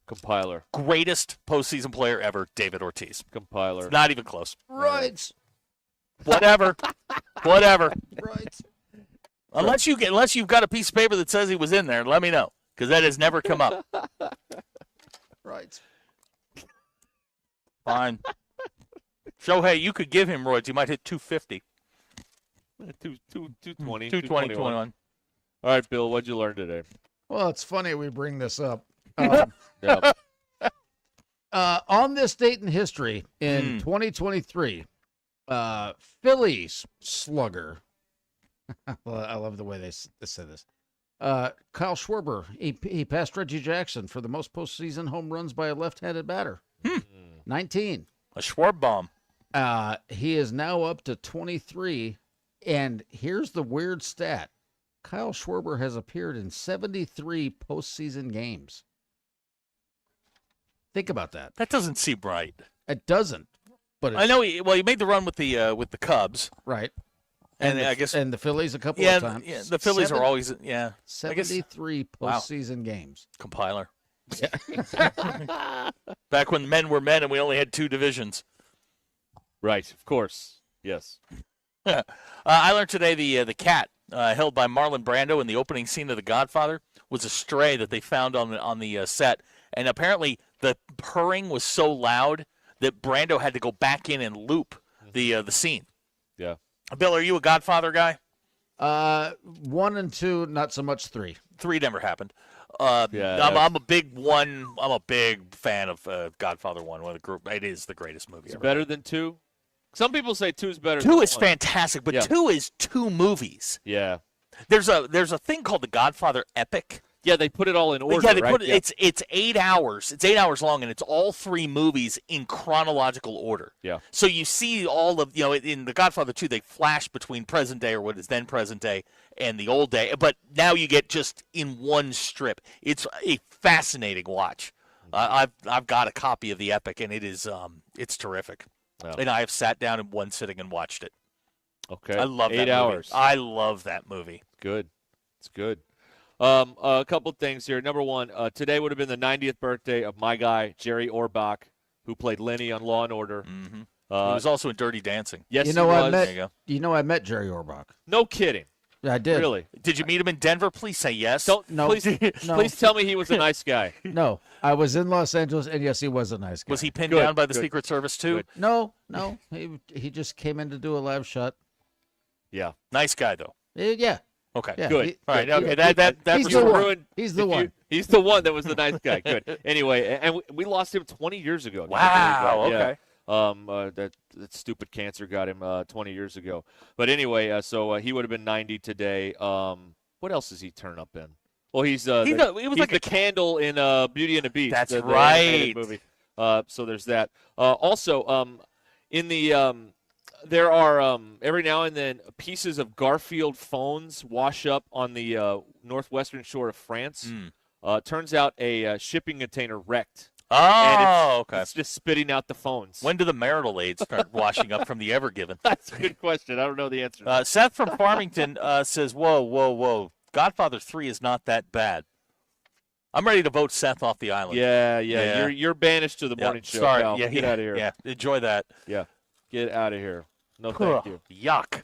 Compiler, greatest postseason player ever, David Ortiz. Compiler, it's not even close. Right. Whatever. Right. Unless you've got a piece of paper that says he was in there, let me know, because that has never come up. Right. Fine. Shohei, you could give him roids. He might hit 250. 220. 21. All right, Bill, what'd you learn today? Well, it's funny we bring this up. Yeah. On this date in history, in 2023, Phillies slugger. I love the way they say this. Kyle Schwarber, he passed Reggie Jackson for the most postseason home runs by a left-handed batter. 19. A Schwarb bomb. He is now up to 23. And here's the weird stat. Kyle Schwarber has appeared in 73 postseason games. Think about that. That doesn't seem right. It doesn't. But I know. He made the run with the Cubs, right? And I guess the Phillies a couple of times. Yeah, the Phillies are always 73 postseason games. Compiler. Yeah. Back when men were men and we only had 2 divisions. Right, of course. Yes. I learned today the cat held by Marlon Brando in the opening scene of The Godfather was a stray that they found on the set, and apparently the purring was so loud that Brando had to go back in and loop the scene. Yeah. Bill, are you a Godfather guy? 1 and 2, not so much 3. 3 never happened. I'm a big one. I'm a big fan of Godfather 1. It is the greatest movie It's ever. better than 2? Some people say 2 is better 2 than 1. is fantastic, but 2 is 2 movies. Yeah. There's a thing called the Godfather Epic. Yeah, they put it all in order. Yeah, they right? put it. It's 8 hours. It's 8 hours long, and it's all 3 movies in chronological order. Yeah. So you see all of in the Godfather 2, they flash between present day or what is then present day and the old day, but now you get just in one strip. It's a fascinating watch. I've got a copy of the Epic, and it is it's terrific. Yeah. And I have sat down in one sitting and watched it. Okay. I love that 8 movie. hours. I love that movie. Good. It's good. A couple things here. Number one, today would have been the 90th birthday of my guy, Jerry Orbach, who played Lenny on Law & Order. Mm-hmm. He was also in Dirty Dancing. Yes, you know, he was. There you go. You know, I met Jerry Orbach. No kidding. Yeah, I did. Really? Did you meet him in Denver? Please say yes. No. Please tell me he was a nice guy. No, I was in Los Angeles, and yes, he was a nice guy. Was he pinned down by the Secret Service too? Good. No. He just came in to do a live shot. Yeah. Nice guy though. Yeah. Okay. Yeah, Good. All right. Okay. That he's was the one. ruined. He's the one. He's the one that was the nice guy. Good. Anyway, and we lost him 20 years ago. Wow. Yeah. Okay. That stupid cancer got him 20 years ago. But anyway, so he would have been 90 today. What else does he turn up in? Well, he's he was like the candle in Beauty and the Beast. That's the right. animated movie. So there's that. Also, in the there are every now and then pieces of Garfield phones wash up on the northwestern shore of France. Turns out a shipping container wrecked. Oh, okay. It's just spitting out the phones. When do the marital aids start washing up from the Ever Given? That's a good question. I don't know the answer. Seth from Farmington says, whoa. Godfather 3 is not that bad. I'm ready to vote Seth off the island. Yeah. You're banished to the morning show. Sorry. Pal. Yeah, Get out of here. Yeah, enjoy that. Yeah. Get out of here. No, thank you. Yuck.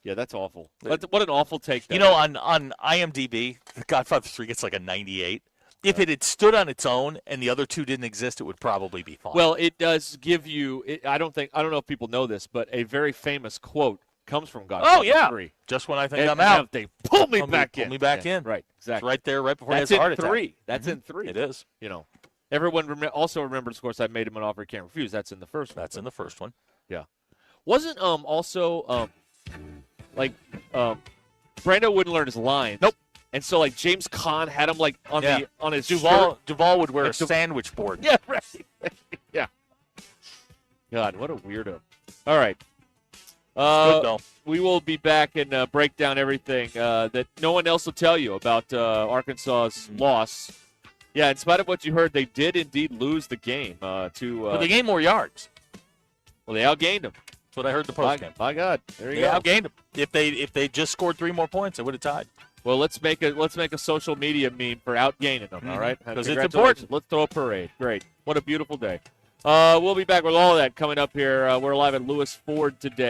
Yeah, that's awful. What an awful take. That you know, is. on IMDb, Godfather 3 gets like a 98. If it had stood on its own and the other 2 didn't exist, it would probably be fine. Well, it does give you. I don't know if people know this, but a very famous quote comes from Godfather 3. Just when I think And I'm out, they pull me back in. Pull me back in. Right, exactly. It's right there, right before That's he has a heart in attack. 3. That's in 3. It is. You know, everyone also remembers. Of course, I made him an offer he can't refuse. That's in the first one. That's in the first one. Yeah. Wasn't also Brando wouldn't learn his lines. Nope. And so like James Caan had him like on his Duvall. shirt. Duvall would wear a sandwich board. Yeah, right. Yeah. God, what a weirdo. All right. Good though. We will be back and break down everything that no one else will tell you about Arkansas's loss. Yeah, in spite of what you heard, they did indeed lose the game But they gained more yards. Well, they outgained them. That's what I heard the post game. My God, there you They go. outgained them. If they just scored 3 more points, they would have tied. Well, let's make a social media meme for outgaining them. All right, because it's Congratulations. important. Let's throw a parade. Great, what a beautiful day. We'll be back with all of that coming up here. We're live at Lewis Ford today.